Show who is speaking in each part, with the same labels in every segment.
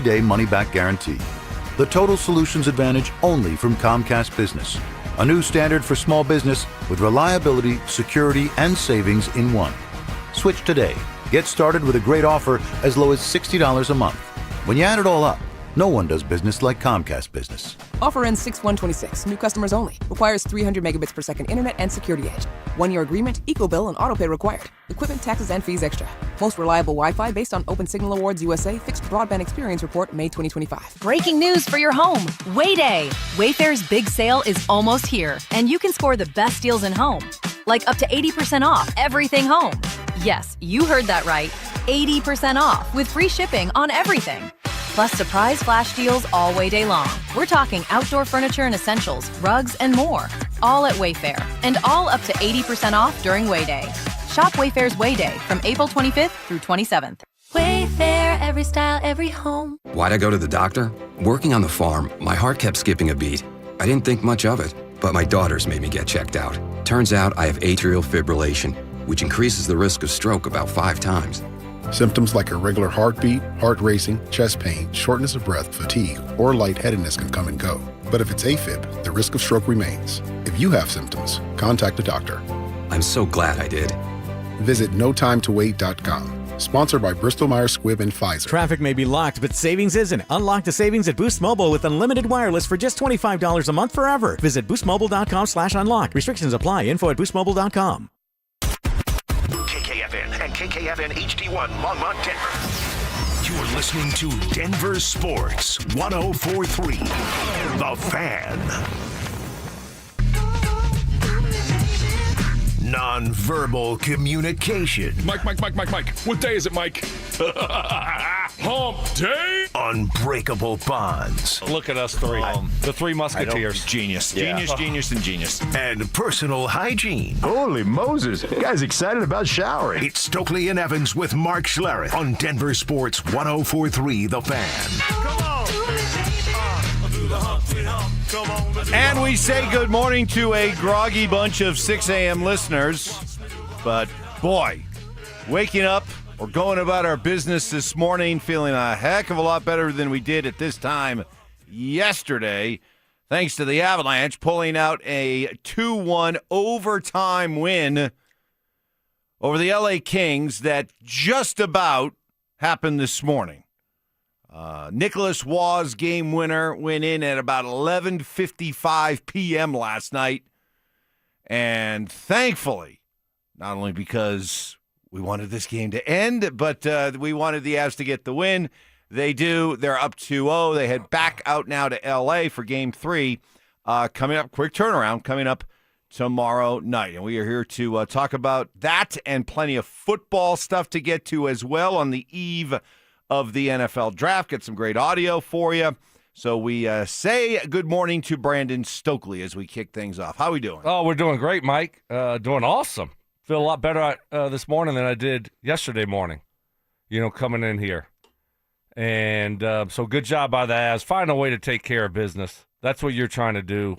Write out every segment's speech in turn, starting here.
Speaker 1: day money-back guarantee. The Total Solutions Advantage only from Comcast Business. A new standard for small business with reliability, security, and savings in one. Switch today. Get started with a great offer as low as $60 a month. When you add it all up, no one does business like Comcast Business.
Speaker 2: Offer ends 6/1/26. New customers only. Requires 300 megabits per second internet and security edge. 1-year agreement, eco-bill, and autopay required. Equipment, taxes, and fees extra. Most reliable Wi-Fi based on Open Signal Awards USA Fixed Broadband Experience Report, May 2025.
Speaker 3: Breaking news for your home. Wayday. Wayfair's big sale is almost here, and you can score the best deals in home. Like up to 80% off everything home. Yes, you heard that right. 80% off with free shipping on everything. Plus surprise flash deals all Wayday long. We're talking outdoor furniture and essentials, rugs, and more. All at Wayfair, and all up to 80% off during Wayday. Shop Wayfair's Wayday from April 25th through 27th.
Speaker 4: Wayfair, every style, every home.
Speaker 5: Why'd I go to the doctor? Working on the farm, my heart kept skipping a beat. I didn't think much of it, but my daughters made me get checked out. Turns out I have atrial fibrillation, which increases the risk of stroke about 5 times.
Speaker 6: Symptoms like irregular heartbeat, heart racing, chest pain, shortness of breath, fatigue, or lightheadedness can come and go. But if it's AFib, the risk of stroke remains. If you have symptoms, contact a doctor.
Speaker 5: I'm so glad I did.
Speaker 6: Visit notimetowait.com. Sponsored by Bristol-Myers Squibb and Pfizer.
Speaker 7: Traffic may be locked, but savings isn't. Unlock the savings at Boost Mobile with unlimited wireless for just $25 a month forever. Visit boostmobile.com/unlock. Restrictions apply. Info at boostmobile.com.
Speaker 8: KKFN and KKFN HD1 Longmont, Denver. You're listening to Denver Sports 104.3. The Fan. Nonverbal communication.
Speaker 9: Mike. What day is it, Mike? Hump day.
Speaker 8: Unbreakable bonds.
Speaker 10: Look at us three. The three musketeers.
Speaker 9: Genius.
Speaker 10: Yeah.
Speaker 9: Genius, and genius.
Speaker 8: And personal hygiene.
Speaker 11: Holy Moses. You guys excited about showering.
Speaker 8: It's Stokley and Evans with Mark Schlereth on Denver Sports 104.3 The Fan.
Speaker 12: Come on. And we say good morning to a groggy bunch of 6 a.m. listeners. But, boy, waking up or going about our business this morning feeling a heck of a lot better than we did at this time yesterday, thanks to the Avalanche pulling out a 2-1 overtime win over the LA Kings that just about happened this morning. Nicholas Waugh's game winner went in at about 11:55 p.m. last night. And thankfully, not only because we wanted this game to end, but we wanted the Avs to get the win. They do. They're up 2-0. They head back out now to L.A. for Game 3. Coming up, quick turnaround, coming up tomorrow night. And we are here to talk about that and plenty of football stuff to get to as well on the eve of the NFL draft. Get some great audio for you. So we say good morning to Brandon Stokley as we kick things off. How are we doing?
Speaker 10: Oh, we're doing great, Mike. Doing awesome. Feel a lot better this morning than I did yesterday morning, coming in here. And so good job by the Avs. Find a way to take care of business. That's what you're trying to do.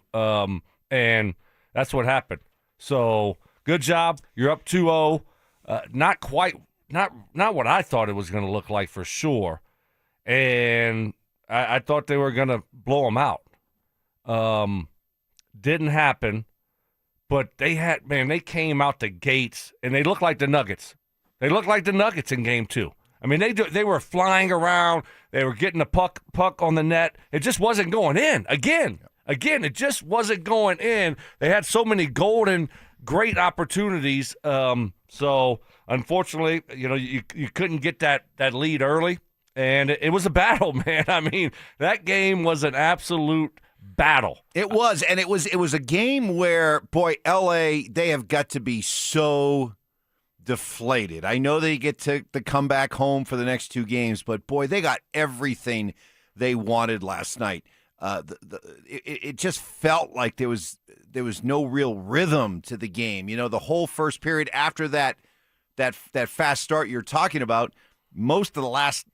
Speaker 10: And that's what happened. So good job. You're up 2-0. Not quite. Not what I thought it was going to look like for sure. And I thought they were going to blow them out. Didn't happen. But they came out the gates, and they looked like the Nuggets. They looked like the Nuggets in Game 2. I mean, they were flying around. They were getting the puck on the net. It just wasn't going in. Again, it just wasn't going in. They had so many golden, great opportunities. So, unfortunately, you couldn't get that lead early, and it was a battle, man. I mean, that game was an absolute battle.
Speaker 12: It was, and it was a game where, boy, LA, they have got to be so deflated. I know they get to come back home for the next 2 games, but boy, they got everything they wanted last night. It just felt like there was no real rhythm to the game. The whole first period after that fast start you're talking about, most of the last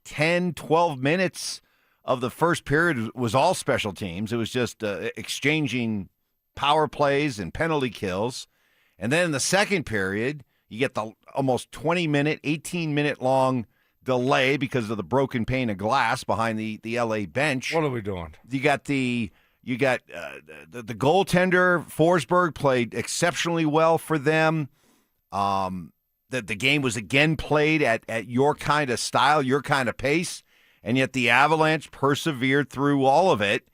Speaker 12: 10, 12 minutes of the first period was all special teams. It was just exchanging power plays and penalty kills. And then in the second period, you get the almost 20-minute, 18-minute long delay because of the broken pane of glass behind the LA bench.
Speaker 10: What are we doing?
Speaker 12: You got the goaltender Forsberg played exceptionally well for them. The game was again played at your kind of style, your kind of pace, and yet the Avalanche persevered through all of it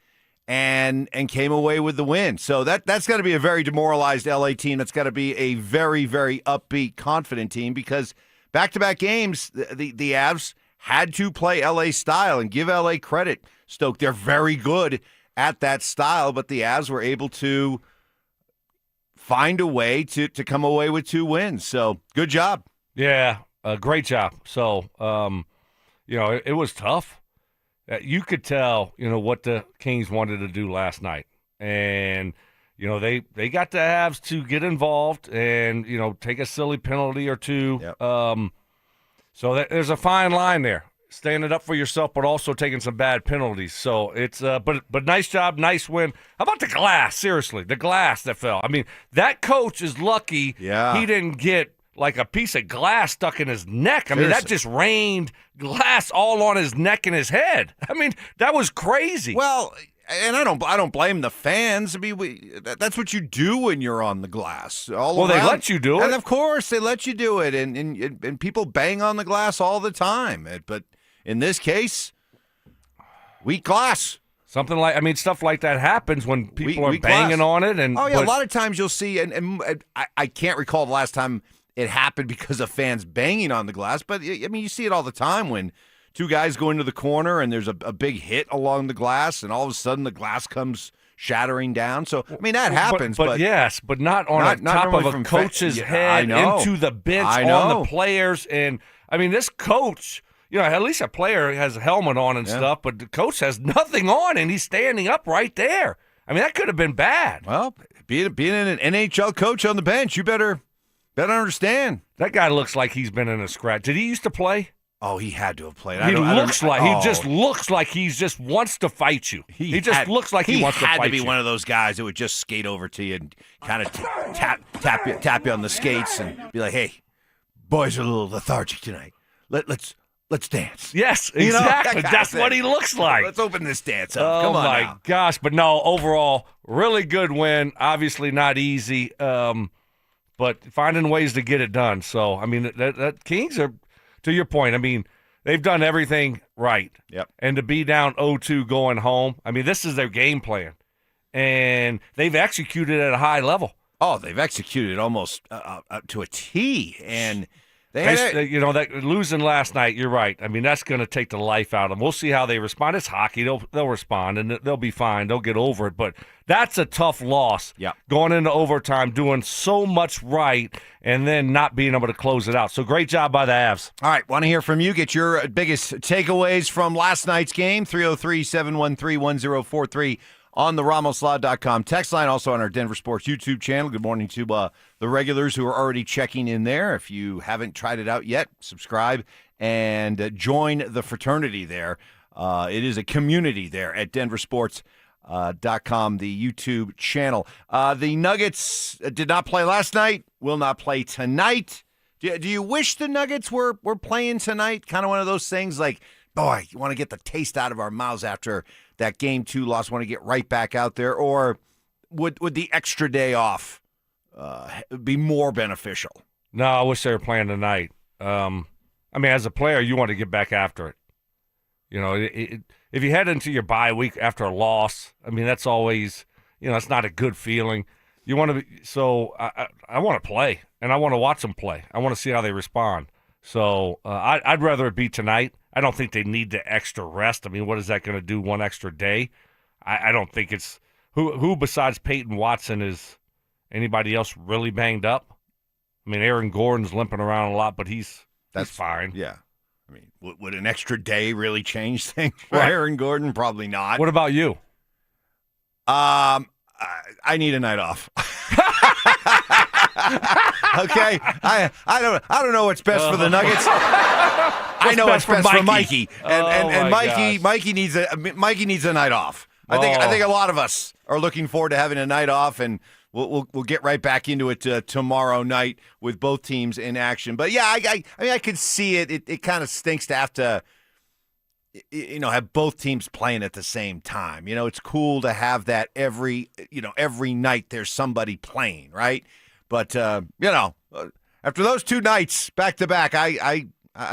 Speaker 12: and came away with the win. So that's got to be a very demoralized LA team. That's got to be a very, very upbeat, confident team because back-to-back games, the Avs had to play LA style and give LA credit. Stoke, they're very good at that style, but the Avs were able to find a way to come away with 2 wins. So good job.
Speaker 10: Yeah, great job. So, it was tough. You could tell, what the Kings wanted to do last night. And, they got the Avs to get involved and, take a silly penalty or two.
Speaker 12: Yep.
Speaker 10: So there's a fine line there. Standing up for yourself, but also taking some bad penalties. So it's but nice job, nice win. How about the glass? Seriously, the glass that fell. I mean, that coach is lucky he didn't get like a piece of glass stuck in his neck. I mean, that just rained glass all on his neck and his head. I mean, that was crazy.
Speaker 12: Well, and I don't blame the fans. I mean, that's what you do when you're on the glass.
Speaker 10: They let you do it,
Speaker 12: and of course they let you do it. And people bang on the glass all the time. But in this case, weak glass.
Speaker 10: Something like, stuff like that happens when people are banging on it. And
Speaker 12: a lot of times you'll see, and I can't recall the last time it happened because of fans banging on the glass, but you see it all the time when two guys go into the corner and there's a big hit along the glass, and all of a sudden the glass comes shattering down. So that happens.
Speaker 10: But yes, but not on top of a coach's head into the bench on the players. And this coach. At least a player has a helmet on and stuff, but the coach has nothing on, and he's standing up right there. That could have been bad.
Speaker 12: Well, being an NHL coach on the bench, you better understand.
Speaker 10: That guy looks like he's been in a scratch. Did he used to play?
Speaker 12: Oh, he had to have played.
Speaker 10: He just looks like he just wants to fight you. He just looks like he wants to fight you.
Speaker 12: He had to be one of those guys that would just skate over to you and kind of tap you on the skates and be like, "Hey, boys are a little lethargic tonight. Let's dance."
Speaker 10: Yes, exactly. That's what he looks like.
Speaker 12: Let's open this dance up. Come on
Speaker 10: my
Speaker 12: now.
Speaker 10: Gosh. But no, overall, really good win. Obviously not easy, but finding ways to get it done. So, that Kings are, to your point, they've done everything right.
Speaker 12: Yep.
Speaker 10: And to be down 0-2 going home, this is their game plan. And they've executed at a high level.
Speaker 12: Oh, they've executed almost to a T. And
Speaker 10: that losing last night, you're right. That's going to take the life out of them. We'll see how they respond. It's hockey. They'll respond, and they'll be fine. They'll get over it. But that's a tough loss.
Speaker 12: Yeah.
Speaker 10: Going into overtime, doing so much right, and then not being able to close it out. So great job by the Avs.
Speaker 12: All right, want to hear from you. Get your biggest takeaways from last night's game, 303-713-1043. On the RamosLaw.com text line, also on our Denver Sports YouTube channel. Good morning to the regulars who are already checking in there. If you haven't tried it out yet, subscribe and join the fraternity there. It is a community there at DenverSports.com, the YouTube channel. The Nuggets did not play last night, will not play tonight. Do you wish the Nuggets were playing tonight? Kind of one of those things like, boy, you want to get the taste out of our mouths after that Game 2 loss, want to get right back out there? Or would the extra day off be more beneficial?
Speaker 10: No, I wish they were playing tonight. As a player, you want to get back after it. If you head into your bye week after a loss, that's always, it's not a good feeling. You want to be, so I want to play, and I want to watch them play. I want to see how they respond. So I'd rather it be tonight. I don't think they need the extra rest. What is that going to do, one extra day? I don't think it's – who besides Payton Watson is anybody else really banged up? Aaron Gordon's limping around a lot, but he's fine.
Speaker 12: Yeah. Would an extra day really change things for Aaron Gordon? Probably not.
Speaker 10: What about you?
Speaker 12: I need a night off. Okay, I don't know what's best for the Nuggets. I know what's best for Mikey, and Mikey needs a night off. I think a lot of us are looking forward to having a night off, and we'll get right back into it tomorrow night with both teams in action. But yeah, I mean, I could see it. It kind of stinks to have to, have both teams playing at the same time. It's cool to have that every night there's somebody playing, right? But after those 2 nights back to back, I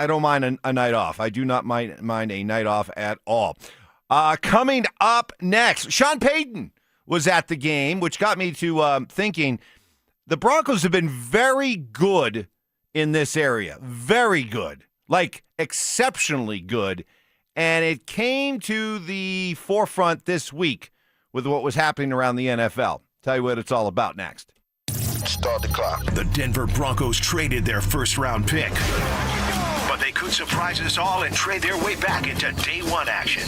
Speaker 12: don't mind a night off. I do not mind a night off at all. Coming up next, Sean Payton was at the game, which got me to thinking the Broncos have been very good in this area. Very good. Like, exceptionally good. And it came to the forefront this week with what was happening around the NFL. Tell you what it's all about next.
Speaker 8: Start the clock. The Denver Broncos traded their first-round pick. But they could surprise us all and trade their way back into day one action.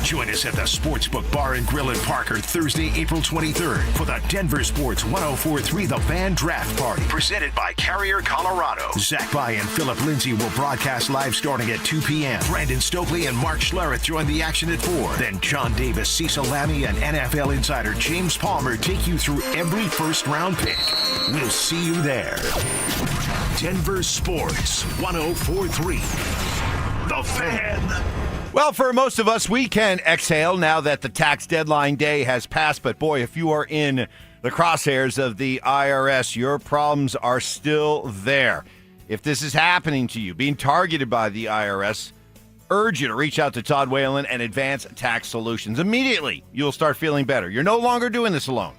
Speaker 8: Join us at the Sportsbook Bar and Grill in Parker Thursday, April 23rd for the Denver Sports 104.3 The Fan Draft Party, presented by Carrier Colorado. Zach By and Philip Lindsay will broadcast live starting at 2 p.m. Brandon Stokley and Mark Schlereth join the action at 4. Then John Davis, Cecil Lammey, and NFL insider James Palmer take you through every first-round pick. We'll see you there. Denver Sports 104.3 The Fan.
Speaker 12: Well, for most of us, we can exhale now that the tax deadline day has passed. But boy, if you are in the crosshairs of the IRS, your problems are still there. If this is happening to you, being targeted by the IRS, urge you to reach out to Todd Whalen and Advanced Tax Solutions. Immediately, you'll start feeling better. You're no longer doing this alone.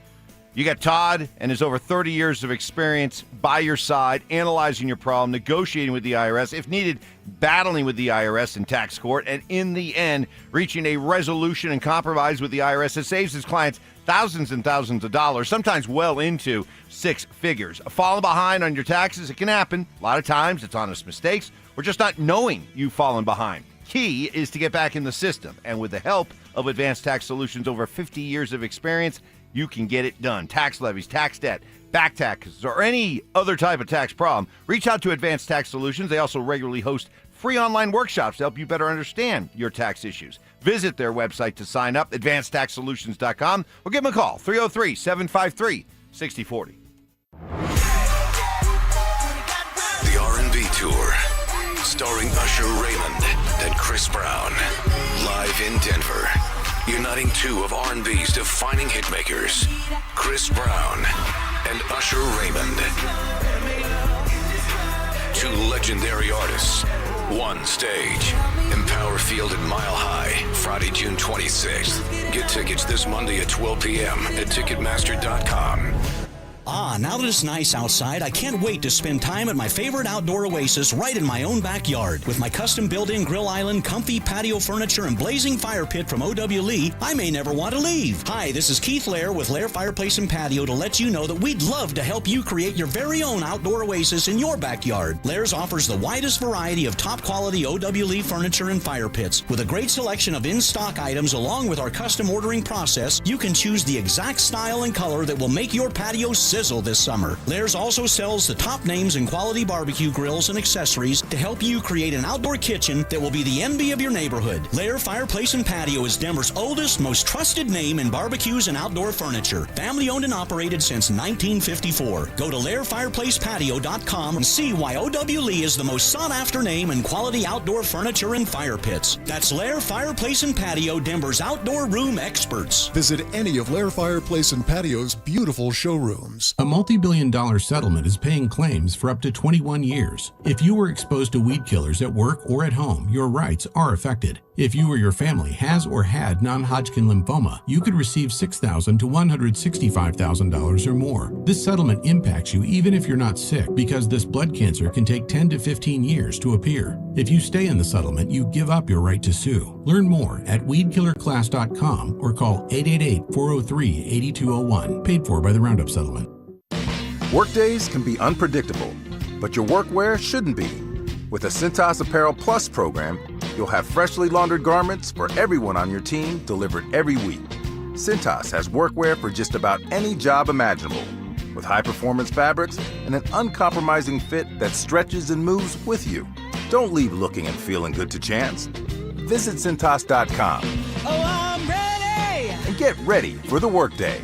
Speaker 12: You got Todd and his over 30 years of experience by your side, analyzing your problem, negotiating with the IRS, if needed, battling with the IRS in tax court, and in the end, reaching a resolution and compromise with the IRS that saves his clients thousands and thousands of dollars, sometimes well into 6 figures. Falling behind on your taxes, it can happen. A lot of times, it's honest mistakes or just not knowing you've fallen behind. Key is to get back in the system, and with the help of Advanced Tax Solutions' over 50 years of experience, you can get it done. Tax levies, tax debt, back taxes, or any other type of tax problem. Reach out to Advanced Tax Solutions. They also regularly host free online workshops to help you better understand your tax issues. Visit their website to sign up, advancedtaxsolutions.com, or give them a call, 303-753-6040.
Speaker 8: The R&B Tour, starring Usher Raymond and Chris Brown, live in Denver. Uniting 2 of R&B's defining hitmakers, Chris Brown and Usher Raymond. 2 legendary artists, 1 stage. Empower Field at Mile High, Friday, June 26th. Get tickets this Monday at 12 p.m. at Ticketmaster.com.
Speaker 13: Now that it's nice outside, I can't wait to spend time at my favorite outdoor oasis right in my own backyard. With my custom built-in grill island, comfy patio furniture, and blazing fire pit from O.W. Lee, I may never want to leave. Hi, this is Keith Lair with Lair Fireplace and Patio to let you know that we'd love to help you create your very own outdoor oasis in your backyard. Lair's offers the widest variety of top-quality O.W. Lee furniture and fire pits. With a great selection of in-stock items along with our custom ordering process, you can choose the exact style and color that will make your patio sizzle this summer. Lair's also sells the top names in quality barbecue grills and accessories to help you create an outdoor kitchen that will be the envy of your neighborhood. Lair Fireplace and Patio is Denver's oldest, most trusted name in barbecues and outdoor furniture. Family owned and operated since 1954. Go to LairFireplacePatio.com and see why O.W. Lee is the most sought after name in quality outdoor furniture and fire pits. That's Lair Fireplace and Patio, Denver's outdoor room experts.
Speaker 14: Visit any of Lair Fireplace and Patio's beautiful showrooms.
Speaker 15: A multi-billion-dollar settlement is paying claims for up to 21 years. If you were exposed to weed killers at work or at home, your rights are affected. If you or your family has or had non-Hodgkin lymphoma, you could receive $6,000 to $165,000 or more. This settlement impacts you even if you're not sick, because this blood cancer can take 10 to 15 years to appear. If you stay in the settlement, you give up your right to sue. Learn more at weedkillerclass.com or call 888-403-8201. Paid for by the Roundup Settlement.
Speaker 16: Workdays can be unpredictable, but your workwear shouldn't be. With the Cintas Apparel Plus program, you'll have freshly laundered garments for everyone on your team delivered every week. Cintas has workwear for just about any job imaginable, with high-performance fabrics and an uncompromising fit that stretches and moves with you. Don't leave looking and feeling good to chance. Visit Cintas.com.
Speaker 17: Oh, I'm ready!
Speaker 16: And get ready for the workday.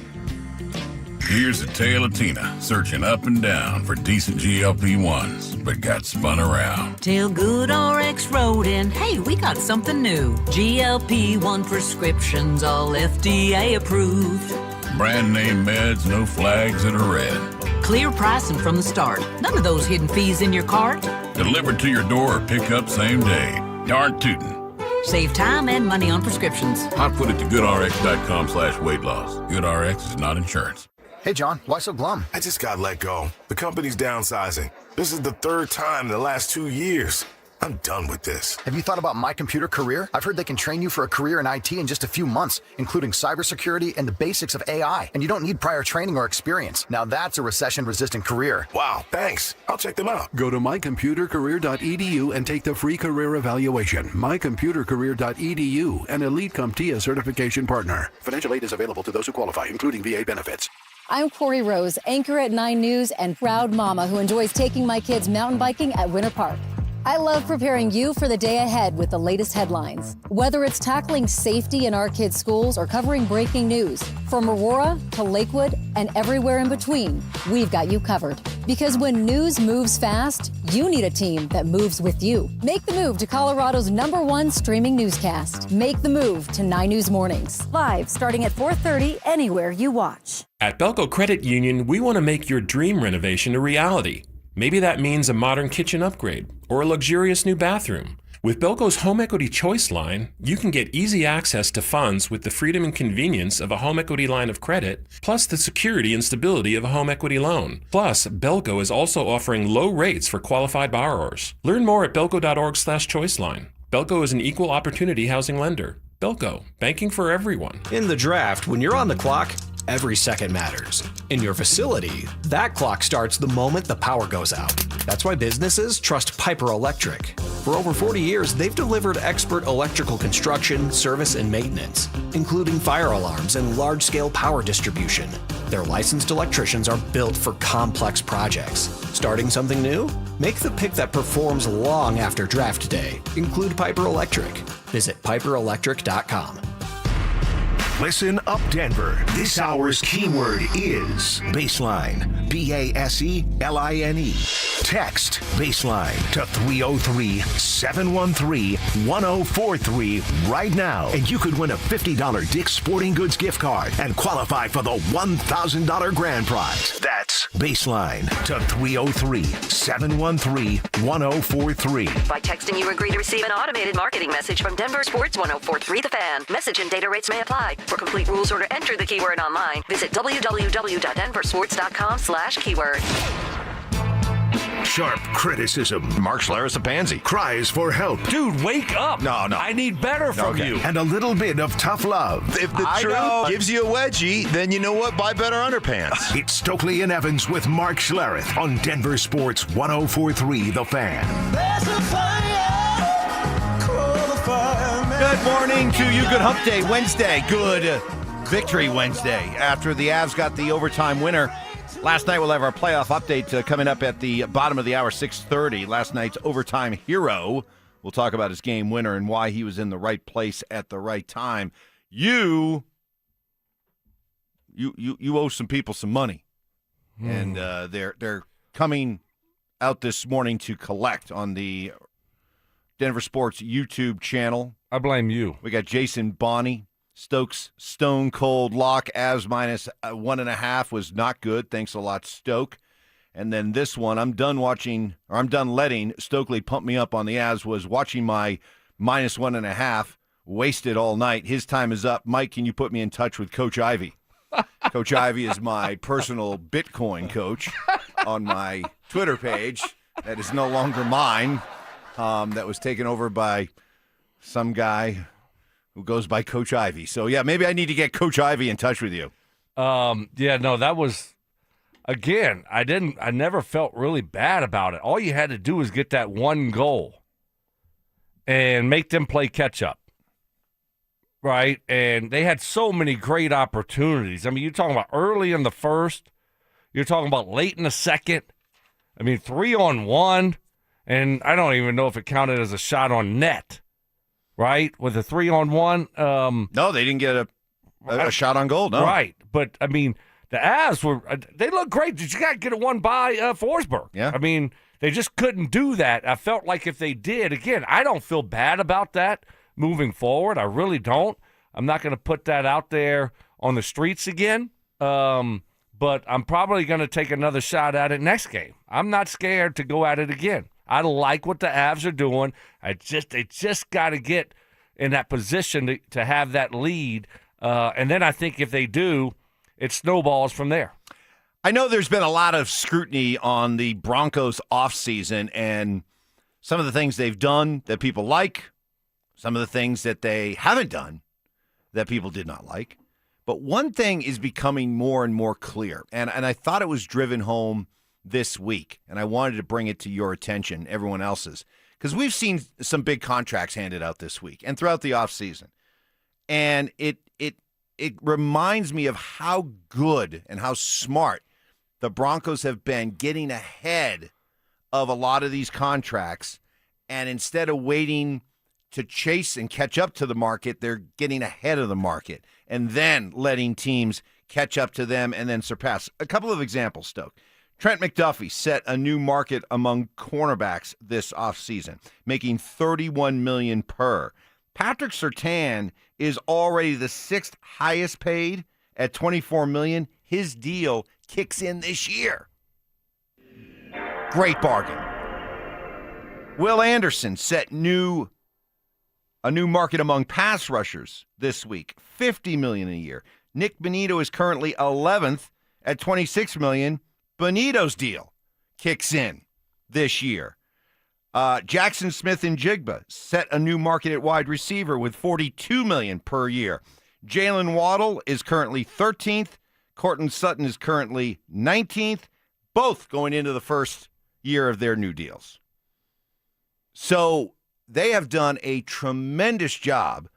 Speaker 17: Here's the tale of Tina, searching up and down for decent GLP-1s, but got spun around.
Speaker 18: Till GoodRx wrote in, hey, we got something new. GLP-1 prescriptions, all FDA approved.
Speaker 17: Brand name meds, no flags that are red.
Speaker 18: Clear pricing from the start. None of those hidden fees in your cart.
Speaker 17: Delivered to your door or pick up same day. Darn tootin'.
Speaker 18: Save time and money on prescriptions.
Speaker 17: Hot foot it to goodrx.com/weight loss. GoodRx is not insurance.
Speaker 19: Hey, John, why so glum?
Speaker 20: I just got let go. The company's downsizing. This is the third time in the last 2 years. I'm done with this.
Speaker 19: Have you thought about My Computer Career? I've heard they can train you for a career in IT in just a few months, including cybersecurity and the basics of AI. And you don't need prior training or experience. Now that's a recession-resistant career.
Speaker 20: Wow, thanks. I'll check them out.
Speaker 21: Go to mycomputercareer.edu and take the free career evaluation. mycomputercareer.edu, an Elite CompTIA certification partner. Financial aid is available to those who qualify, including VA benefits.
Speaker 22: I'm Corey Rose, anchor at 9 News and proud mama who enjoys taking my kids mountain biking at Winter Park. I love preparing you for the day ahead with the latest headlines. Whether it's tackling safety in our kids' schools or covering breaking news, from Aurora to Lakewood and everywhere in between, we've got you covered. Because when news moves fast, you need a team that moves with you. Make the move to Colorado's #1 streaming newscast. Make the move to 9 News Mornings. Live starting at 4:30 anywhere you watch.
Speaker 23: At Belco Credit Union, we want to make your dream renovation a reality. Maybe that means a modern kitchen upgrade or a luxurious new bathroom. With Belco's Home Equity Choice line, you can get easy access to funds with the freedom and convenience of a home equity line of credit, plus the security and stability of a home equity loan. Plus, Belco is also offering low rates for qualified borrowers. Learn more at belco.org/choiceline. Belco is an equal opportunity housing lender. Belco, banking for everyone.
Speaker 24: In the draft, when you're on the clock, every second matters. In your facility, that clock starts the moment the power goes out. That's why businesses trust Piper Electric. For over 40 years, they've delivered expert electrical construction, service, and maintenance, including fire alarms and large-scale power distribution. Their licensed electricians are built for complex projects. Starting something new? Make the pick that performs long after draft day. Include Piper Electric. Visit piperelectric.com.
Speaker 8: Listen up, Denver. This hour's keyword is Baseline. BASELINE. Text Baseline to 303-713-1043 right now, and you could win a $50 Dick's Sporting Goods gift card and qualify for the $1,000 grand prize. That's Baseline to 303-713-1043.
Speaker 25: By texting, you agree to receive an automated marketing message from DenverSports 1043 The Fan. Message and data rates may apply. For complete rules or to enter the keyword online, visit www.denversports.com/keyword.
Speaker 8: Sharp criticism.
Speaker 11: Mark Schlereth a pansy.
Speaker 8: Cries for help.
Speaker 10: Dude, wake up.
Speaker 11: No.
Speaker 10: I need better from you.
Speaker 8: And a little bit of tough love.
Speaker 11: If the truth gives you a wedgie, then you know what? Buy better underpants.
Speaker 8: It's Stokley and Evans with Mark Schlereth on Denver Sports 1043 The Fan.
Speaker 12: Good morning to you. Good hump day Wednesday. Good victory Wednesday after the Avs got the overtime winner. Last night we'll have our playoff update coming up at the bottom of the hour, 6:30. Last night's overtime hero. We'll talk about his game winner and why he was in the right place at the right time. You owe some people some money, and they're coming out this morning to collect on the Denver Sports YouTube channel.
Speaker 10: I blame you.
Speaker 12: We got Jason Bonney. Stokes stone cold lock. Avs minus 1.5 was not good. Thanks a lot, Stoke. And then this one, I'm done letting Stokely pump me up on the Avs. Was watching my minus 1.5 wasted all night. His time is up. Mike, can you put me in touch with Coach Ivy? Coach Ivy is my personal Bitcoin coach on my Twitter page. That is no longer mine. That was taken over by some guy who goes by Coach Ivy. So, yeah, maybe I need to get Coach Ivy in touch with you.
Speaker 10: That was, again, I never felt really bad about it. All you had to do was get that one goal and make them play catch-up, right? And they had so many great opportunities. I mean, you're talking about early in the first. You're talking about late in the second. I mean, 3-on-1, and I don't even know if it counted as a shot on net. Right, with a 3-on-1.
Speaker 12: No, they didn't get a shot on goal. No,
Speaker 10: right. But I mean, The Avs they look great. You got to get it one by Forsberg.
Speaker 12: Yeah.
Speaker 10: I mean, they just couldn't do that. I felt like if they did, again, I don't feel bad about that moving forward. I really don't. I'm not going to put that out there on the streets again. But I'm probably going to take another shot at it next game. I'm not scared to go at it again. I like what the Avs are doing. They just got to get in that position to have that lead. And then I think if they do, it snowballs from there.
Speaker 12: I know there's been a lot of scrutiny on the Broncos offseason and some of the things they've done that people like, some of the things that they haven't done that people did not like. But one thing is becoming more and more clear, and I thought it was driven home this week, and I wanted to bring it to your attention, everyone else's, because we've seen some big contracts handed out this week and throughout the offseason. And it reminds me of how good and how smart the Broncos have been getting ahead of a lot of these contracts. And instead of waiting to chase and catch up to the market, they're getting ahead of the market and then letting teams catch up to them and then surpass. A couple of examples, Stoke. Trent McDuffie set a new market among cornerbacks this offseason, making $31 million per. Patrick Surtain is already the 6th highest paid at $24 million. His deal kicks in this year. Great bargain. Will Anderson set a new market among pass rushers this week, $50 million a year. Nick Bonito is currently 11th at $26 million. Bonito's deal kicks in this year. Jackson Smith and Jigba set a new market at wide receiver with $42 million per year. Jalen Waddle is currently 13th. Courtland Sutton is currently 19th, both going into the first year of their new deals. So they have done a tremendous job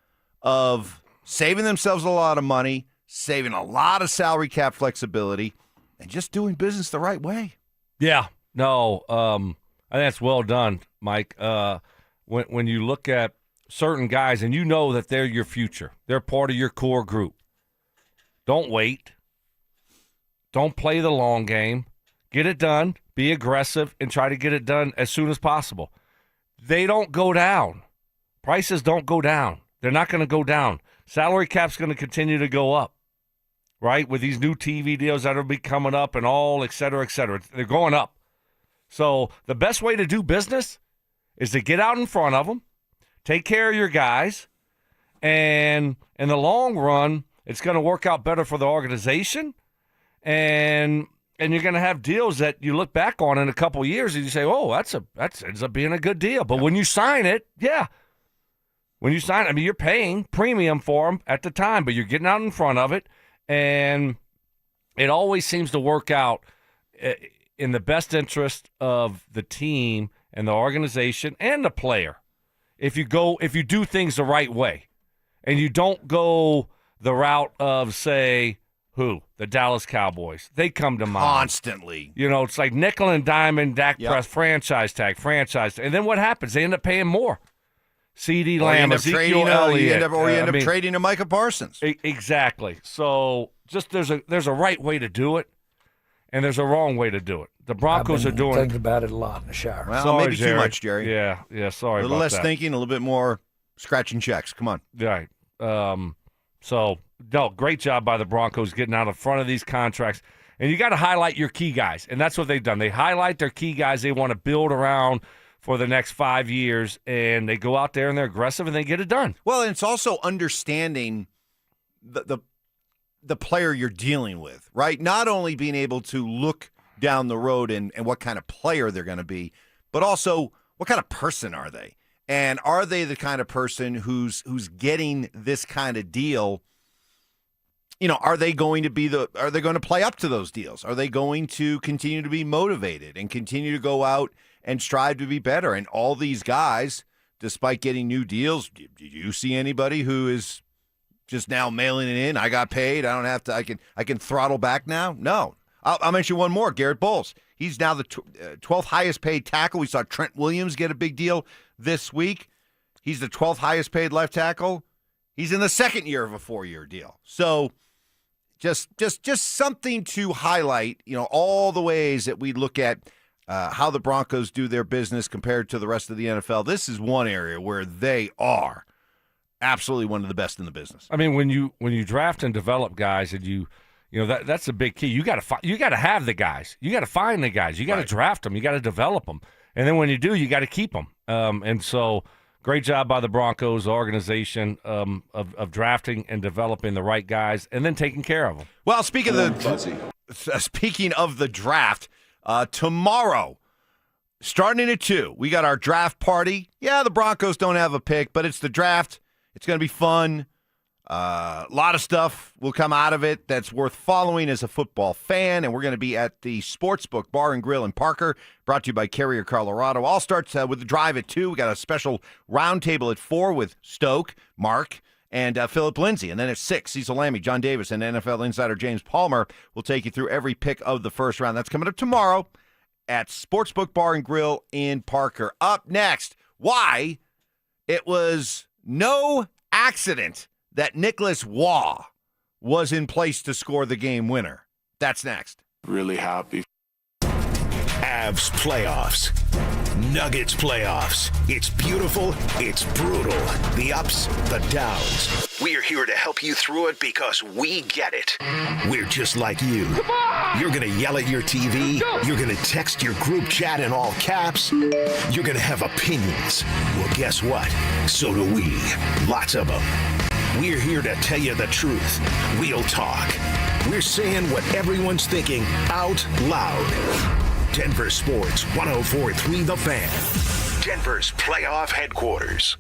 Speaker 12: of saving themselves a lot of money, saving a lot of salary cap flexibility, and just doing business the right way.
Speaker 10: Yeah, no, I think that's well done, Mike. When you look at certain guys and you know that they're your future, they're part of your core group, don't wait. Don't play the long game. Get it done, be aggressive, and try to get it done as soon as possible. They don't go down. Prices don't go down. They're not going to go down. Salary cap's going to continue to go up, right, with these new TV deals that will be coming up and all, et cetera, et cetera. They're going up. So the best way to do business is to get out in front of them, take care of your guys, and in the long run, it's going to work out better for the organization, and you're going to have deals that you look back on in a couple of years and you say, oh, that's ends up being a good deal. But when you sign it, when you sign it, I mean, you're paying premium for them at the time, but you're getting out in front of it, and it always seems to work out in the best interest of the team and the organization and the player. If you do things the right way, and you don't go the route of, say, the Dallas Cowboys. They come to mind
Speaker 12: constantly.
Speaker 10: You know, it's like nickel and diamond, Dak Press, franchise tag. And then what happens? They end up paying more. CeeDee Lamb, Ezekiel Elliott.
Speaker 12: You end up trading to Micah Parsons.
Speaker 10: Exactly. So just there's a right way to do it, and there's a wrong way to do it. The Broncos are doing
Speaker 1: thinking about it a lot in the shower.
Speaker 12: Well,
Speaker 10: sorry,
Speaker 12: maybe
Speaker 10: Jerry.
Speaker 12: too much, Jerry.
Speaker 10: Yeah, sorry
Speaker 12: a little
Speaker 10: about
Speaker 12: less
Speaker 10: that.
Speaker 12: thinking, a little bit more scratching checks. Come on.
Speaker 10: Right. So, no, great job by the Broncos getting out in front of these contracts. And you got to highlight your key guys, and that's what they've done. They highlight their key guys they want to build around for the next 5 years, and they go out there and they're aggressive and they get it done.
Speaker 12: Well, and it's also understanding the player you're dealing with, right? Not only being able to look down the road and what kind of player they're going to be, but also what kind of person are they? And are they the kind of person who's getting this kind of deal? You know, are they going to play up to those deals? Are they going to continue to be motivated and continue to go out and strive to be better? And all these guys, despite getting new deals, do you see anybody who is just now mailing it in? I got paid. I don't have to. I can throttle back now. No. I'll mention one more. Garrett Bowles. He's now the 12th highest paid tackle. We saw Trent Williams get a big deal this week. He's the 12th highest paid left tackle. He's in the second year of a 4-year deal. So Just something to highlight, all the ways that we look at how the Broncos do their business compared to the rest of the NFL. This is one area where they are absolutely one of the best in the business.
Speaker 10: I mean, when you draft and develop guys, and that's a big key. You got to have the guys. You got to find the guys. You got to draft them. You got to develop them. And then when you do, you got to keep them. And so, great job by the Broncos organization of drafting and developing the right guys, and then taking care of them.
Speaker 12: Well, speaking of the draft, tomorrow, starting at 2, we got our draft party. Yeah, the Broncos don't have a pick, but it's the draft. It's going to be fun. A lot of stuff will come out of it that's worth following as a football fan, and we're going to be at the Sportsbook Bar and Grill in Parker, brought to you by Carrier Colorado. All starts with the drive at 2. We got a special roundtable at 4 with Stoke, Mark, and Philip Lindsay. And then at 6, Cecil Lammy, John Davis, and NFL insider James Palmer will take you through every pick of the first round. That's coming up tomorrow at Sportsbook Bar and Grill in Parker. Up next, why it was no accident that Nicholas Waugh was in place to score the game winner. That's next.
Speaker 20: Really happy.
Speaker 8: Avs playoffs. Nuggets playoffs. It's beautiful. It's brutal. The ups, the downs. We're here to help you through it because we get it. We're just like you. You're going to yell at your TV. You're going to text your group chat in all caps. You're going to have opinions. Well, guess what? So do we. Lots of them. We're here to tell you the truth. We'll talk. We're saying what everyone's thinking out loud. Denver Sports 104.3 The Fan. Denver's playoff headquarters.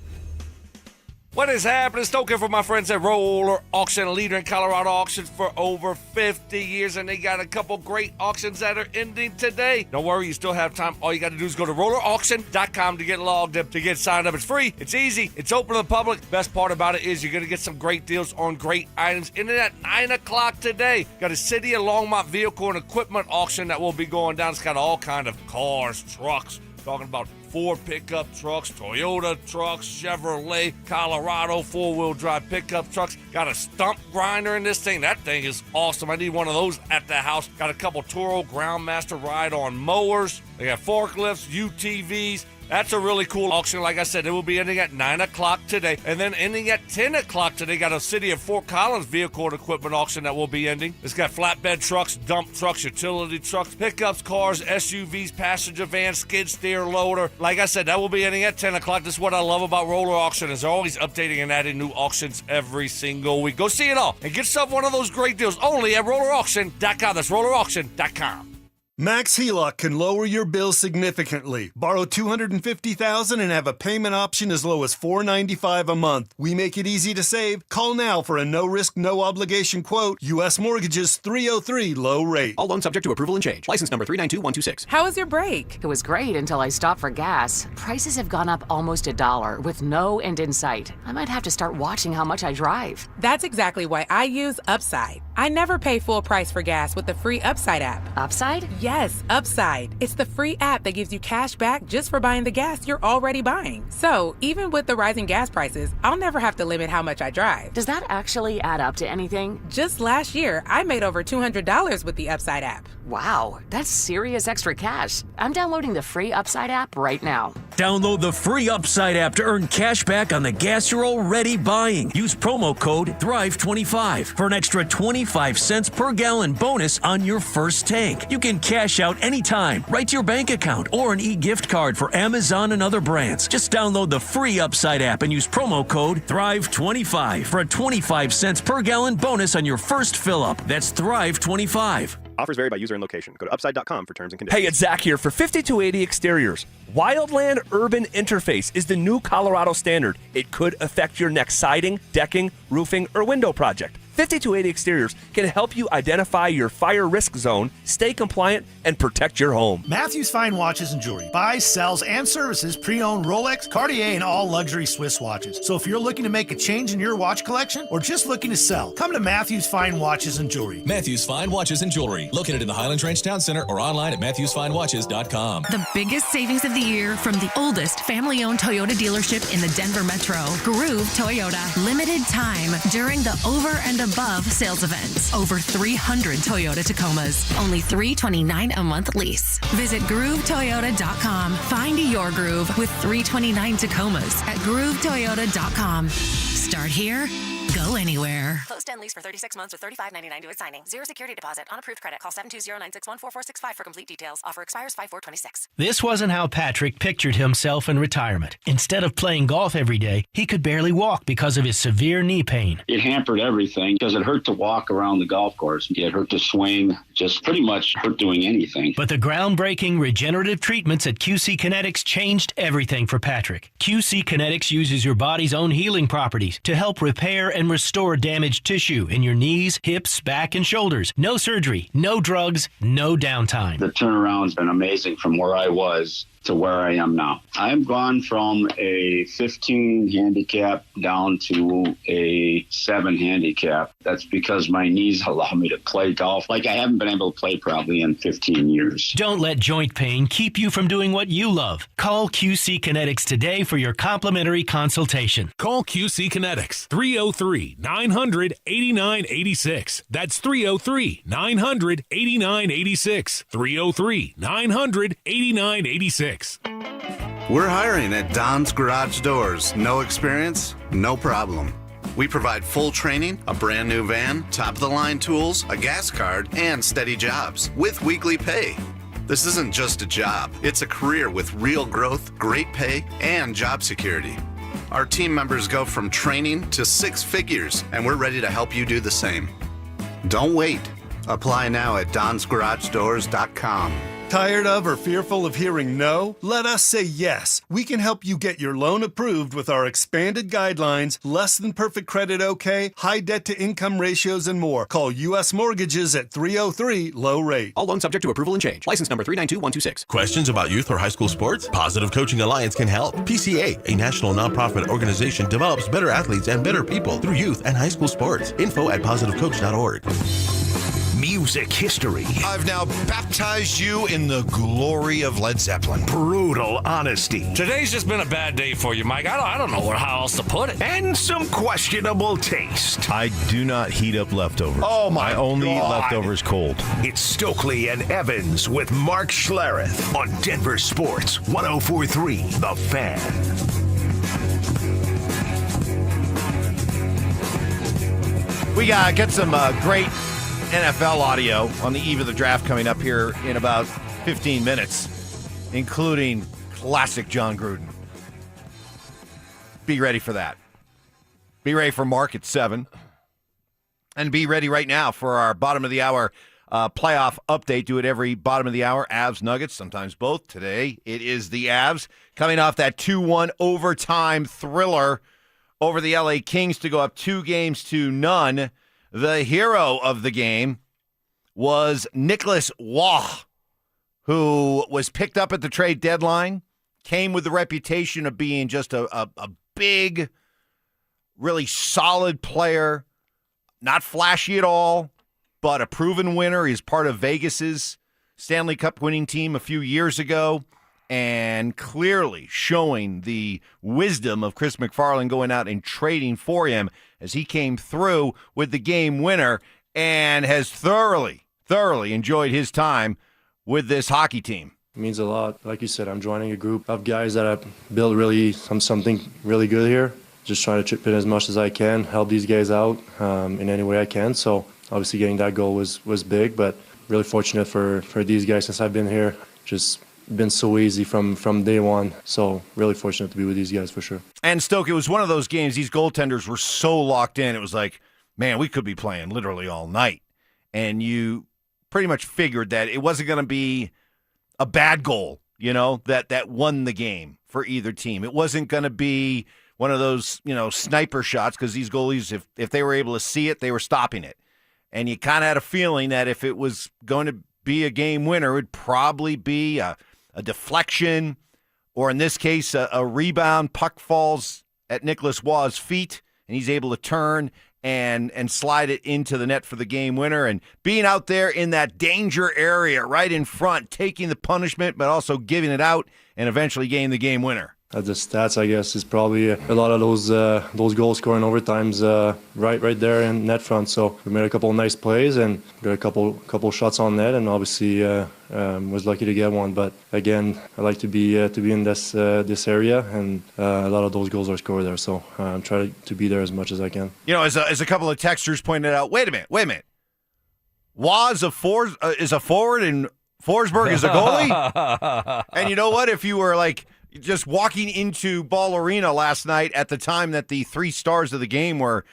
Speaker 10: What is happening? Stoker for my friends at Roller Auction, a leader in Colorado auctions for over 50 years, and they got a couple great auctions that are ending today. Don't worry, you still have time. All you got to do is go to rollerauction.com to get logged up, to get signed up. It's free. It's easy. It's open to the public. Best part about it is you're going to get some great deals on great items. Ending at 9 o'clock today. Got a City of Longmont vehicle and equipment auction that will be going down. It's got all kind of cars, trucks, talking about Ford pickup trucks, Toyota trucks, Chevrolet, Colorado four-wheel drive pickup trucks. Got a stump grinder in this thing. That thing is awesome. I need one of those at the house. Got a couple Toro Groundmaster ride-on mowers. They got forklifts, UTVs. That's a really cool auction. Like I said, it will be ending at 9 o'clock today. And then ending at 10 o'clock today, got a City of Fort Collins vehicle and equipment auction that will be ending. It's got flatbed trucks, dump trucks, utility trucks, pickups, cars, SUVs, passenger vans, skid steer loader. Like I said, that will be ending at 10 o'clock. This is what I love about Roller Auction, is they're always updating and adding new auctions every single week. Go see it all and get yourself one of those great deals only at rollerauction.com. That's rollerauction.com.
Speaker 1: Max HELOC can lower your bill significantly. Borrow $250,000 and have a payment option as low as $495 a month. We make it easy to save. Call now for a no-risk, no-obligation quote. U.S. Mortgages 303 low rate.
Speaker 24: All loans subject to approval and change. License number 392126.
Speaker 2: How was your break? It was great until I stopped for gas. Prices have gone up almost $1 with no end in sight. I might have to start watching how much I drive.
Speaker 3: That's exactly why I use Upside. I never pay full price for gas with the free Upside app.
Speaker 2: Upside?
Speaker 3: Yes, Upside. It's the free app that gives you cash back just for buying the gas you're already buying. So, even with the rising gas prices, I'll never have to limit how much I drive.
Speaker 2: Does that actually add up to anything?
Speaker 3: Just last year, I made over $200 with the Upside app.
Speaker 2: Wow, that's serious extra cash. I'm downloading the free Upside app right now.
Speaker 4: Download the free Upside app to earn cash back on the gas you're already buying. Use promo code THRIVE25 for an extra 25 cents per gallon bonus on your first tank. You can cash out anytime, right to your bank account, or an e-gift card for Amazon and other brands. Just download the free Upside app and use promo code THRIVE25 for a 25 cents per gallon bonus on your first fill-up. That's THRIVE25.
Speaker 5: Offers vary by user and location. Go to upside.com for terms and conditions.
Speaker 26: Hey, it's Zach here for 5280 Exteriors. Wildland Urban Interface is the new Colorado standard. It could affect your next siding, decking, roofing, or window project. 5280 Exteriors can help you identify your fire risk zone, stay compliant, and protect your home.
Speaker 27: Matthews Fine Watches and Jewelry buys, sells, and services pre-owned Rolex, Cartier, and all luxury Swiss watches. So if you're looking to make a change in your watch collection or just looking to sell, come to Matthews Fine Watches and Jewelry.
Speaker 28: Matthews Fine Watches and Jewelry, located in the Highlands Ranch Town Center or online at MatthewsFineWatches.com.
Speaker 29: The biggest savings of the year from the oldest family-owned Toyota dealership in the Denver Metro, Groove Toyota. Limited time during the Over and above sales events. Over 300 Toyota Tacomas. Only $329 a month lease. Visit GrooveToyota.com. Find your groove with 329 Tacomas at GrooveToyota.com. Start here. Go anywhere.
Speaker 25: Closed end lease for 36 months with $35.99 due at signing. Zero security deposit on approved credit. Call 720-961-4465 for complete details. Offer expires 5/4/26.
Speaker 6: This wasn't how Patrick pictured himself in retirement. Instead of playing golf every day, he could barely walk because of his severe knee pain.
Speaker 7: It hampered everything because it hurt to walk around the golf course. It hurt to swing, just pretty much hurt doing anything.
Speaker 6: But the groundbreaking regenerative treatments at QC Kinetics changed everything for Patrick. QC Kinetics uses your body's own healing properties to help repair and restore damaged tissue in your knees, hips, back, and shoulders. No surgery, no drugs, no downtime.
Speaker 7: The turnaround's been amazing from where I was to where I am now. I've gone from a 15 handicap down to a 7 handicap. That's because my knees allow me to play golf like I haven't been able to play probably in 15 years.
Speaker 6: Don't let joint pain keep you from doing what you love. Call QC Kinetics today for your complimentary consultation.
Speaker 9: Call QC Kinetics, 303-900-8986. That's 303-900-8986. 303-900-8986.
Speaker 13: We're hiring at Don's Garage Doors. No experience? No problem. We provide full training, a brand new van, top-of-the-line tools, a gas card, and steady jobs with weekly pay. This isn't just a job. It's a career with real growth, great pay, and job security. Our team members go from training to 6 figures, and we're ready to help you do the same. Don't wait. Apply now at donsgaragedoors.com.
Speaker 1: Tired of or fearful of hearing no? Let us say yes. We can help you get your loan approved with our expanded guidelines, less than perfect credit okay, high debt to income ratios, and more. Call U.S. Mortgages at 303-LOW rate.
Speaker 24: All loans subject to approval and change. License number 392126.
Speaker 14: Questions about youth or high school sports? Positive Coaching Alliance can help. PCA, a national nonprofit organization, develops better athletes and better people through youth and high school sports. Info at positivecoach.org.
Speaker 8: Music history.
Speaker 11: I've now baptized you in the glory of Led Zeppelin.
Speaker 8: Brutal honesty.
Speaker 10: Today's just been a bad day for you, Mike. I don't know how else to put it.
Speaker 8: And some questionable taste.
Speaker 12: I do not heat up leftovers.
Speaker 11: Oh, my
Speaker 12: I only eat
Speaker 11: God.
Speaker 12: leftovers cold.
Speaker 8: It's Stokley and Evans with Mark Schlereth on Denver Sports 104.3 The Fan.
Speaker 12: We get some great NFL audio on the eve of the draft coming up here in about 15 minutes, including classic John Gruden. Be ready for that. Be ready for Mark at 7. And be ready right now for our bottom of the hour playoff update. Do it every bottom of the hour. Avs, Nuggets, sometimes both. Today it is the Avs coming off that 2-1 overtime thriller over the LA Kings to go up 2-0. The hero of the game was Nicholas Waugh, who was picked up at the trade deadline, came with the reputation of being just a big, really solid player, not flashy at all, but a proven winner. He's part of Vegas's Stanley Cup winning team a few years ago, and clearly showing the wisdom of Chris McFarland going out and trading for him as he came through with the game winner and has thoroughly enjoyed his time with this hockey team.
Speaker 15: It means a lot. Like you said, I'm joining a group of guys that have built really something really good here. Just trying to chip in as much as I can, help these guys out in any way I can. So obviously getting that goal was big, but really fortunate for these guys since I've been here. Just been so easy from day one. So really fortunate to be with these guys for sure.
Speaker 12: And Stoke, it was one of those games, these goaltenders were so locked in. It was like, man, we could be playing literally all night. And you pretty much figured that it wasn't going to be a bad goal, that won the game for either team. It wasn't going to be one of those, sniper shots, because these goalies, if they were able to see it, they were stopping it. And you kind of had a feeling that if it was going to be a game winner, it would probably be a deflection, or in this case, a rebound. Puck falls at Nicholas Waugh's feet, and he's able to turn and slide it into the net for the game winner. And being out there in that danger area right in front, taking the punishment, but also giving it out, and eventually getting the game winner.
Speaker 15: the stats, I guess, is probably a lot of those goal scoring overtimes right there in net front. So we made a couple of nice plays and got a couple shots on net, and obviously was lucky to get one. But again, I like to be in this area, and a lot of those goals are scored there. So I'm trying to be there as much as I can.
Speaker 12: You know, as a couple of texters pointed out, wait a minute. Waz is a forward and Forsberg is a goalie? And you know what? If you were like just walking into Ball Arena last night at the time that the 3 stars of the game were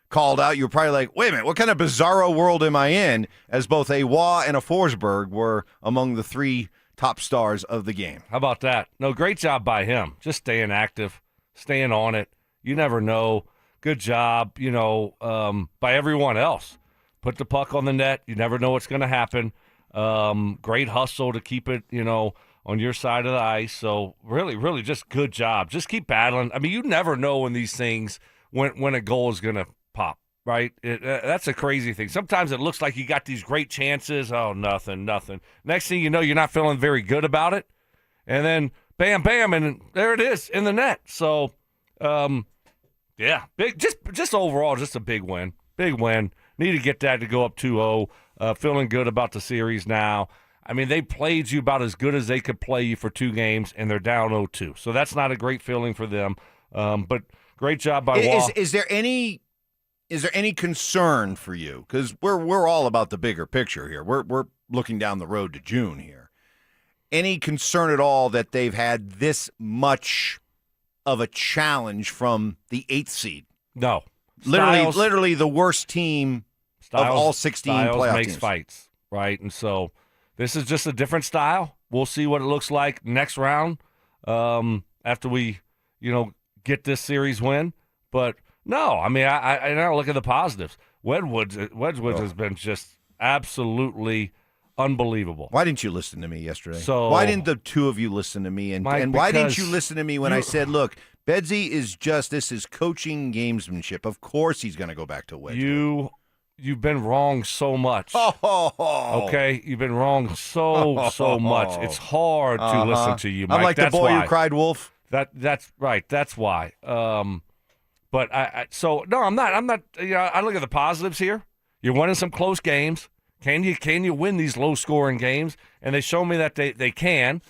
Speaker 12: called out, you were probably like, wait a minute, what kind of bizarro world am I in? As both a Waugh and a Forsberg were among the 3 top stars of the game.
Speaker 10: How about that? No, great job by him. Just staying active, staying on it. You never know. Good job, by everyone else. Put the puck on the net. You never know what's going to happen. Great hustle to keep it, on your side of the ice. So really, really just good job. Just keep battling. I mean, you never know when these things, when a goal is going to pop, right? That's a crazy thing. Sometimes it looks like you got these great chances. Oh, nothing. Next thing you know, you're not feeling very good about it. And then bam, bam, and there it is in the net. So, yeah, big, just overall, just a big win. Big win. Need to get that to go up 2-0. Feeling good about the series now. I mean, they played you about as good as they could play you for 2 games, and they're down 0-2. So that's not a great feeling for them. But great job by Waugh.
Speaker 12: Is there any concern for you? Because we're all about the bigger picture here. We're looking down the road to June here. Any concern at all that they've had this much of a challenge from the 8th seed?
Speaker 10: No.
Speaker 12: Literally the worst team of all 16 playoff
Speaker 10: makes
Speaker 12: teams.
Speaker 10: Fights, right? And so this is just a different style. We'll see what it looks like next round after we, get this series win. But no, I mean, I look at the positives. Wedgwood has been just absolutely unbelievable.
Speaker 12: Why didn't you listen to me yesterday?
Speaker 10: So
Speaker 12: why didn't the 2 of you listen to me? And why didn't you listen to me when I said, look, Bedsy this is coaching gamesmanship. Of course he's going to go back to Wedgwood.
Speaker 10: You've been wrong so much. Okay? You've been wrong so much. It's hard to listen to you, Mike.
Speaker 12: I'm like
Speaker 10: that's
Speaker 12: the boy
Speaker 10: why.
Speaker 12: who cried wolf.
Speaker 10: That's right. That's why. But I'm not. I look at the positives here. You're winning some close games. Can you win these low-scoring games? And they show me that they can.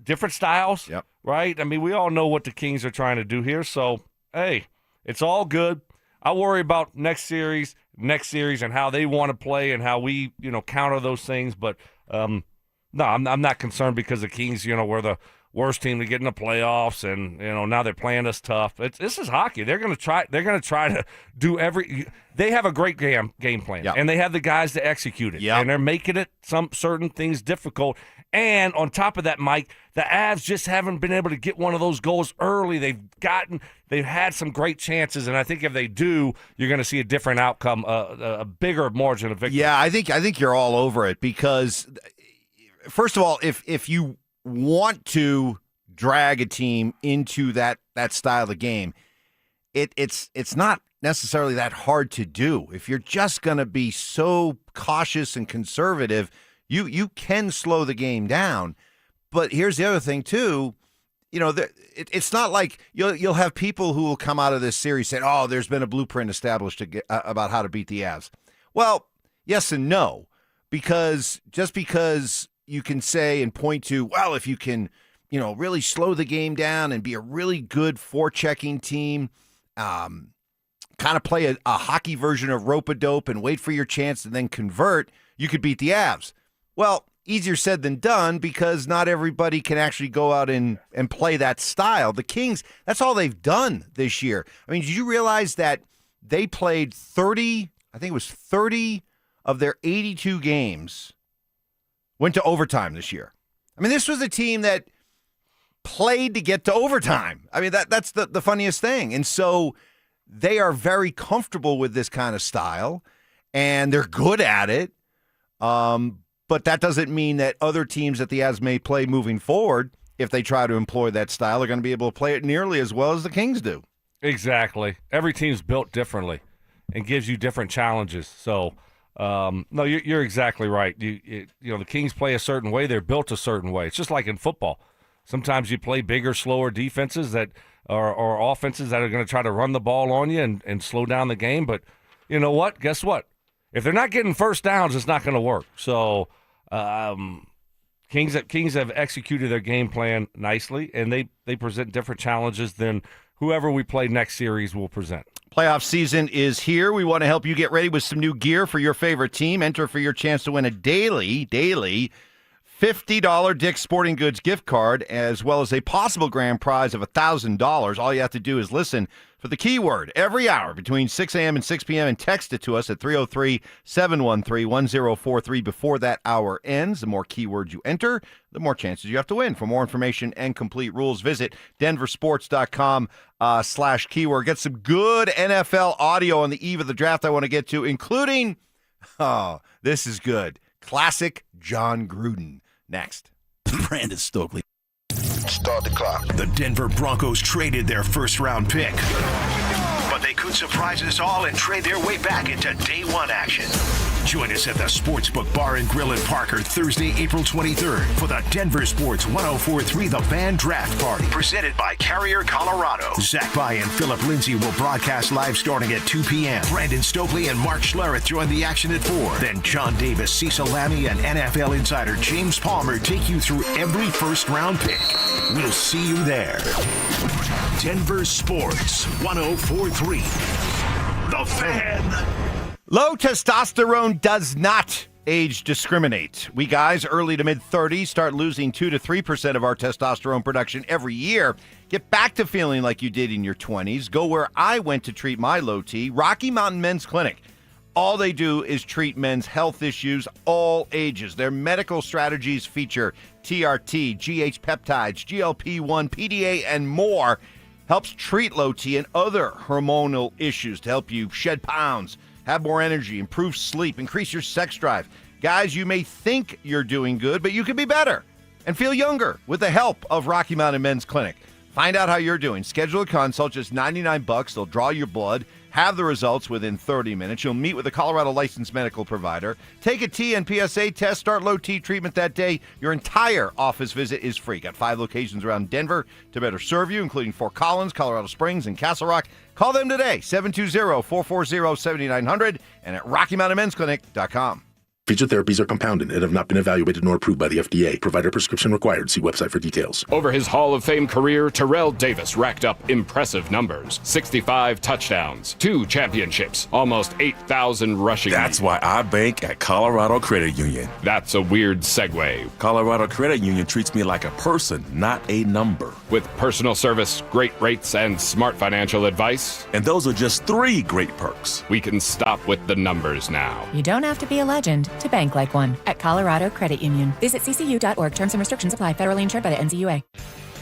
Speaker 10: Different styles,
Speaker 12: yep.
Speaker 10: Right? I mean, we all know what the Kings are trying to do here. So, hey, it's all good. I worry about next series, and how they want to play and how we, counter those things. But no, I'm not concerned because the Kings, we're the worst team to get in the playoffs, and now they're playing us tough. This is hockey. They're going to try to do They have a great game plan,
Speaker 12: yep.
Speaker 10: and they have the guys to execute it,
Speaker 12: yep.
Speaker 10: and they're making it some certain things difficult. And on top of that, Mike, the Avs just haven't been able to get one of those goals early. They've had some great chances, and I think if they do, you're going to see a different outcome, a bigger margin of victory.
Speaker 12: Yeah, I think you're all over it because, first of all, if you want to drag a team into that style of game, it's not necessarily that hard to do. If you're just going to be so cautious and conservative, you can slow the game down. But here's the other thing too, it's not like you'll have people who will come out of this series saying, "Oh, there's been a blueprint established about how to beat the Avs." Well, yes and no, because just because you can say and point to, well, if you can, really slow the game down and be a really good forechecking team, kind of play a hockey version of rope-a-dope and wait for your chance and then convert, you could beat the Avs. Well, easier said than done because not everybody can actually go out and play that style. The Kings, that's all they've done this year. I mean, did you realize that they played 30 of their 82 games went to overtime this year? I mean, this was a team that played to get to overtime. I mean, that's the funniest thing. And so they are very comfortable with this kind of style, and they're good at it. But that doesn't mean that other teams that the Avs may play moving forward, if they try to employ that style, are going to be able to play it nearly as well as the Kings do.
Speaker 10: Exactly. Every team's built differently and gives you different challenges. So, no, you're exactly right. The Kings play a certain way. They're built a certain way. It's just like in football. Sometimes you play bigger, slower defenses that or offenses that are going to try to run the ball on you and slow down the game. But you know what? Guess what? If they're not getting first downs, it's not going to work. So Kings have executed their game plan nicely, and they present different challenges than whoever we play next series will present.
Speaker 12: Playoff season is here. We want to help you get ready with some new gear for your favorite team. Enter for your chance to win a daily $50 Dick's Sporting Goods gift card, as well as a possible grand prize of $1,000. All you have to do is listen for the keyword every hour between 6 a.m. and 6 p.m. and text it to us at 303-713-1043 before that hour ends. The more keywords you enter, the more chances you have to win. For more information and complete rules, visit DenverSports.com/keyword. Get some good NFL audio on the eve of the draft I want to get to, including, this is good, classic John Gruden. Next.
Speaker 8: Brandon Stokley. Start the clock. The Denver Broncos traded their first-round pick, but they could surprise us all and trade their way back into day one action. Join us at the Sportsbook Bar and Grill in Parker Thursday, April 23rd for the Denver Sports 104.3 The Fan Draft Party, presented by Carrier Colorado. Zach By and Philip Lindsay will broadcast live starting at 2 p.m. Brandon Stokley and Mark Schlereth join the action at 4. Then John Davis, Cecil Lammey, and NFL insider James Palmer take you through every first-round pick. We'll see you there. Denver Sports 104.3 The Fan.
Speaker 12: Low testosterone does not age discriminate. We guys early to mid-30s start losing 2 to 3% of our testosterone production every year. Get back to feeling like you did in your 20s. Go where I went to treat my low T, Rocky Mountain Men's Clinic. All they do is treat men's health issues, all ages. Their medical strategies feature TRT, GH peptides, GLP-1, PDA, and more. Helps treat low T and other hormonal issues to help you shed pounds, have more energy, improve sleep, increase your sex drive. Guys, you may think you're doing good, but you could be better and feel younger with the help of Rocky Mountain Men's Clinic. Find out how you're doing. Schedule a consult, just $99. They'll draw your blood, have the results within 30 minutes. You'll meet with a Colorado licensed medical provider. Take a TNPSA test, start low T treatment that day. Your entire office visit is free. Got 5 locations around Denver to better serve you, including Fort Collins, Colorado Springs, and Castle Rock. Call them today, 720-440-7900, and at RockyMountainMen'sClinic.com.
Speaker 3: Featured therapies are compounded and have not been evaluated nor approved by the FDA. Provider prescription required. See website for details.
Speaker 16: Over his Hall of Fame career, Terrell Davis racked up impressive numbers. 65 touchdowns, 2 championships, almost 8,000 rushing.
Speaker 17: That's why I bank at Colorado Credit Union.
Speaker 16: That's a weird segue.
Speaker 17: Colorado Credit Union treats me like a person, not a number.
Speaker 16: With personal service, great rates, and smart financial advice.
Speaker 17: And those are just 3 great perks.
Speaker 16: We can stop with the numbers now.
Speaker 18: You don't have to be a legend to bank like one at Colorado Credit Union. Visit ccu.org. Terms and restrictions apply. Federally insured by the NCUA.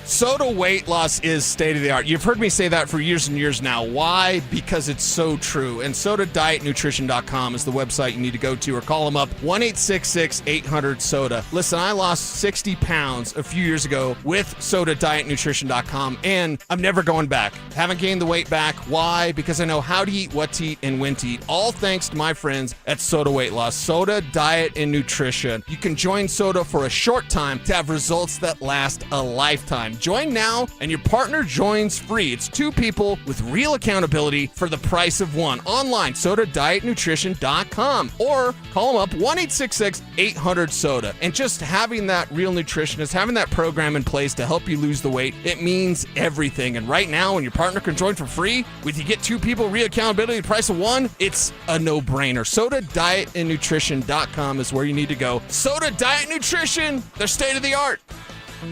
Speaker 19: Soda weight loss is state-of-the-art. You've heard me say that for years and years now. Why? Because it's so true. And SodaDietNutrition.com is the website you need to go to, or call them up, 1-866-800-SODA. Listen, I lost 60 pounds a few years ago with SodaDietNutrition.com, and I'm never going back. Haven't gained the weight back. Why? Because I know how to eat, what to eat, and when to eat. All thanks to my friends at Soda Weight Loss. Soda Diet and Nutrition. You can join Soda for a short time to have results that last a lifetime. Join now, and your partner joins free. It's 2 people with real accountability for the price of 1. Online, SodaDietNutrition.com, or call them up, 1-866-800-SODA. And just having that real nutritionist, having that program in place to help you lose the weight, it means everything. And right now, when your partner can join for free, with you get 2 people, real accountability, the price of 1, it's a no-brainer. SodaDietandNutrition.com is where you need to go. Soda Diet Nutrition, they're state-of-the-art.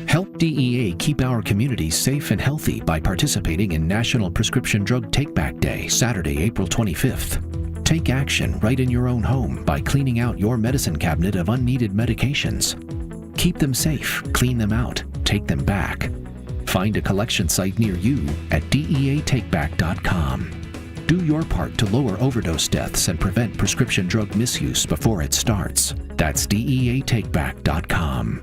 Speaker 20: Help DEA keep our communities safe and healthy by participating in National Prescription Drug Take-Back Day, Saturday, April 25th. Take action right in your own home by cleaning out your medicine cabinet of unneeded medications. Keep them safe, clean them out, take them back. Find a collection site near you at DEATakeback.com. Do your part to lower overdose deaths and prevent prescription drug misuse before it starts. That's DEATakeback.com.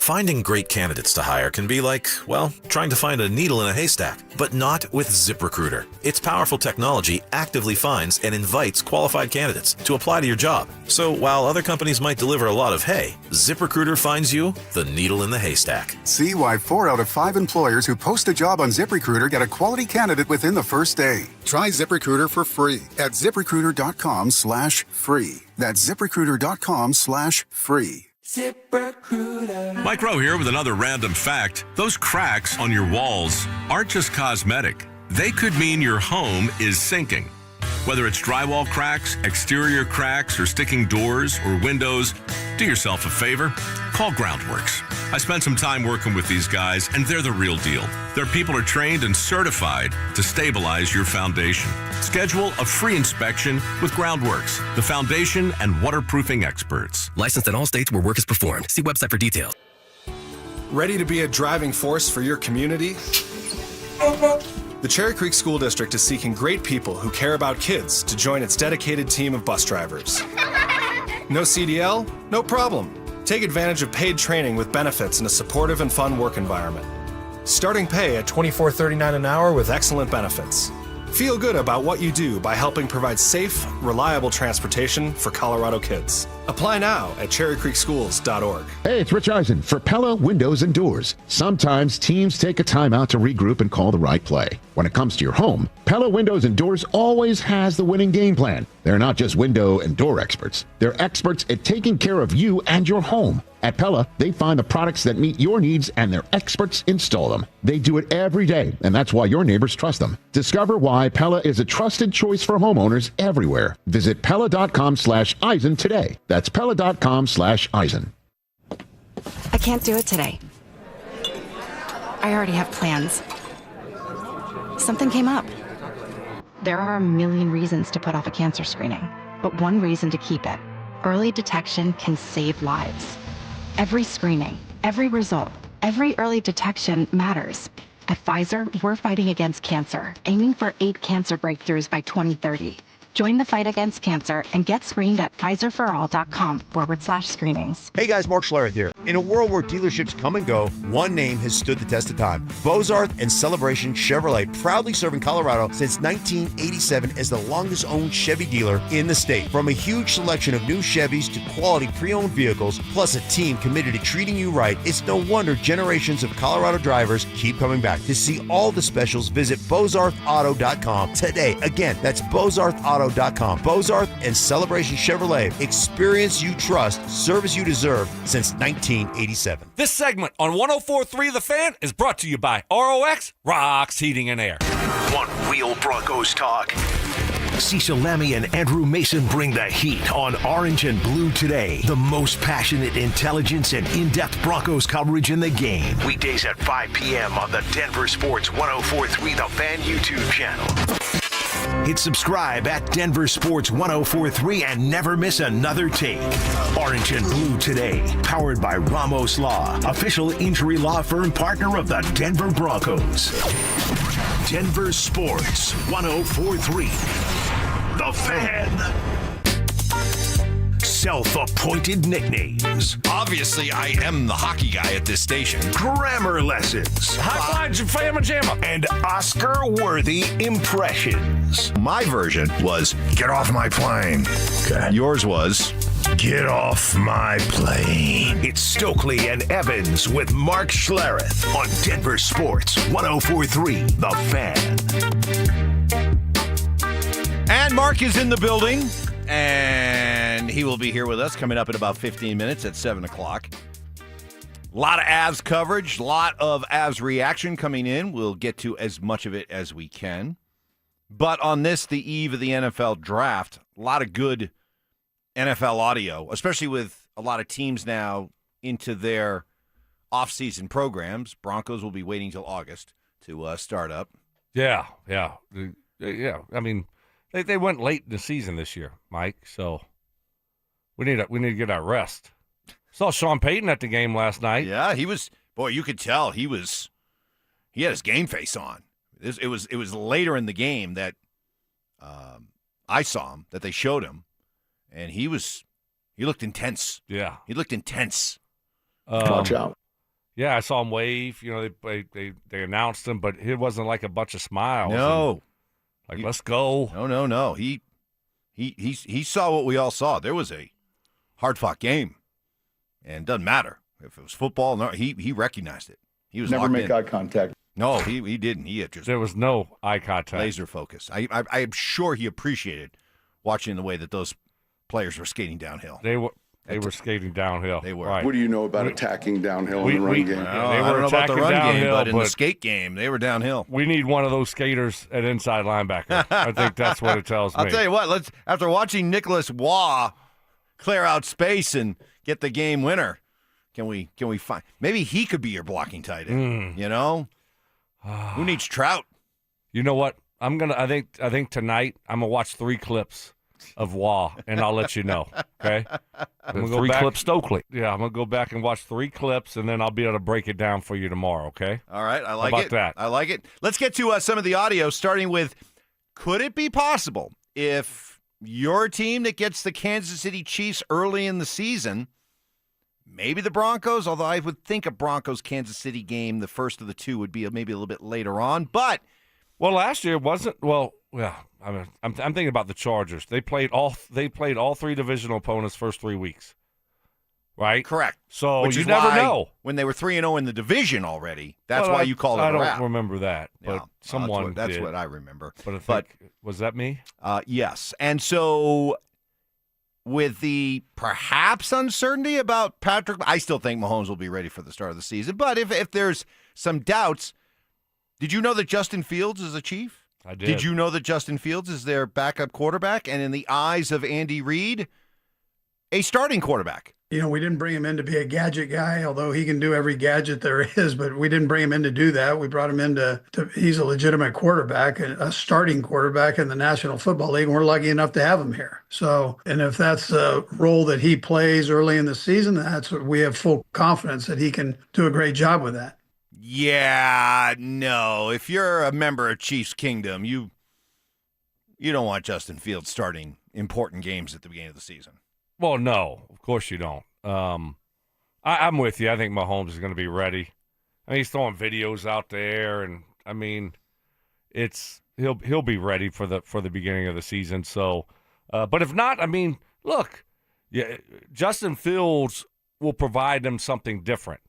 Speaker 2: Finding great candidates to hire can be like, well, trying to find a needle in a haystack, but not with ZipRecruiter. Its powerful technology actively finds and invites qualified candidates to apply to your job. So while other companies might deliver a lot of hay, ZipRecruiter finds you the needle in the haystack.
Speaker 4: See why 4 out of 5 employers who post a job on ZipRecruiter get a quality candidate within the first day. Try ZipRecruiter for free at ZipRecruiter.com/free. That's ZipRecruiter.com/free.
Speaker 5: ZipRecruiter. Mike Rowe here with another random fact. Those cracks on your walls aren't just cosmetic. They could mean your home is sinking. Whether it's drywall cracks, exterior cracks, or sticking doors or windows, do yourself a favor. Call Groundworks. I spent some time working with these guys, and they're the real deal. Their people are trained and certified to stabilize your foundation. Schedule a free inspection with Groundworks, the foundation and waterproofing experts.
Speaker 21: Licensed in all states where work is performed. See website for details.
Speaker 22: Ready to be a driving force for your community? The Cherry Creek School District is seeking great people who care about kids to join its dedicated team of bus drivers. No CDL? No problem. Take advantage of paid training with benefits in a supportive and fun work environment. Starting pay at $24.39 an hour with excellent benefits. Feel good about what you do by helping provide safe, reliable transportation for Colorado kids. Apply now at cherrycreekschools.org.
Speaker 23: Hey, it's Rich Eisen for Pella Windows and Doors. Sometimes teams take a timeout to regroup and call the right play. When it comes to your home, Pella Windows and Doors always has the winning game plan. They're not just window and door experts. They're experts at taking care of you and your home. At Pella, they find the products that meet your needs and their experts install them. They do it every day, and that's why your neighbors trust them. Discover why Pella is a trusted choice for homeowners everywhere. Visit Pella.com/Eisen today. That's Pella.com/Eisen.
Speaker 26: I can't do it today. I already have plans. Something came up. There are a million reasons to put off a cancer screening, but one reason to keep it. Early detection can save lives. Every screening, every result, every early detection matters. At Pfizer, we're fighting against cancer, aiming for 8 cancer breakthroughs by 2030. Join the fight against cancer and get screened at Pfizerforall.com/screenings.
Speaker 27: Hey guys, Mark Schlereth here. In a world where dealerships come and go, one name has stood the test of time. Bozarth and Celebration Chevrolet, proudly serving Colorado since 1987 as the longest owned Chevy dealer in the state. From a huge selection of new Chevys to quality pre-owned vehicles, plus a team committed to treating you right, it's no wonder generations of Colorado drivers keep coming back. To see all the specials, visit BozarthAuto.com today. Again, that's BozarthAuto.com. Bozarth and Celebration Chevrolet. Experience you trust, service you deserve since 1987.
Speaker 10: This segment on 104.3 The Fan is brought to you by ROX Rocks Heating and Air.
Speaker 8: One Wheel Broncos talk. Cecil Lammy and Andrew Mason bring the heat on Orange and Blue today. The most passionate intelligence and in-depth Broncos coverage in the game. Weekdays at 5 p.m. on the Denver Sports 104.3 The Fan YouTube channel. Hit subscribe at Denver Sports 104.3 and never miss another take. Orange and Blue today, powered by Ramos Law, official injury law firm partner of the Denver Broncos. Denver Sports 104.3 The Fan. Self-appointed nicknames.
Speaker 11: Obviously, I am the hockey guy at this station.
Speaker 8: Grammar lessons.
Speaker 10: High five, Fama Jamma.
Speaker 8: And Oscar-worthy impressions.
Speaker 11: My version was, get off my plane.
Speaker 12: Okay. Yours was,
Speaker 11: get off my plane.
Speaker 8: It's Stokley and Evans with Mark Schlereth on Denver Sports 104.3 The
Speaker 12: Fan. And Mark is in the building. And he will be here with us coming up in about 15 minutes at 7 o'clock. A lot of Avs coverage, a lot of Avs reaction coming in. We'll get to as much of it as we can. But on this, the eve of the NFL draft, a lot of good NFL audio, especially with a lot of teams now into their off-season programs. Broncos will be waiting till August to start up.
Speaker 10: Yeah. I mean, they went late in the season this year, Mike. So we need to get our rest. Saw Sean Payton at the game last night.
Speaker 12: Yeah, he was. Boy, you could tell he had his game face on. It was later in the game that I saw him, that they showed him, and he looked intense.
Speaker 10: Yeah,
Speaker 12: he looked intense.
Speaker 10: Watch out. Yeah, I saw him wave. You know, they announced him, but it wasn't like a bunch of smiles.
Speaker 12: No.
Speaker 10: Let's go.
Speaker 12: No. He saw what we all saw. There was a hard-fought game, and it doesn't matter if it was football. No, he recognized it. He was
Speaker 1: never
Speaker 12: locked
Speaker 1: make
Speaker 12: in.
Speaker 1: eye contact.
Speaker 12: No, he didn't. He had just
Speaker 10: there was no eye contact.
Speaker 12: Laser focus. I am sure he appreciated watching the way that those players were skating downhill.
Speaker 10: They were skating downhill.
Speaker 12: They were.
Speaker 10: Right.
Speaker 1: What do you know about attacking downhill in the run game?
Speaker 10: They were
Speaker 12: I don't know about the run game, but in the skate game, they were downhill.
Speaker 10: We need one of those skaters at inside linebacker. I think that's what it tells me.
Speaker 12: I'll tell you what. After watching Nicholas Waugh clear out space and get the game winner, can we find maybe he could be your blocking tight end? You know, who needs Trout?
Speaker 10: You know what? I think tonight I'm gonna watch 3 clips of Waugh, and I'll let you know. Okay, I'm gonna go
Speaker 2: 3
Speaker 10: back,
Speaker 2: clip Stokley.
Speaker 10: Yeah, I'm gonna go back and watch 3 clips, and then I'll be able to break it down for you tomorrow. Okay.
Speaker 12: All right, I like
Speaker 10: How about that?
Speaker 12: I like it. Let's get to some of the audio, starting with: could it be possible if your team that gets the Kansas City Chiefs early in the season, maybe the Broncos? Although I would think a Broncos-Kansas City game, the first of the 2, would be maybe a little bit later on, but.
Speaker 10: Well, last year wasn't well. I mean, I'm thinking about the Chargers. They played all 3 divisional opponents first 3 weeks, right?
Speaker 12: Correct.
Speaker 10: So
Speaker 12: Which
Speaker 10: you
Speaker 12: is
Speaker 10: never
Speaker 12: why
Speaker 10: know.
Speaker 12: When they were 3-0 in the division already, that's why you called it a wrap.
Speaker 10: I don't remember that, but someone
Speaker 12: that's
Speaker 10: did.
Speaker 12: what I remember.
Speaker 10: But I think, was that me?
Speaker 12: Yes. And so with the perhaps uncertainty about Patrick, I still think Mahomes will be ready for the start of the season. But if there's some doubts, did you know that Justin Fields is a Chief?
Speaker 10: I did.
Speaker 12: Did you know that Justin Fields is their backup quarterback and in the eyes of Andy Reid, a starting quarterback?
Speaker 6: You know, we didn't bring him in to be a gadget guy, although he can do every gadget there is, but we didn't bring him in to do that. We brought him in he's a legitimate quarterback, a starting quarterback in the National Football League, and we're lucky enough to have him here. So, and if that's the role that he plays early in the season, that's what we have full confidence that he can do a great job with that.
Speaker 12: Yeah, no. If you're a member of Chiefs Kingdom, you don't want Justin Fields starting important games at the beginning of the season.
Speaker 10: Well, no, of course you don't. I'm with you. I think Mahomes is going to be ready. I mean, he's throwing videos out there, and I mean, he'll be ready for the beginning of the season. So, but if not, I mean, look, yeah, Justin Fields will provide them something different.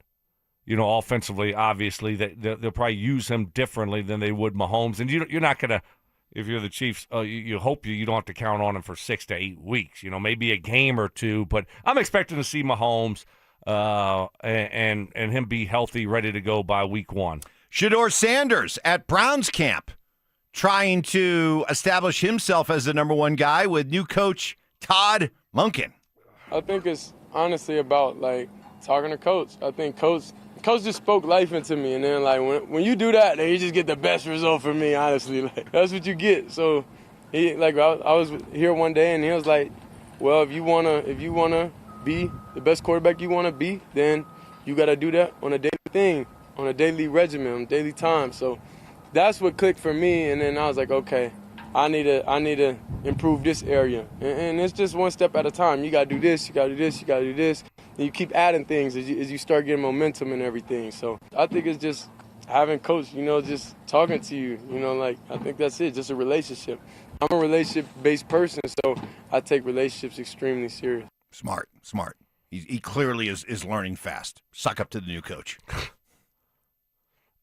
Speaker 10: You know, offensively, obviously, they'll probably use him differently than they would Mahomes. And you're not going to, if you're the Chiefs, you hope you don't have to count on him for 6 to 8 weeks. You know, maybe a game or 2. But I'm expecting to see Mahomes and him be healthy, ready to go by week 1.
Speaker 12: Shedeur Sanders at Browns camp, trying to establish himself as the number 1 guy with new coach Todd Monken.
Speaker 7: I think it's honestly about, talking to Coach. I think Coach just spoke life into me, and then when you do that, then you just get the best result for me. Honestly, that's what you get. So he I was here one day, and he was like, "Well, if you wanna be the best quarterback you wanna be, then you gotta do that on a daily thing, on a daily regimen, on daily time." So that's what clicked for me, and then I was like, okay, I need to improve this area, and it's just one step at a time. You gotta do this, you gotta do this, you gotta do this. And you keep adding things as you start getting momentum and everything. So I think it's just having Coach, just talking to you, I think that's it, just a relationship. I'm a relationship-based person, so I take relationships extremely serious.
Speaker 12: Smart. He clearly is learning fast. Suck up to the new coach.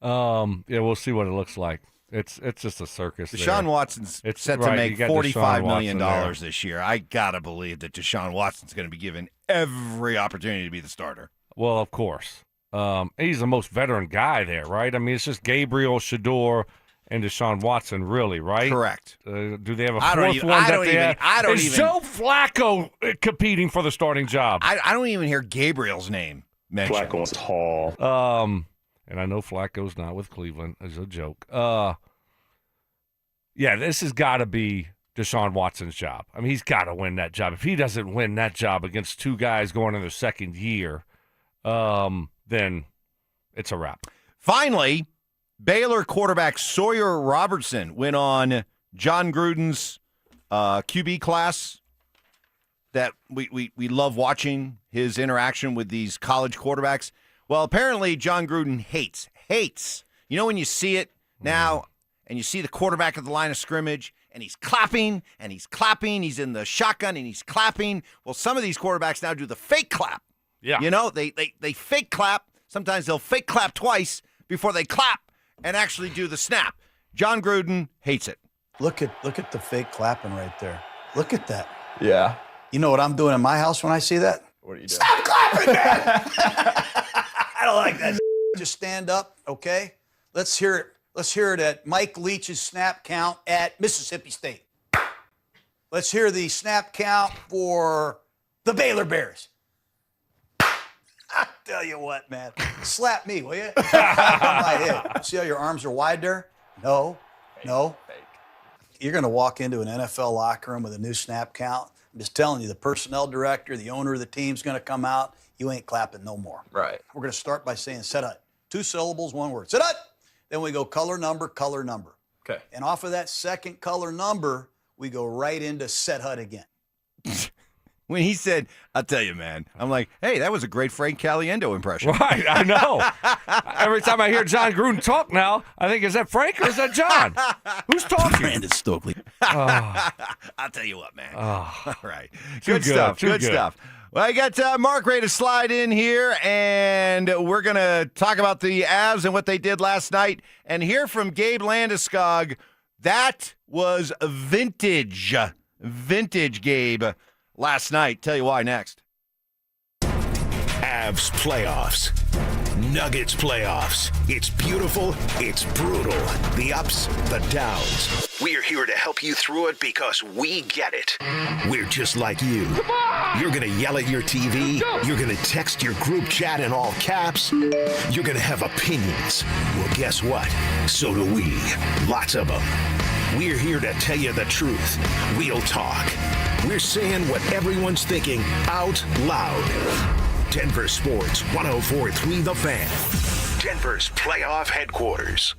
Speaker 10: Yeah, we'll see what it looks like. It's just a circus.
Speaker 12: Deshaun Watson's set to make $45 million this year. I got to believe that Deshaun Watson's going to be given every opportunity to be the starter.
Speaker 10: Well, of course. He's the most veteran guy there, right? I mean, it's just Gabriel, Shedeur, and Deshaun Watson, really, right?
Speaker 12: Correct.
Speaker 10: Do they have a fourth one? Is Joe Flacco competing for the starting job?
Speaker 12: I don't even hear Gabriel's name mentioned.
Speaker 1: Flacco's tall.
Speaker 10: And I know Flacco's not with Cleveland. It's a joke. Yeah, this has got to be Deshaun Watson's job. I mean, he's got to win that job. If he doesn't win that job against 2 guys going in their second year, then it's a wrap.
Speaker 12: Finally, Baylor quarterback Sawyer Robertson went on John Gruden's QB class that we love watching his interaction with these college quarterbacks. Well, apparently John Gruden hates. You know when you see it now and you see the quarterback at the line of scrimmage and he's clapping, he's in the shotgun and he's clapping. Well, some of these quarterbacks now do the fake clap.
Speaker 10: Yeah.
Speaker 12: You know, they fake clap. Sometimes they'll fake clap twice before they clap and actually do the snap. John Gruden hates it.
Speaker 3: Look at the fake clapping right there. Look at that.
Speaker 11: Yeah.
Speaker 3: You know what I'm doing in my house when I see that?
Speaker 11: What are you doing?
Speaker 3: Stop clapping, man! I don't like that. Just stand up, okay? Let's hear it. Let's hear it at Mike Leach's snap count at Mississippi State. Let's hear the snap count for the Baylor Bears. I tell you what, man. Slap me, will you? On my head. See how your arms are wide there? No.
Speaker 11: Fake.
Speaker 3: You're going to walk into an NFL locker room with a new snap count. I'm just telling you, the personnel director, the owner of the team's going to come out. You ain't clapping no more.
Speaker 11: Right.
Speaker 3: We're going to start by saying set up. 2 syllables, 1 word. Set up. Then we go color number.
Speaker 11: Okay.
Speaker 3: And off of that second color number, we go right into set hut again.
Speaker 12: When he said, I'll tell you, man, I'm like, hey, that was a great Frank Caliendo impression.
Speaker 10: Right, I know. Every time I hear John Gruden talk now, I think, is that Frank or is that John? Who's talking?
Speaker 3: Brandon Stokley.
Speaker 12: I'll tell you what, man. All right.
Speaker 10: Good
Speaker 12: Good stuff. Well, I got Mark ready to slide in here, and we're going to talk about the Avs and what they did last night and hear from Gabe Landeskog. That was vintage Gabe last night. Tell you why next.
Speaker 8: Avs playoffs. Nuggets playoffs. It's beautiful. It's brutal. The ups, the downs. We're here to help you through it because we get it. We're just like you. You're going to yell at your TV. You're going to text your group chat in all caps. You're going to have opinions. Well, guess what? So do we. Lots of them. We're here to tell you the truth. Real talk. We're saying what everyone's thinking out loud. Denver Sports 104.3 The Fan. Denver's playoff headquarters.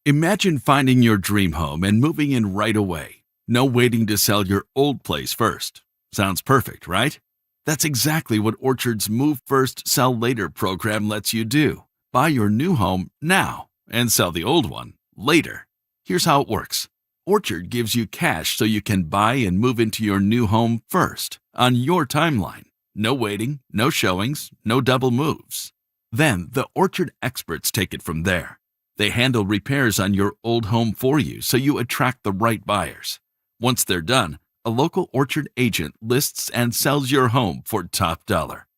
Speaker 9: Imagine finding your dream home and moving in right away. No waiting to sell your old place first. Sounds perfect, right? That's exactly what Orchard's Move First, Sell Later program lets you do. Buy your new home now and sell the old one later. Here's how it works. Orchard gives you cash so you can buy and move into your new home first, on your timeline. No waiting, no showings, no double moves. Then the Orchard experts take it from there. They handle repairs on your old home for you so you attract the right buyers. Once they're done, a local Orchard agent lists and sells your home for top dollar.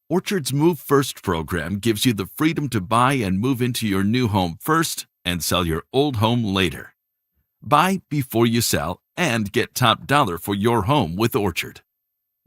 Speaker 9: Orchard's Move First program gives you the freedom to buy and move into your new home first and sell your old home later. Buy before you sell and get top dollar for your home with Orchard.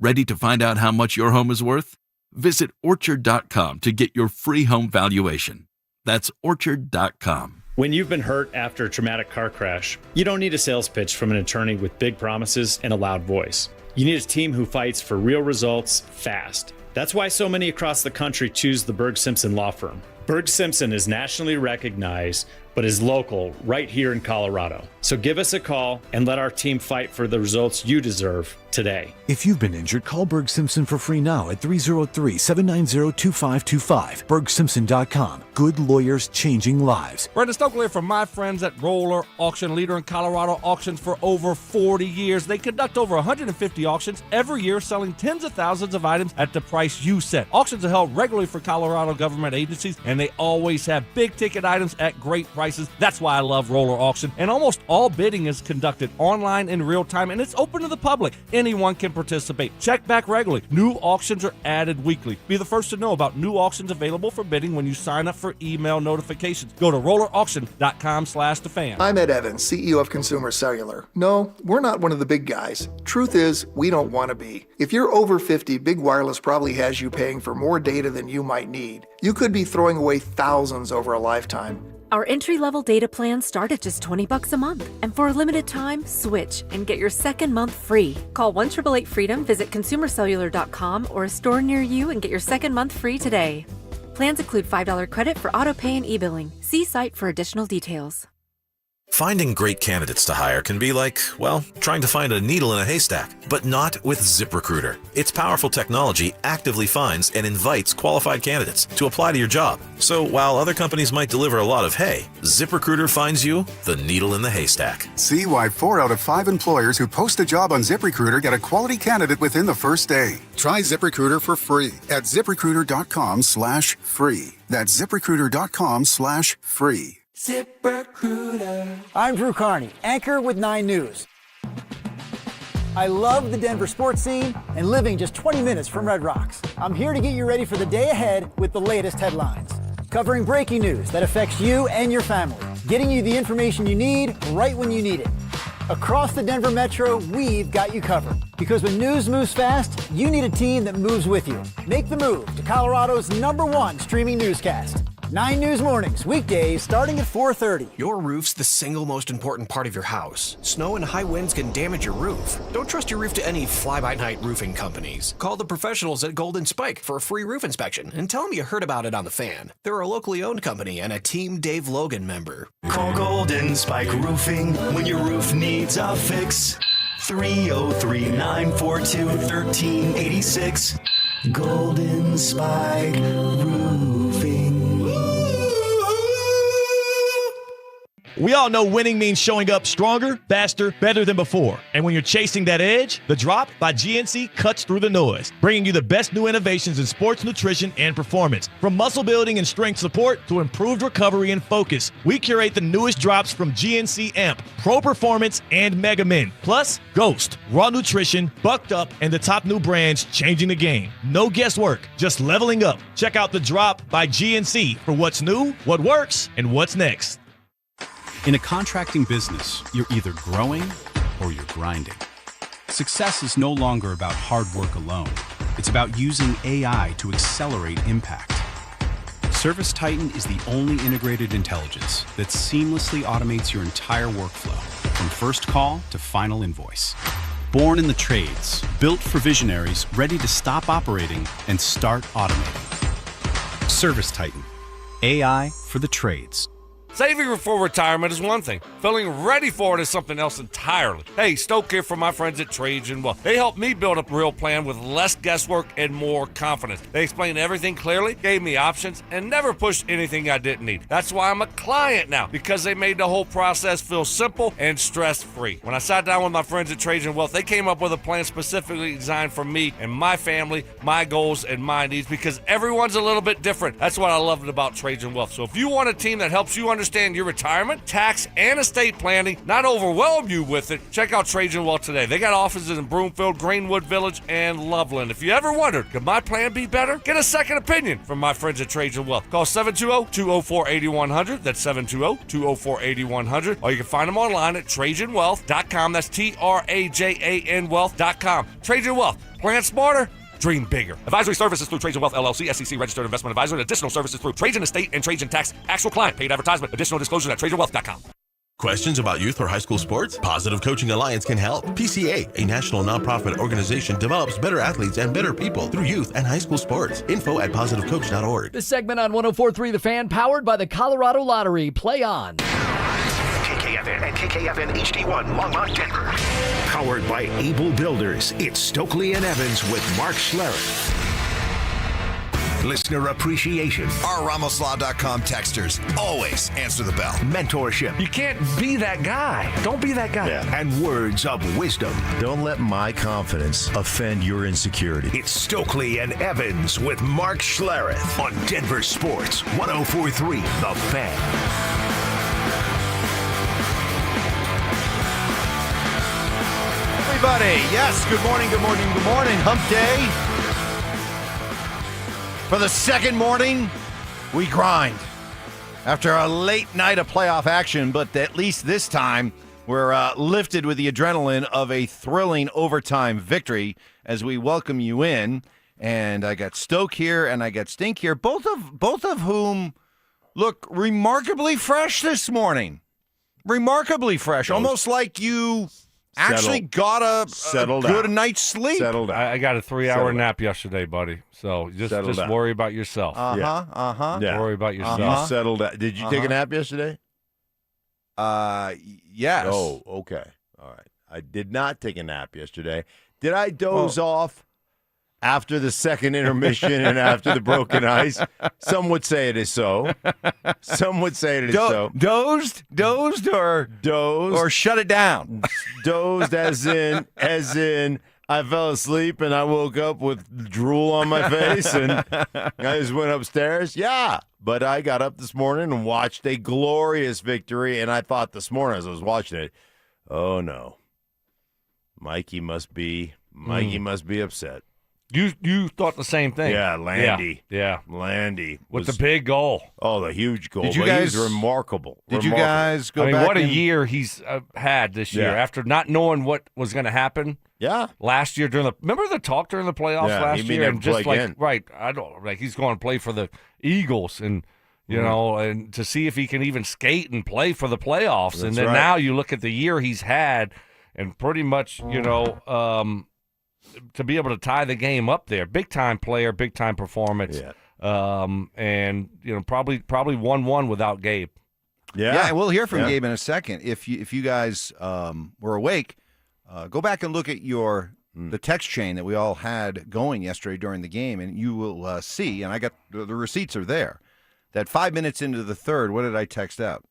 Speaker 9: Ready to find out how much your home is worth? Visit Orchard.com to get your free home valuation. That's Orchard.com.
Speaker 13: When you've been hurt after a traumatic car crash, you don't need a sales pitch from an attorney with big promises and a loud voice. You need a team who fights for real results fast. That's why so many across the country choose the Berg Simpson Law Firm. Berg Simpson is nationally recognized, but is local right here in Colorado. So give us a call and let our team fight for the results you deserve today.
Speaker 14: If you've been injured, call Berg Simpson for free now at 303-790-2525. BergSimpson.com. Good lawyers changing lives.
Speaker 10: Brandon Stokley from my friends at Roller Auction, leader in Colorado auctions for over 40 years. They conduct over 150 auctions every year, selling tens of thousands of items at the price you set. Auctions are held regularly for Colorado government agencies, and they always have big ticket items at great prices. That's why I love Roller Auction. And almost all bidding is conducted online in real time, and it's open to the public. Anyone can participate. Check back regularly. New auctions are added weekly. Be the first to know about new auctions available for bidding when you sign up for email notifications. Go to rollerauction.com/thefan.
Speaker 15: I'm Ed Evans, CEO of Consumer Cellular. No, we're not one of the big guys. Truth is, we don't want to be. If you're over 50, Big Wireless probably has you paying for more data than you might need. You could be throwing away thousands over a lifetime.
Speaker 24: Our entry-level data plans start at just $20 a month. And for a limited time, switch and get your second month free. Call 1-888-FREEDOM, visit consumercellular.com or a store near you and get your second month free today. Plans include $5 credit for auto pay and e-billing. See site for additional details.
Speaker 2: Finding great candidates to hire can be like, well, trying to find a needle in a haystack, but not with ZipRecruiter. Its powerful technology actively finds and invites qualified candidates to apply to your job. So while other companies might deliver a lot of hay, ZipRecruiter finds you the needle in the haystack.
Speaker 4: See why 4 out of 5 employers who post a job on ZipRecruiter get a quality candidate within the first day. Try ZipRecruiter for free at ZipRecruiter.com/free. That's ZipRecruiter.com/free.
Speaker 16: ZipRecruiter. I'm Drew Carney, anchor with 9 News. I love the Denver sports scene and living just 20 minutes from Red Rocks. I'm here to get you ready for the day ahead with the latest headlines. Covering breaking news that affects you and your family. Getting you the information you need right when you need it. Across the Denver Metro, we've got you covered. Because when news moves fast, you need a team that moves with you. Make the move to Colorado's #1 streaming newscast. 9 News Mornings, weekdays starting at 4:30.
Speaker 17: Your roof's the single most important part of your house. Snow and high winds can damage your roof. Don't trust your roof to any fly-by-night roofing companies. Call the professionals at Golden Spike for a free roof inspection and tell them you heard about it on The Fan. They're a locally owned company and a Team Dave Logan member.
Speaker 18: Call Golden Spike Roofing when your roof needs a fix. 303-942-1386. Golden Spike Roofing.
Speaker 19: We all know winning means showing up stronger, faster, better than before. And when you're chasing that edge, the Drop by GNC cuts through the noise, bringing you the best new innovations in sports nutrition and performance. From muscle building and strength support to improved recovery and focus, we curate the newest drops from GNC Amp, Pro Performance, and Mega Min. Plus, Ghost, Raw Nutrition, Bucked Up, and the top new brands changing the game. No guesswork, just leveling up. Check out the Drop by GNC for what's new, what works, and what's next.
Speaker 20: In a contracting business, you're either growing or you're grinding. Success is no longer about hard work alone. It's about using AI to accelerate impact. ServiceTitan is the only integrated intelligence that seamlessly automates your entire workflow, from first call to final invoice. Born in the trades, built for visionaries ready to stop operating and start automating. ServiceTitan, AI for the trades.
Speaker 10: Saving for retirement is one thing. Feeling ready for it is something else entirely. Hey, Stoke here from my friends at Cajun. Well, they helped me build a real plan with less guesswork and more confidence. They explained everything clearly, gave me options, and never pushed anything I didn't need. That's why I'm a client now, because they made the whole process feel simple and stress-free. When I sat down with my friends at Trajan Wealth, they came up with a plan specifically designed for me and my family, my goals, and my needs, because everyone's a little bit different. That's what I loved about Trajan Wealth. So if you want a team that helps you understand your retirement, tax, and estate planning, not overwhelm you with it, check out Trajan Wealth today. They got offices in Broomfield, Greenwood Village, and Loveland. If you ever wondered, could my plan be better? Get a second opinion from my friends at Trajan Wealth. Call 720-204-8100. That's 720-204-8100. Or you can find them online at TrajanWealth.com. That's TRAJAN Wealth.com. Trajan Wealth. Plan smarter. Dream bigger. Advisory services through Trajan Wealth LLC, SEC registered investment advisor, and additional services through Trajan Estate and Trajan Tax. Actual client paid advertisement. Additional disclosures at TrajanWealth.com.
Speaker 25: Questions about youth or high school sports? Positive Coaching Alliance can help. PCA, a national nonprofit organization, develops better athletes and better people through youth and high school sports. Info at positivecoach.org.
Speaker 28: This segment on 104.3 The Fan, powered by the Colorado Lottery. Play on.
Speaker 8: KKFN and KKFN HD1 Longmont, Denver. Powered by Able Builders, it's Stokley and Evans with Mark Schlereth. Listener appreciation.
Speaker 11: Our RamosLaw.com texters always answer the bell.
Speaker 8: Mentorship.
Speaker 10: You can't be that guy. Don't be that guy.
Speaker 8: Yeah. And words of wisdom.
Speaker 11: Don't let my confidence offend your insecurity.
Speaker 8: It's Stokley and Evans with Mark Schlereth on Denver Sports 104.3 The Fan.
Speaker 12: Everybody, yes, good morning, good morning, good morning. Hump day. For the second morning, we grind. After a late night of playoff action, but at least this time, we're lifted with the adrenaline of a thrilling overtime victory as we welcome you in. And I got Stoke here and I got Stink here, both of whom look remarkably fresh this morning. Remarkably fresh, almost like you actually got a good night's sleep.
Speaker 10: I got a 3-hour nap yesterday, buddy. So just worry about yourself.
Speaker 12: Yeah.
Speaker 10: Worry about yourself.
Speaker 12: You settled out. Did you take a nap yesterday? Yes.
Speaker 5: Oh, okay. All right. I did not take a nap yesterday. Did I doze off after the second intermission and after the broken ice? Some would say it is so. Some would say it is so.
Speaker 12: Dozed or
Speaker 5: Dozed.
Speaker 12: or shut it down.
Speaker 5: Dozed as in I fell asleep and I woke up with drool on my face and I just went upstairs. Yeah. But I got up this morning and watched a glorious victory, and I thought this morning as I was watching it, oh no. Mikey must be upset.
Speaker 10: You thought the same thing.
Speaker 5: Yeah, Landy.
Speaker 10: Yeah.
Speaker 5: Landy.
Speaker 10: With the big goal.
Speaker 5: Oh, the huge goal.
Speaker 12: Did you
Speaker 5: But
Speaker 12: guys-
Speaker 5: he was remarkable.
Speaker 12: Did you guys go back?
Speaker 10: what a
Speaker 12: and-
Speaker 10: year he's had this year
Speaker 5: Yeah.
Speaker 10: after not knowing what was going to happen.
Speaker 5: Yeah.
Speaker 10: Last year remember the talk during the playoffs
Speaker 5: Yeah,
Speaker 10: last
Speaker 5: he may
Speaker 10: year,
Speaker 5: never
Speaker 10: and just
Speaker 5: play
Speaker 10: like
Speaker 5: again.
Speaker 10: right, I don't like he's going to play for the Eagles and. You know, and to see if he can even skate and play for the playoffs.
Speaker 5: That's
Speaker 10: and then
Speaker 5: right.
Speaker 10: now you look at the year he's had and pretty much, to be able to tie the game up there. Big-time player, big-time performance.
Speaker 5: Yeah.
Speaker 10: And, probably 1-1 without Gabe.
Speaker 12: Yeah, and we'll hear from Gabe in a second. If you guys were awake, go back and look at the text chain that we all had going yesterday during the game, and you will see, and I got the receipts are there, that 5 minutes into the third, what did I text out?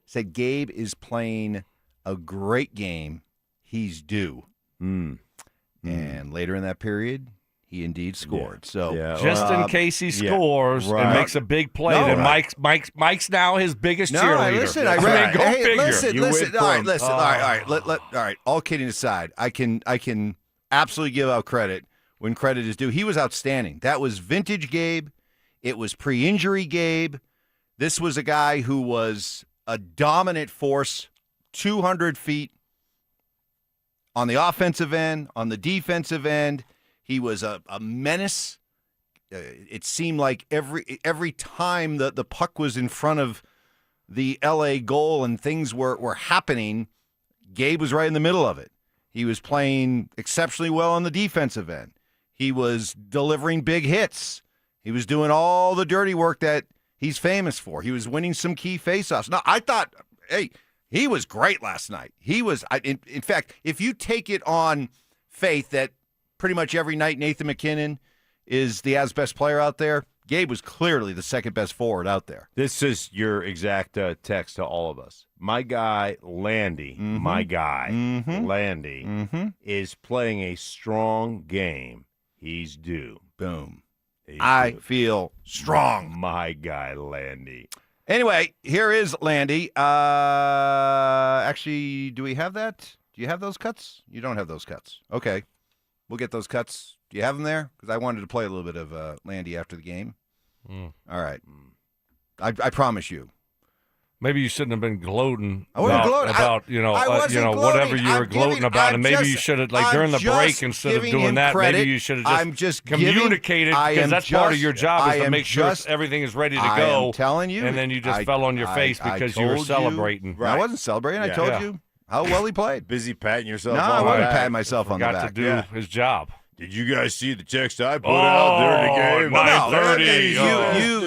Speaker 12: Said Gabe is playing a great game. He's due. And later in that period, he indeed scored. So
Speaker 10: just in case he scores and makes a big play, then Mike's now his biggest cheerleader.
Speaker 12: Listen,
Speaker 10: Go figure.
Speaker 12: Listen. All right. All kidding aside, I can absolutely give out credit when credit is due. He was outstanding. That was vintage Gabe. It was pre-injury Gabe. This was a guy who was a dominant force, 200 feet on the offensive end, on the defensive end. He was a menace. It seemed like every time the puck was in front of the L.A. goal and things were happening, Gabe was right in the middle of it. He was playing exceptionally well on the defensive end. He was delivering big hits. He was doing all the dirty work that he's famous for. He was winning some key faceoffs. No, I thought, he was great last night. He was, in fact, if you take it on faith that pretty much every night Nathan McKinnon is the best player out there, Gabe was clearly the second best forward out there.
Speaker 5: This is your exact text to all of us. My guy, Landy, Landy, is playing a strong game. He's due.
Speaker 12: Boom. I feel strong.
Speaker 5: My guy, Landy.
Speaker 12: Anyway, here is Landy. Actually, do we have that? Do you have those cuts? You don't have those cuts. Okay. We'll get those cuts. Do you have them there? Because I wanted to play a little bit of Landy after the game. All right. I promise you.
Speaker 10: Maybe you shouldn't have been gloating
Speaker 12: about
Speaker 10: whatever you were gloating about, and maybe you should have, during the break, instead of doing that, maybe you should have just communicated, because that's part of your job is to make sure everything is ready to go.
Speaker 12: I am telling you.
Speaker 10: And then you just fell on your face because you were celebrating.
Speaker 12: I wasn't celebrating. I told you how well he played.
Speaker 5: Busy patting yourself
Speaker 12: on
Speaker 5: the back.
Speaker 12: No, I wasn't patting myself on the back.
Speaker 10: Got to do his job.
Speaker 5: Did you guys see the text I put out during the game?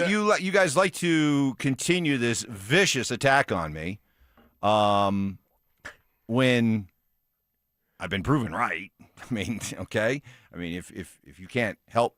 Speaker 10: 9:30.
Speaker 12: You guys like to continue this vicious attack on me when I've been proven right. I mean, okay. I mean, if you can't help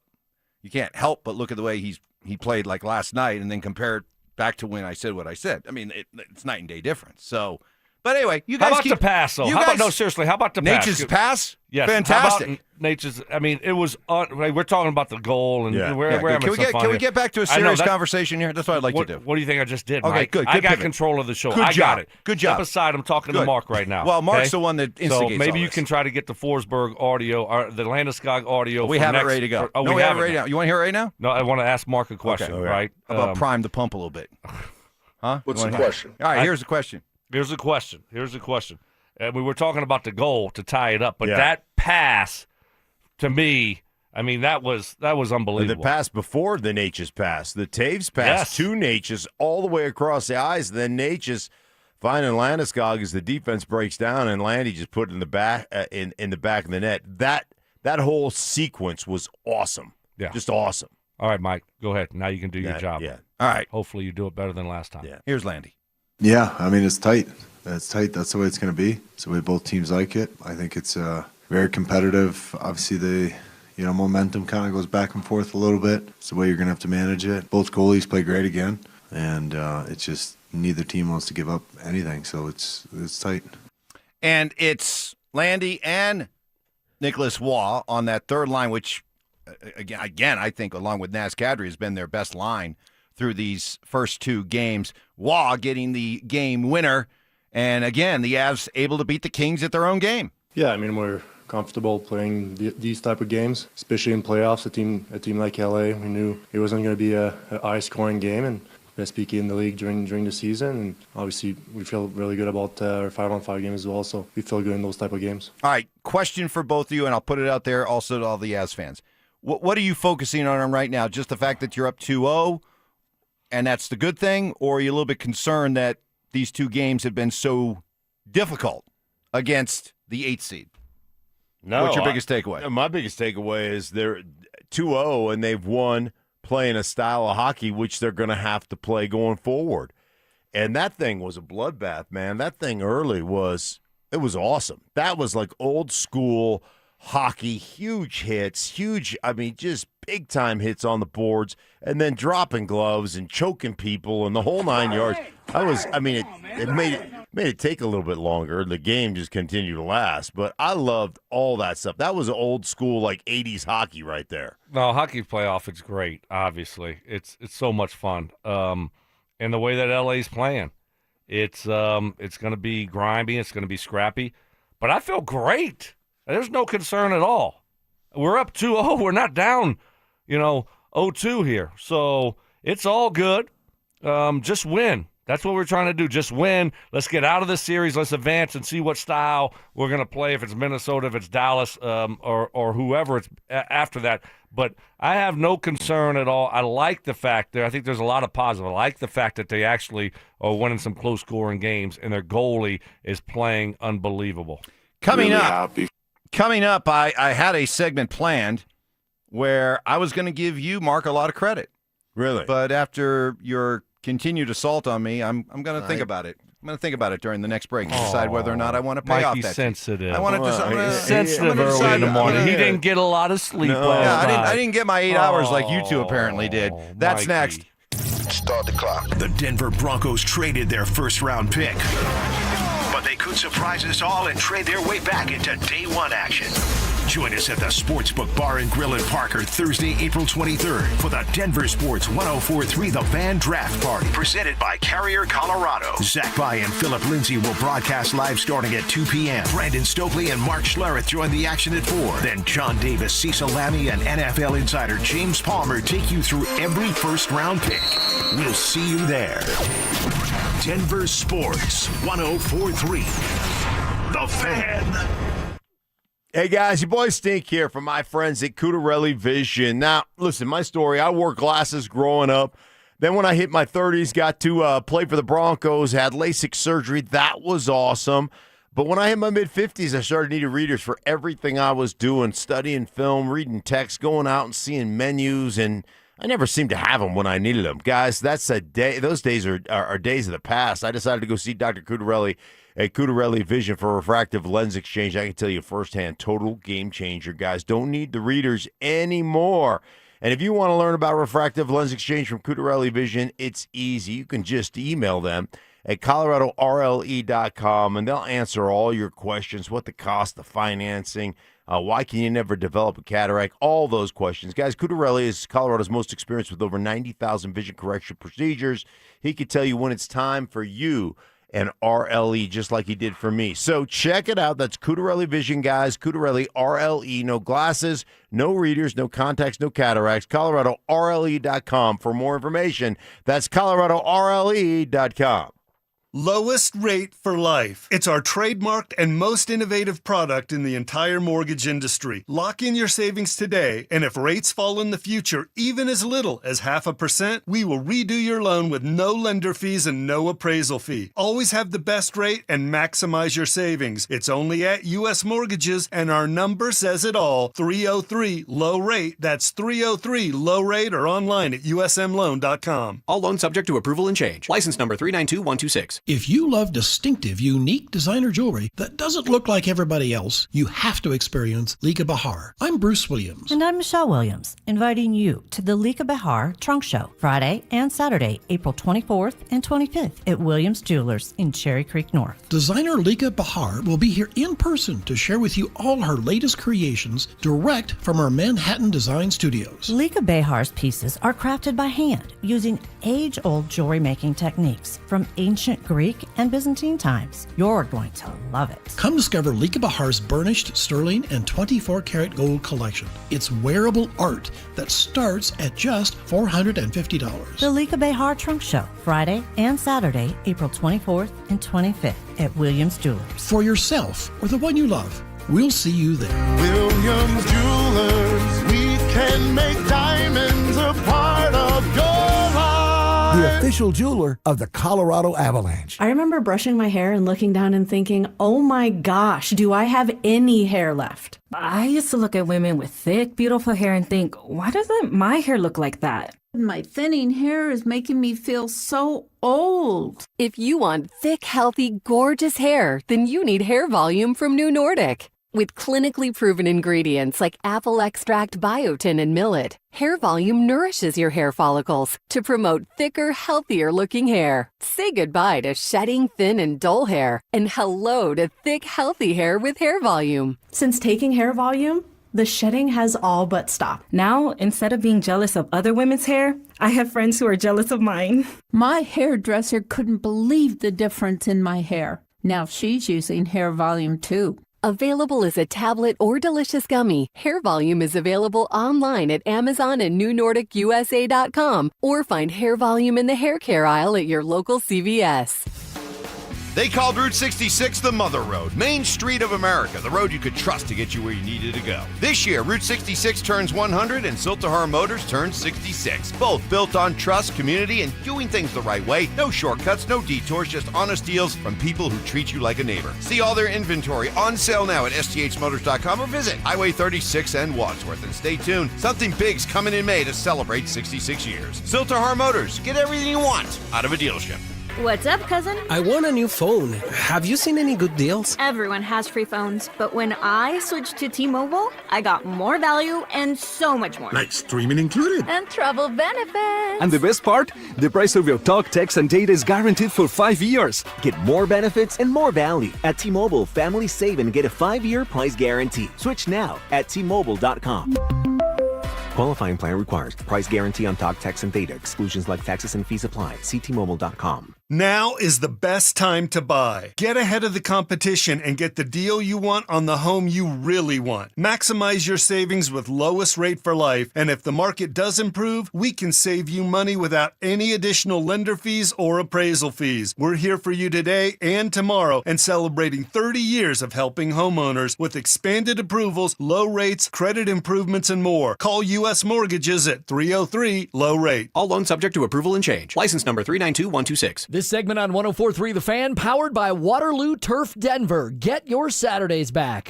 Speaker 12: but look at the way he played like last night and then compare it back to when I said what I said. I mean, it's night and day difference. So. But anyway, you guys
Speaker 10: how about the pass, though? Seriously, how about the pass?
Speaker 12: Nature's pass?
Speaker 10: Yes.
Speaker 12: Fantastic.
Speaker 10: How about Nature's, it was, we're talking about the goal, and we're having some fun.
Speaker 12: Can we get back to a serious conversation here? That's what I'd like to do.
Speaker 10: What do you think I just did,
Speaker 12: Okay,
Speaker 10: Mike?
Speaker 12: good
Speaker 10: I got
Speaker 12: pivot.
Speaker 10: control of the show.
Speaker 12: Good
Speaker 10: I
Speaker 12: job.
Speaker 10: got it.
Speaker 12: Good job.
Speaker 10: Step aside. I'm talking to Mark right now.
Speaker 12: Well, Mark's
Speaker 10: okay?
Speaker 12: the one that instigates
Speaker 10: So maybe
Speaker 12: all
Speaker 10: you
Speaker 12: this.
Speaker 10: can try to get the Forsberg audio, or the Landeskog audio.
Speaker 12: We have it ready to go.
Speaker 10: We
Speaker 12: have it ready now. You want to hear it right now?
Speaker 10: No, I want to ask Mark a question, right?
Speaker 12: How about prime the pump a little bit? Huh?
Speaker 1: What's the question?
Speaker 12: All right, here's the question.
Speaker 10: Here's the question. And we were talking about the goal to tie it up, but that pass, to me, that was unbelievable.
Speaker 5: The pass before the Natchez pass, the Taves pass to Natchez all the way across the ice, then Natchez finding Landeskog as the defense breaks down, and Landy just put it in the back in the back of the net. That whole sequence was awesome.
Speaker 10: Yeah,
Speaker 5: just awesome.
Speaker 10: All right, Mike, go ahead. Now you can do your job.
Speaker 5: Yeah.
Speaker 12: All right.
Speaker 10: Hopefully you do it better than last time.
Speaker 5: Yeah.
Speaker 12: Here's Landy.
Speaker 3: Yeah, I mean, it's tight. It's tight. That's the way it's going to be. It's the way both teams like it. I think it's very competitive. Obviously, the momentum kind of goes back and forth a little bit. It's the way you're going to have to manage it. Both goalies play great again, and it's just neither team wants to give up anything, so it's tight.
Speaker 12: And it's Landy and Nicholas Waugh on that third line, which, again, I think along with Naz Kadri has been their best line through these first two games. Waugh getting the game winner, and again, the Avs able to beat the Kings at their own game.
Speaker 6: Yeah, I mean, we're comfortable playing these type of games, especially in playoffs. A team like LA, we knew it wasn't going to be a high-scoring game, and best PK in the league during the season. And obviously, we feel really good about our 5-on-5 game as well. So we feel good in those type of games.
Speaker 12: All right, question for both of you, and I'll put it out there also to all the Avs fans. What are you focusing on right now? Just the fact that you're up 2-0, and that's the good thing, or are you a little bit concerned that these two games have been so difficult against the 8th seed?
Speaker 5: No.
Speaker 12: What's your biggest takeaway?
Speaker 5: My biggest takeaway is they're 2-0 and they've won playing a style of hockey which they're going to have to play going forward. And that thing was a bloodbath, man. That thing early was awesome. That was like old school hockey, huge hits, just big time hits on the boards, and then dropping gloves and choking people and the whole 9 yards. It made it take a little bit longer. The game just continued to last, but I loved all that stuff. That was old school, like 80s hockey right there.
Speaker 10: No, hockey playoff, it's great, obviously. It's so much fun. And the way that LA's playing, it's going to be grimy, it's going to be scrappy, but I feel great. There's no concern at all. We're up 2-0. We're not down, 0-2 here. So it's all good. Just win. That's what we're trying to do. Just win. Let's get out of this series. Let's advance and see what style we're going to play, if it's Minnesota, if it's Dallas, or whoever it's after that. But I have no concern at all. I like the fact that I think there's a lot of positive. I like the fact that they actually are winning some close-scoring games, and their goalie is playing unbelievable.
Speaker 12: Coming up, I had a segment planned where I was going to give you, Mark, a lot of credit.
Speaker 5: Really?
Speaker 12: But after your continued assault on me, I'm going to think about it. I'm going to think about it during the next break and decide whether or not I want to pay off that.
Speaker 10: Sensitive.
Speaker 12: I want to decide.
Speaker 10: Sensitive early in the morning. He didn't get a lot of sleep last night.
Speaker 12: I didn't get my 8 hours like you two apparently did. That's next.
Speaker 8: Start the clock. The Denver Broncos traded their first-round pick, but they could surprise us all and trade their way back into day one action. Join us at the Sportsbook Bar and Grill in Parker Thursday, April 23rd for the Denver Sports 104.3 The Fan Draft Party, presented by Carrier Colorado. Zach Bai and Philip Lindsay will broadcast live starting at 2 p.m. Brandon Stokley and Mark Schlereth join the action at 4. Then John Davis, Cecil Lammey, and NFL insider James Palmer take you through every first-round pick. We'll see you there. Denver Sports 104.3 The Fan.
Speaker 5: Hey, guys, your boy Stink here from my friends at Cutarelli Vision. Now, listen, my story, I wore glasses growing up. Then when I hit my 30s, got to play for the Broncos, had LASIK surgery. That was awesome. But when I hit my mid-50s, I started needing readers for everything I was doing, studying film, reading text, going out and seeing menus, and I never seemed to have them when I needed them. Guys, that's a day. Those days are days of the past. I decided to go see Dr. Cutarelli at Cutarelli Vision for refractive lens exchange. I can tell you firsthand, total game changer, guys. Don't need the readers anymore. And if you want to learn about refractive lens exchange from Cutarelli Vision, it's easy. You can just email them at coloradorle.com, and they'll answer all your questions, what the cost, the financing, why can you never develop a cataract, all those questions. Guys, Cutarelli is Colorado's most experienced with over 90,000 vision correction procedures. He could tell you when it's time for you and RLE, just like he did for me. So check it out. That's Cutarelli Vision, guys. Cutarelli RLE. No glasses, no readers, no contacts, no cataracts. ColoradoRLE.com for more information. That's ColoradoRLE.com.
Speaker 7: Lowest rate for life. It's our trademarked and most innovative product in the entire mortgage industry. Lock in your savings today, and if rates fall in the future, even as little as 0.5%, we will redo your loan with no lender fees and no appraisal fee. Always have the best rate and maximize your savings. It's only at U.S. Mortgages, and our number says it all. 303-LOW-RATE. That's 303-LOW-RATE or online at usmloan.com.
Speaker 17: All loans subject to approval and change. License number 392126.
Speaker 9: If you love distinctive, unique designer jewelry that doesn't look like everybody else, you have to experience Lika Bahar. I'm Bruce Williams.
Speaker 13: And I'm Michelle Williams, inviting you to the Lika Bahar Trunk Show, Friday and Saturday, April 24th and 25th at Williams Jewelers in Cherry Creek North.
Speaker 9: Designer Lika Bahar will be here in person to share with you all her latest creations direct from her Manhattan design studios.
Speaker 13: Lika Bahar's pieces are crafted by hand using age-old jewelry making techniques from ancient Greek and Byzantine times. You're going to love it.
Speaker 9: Come discover Lika Bahar's burnished sterling and 24-karat gold collection. It's wearable art that starts at just $450.
Speaker 13: The Lika Bahar Trunk Show, Friday and Saturday, April 24th and 25th at Williams Jewelers.
Speaker 9: For yourself or the one you love, we'll see you there.
Speaker 14: Williams Jewelers, we can make diamonds a part of your life.
Speaker 21: The official jeweler of the Colorado Avalanche.
Speaker 22: I remember brushing my hair and looking down and thinking, oh my gosh, do I have any hair left?
Speaker 23: I used to look at women with thick, beautiful hair and think, why doesn't my hair look like that?
Speaker 26: My thinning hair is making me feel so old.
Speaker 24: If you want thick, healthy, gorgeous hair, then you need Hair Volume from New Nordic. With clinically proven ingredients like apple extract, biotin, and millet, Hair Volume nourishes your hair follicles to promote thicker, healthier-looking hair. Say goodbye to shedding, thin, and dull hair, and hello to thick, healthy hair with Hair Volume.
Speaker 22: Since taking Hair Volume, the shedding has all but stopped.
Speaker 23: Now, instead of being jealous of other women's hair, I have friends who are jealous of mine.
Speaker 26: My hairdresser couldn't believe the difference in my hair. Now she's using Hair Volume too.
Speaker 24: Available as a tablet or delicious gummy, Hair Volume is available online at Amazon and NewNordicUSA.com, or find Hair Volume in the hair care aisle at your local CVS.
Speaker 12: They called Route 66 the Mother Road, Main Street of America, the road you could trust to get you where you needed to go. This year, Route 66 turns 100 and Siltahar Motors turns 66. Both built on trust, community, and doing things the right way. No shortcuts, no detours, just honest deals from people who treat you like a neighbor. See all their inventory on sale now at sthmotors.com or visit Highway 36 and Wadsworth. And stay tuned, something big's coming in May to celebrate 66 years. Siltahar Motors, get everything you want out of a dealership.
Speaker 27: What's up, cousin?
Speaker 29: I want a new phone. Have you seen any good deals?
Speaker 27: Everyone has free phones, but when I switched to T-Mobile, I got more value and so much more.
Speaker 30: Like streaming included.
Speaker 27: And travel benefits.
Speaker 31: And the best part? The price of your talk, text, and data is guaranteed for 5 years.
Speaker 32: Get more benefits and more value. At T-Mobile, families save and get a 5-year price guarantee. Switch now at T-Mobile.com. Qualifying plan requires price guarantee on talk, text, and data. Exclusions like taxes and fees apply. See T-Mobile.com.
Speaker 7: Now is the best time to buy. Get ahead of the competition and get the deal you want on the home you really want. Maximize your savings with lowest rate for life, and if the market does improve, we can save you money without any additional lender fees or appraisal fees. We're here for you today and tomorrow and celebrating 30 years of helping homeowners with expanded approvals, low rates, credit improvements, and more. Call U.S. Mortgages at 303-LOW-RATE.
Speaker 17: All loans subject to approval and change. License number 392126.
Speaker 28: This segment on 104.3 The Fan, powered by Waterloo Turf Denver. Get your Saturdays back.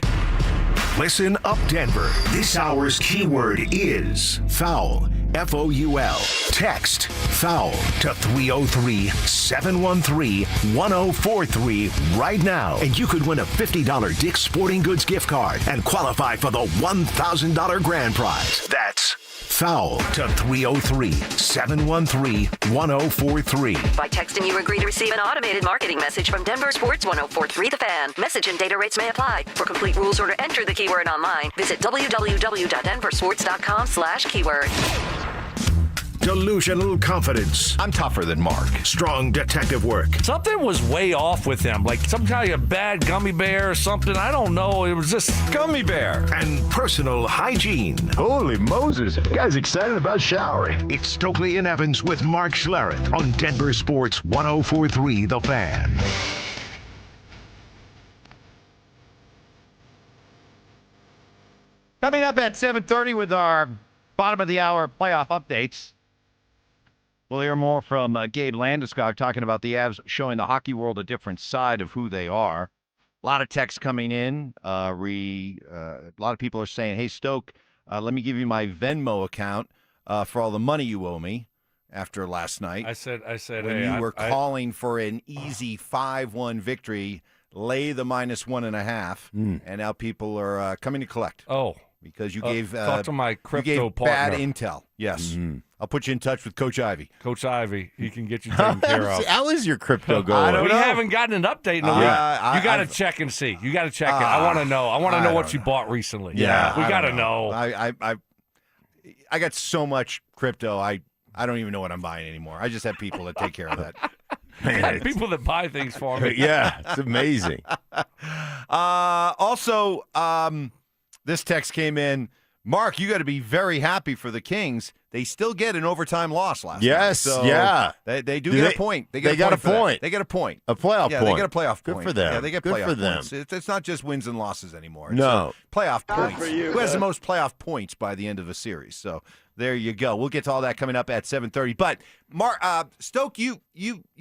Speaker 8: Listen up, Denver. This hour's keyword is foul. F-O-U-L. Text foul to 303-713-1043 right now, and you could win a $50 Dick's Sporting Goods gift card and qualify for the $1,000 grand prize. That's foul to 303-713-1043.
Speaker 33: By texting, you agree to receive an automated marketing message from Denver Sports 104.3 The Fan. Message and data rates may apply. For complete rules or to enter the keyword online, visit www.denversports.com/keyword.
Speaker 8: Delusional confidence.
Speaker 10: I'm tougher than Mark.
Speaker 8: Strong detective work.
Speaker 10: Something was way off with him, like some kind of bad gummy bear or something. I don't know. It was just
Speaker 8: gummy bear. And personal hygiene.
Speaker 30: Holy Moses. The guy's excited about showering.
Speaker 8: It's Stokley and Evans with Mark Schlereth on Denver Sports 104.3 The Fan.
Speaker 12: Coming up at 7:30 with our bottom of the hour playoff updates. We'll hear more from Gabe Landeskog talking about the Avs showing the hockey world a different side of who they are. A lot of texts coming in. A lot of people are saying, hey, Stoke, let me give you my Venmo account for all the money you owe me. after last night.
Speaker 10: I said,
Speaker 12: when
Speaker 10: hey,
Speaker 12: you were calling for an easy 5-1 victory, lay the -1.5, and now people are coming to collect.
Speaker 10: Oh.
Speaker 12: Because you gave
Speaker 10: talk to my crypto
Speaker 12: you gave
Speaker 10: partner.
Speaker 12: bad intel. Yes. I'll put you in touch with Coach Ivy.
Speaker 10: Coach Ivy, he can get you taken care of.
Speaker 1: How is your crypto going?
Speaker 10: We haven't gotten an update in a week. You got to check and see. You got to check it. I want to know. I want to know what you bought recently.
Speaker 12: Yeah,
Speaker 10: we got to know.
Speaker 12: I got so much crypto. I don't even know what I'm buying anymore. I just have people that take care of that.
Speaker 10: Man, people that buy things for me.
Speaker 1: Yeah, it's amazing.
Speaker 12: Also, this text came in. Mark, you got to be very happy for the Kings. They still get an overtime loss last night.
Speaker 1: Yes,
Speaker 12: So
Speaker 1: yeah.
Speaker 12: They get a point. They got a point. They get a point.
Speaker 1: A playoff point.
Speaker 12: Yeah, they get a playoff point.
Speaker 1: Good for them.
Speaker 12: Yeah, they get
Speaker 1: Good
Speaker 12: playoff
Speaker 1: for them.
Speaker 12: points. It's not just wins and losses anymore.
Speaker 1: No.
Speaker 12: It's playoff points.
Speaker 1: for you,
Speaker 12: Who has the
Speaker 1: man.
Speaker 12: most playoff points by the end of a series? So there you go. We'll get to all that coming up at 7:30. But Mark, Stoke, you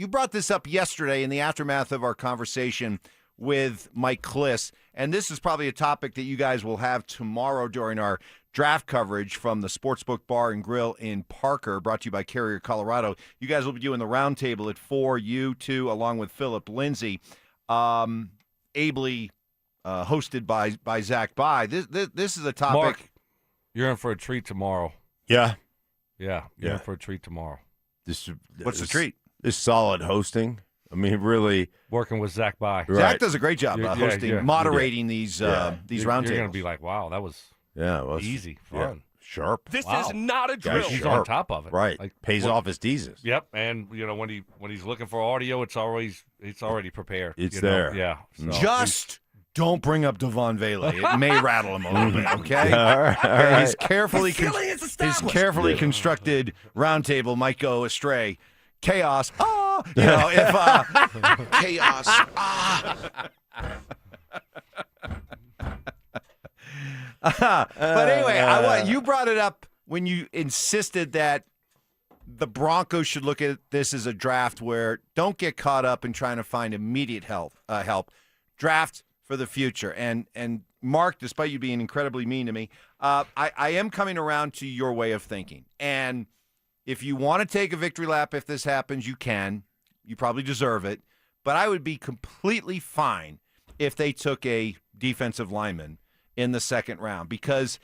Speaker 12: brought this up yesterday in the aftermath of our conversation with Mike Kliss, and this is probably a topic that you guys will have tomorrow during our draft coverage from the Sportsbook Bar and Grill in Parker, brought to you by Carrier Colorado. You guys will be doing the roundtable at 4, you two, along with Philip Lindsay, ably hosted by Zach By. This is a topic.
Speaker 10: Mark, you're in for a treat tomorrow.
Speaker 1: Yeah.
Speaker 10: Yeah, you're in for a treat tomorrow.
Speaker 12: What's the treat?
Speaker 1: This solid hosting. I mean, really
Speaker 10: working with Zach By.
Speaker 1: Right.
Speaker 12: Zach does a great job hosting, moderating these roundtables.
Speaker 10: You're going to be like, wow, that was easy, fun.
Speaker 1: Yeah. Sharp.
Speaker 10: This is not a drill. He's on top of it.
Speaker 1: Right. Pays off his diesels.
Speaker 10: Yep. And when he's looking for audio, it's already prepared.
Speaker 1: It's there.
Speaker 10: Yeah. So
Speaker 12: Just don't bring up Devon Vele. It may rattle him a little bit, okay?
Speaker 1: All right.
Speaker 12: His carefully constructed roundtable might go astray. Chaos. If chaos. But anyway, you brought it up when you insisted that the Broncos should look at this as a draft where don't get caught up in trying to find immediate help. Draft for the future. And Mark, despite you being incredibly mean to me, I am coming around to your way of thinking. And if you want to take a victory lap, if this happens, you can. You probably deserve it. But I would be completely fine if they took a defensive lineman in the second round. Because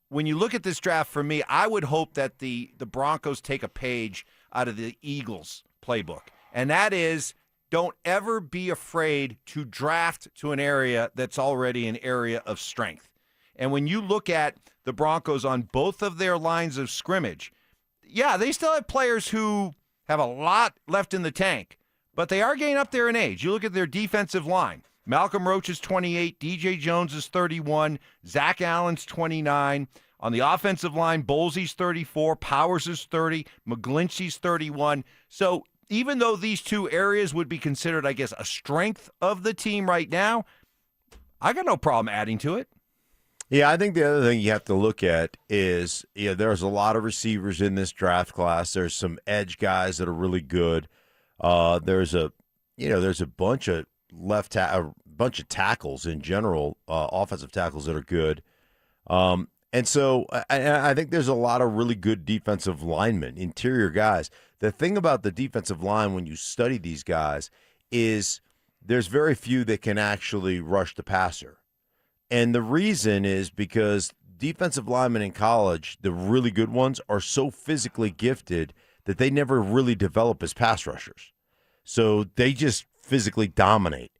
Speaker 12: when you look at this draft, for me, I would hope that the Broncos take a page out of the Eagles' playbook. And that is, don't ever be afraid to draft to an area that's already an area of strength. And when you look at the Broncos on both of their lines of scrimmage, yeah, they still have players who have a lot left in the tank, but they are getting up there in age. You look at their defensive line. Malcolm Roach is 28, DJ Jones is 31, Zach Allen's 29. On the offensive line, Bolsey's 34, Powers is 30, McGlinchey's 31. So even though these two areas would be considered, I guess, a strength of the team right now, I got no problem adding to it.
Speaker 1: Yeah, I think the other thing you have to look at is, there's a lot of receivers in this draft class. There's some edge guys that are really good. There's a bunch of a bunch of tackles in general, offensive tackles that are good. And so I think there's a lot of really good defensive linemen, interior guys. The thing about the defensive line when you study these guys is there's very few that can actually rush the passer. And the reason is because defensive linemen in college, the really good ones, are so physically gifted that they never really develop as pass rushers. So they just physically dominate.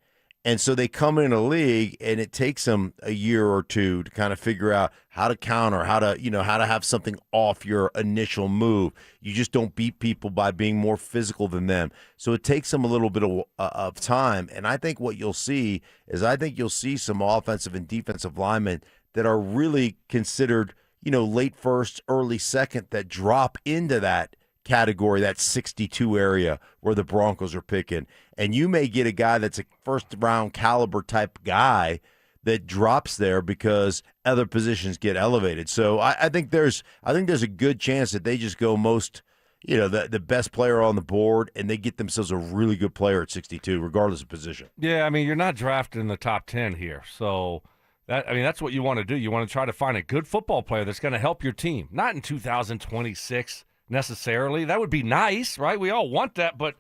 Speaker 1: And so they come in a league, and it takes them a year or two to kind of figure out how to counter, how to have something off your initial move. You just don't beat people by being more physical than them. So it takes them a little bit of time. And I think what you'll see is you'll see some offensive and defensive linemen that are really considered, late first, early second, that drop into that category, that 62 area where the Broncos are picking. And you may get a guy that's a first-round caliber type guy that drops there because other positions get elevated. So I think there's a good chance that they just go the best player on the board, and they get themselves a really good player at 62, regardless of position.
Speaker 10: Yeah, I mean, you're not drafting in the top 10 here. So that's what you want to do. You want to try to find a good football player that's going to help your team. Not in 2026. necessarily. That would be nice, right? We all want that, but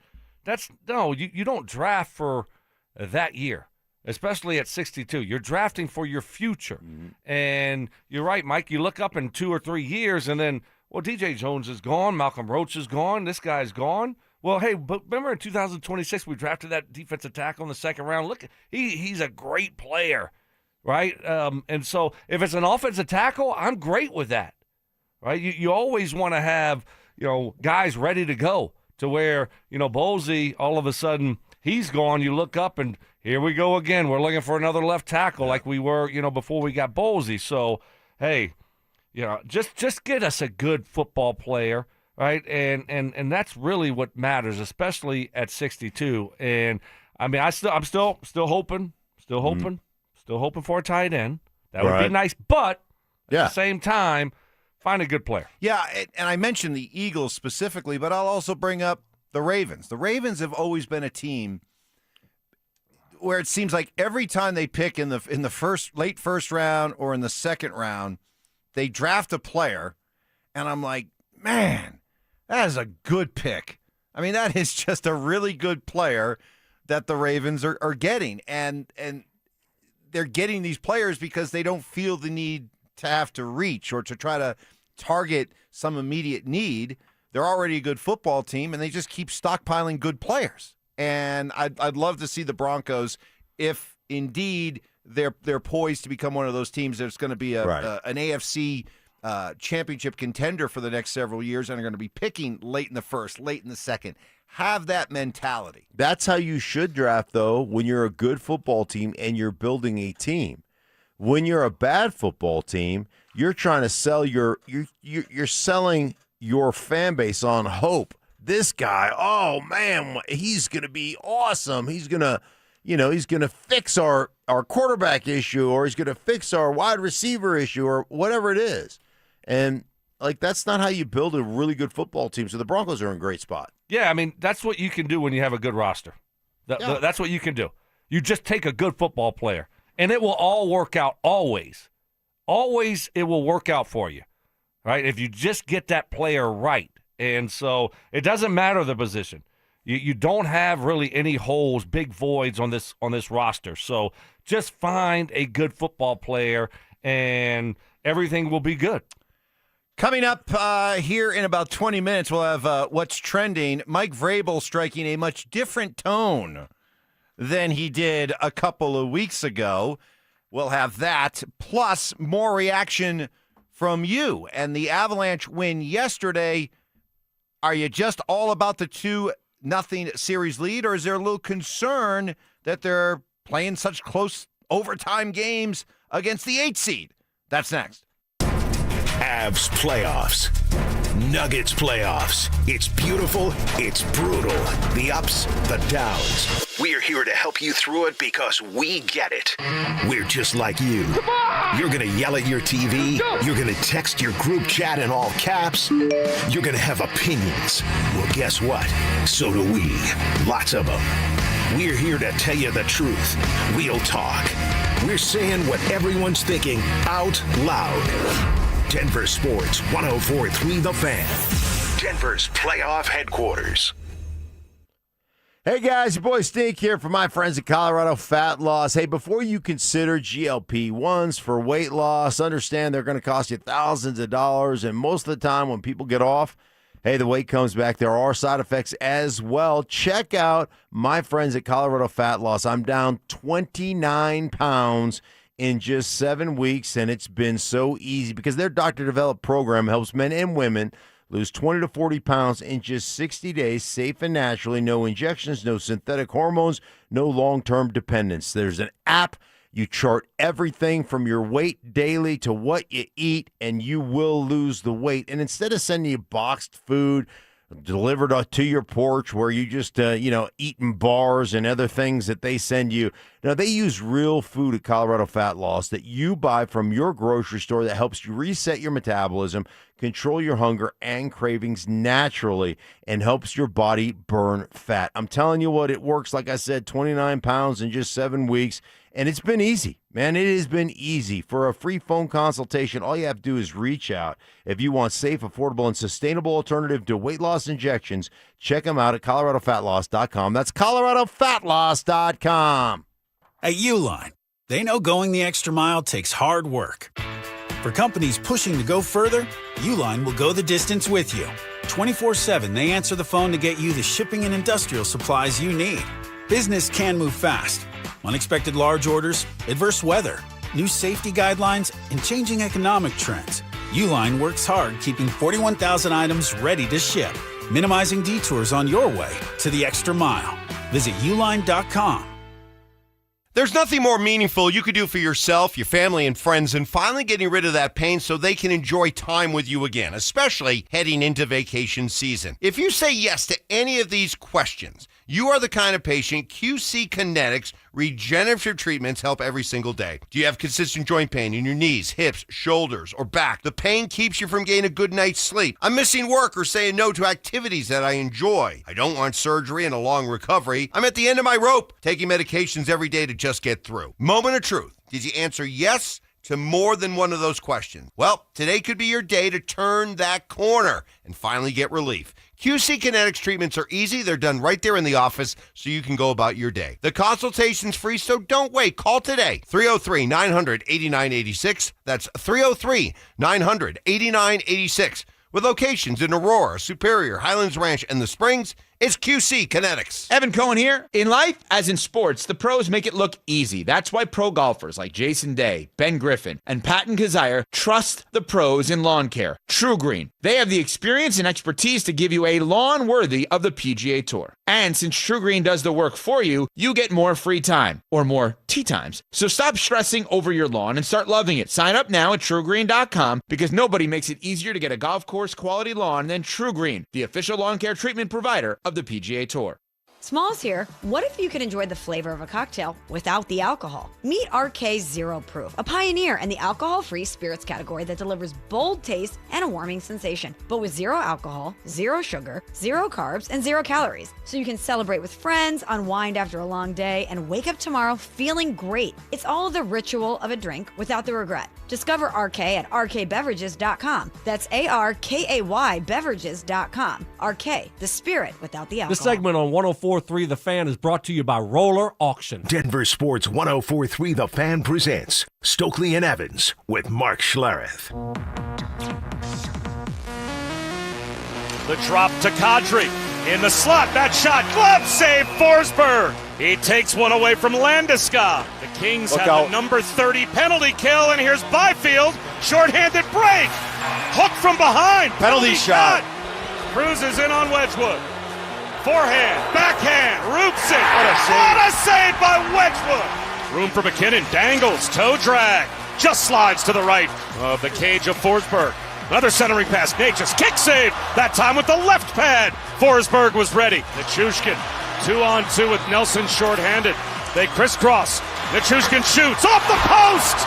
Speaker 10: you don't draft for that year, especially at 62. You're drafting for your future. And you're right, Mike, you look up in 2 or 3 years and then, well, DJ Jones is gone, Malcolm Roach is gone, this guy's gone. Well, hey, but remember in 2026 we drafted that defensive tackle in the second round. Look, he's a great player, right? And so if it's an offensive tackle, I'm great with that, right? You always want to have, guys ready to go to where, Bolsey, all of a sudden, he's gone. You look up and here we go again. We're looking for another left tackle like we were, before we got Bolsey. So, hey, just get us a good football player. Right, and that's really what matters, especially at 62. And I mean, I'm still hoping for a tight end. That would be nice, but at the same time, find a good player.
Speaker 12: Yeah, and I mentioned the Eagles specifically, but I'll also bring up the Ravens. The Ravens have always been a team where it seems like every time they pick in the late first round or in the second round, they draft a player, and I'm like, man, that is a good pick. I mean, that is just a really good player that the Ravens are getting. And they're getting these players because they don't feel the need to have to reach or to try to target some immediate need. They're already a good football team, and they just keep stockpiling good players. And I'd love to see the Broncos, if indeed they're poised to become one of those teams that's going to be an AFC championship contender for the next several years and are going to be picking late in the first, late in the second. Have that mentality.
Speaker 1: That's how you should draft, though, when you're a good football team and you're building a team. When you're a bad football team, you're trying to sell you're selling your fan base on hope. This guy, oh man, he's going to be awesome. He's going to fix our quarterback issue, or he's going to fix our wide receiver issue, or whatever it is. And, that's not how you build a really good football team. So the Broncos are in a great spot.
Speaker 10: Yeah, I mean, that's what you can do when you have a good roster. That's what you can do. You just take a good football player, and it will all work out always. Always it will work out for you, right, if you just get that player right. And so it doesn't matter the position. You don't have really any holes, big voids on this roster. So just find a good football player, and everything will be good.
Speaker 12: Coming up here in about 20 minutes, we'll have What's Trending. Mike Vrabel striking a much different tone than he did a couple of weeks ago. We'll have that, plus more reaction from you. And the Avalanche win yesterday. Are you just all about the 2-0 series lead, or is there a little concern that they're playing such close overtime games against the 8 seed? That's next.
Speaker 8: Avs playoffs. Nuggets playoffs. It's beautiful. It's brutal. The ups, the downs. We're here to help you through it because we get it. We're just like you. You're going to yell at your TV. You're going to text your group chat in all caps. You're going to have opinions. Well, guess what? So do we. Lots of them. We're here to tell you the truth. Real talk. We're saying what everyone's thinking out loud. Denver Sports 104.3 The Fan. Denver's playoff headquarters.
Speaker 1: Hey guys, your boy Stink here from my friends at Colorado Fat Loss. Hey, before you consider GLP-1s for weight loss, understand they're going to cost you thousands of dollars, and most of the time when people get off, hey, the weight comes back. There are side effects as well. Check out my friends at Colorado Fat Loss. I'm down 29 pounds in just 7 weeks, and it's been so easy because their doctor-developed program helps men and women lose 20 to 40 pounds in just 60 days, safe and naturally. No injections, no synthetic hormones, no long-term dependence. There's an app. You chart everything from your weight daily to what you eat, and you will lose the weight. And instead of sending you boxed food delivered to your porch where you just, eating bars and other things that they send you. Now, they use real food at Colorado Fat Loss that you buy from your grocery store that helps you reset your metabolism, control your hunger and cravings naturally, and helps your body burn fat. I'm telling you what, it works. Like I said, 29 pounds in just 7 weeks, And it's been easy, man. It has been easy. For a free phone consultation, all you have to do is reach out. If you want safe, affordable, and sustainable alternative to weight loss injections, check them out at coloradofatloss.com. That's coloradofatloss.com.
Speaker 2: At Uline, they know going the extra mile takes hard work. For companies pushing to go further, Uline will go the distance with you. 24/7, they answer the phone to get you the shipping and industrial supplies you need. Business can move fast. Unexpected large orders, adverse weather, new safety guidelines, and changing economic trends. Uline works hard keeping 41,000 items ready to ship, minimizing detours on your way to the extra mile. Visit uline.com.
Speaker 12: There's nothing more meaningful you could do for yourself, your family, and friends than finally getting rid of that pain so they can enjoy time with you again, especially heading into vacation season. If you say yes to any of these questions, you are the kind of patient QC Kinetics regenerative treatments help every single day. Do you have consistent joint pain in your knees, hips, shoulders, or back? The pain keeps you from getting a good night's sleep. I'm missing work or saying no to activities that I enjoy. I don't want surgery and a long recovery. I'm at the end of my rope, taking medications every day to just get through. Moment of truth. Did you answer yes to more than one of those questions? Well, today could be your day to turn that corner and finally get relief. QC Kinetics treatments are easy. They're done right there in the office so you can go about your day. The consultation's free, so don't wait. Call today. 303-900-8986. That's 303-900-8986. With locations in Aurora, Superior, Highlands Ranch, and the Springs, it's QC Kinetics.
Speaker 3: Evan Cohen here. In life, as in sports, the pros make it look easy. That's why pro golfers like Jason Day, Ben Griffin, and Payton Kazire trust the pros in lawn care. True Green. They have the experience and expertise to give you a lawn worthy of the PGA Tour. And since True Green does the work for you, you get more free time, or more tee times. So stop stressing over your lawn and start loving it. Sign up now at TrueGreen.com because nobody makes it easier to get a golf course quality lawn than True Green, the official lawn care treatment provider of the PGA Tour.
Speaker 4: Smalls here. What if you could enjoy the flavor of a cocktail without the alcohol? Meet RK Zero Proof, a pioneer in the alcohol-free spirits category that delivers bold taste and a warming sensation, but with zero alcohol, zero sugar, zero carbs, and zero calories. So you can celebrate with friends, unwind after a long day, and wake up tomorrow feeling great. It's all the ritual of a drink without the regret. Discover RK at rkbeverages.com. That's ARKAY beverages.com. RK, the spirit without the alcohol.
Speaker 10: This segment on 104.3 The Fan is brought to you by Roller Auction.
Speaker 8: Denver Sports 104.3 The Fan presents Stokley and Evans with Mark Schlereth.
Speaker 5: The drop to Kadri. In the slot, that shot, glove save, Forsberg. He takes one away from Landeskog. The Kings have the number 30 penalty kill, and here's Byfield. Short-handed break. Hook from behind.
Speaker 12: Penalty shot.
Speaker 5: Cruises in on Wedgwood. Forehand, backhand, roots it. What a save by Wedgwood. Room for McKinnon, dangles, toe drag. Just slides to the right of the cage of Forsberg. Another centering pass, Nature's kick save. That time with the left pad. Forsberg was ready. Nichushkin, 2-on-2 with Nelson short-handed. They crisscross. Nichushkin shoots off the post.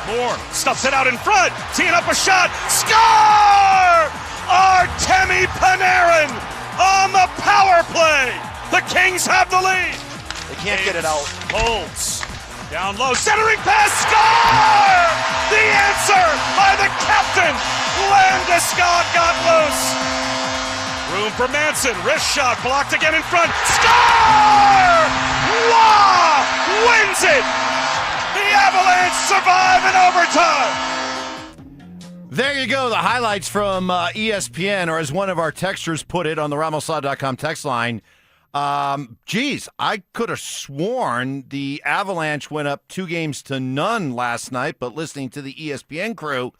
Speaker 5: Moore stuffs it out in front, teeing up a shot. Score! Artemi Panarin on the power play. The Kings have the lead.
Speaker 12: They can't get it out.
Speaker 5: Holds. Down low, centering pass, score! The answer by the captain. Landeskog got loose. Room for Manson, wrist shot, blocked again in front. Score! Wah! Wins it! The Avalanche survive in overtime.
Speaker 12: There you go, the highlights from ESPN, or as one of our texters put it on the RamosLaw.com text line, I could have sworn the Avalanche went up 2-0 last night, but listening to the ESPN crew,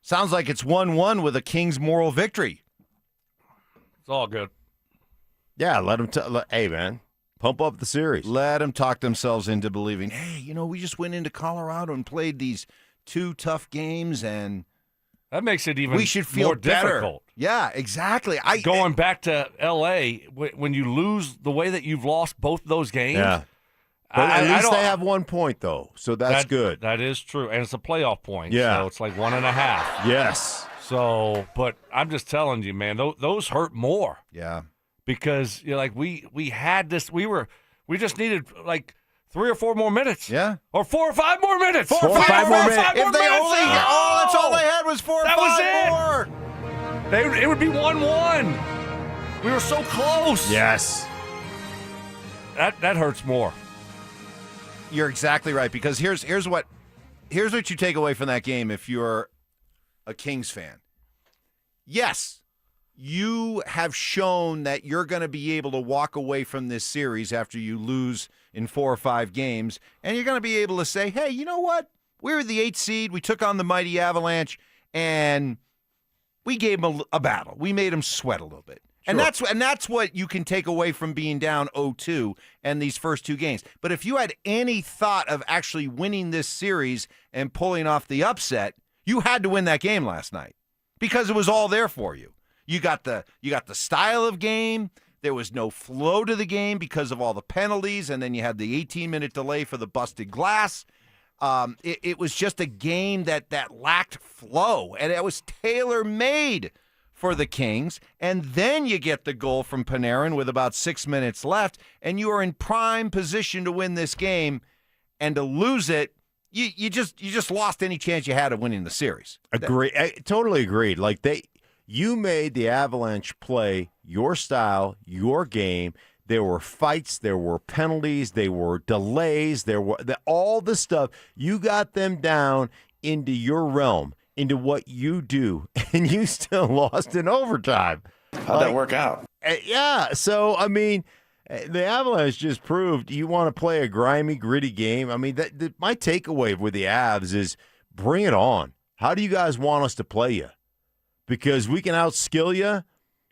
Speaker 12: sounds like it's 1-1 with a Kings moral victory.
Speaker 10: It's all good.
Speaker 1: Yeah, let them hey, man, pump up the series.
Speaker 12: Let them talk themselves into believing, hey, we just went into Colorado and played these 2 tough games, and
Speaker 10: that makes it even
Speaker 12: we should feel
Speaker 10: more
Speaker 12: better.
Speaker 10: difficult.
Speaker 12: Yeah, exactly.
Speaker 10: Going back to L.A., when you lose the way that you've lost both those games.
Speaker 1: Yeah. But at least they have 1 point, though, so that's good.
Speaker 10: That is true, and it's a playoff point.
Speaker 1: Yeah.
Speaker 10: So it's like 1.5.
Speaker 1: Yes.
Speaker 10: So, but I'm just telling you, man, those hurt more.
Speaker 12: Yeah.
Speaker 10: Because we had this, we just needed like 3 or 4 more minutes.
Speaker 12: Yeah.
Speaker 10: Or 4 or 5 more minutes.
Speaker 12: 4 or 5 more minutes. If they only, that's all they had was 4 or 5 more.
Speaker 10: It would be 1-1. We were so close.
Speaker 12: Yes.
Speaker 10: That hurts more.
Speaker 12: You're exactly right, because here's what you take away from that game if you're a Kings fan. Yes, you have shown that you're going to be able to walk away from this series after you lose in 4 or 5 games, and you're going to be able to say, hey, you know what? We were the 8th seed. We took on the mighty Avalanche, and we gave them a battle. We made them sweat a little bit. Sure. And that's what you can take away from being down 0-2 and these first 2 games. But if you had any thought of actually winning this series and pulling off the upset, you had to win that game last night because it was all there for you. You got the style of game. There was no flow to the game because of all the penalties, and then you had the 18-minute delay for the busted glass. It was just a game that lacked flow, and it was tailor-made for the Kings. And then you get the goal from Panarin with about 6 minutes left, and you are in prime position to win this game. And to lose it, you just lost any chance you had of winning the series.
Speaker 1: Totally agreed. Like you made the Avalanche play your style, your game. There were fights, there were penalties, there were delays, there were all the stuff. You got them down into your realm, into what you do, and you still lost in overtime.
Speaker 6: How'd that work out?
Speaker 1: Yeah, so, I mean, the Avalanche just proved you want to play a grimy, gritty game. I mean, my takeaway with the Avs is bring it on. How do you guys want us to play you? Because we can outskill you.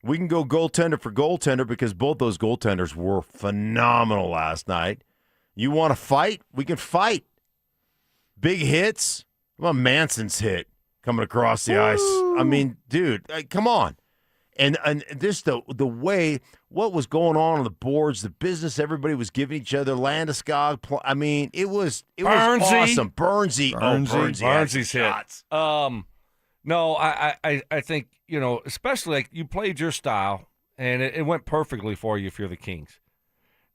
Speaker 1: We can go goaltender for goaltender because both those goaltenders were phenomenal last night. You want to fight? We can fight. Big hits. How about Manson's hit coming across the ice? I mean, dude, come on. And this the way what was going on the boards, the business everybody was giving each other, Landeskog. I mean, it was awesome.
Speaker 10: Burnsy's hit. No, I think, especially like you played your style, and it went perfectly for you if you're the Kings.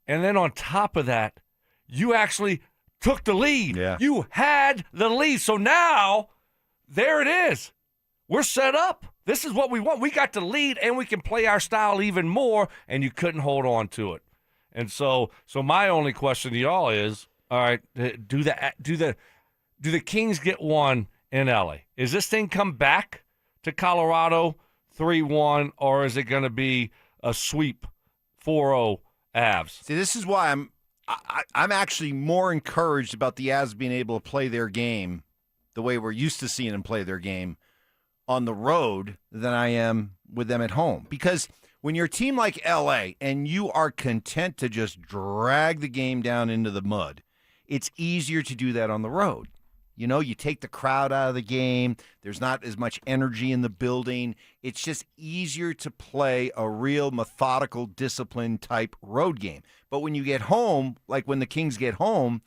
Speaker 10: And then on top of that, you actually took the lead.
Speaker 12: Yeah.
Speaker 10: You had the lead. So now, there it is. We're set up. This is what we want. We got the lead, and we can play our style even more, and you couldn't hold on to it. And so my only question to y'all is, all right, do the Kings get one in LA? Is this thing come back to Colorado 3-1, or is it going to be a sweep 4-0 Avs?
Speaker 12: See, this is why I'm actually more encouraged about the Avs being able to play their game the way we're used to seeing them play their game on the road than I am with them at home. Because when you're a team like LA and you are content to just drag the game down into the mud, it's easier to do that on the road. You take the crowd out of the game. There's not as much energy in the building. It's just easier to play a real methodical, disciplined type road game. But when you get home, like when the Kings get home,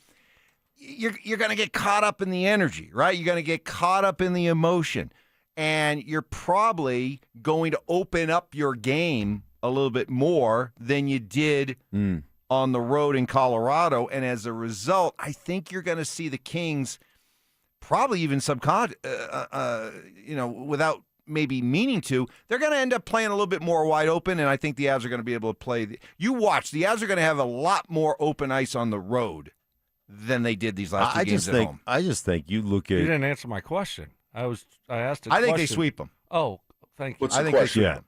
Speaker 12: you're going to get caught up in the energy, right? You're going to get caught up in the emotion. And you're probably going to open up your game a little bit more than you did on the road in Colorado. And as a result, I think you're going to see the Kings probably even without maybe meaning to, they're going to end up playing a little bit more wide open, and I think the Avs are going to be able to play. You watch, the Avs are going to have a lot more open ice on the road than they did these last two games at home.
Speaker 1: I just think you look at.
Speaker 10: You didn't answer my question. I asked a question.
Speaker 12: I think they sweep them.
Speaker 10: Oh, thank you.
Speaker 12: I think they sweep them.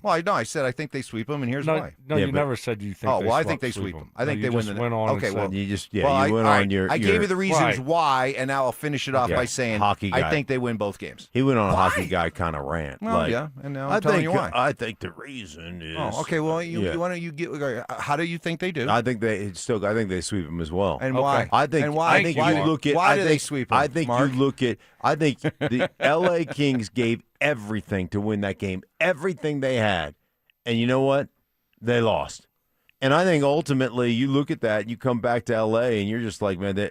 Speaker 12: Well, I said I think they sweep them, and here's why.
Speaker 10: No, you never said you think.
Speaker 12: I think they sweep them. I think they win.
Speaker 10: Went on
Speaker 12: okay, well,
Speaker 1: you just you went on your.
Speaker 12: I gave you the reasons why, and now I'll finish it off by saying
Speaker 1: hockey guy.
Speaker 12: I think they win both games.
Speaker 1: He went on a hockey guy kind of rant.
Speaker 12: Well, yeah, and now I'm telling you why.
Speaker 1: I think the reason is.
Speaker 12: Oh, okay. Well, how do you think they do?
Speaker 1: I think they sweep them as well.
Speaker 12: And why?
Speaker 1: I think you look at.
Speaker 12: Why do they sweep them?
Speaker 1: I think you look at. I think the LA Kings gave everything to win that game. Everything they had. And you know what? They lost. And I think ultimately you look at that, you come back to L.A., and you're just like, man,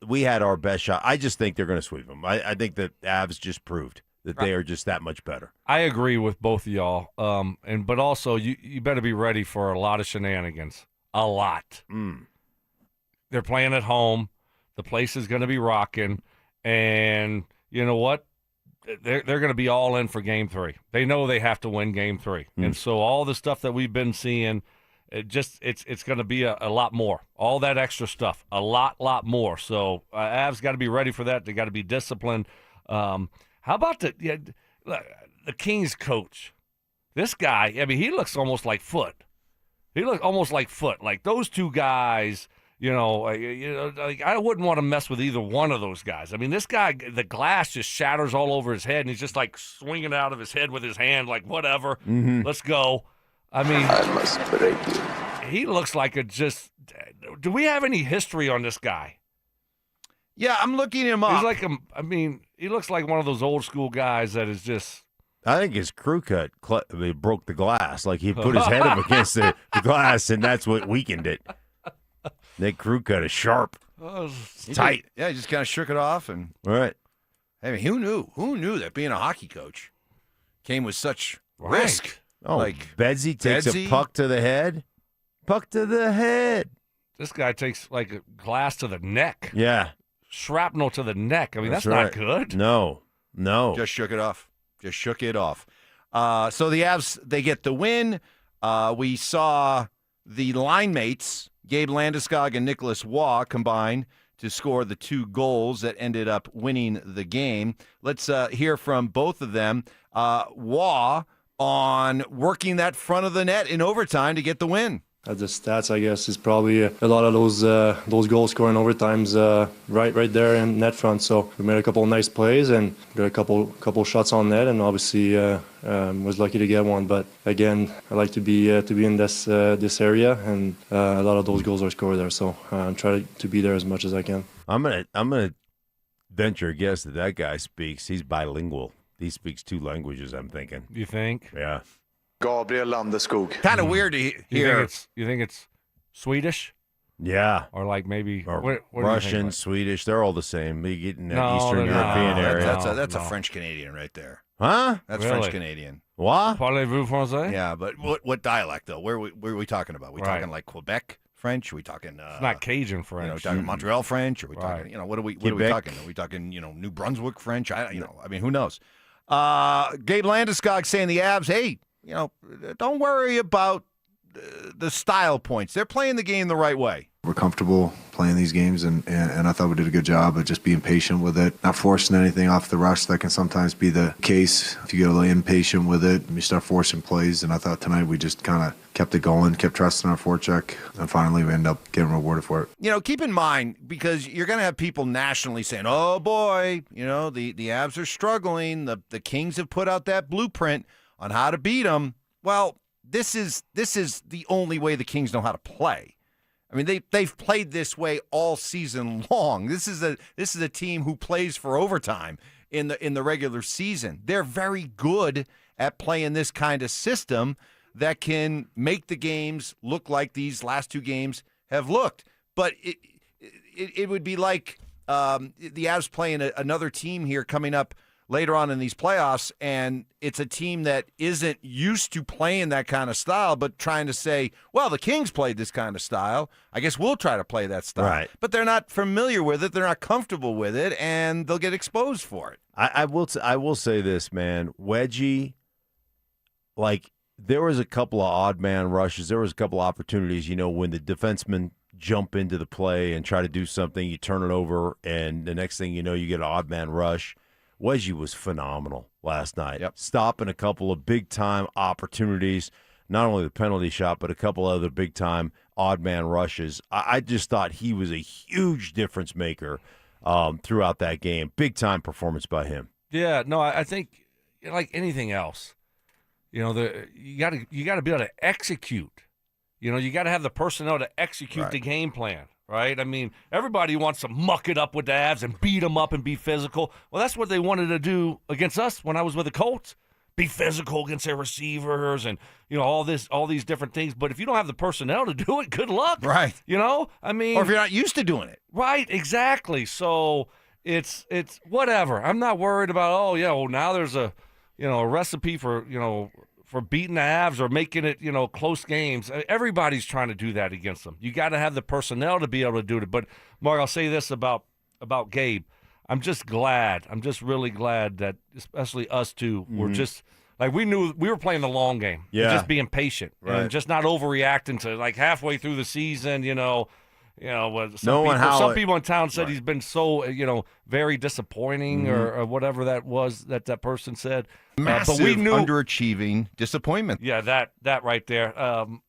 Speaker 1: we had our best shot. I just think they're going to sweep them. I think that Avs just proved that they are just that much better.
Speaker 10: I agree with both of y'all. But also you better be ready for a lot of shenanigans. A lot. they're playing at home. The place is going to be rocking. And you know what? They're going to be all in for Game 3. They know they have to win Game 3. And so all the stuff that we've been seeing, it's going to be a lot more. All that extra stuff, a lot more. So Avs got to be ready for that. They got to be disciplined. How about the Kings coach? This guy, I mean, he looks almost like Foot. Like those two guys, like I wouldn't want to mess with either one of those guys. I mean, this guy, the glass just shatters all over his head, and he's just like swinging out of his head with his hand, like whatever, let's go. I mean, I must break you. He looks like do we have any history on this guy?
Speaker 12: Yeah, I'm looking him up.
Speaker 10: He's he looks like one of those old school guys that is just.
Speaker 1: I think his crew cut broke the glass. Like he put his head up against the glass, and that's what weakened it. That crew cut is sharp. It's tight.
Speaker 12: Yeah, he just kind of shook it off. And
Speaker 1: right.
Speaker 12: I mean, who knew? Who knew that being a hockey coach came with such risk?
Speaker 1: Oh, like Bedsy takes a puck to the head. Puck to the head.
Speaker 10: This guy takes like a glass to the neck.
Speaker 1: Yeah.
Speaker 10: Shrapnel to the neck. I mean, that's not good.
Speaker 1: No.
Speaker 12: Just shook it off. So the Avs, they get the win. We saw the line mates, Gabe Landeskog and Nicholas Waugh, combine to score the 2 goals that ended up winning the game. Let's hear from both of them. Waugh on working that front of the net in overtime to get the win.
Speaker 6: The stats, I guess, is probably a lot of those goal scoring overtimes right there in net front. So we made a couple of nice plays and got a couple shots on net, and obviously was lucky to get one. But again, I like to be in this area, and a lot of those goals are scored there. So I'm trying to be there as much as I can.
Speaker 1: I'm gonna venture a guess that guy speaks. He's bilingual. He speaks 2 languages. I'm thinking.
Speaker 10: You think?
Speaker 1: Yeah.
Speaker 6: Gabriel Landeskog.
Speaker 12: Kind of weird to hear.
Speaker 10: You think it's Swedish?
Speaker 1: Yeah.
Speaker 10: Or like maybe
Speaker 1: or
Speaker 10: what
Speaker 1: Russian, Swedish. They're all the same. You get in that Eastern European area.
Speaker 12: That's a French Canadian right there.
Speaker 1: Huh?
Speaker 12: That's really? French Canadian.
Speaker 1: What?
Speaker 10: Parlez-vous français?
Speaker 12: Yeah, but what dialect though? Where are we talking about? We talking like Quebec French? Are we talking?
Speaker 10: It's not Cajun French.
Speaker 12: We're talking Montreal French. Are we talking? What are we talking? Are we talking? New Brunswick French? I mean, who knows? Gabe Landeskog saying the Avs, hey. Don't worry about the style points. They're playing the game the right way.
Speaker 9: We're comfortable playing these games, and I thought we did a good job of just being patient with it, not forcing anything off the rush. That can sometimes be the case. If you get a little impatient with it, you start forcing plays, and I thought tonight we just kind of kept it going, kept trusting our forecheck, and finally we end up getting rewarded for it.
Speaker 12: Keep in mind, because you're going to have people nationally saying, oh boy, the Avs are struggling. The Kings have put out that blueprint on how to beat them. Well, this is the only way the Kings know how to play. I mean, they've played this way all season long. This is a team who plays for overtime in the regular season. They're very good at playing this kind of system that can make the games look like these last 2 games have looked. But it would be like the Avs playing another team here coming up later on in these playoffs, and it's a team that isn't used to playing that kind of style, but trying to say, well, the Kings played this kind of style. I guess we'll try to play that style.
Speaker 1: Right.
Speaker 12: But they're not familiar with it. They're not comfortable with it, and they'll get exposed for it.
Speaker 1: I will say this, man. Wedgie, like, there was a couple of odd man rushes. There was a couple of opportunities, when the defensemen jump into the play and try to do something, you turn it over, and the next thing you know, you get an odd man rush. Wedgie was phenomenal last night.
Speaker 12: Yep.
Speaker 1: Stopping a couple of big-time opportunities, not only the penalty shot, but a couple other big-time odd-man rushes. I just thought he was a huge difference maker throughout that game. Big-time performance by him.
Speaker 10: Yeah, no, I think like anything else, you got to be able to execute. You got to have the personnel to execute the game plan. Right? I mean, everybody wants to muck it up with the Avs and beat them up and be physical. Well, that's what they wanted to do against us when I was with the Colts. Be physical against their receivers and, all these different things. But if you don't have the personnel to do it, good luck.
Speaker 12: Right.
Speaker 10: I mean.
Speaker 12: Or if you're not used to doing it.
Speaker 10: Right, exactly. So it's whatever. I'm not worried about, now there's a recipe for for beating the Avs or making it, close games. Everybody's trying to do that against them. You got to have the personnel to be able to do it. But, Mark, I'll say this about Gabe. I'm just glad. I'm just really glad that especially us two were just like we knew we were playing the long game.
Speaker 1: Yeah.
Speaker 10: Just being patient and just not overreacting to like halfway through the season, some people in town said he's been so, very disappointing or whatever that was that person said.
Speaker 12: Massive
Speaker 10: but we knew
Speaker 12: underachieving disappointment.
Speaker 10: Yeah, that right there.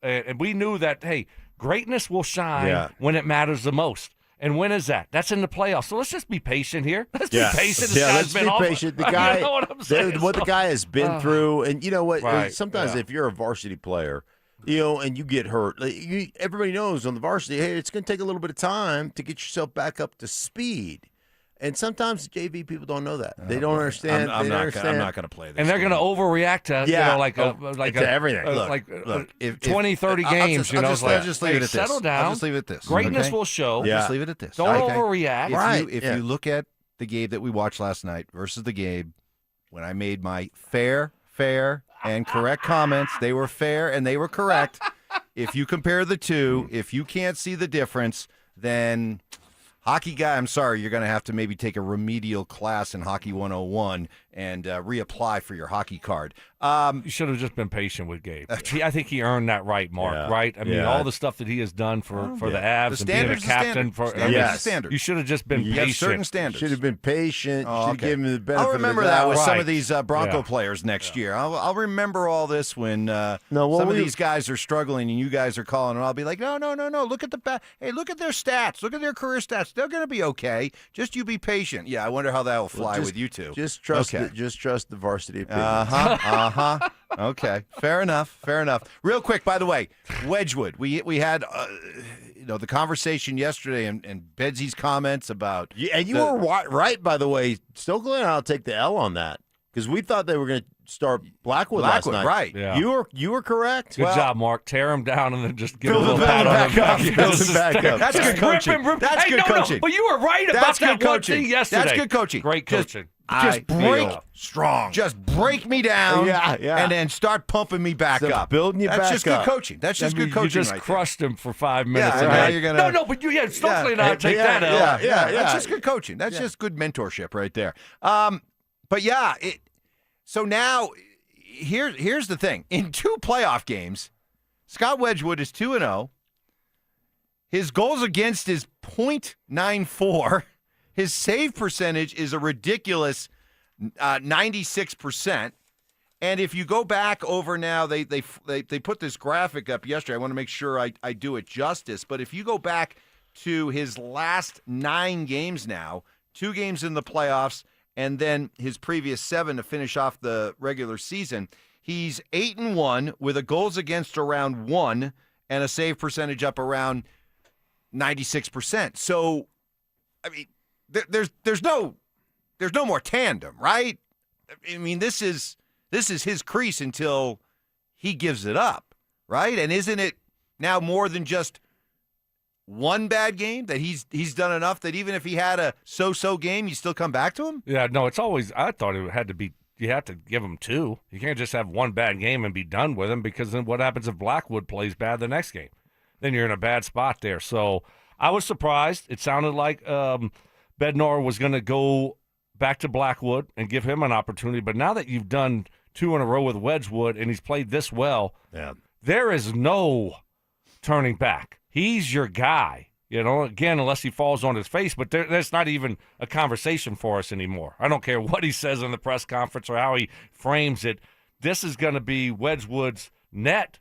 Speaker 10: And we knew that, hey, greatness will shine when it matters the most. And when is that? That's in the playoffs. So let's just be patient here. Let's be patient. This guy's been
Speaker 1: patient. The guy,
Speaker 10: you know what I'm saying?
Speaker 1: What the guy has been through, and you know what?
Speaker 10: Right,
Speaker 1: Sometimes if you're a varsity player, and you get hurt, everybody knows on the varsity, hey, it's going to take a little bit of time to get yourself back up to speed. And sometimes JV people don't know that. They don't understand.
Speaker 12: I'm not going to play this.
Speaker 10: And they're going to overreact to,
Speaker 1: to everything.
Speaker 10: Look, 20, 30 games.
Speaker 12: I'll just leave it at this.
Speaker 10: Settle down.
Speaker 12: I'll just leave it at this.
Speaker 10: Greatness will show.
Speaker 12: Just leave it at this.
Speaker 10: Don't overreact.
Speaker 12: If you look at the Gabe that we watched last night versus the Gabe, when I made my fair, and correct comments, they were fair and they were correct. If you compare the two, if you can't see the difference, then hockey guy, I'm sorry, you're going to have to maybe take a remedial class in Hockey 101 and reapply for your hockey card.
Speaker 10: You should have just been patient with Gabe. I think he earned that right, Mark, right? I mean, all the stuff that he has done for the Avs and being a captain. You should have just been patient.
Speaker 12: Certain standards.
Speaker 1: Should have been patient. Should have given him the benefit
Speaker 12: I'll remember
Speaker 1: of the doubt.
Speaker 12: that with some of these Bronco players next year. I'll remember all this when some of these guys are struggling and you guys are calling, and I'll be like, no. Look at look at their stats. Look at their career stats. They're going to be okay. Just you be patient. Yeah, I wonder how that will fly with you two.
Speaker 1: Just trust the varsity opinion.
Speaker 12: Okay, fair enough. Real quick, by the way, Wedgwood. We had the conversation yesterday and Bedsy's comments about.
Speaker 1: And you were right, by the way. Stokley and I'll take the L on that because we thought they were going to start Blackwood last night.
Speaker 12: Right?
Speaker 1: Yeah. You were correct.
Speaker 10: Good job, Mark. Tear him down and then just give him a little pat on the back.
Speaker 1: Build him back up.
Speaker 12: That's good coaching.
Speaker 10: That's good coaching. But you were right about that one thing yesterday.
Speaker 12: That's good coaching.
Speaker 10: Great coaching.
Speaker 12: Just break
Speaker 1: strong.
Speaker 12: Just break me down,
Speaker 1: yeah.
Speaker 12: and then start pumping me back up.
Speaker 1: Building you back up.
Speaker 12: That's just good coaching. That's just good coaching.
Speaker 10: You just crushed him for 5 minutes.
Speaker 12: Yeah, you're gonna.
Speaker 10: No, but Stokley and I take that out.
Speaker 12: Yeah. That's just good coaching. That's just good mentorship right there. But yeah, so now here's the thing. In 2 playoff games, Scott Wedgwood is 2-0. His goals against is .94. His save percentage is a ridiculous 96%. And if you go back over now, they put this graphic up yesterday. I want to make sure I do it justice. But if you go back to his last 9 games now, 2 games in the playoffs, and then his previous 7 to finish off the regular season, he's 8-1 with a goals against around 1 and a save percentage up around 96%. So, I mean, there's no more tandem, right? I mean, this is his crease until he gives it up, right? And isn't it now more than just one bad game that he's done enough that even if he had a so-so game, you still come back to him?
Speaker 10: Yeah, no, it's always. I thought it had to be. You have to give him 2. You can't just have one bad game and be done with him because then what happens if Blackwood plays bad the next game? Then you're in a bad spot there. So I was surprised. It sounded like Bednar was going to go back to Blackwood and give him an opportunity. But now that you've done 2 in a row with Wedgwood and he's played this well, there is no turning back. He's your guy, again, unless he falls on his face. But there's not even a conversation for us anymore. I don't care what he says in the press conference or how he frames it. This is going to be Wedgwood's net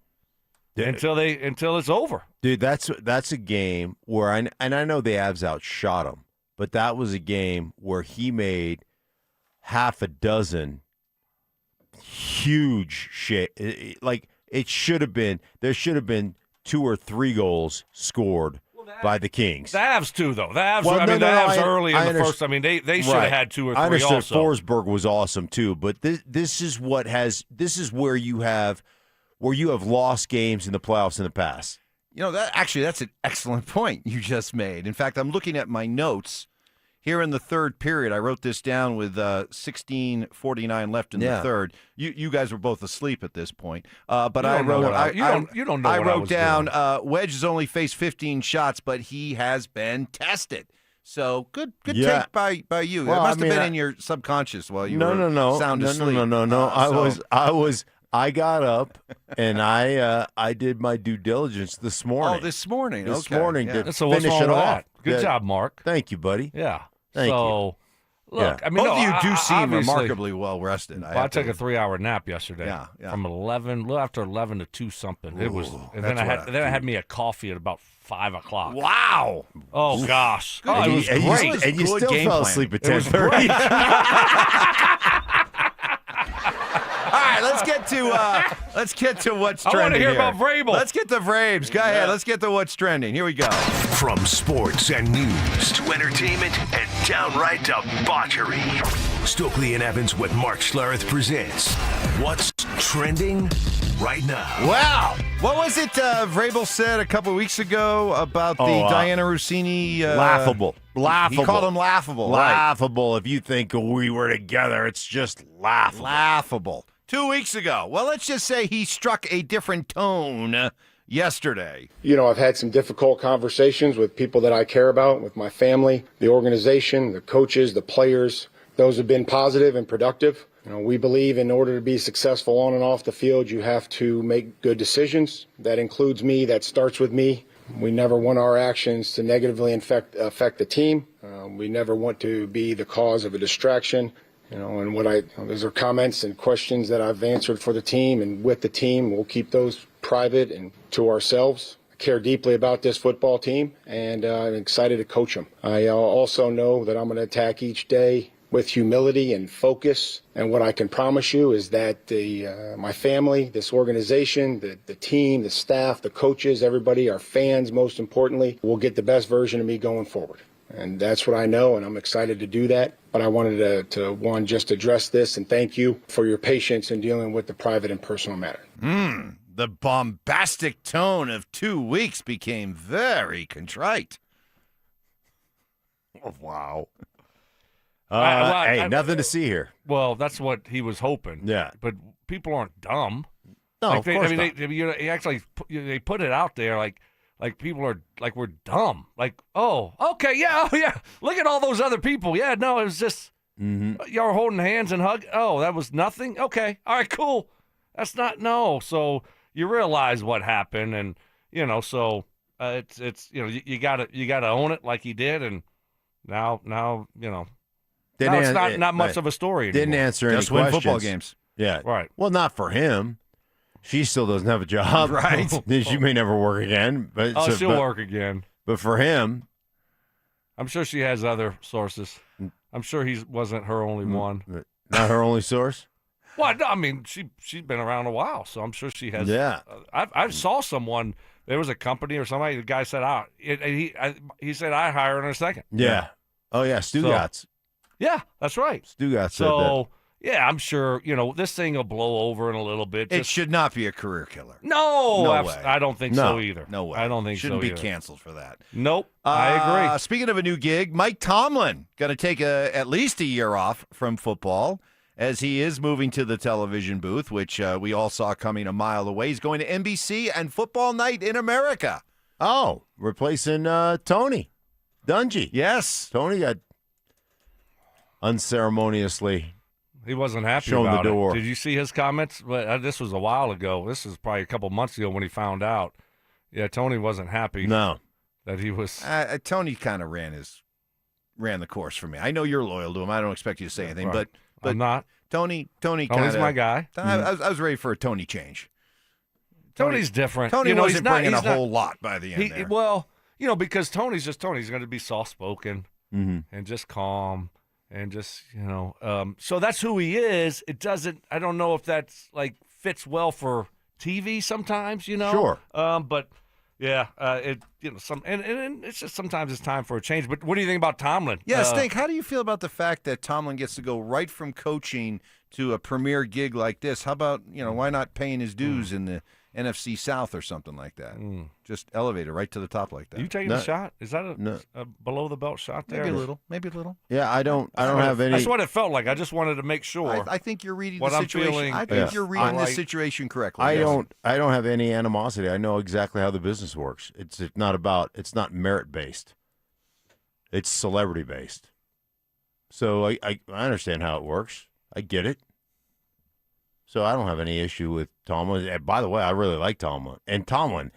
Speaker 10: until it's over.
Speaker 1: Dude, that's a game where I know the Avs outshot him. But that was a game where he made half a dozen huge it should have been. There should have been 2 or 3 goals scored by the Kings.
Speaker 10: The Avs too, though. The Avs early in the first. I mean, they should have had 2 or 3.
Speaker 1: I understood
Speaker 10: also.
Speaker 1: Forsberg was awesome too, but this is where you have lost games in the playoffs in the past.
Speaker 12: That's an excellent point you just made. In fact, I'm looking at my notes here in the third period. I wrote this down with 16:49 left in the third. You guys were both asleep at this point, but I wrote.
Speaker 10: You don't know.
Speaker 12: I
Speaker 10: what
Speaker 12: wrote
Speaker 10: was
Speaker 12: down.
Speaker 10: doing.
Speaker 12: Wedge has only faced 15 shots, but he has been tested. So good
Speaker 1: Yeah.
Speaker 12: take by you.
Speaker 1: Well,
Speaker 12: it must
Speaker 1: I mean,
Speaker 12: have been in your subconscious while you were sound asleep.
Speaker 1: No. I got up and I did my due diligence this morning.
Speaker 12: Oh, this morning.
Speaker 1: This
Speaker 12: okay.
Speaker 1: morning
Speaker 12: Yeah.
Speaker 1: to
Speaker 10: So what's
Speaker 1: finish
Speaker 10: wrong
Speaker 1: it
Speaker 10: with
Speaker 1: off.
Speaker 10: that? Good job, Mark.
Speaker 1: Thank you, buddy.
Speaker 10: Yeah.
Speaker 1: Thank
Speaker 10: so,
Speaker 1: you.
Speaker 10: look,
Speaker 1: Yeah.
Speaker 10: I mean,
Speaker 12: Both of you do seem
Speaker 10: obviously-
Speaker 12: remarkably well rested.
Speaker 10: I took a 3-hour nap yesterday.
Speaker 12: Yeah.
Speaker 10: From 11, little after 11 to 2 something. It was, and then
Speaker 12: that's
Speaker 10: I had me a coffee at about 5 o'clock.
Speaker 12: Wow.
Speaker 10: Oh gosh.
Speaker 12: Good.
Speaker 10: Oh, it was
Speaker 1: and
Speaker 10: great.
Speaker 1: and you
Speaker 12: Good
Speaker 1: still
Speaker 12: game
Speaker 1: fell
Speaker 12: plan.
Speaker 1: asleep at
Speaker 10: It was
Speaker 1: 10:30.
Speaker 12: All right, let's get to what's
Speaker 10: I
Speaker 12: trending.
Speaker 10: want to hear
Speaker 12: here.
Speaker 10: about Vrabel.
Speaker 12: Let's get the Braves. Go ahead. Let's get to what's trending. Here we go.
Speaker 8: From sports and news to entertainment and downright debauchery. Stokley and Evans with Mark Schlereth presents What's Trending Right Now.
Speaker 12: Wow. What was it Vrabel said a couple weeks ago about the Diana Rossini?
Speaker 1: Laughable.
Speaker 12: He called him laughable.
Speaker 1: Laughable. If you think we were together, it's just laughable.
Speaker 12: Laughable. 2 weeks ago. Well, let's just say he struck a different tone yesterday.
Speaker 11: You know, I've had some difficult conversations with people that I care about, with my family, the organization, the coaches, the players. Those have been positive and productive. You know, we believe in order to be successful on and off the field, you have to make good decisions. That includes me. That starts with me. We never want our actions to negatively affect the team. We never want to be the cause of a distraction. You know, and those are comments and questions that I've answered for the team and with the team. We'll keep those private and to ourselves. I care deeply about this football team, and I'm excited to coach them. I also know that I'm going to attack each day with humility and focus. And what I can promise you is that my family, this organization, the team, the staff, the coaches, everybody, our fans, most importantly, will get the best version of me going forward. And that's what I know, and I'm excited to do that. But I wanted to just address this and thank you for your patience in dealing with the private and personal matter.
Speaker 12: The bombastic tone of 2 weeks became very contrite.
Speaker 1: Oh, wow.
Speaker 10: Well,
Speaker 1: nothing to see here.
Speaker 10: Well, that's what he was hoping.
Speaker 1: Yeah.
Speaker 10: But people aren't dumb.
Speaker 1: No, of course not.
Speaker 10: They put it out there like people are like we're dumb. Like, oh, okay, yeah, Look at all those other people. Yeah, no, it was just y'all holding hands and hug. Oh, that was nothing. Okay, all right, cool. That's not So you realize what happened, and so it's you gotta own it like he did, and now it's not much of a story anymore.
Speaker 1: Didn't answer
Speaker 12: Just
Speaker 1: any
Speaker 12: win
Speaker 1: questions.
Speaker 12: football games.
Speaker 1: Yeah.
Speaker 10: Right.
Speaker 1: Well, not for him. She still doesn't have a job.
Speaker 12: Right.
Speaker 1: She may never work again. But
Speaker 10: She'll work again.
Speaker 1: But for him,
Speaker 10: I'm sure she has other sources. I'm sure he wasn't her only one.
Speaker 1: Not her only source?
Speaker 10: Well, no, I mean, she's been around a while, so I'm sure she has.
Speaker 1: Yeah.
Speaker 10: I saw someone. There was a company or somebody. The guy said, he said I'd hire her in a second.
Speaker 1: Yeah. Oh yeah, Stugatz.
Speaker 10: Yeah, that's right.
Speaker 1: Stugatz said that.
Speaker 10: So yeah, I'm sure this thing will blow over in a little bit.
Speaker 12: It should not be a career killer.
Speaker 10: No
Speaker 12: way.
Speaker 10: I don't think so either.
Speaker 12: No way.
Speaker 10: I don't think
Speaker 12: Shouldn't
Speaker 10: so
Speaker 12: be
Speaker 10: either.
Speaker 12: canceled for that.
Speaker 10: Nope. I agree.
Speaker 12: Speaking of a new gig, Mike Tomlin going to take at least a year off from football as he is moving to the television booth, which we all saw coming a mile away. He's going to NBC and Football Night in America.
Speaker 1: Oh, replacing Tony Dungy.
Speaker 12: Yes.
Speaker 1: Tony got unceremoniously
Speaker 10: He wasn't happy
Speaker 1: shown
Speaker 10: about
Speaker 1: the door.
Speaker 10: it. Did you see his comments? This was a while ago. This was probably a couple months ago when he found out. Yeah, Tony wasn't happy.
Speaker 1: No.
Speaker 10: That he was.
Speaker 12: Tony kind of ran the course for me. I know you're loyal to him. I don't expect you to say anything,
Speaker 10: Right.
Speaker 12: but
Speaker 10: I'm not.
Speaker 12: Tony
Speaker 10: Tony's
Speaker 12: kind of
Speaker 10: my guy.
Speaker 12: I was ready for a Tony change.
Speaker 10: Tony's different.
Speaker 12: Tony wasn't
Speaker 10: he's not,
Speaker 12: bringing
Speaker 10: he's
Speaker 12: a
Speaker 10: not,
Speaker 12: whole lot by the end there.
Speaker 10: Well, because Tony's just Tony. He's going to be soft-spoken
Speaker 1: Mm-hmm.
Speaker 10: and just calm and just, so that's who he is. It doesn't, I don't know if that's fits well for TV sometimes,
Speaker 1: Sure.
Speaker 10: But yeah, and it's just sometimes it's time for a change. But what do you think about Tomlin?
Speaker 12: Yeah, Stink, how do you feel about the fact that Tomlin gets to go right from coaching to a premier gig like this? How about, why not paying his dues in NFC South or something like that. Just elevated right to the top like that.
Speaker 10: Are you taking a shot? Is that a below the belt shot there?
Speaker 12: Maybe a little.
Speaker 1: Yeah, I don't have any.
Speaker 10: That's what it felt like. I just wanted to make sure.
Speaker 12: I think you're reading
Speaker 10: what
Speaker 12: the
Speaker 10: I'm
Speaker 12: situation.
Speaker 10: feeling.
Speaker 12: I think you're reading the situation correctly.
Speaker 1: I don't have any animosity. I know exactly how the business works. It's not merit based. It's celebrity based. So I understand how it works. I get it. So I don't have any issue with Tomlin. And by the way, I really like Tomlin. And Tomlin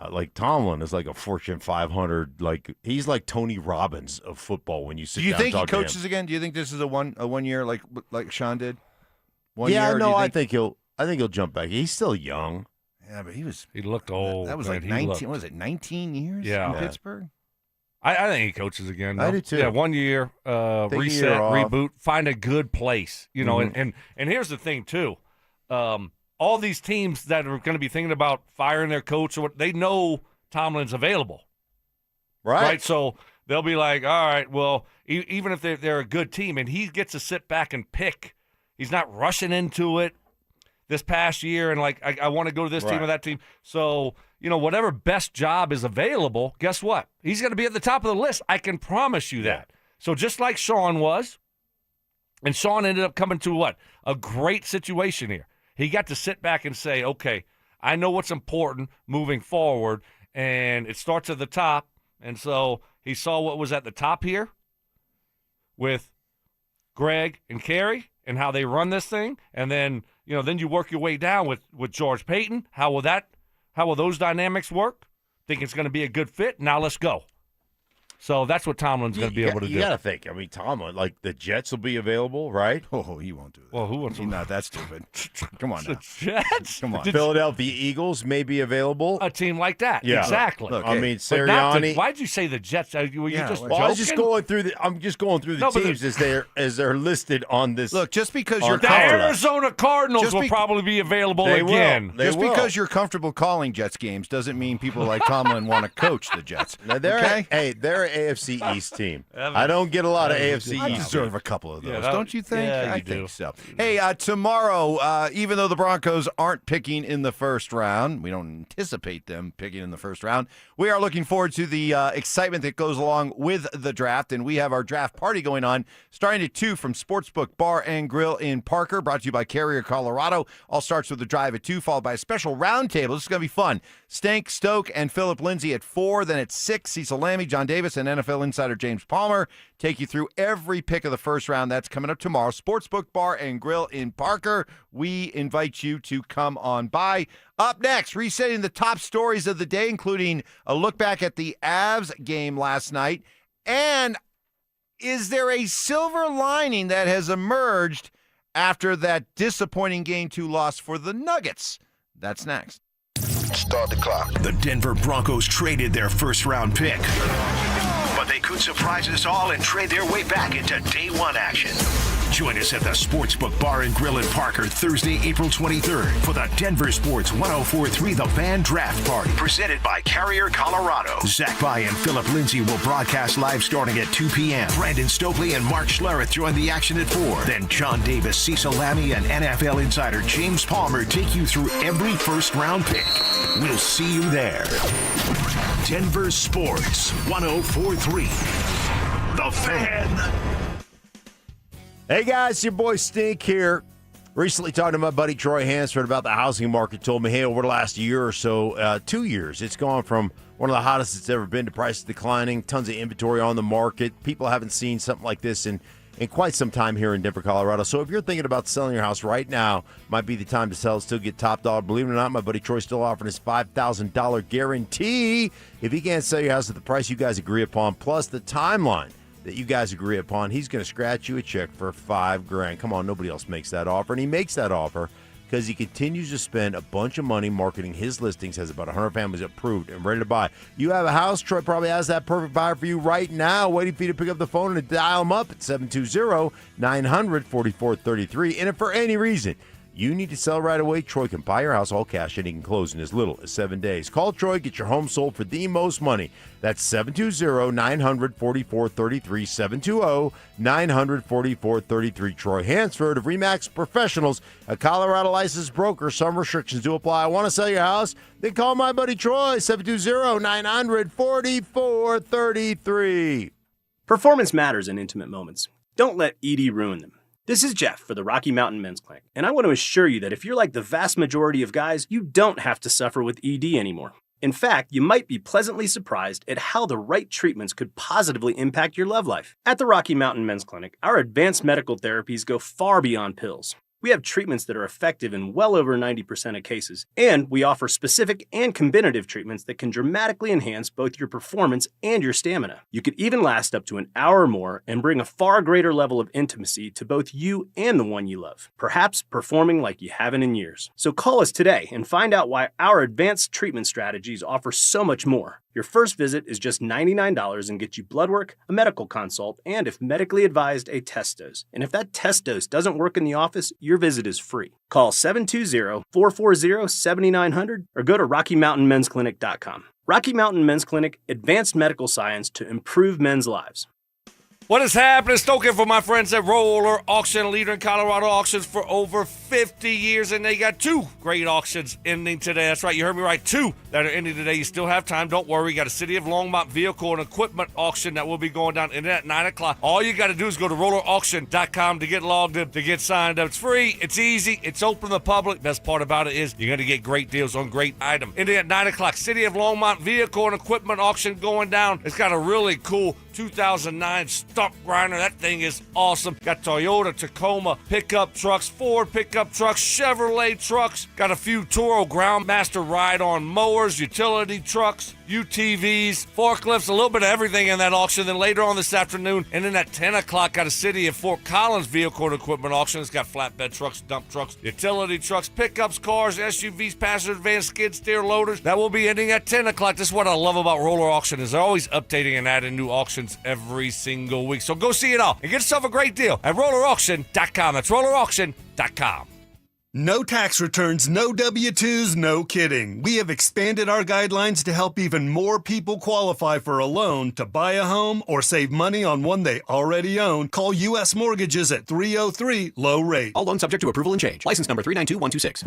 Speaker 1: is like a Fortune 500. Like he's like Tony Robbins of football. When you sit
Speaker 12: Do you
Speaker 1: down
Speaker 12: think
Speaker 1: and
Speaker 12: he
Speaker 1: talk to him.
Speaker 12: coaches again? Do you think this is a one year like Sean did?
Speaker 1: I think he'll jump back. He's still young.
Speaker 12: Yeah, but
Speaker 10: he looked old.
Speaker 12: That was like 19. Was it 19 years?
Speaker 10: Yeah.
Speaker 12: In Pittsburgh.
Speaker 10: I think he coaches again. Though.
Speaker 1: I do too.
Speaker 10: Yeah, 1 year, reset, reboot, find a good place. You know, and here's the thing too. All these teams that are going to be thinking about firing their coach, or what, they know Tomlin's available, right? So they'll be like, all right, well, even if they're a good team, and he gets to sit back and pick, he's not rushing into it. This past year, and like I want to go to this team or that team. So whatever best job is available, guess what? He's going to be at the top of the list. I can promise you that. So just like Sean was, and Sean ended up coming to what? A great situation here. He got to sit back and say, okay, I know what's important moving forward, and it starts at the top. And so he saw what was at the top here with Greg and Kerry and how they run this thing, and then then you work your way down with George Payton. How will those dynamics work? Think it's going to be a good fit. Now let's go. So that's what Tomlin's going to be able to do.
Speaker 1: You got to think. I mean, Tomlin, like the Jets will be available, right?
Speaker 12: Oh, he won't do that.
Speaker 10: Well, who wants to?
Speaker 12: He's not that stupid. Come on,
Speaker 10: The Jets.
Speaker 12: Come on.
Speaker 1: Philadelphia Eagles may be available.
Speaker 10: A team like that,
Speaker 1: Yeah.
Speaker 10: exactly.
Speaker 1: Look, I mean,
Speaker 10: But not
Speaker 1: Sirianni.
Speaker 10: why'd you say the Jets? Were you just?
Speaker 1: Well, I'm just going through the teams as they're listed on this.
Speaker 12: Look, just because
Speaker 1: on
Speaker 12: you're
Speaker 10: The
Speaker 1: Colorado.
Speaker 10: Arizona Cardinals will probably be available
Speaker 1: They will.
Speaker 10: again.
Speaker 1: They
Speaker 12: Just
Speaker 1: will.
Speaker 12: because you're comfortable calling Jets games doesn't mean people like Tomlin want to coach the Jets.
Speaker 1: Now, they're
Speaker 12: okay?
Speaker 1: they're an AFC East team. I don't get a lot of AFC
Speaker 12: I
Speaker 1: East.
Speaker 12: deserve a couple of those,
Speaker 10: Yeah,
Speaker 12: don't you think?
Speaker 10: yeah,
Speaker 12: I
Speaker 10: you do.
Speaker 12: think so. Hey, tomorrow, even though the Broncos aren't picking in the first round, we don't anticipate them picking in the first round, we are looking forward to the excitement that goes along with the draft, and we have our draft party going on starting at 2 from Sportsbook Bar and Grill in Parker, brought to you by Carrier, Colorado. All starts with the drive at 2, followed by a special round table. This is going to be fun. Stank, Stoke, and Philip Lindsay at 4. Then at 6, Cecil Lammey, John Davis, and NFL insider James Palmer take you through every pick of the first round. That's coming up tomorrow. Sportsbook Bar and Grill in Parker. We invite you to come on by. Up next, resetting the top stories of the day, including a look back at the Avs game last night. And is there a silver lining that has emerged after that disappointing Game 2 loss for the Nuggets? That's next.
Speaker 8: Start the clock. The Denver Broncos traded their first-round pick, but they could surprise us all and trade their way back into day one action. Join us at the Sportsbook Bar and Grill in Parker Thursday, April 23rd for the Denver Sports 104.3 The Fan Draft Party, presented by Carrier, Colorado. Zach By and Philip Lindsay will broadcast live starting at 2 p.m. Brandon Stokley and Mark Schlereth join the action at 4. Then John Davis, Cecil Lammey, and NFL insider James Palmer take you through every first-round pick. We'll see you there. Denver Sports 104.3 The Fan.
Speaker 1: Hey guys, your boy Stink here. Recently talking to my buddy Troy Hansford about the housing market. Told me, hey, over the last year or so, 2 years, it's gone from one of the hottest it's ever been to prices declining, tons of inventory on the market. People haven't seen something like this in quite some time here in Denver, Colorado. So if you're thinking about selling your house right now, might be the time to sell, still get top dollar. Believe it or not, my buddy Troy's still offering his $5,000 guarantee. If he can't sell your house at the price you guys agree upon, plus the timeline that you guys agree upon, he's going to scratch you a check for $5,000. Come on, nobody else makes that offer. And he makes that offer because he continues to spend a bunch of money marketing his listings, has about 100 families approved and ready to buy. You have a house, Troy probably has that perfect buyer for you right now, waiting for you to pick up the phone and dial him up at 720-900-4433. And if for any reason you need to sell right away, Troy can buy your house all cash and he can close in as little as 7 days. Call Troy, get your home sold for the most money. That's 720-944-3333, 720-944-33. Troy Hansford of RE/MAX Professionals, a Colorado licensed broker. Some restrictions do apply. I want to sell your house? Then call my buddy Troy, 720-944-33.
Speaker 13: Performance matters in intimate moments. Don't let ED ruin them. This is Jeff for the Rocky Mountain Men's Clinic, and I want to assure you that if you're like the vast majority of guys, you don't have to suffer with ED anymore. In fact, you might be pleasantly surprised at how the right treatments could positively impact your love life. At the Rocky Mountain Men's Clinic, our advanced medical therapies go far beyond pills. We have treatments that are effective in well over 90% of cases, and we offer specific and combinative treatments that can dramatically enhance both your performance and your stamina. You could even last up to an hour or more and bring a far greater level of intimacy to both you and the one you love, perhaps performing like you haven't in years. So call us today and find out why our advanced treatment strategies offer so much more. Your first visit is just $99 and gets you blood work, a medical consult, and if medically advised, a test dose. And if that test dose doesn't work in the office, your visit is free. Call 720-440-7900 or go to RockyMountainMen'sClinic.com. Rocky Mountain Men's Clinic, advanced medical science to improve men's lives.
Speaker 10: What is happening? Stoking for my friends at Roller Auction, leader in Colorado auctions for over 50 years, and they got 2 great auctions ending today. That's right, you heard me right, 2 that are ending today. You still have time, don't worry. You got a City of Longmont vehicle and equipment auction that will be going down at 9 o'clock. All you got to do is go to rollerauction.com to get logged in, to get signed up. It's free, it's easy, it's open to the public. Best part about it is you're going to get great deals on great items. Ending at 9 o'clock, City of Longmont vehicle and equipment auction going down. It's got a really cool 2009 stump grinder. That thing is awesome. Got Toyota, Tacoma pickup trucks, Ford pickup trucks, Chevrolet trucks. Got a few Toro Groundmaster ride-on mowers, utility trucks, UTVs, forklifts, a little bit of everything in that auction. Then later on this afternoon, and then at 10 o'clock, got a City of Fort Collins vehicle and equipment auction. It's got flatbed trucks, dump trucks, utility trucks, pickups, cars, SUVs, passenger vans, skid steer loaders. That will be ending at 10 o'clock. This is what I love about Roller Auction, is they're always updating and adding new auctions every single week. So go see it all and get yourself a great deal at rollerauction.com. That's rollerauction.com.
Speaker 7: No tax returns, no W-2s, no kidding. We have expanded our guidelines to help even more people qualify for a loan to buy a home or save money on one they already own. Call U.S. Mortgages at 303 low rate.
Speaker 17: All loans subject to approval and change. License number 392126.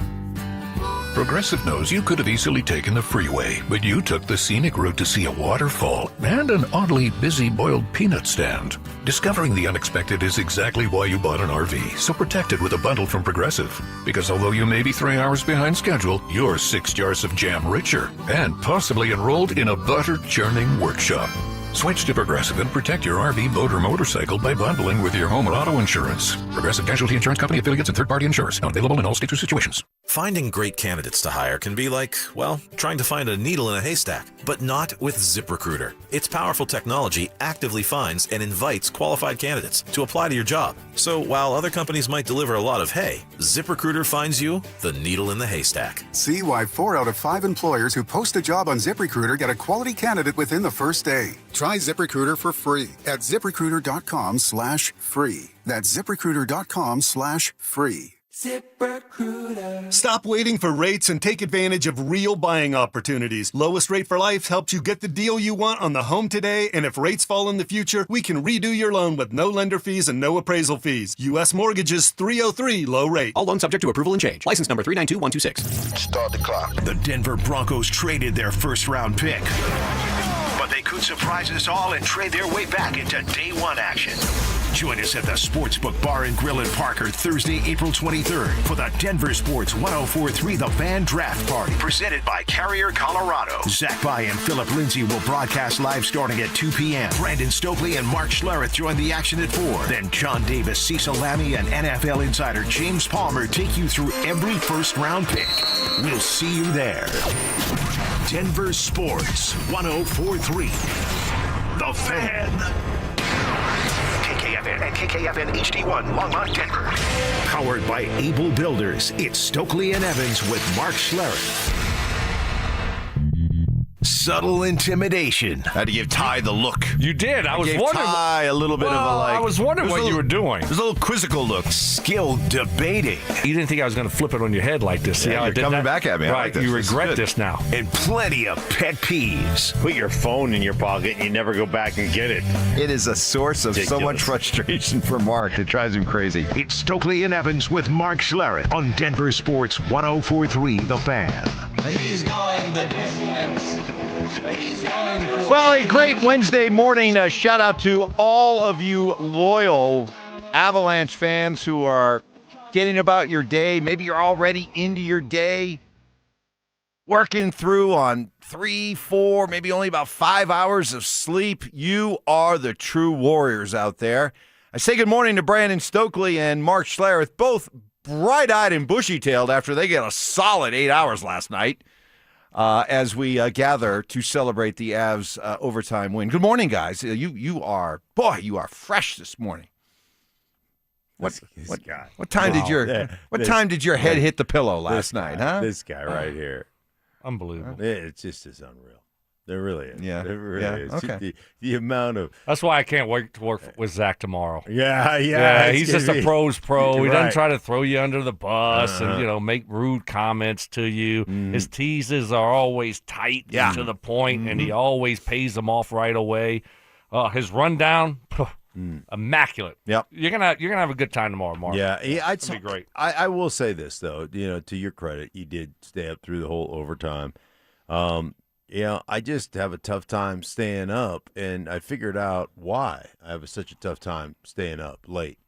Speaker 8: Progressive knows you could have easily taken the freeway, but you took the scenic route to see a waterfall and an oddly busy boiled peanut stand. Discovering the unexpected is exactly why you bought an RV, so protect it with a bundle from Progressive. Because although you may be 3 hours behind schedule, you're 6 jars of jam richer and possibly enrolled in a butter-churning workshop. Switch to Progressive and protect your RV, boat, or motorcycle by bundling with your home and auto insurance. Progressive Casualty Insurance Company, affiliates, and third-party insurers. Not available in all states or situations.
Speaker 14: Finding great candidates to hire can be like, well, trying to find a needle in a haystack, but not with ZipRecruiter. Its powerful technology actively finds and invites qualified candidates to apply to your job. So while other companies might deliver a lot of hay, ZipRecruiter finds you the needle in the haystack.
Speaker 15: See why 4 out of 5 employers who post a job on ZipRecruiter get a quality candidate within the first day. Try ZipRecruiter for free at ZipRecruiter.com/free. That's ZipRecruiter.com/free.
Speaker 7: ZipRecruiter. Stop waiting for rates and take advantage of real buying opportunities. Lowest Rate for Life helps you get the deal you want on the home today, and if rates fall in the future, we can redo your loan with no lender fees and no appraisal fees. U.S. Mortgages 303 low rate.
Speaker 17: All loans subject to approval and change. License number 392126.
Speaker 8: Start the clock. The Denver Broncos traded their first-round pick, but they could surprise us all and trade their way back into day one action. Join us at the Sportsbook Bar and Grill in Parker Thursday, April 23rd for the Denver Sports 104.3 The Fan Draft Party, presented by Carrier Colorado. Zach Bai and Philip Lindsay will broadcast live starting at 2 p.m. Brandon Stokley and Mark Schlereth join the action at 4. Then John Davis, Cecil Lammey, and NFL insider James Palmer take you through every first-round pick. We'll see you there. Denver Sports 104.3 The Fan. KKFN and KKFN HD1 Longmont, Denver. Powered by Able Builders, it's Stokley and Evans with Mark Schlereth. subtle intimidation.
Speaker 12: Had to give Ty the look.
Speaker 10: You did. I was
Speaker 12: gave
Speaker 10: wondering.
Speaker 12: Ty a little bit of a like.
Speaker 10: I was wondering what you were doing.
Speaker 12: There's a little quizzical look.
Speaker 8: Skilled debating.
Speaker 10: You didn't think I was going to flip it on your head like this. See how I
Speaker 12: you're
Speaker 10: did
Speaker 12: coming
Speaker 10: that?
Speaker 12: back at me. I
Speaker 10: Right.
Speaker 12: like this.
Speaker 10: You
Speaker 12: This is
Speaker 10: regret
Speaker 12: good.
Speaker 10: this now.
Speaker 8: And plenty of pet peeves.
Speaker 16: Put your phone in your pocket and you never go back and get it.
Speaker 12: It is a source of so much frustration for Mark. It drives him crazy.
Speaker 8: It's Stokley and Evans with Mark Schlereth on Denver Sports 104.3 The Fan.
Speaker 18: He's going the distance.
Speaker 16: Well, a great Wednesday morning. Shout out to all of you loyal Avalanche fans who are getting about your day. Maybe you're already into your day,
Speaker 1: working through on 3, 4, maybe only about 5 hours of sleep. You are the true warriors out there. I say good morning to Brandon Stokley and Mark Schlereth, both bright-eyed and bushy-tailed after they get a solid 8 hours last night as we gather to celebrate the Avs overtime win. Good morning, guys. You are fresh this morning. What time did your head hit the pillow last night, huh?
Speaker 16: This guy right here.
Speaker 10: Unbelievable.
Speaker 16: It's just as unreal. There really is.
Speaker 1: Yeah.
Speaker 16: It really is.
Speaker 1: Okay.
Speaker 16: The amount of.
Speaker 10: That's why I can't wait to work with Zach tomorrow.
Speaker 16: Yeah.
Speaker 10: He's just a pro's pro. He doesn't
Speaker 16: Right.
Speaker 10: try to throw you under the bus and make rude comments to you. His teases are always tight and to the point, and he always pays them off right away. His rundown, immaculate.
Speaker 1: Yep.
Speaker 10: You're gonna have a good time tomorrow, Mark.
Speaker 1: Yeah,
Speaker 10: It'll be great.
Speaker 16: I will say this though, to your credit, you did stay up through the whole overtime. I just have a tough time staying up, and I figured out why I have such a tough time staying up late.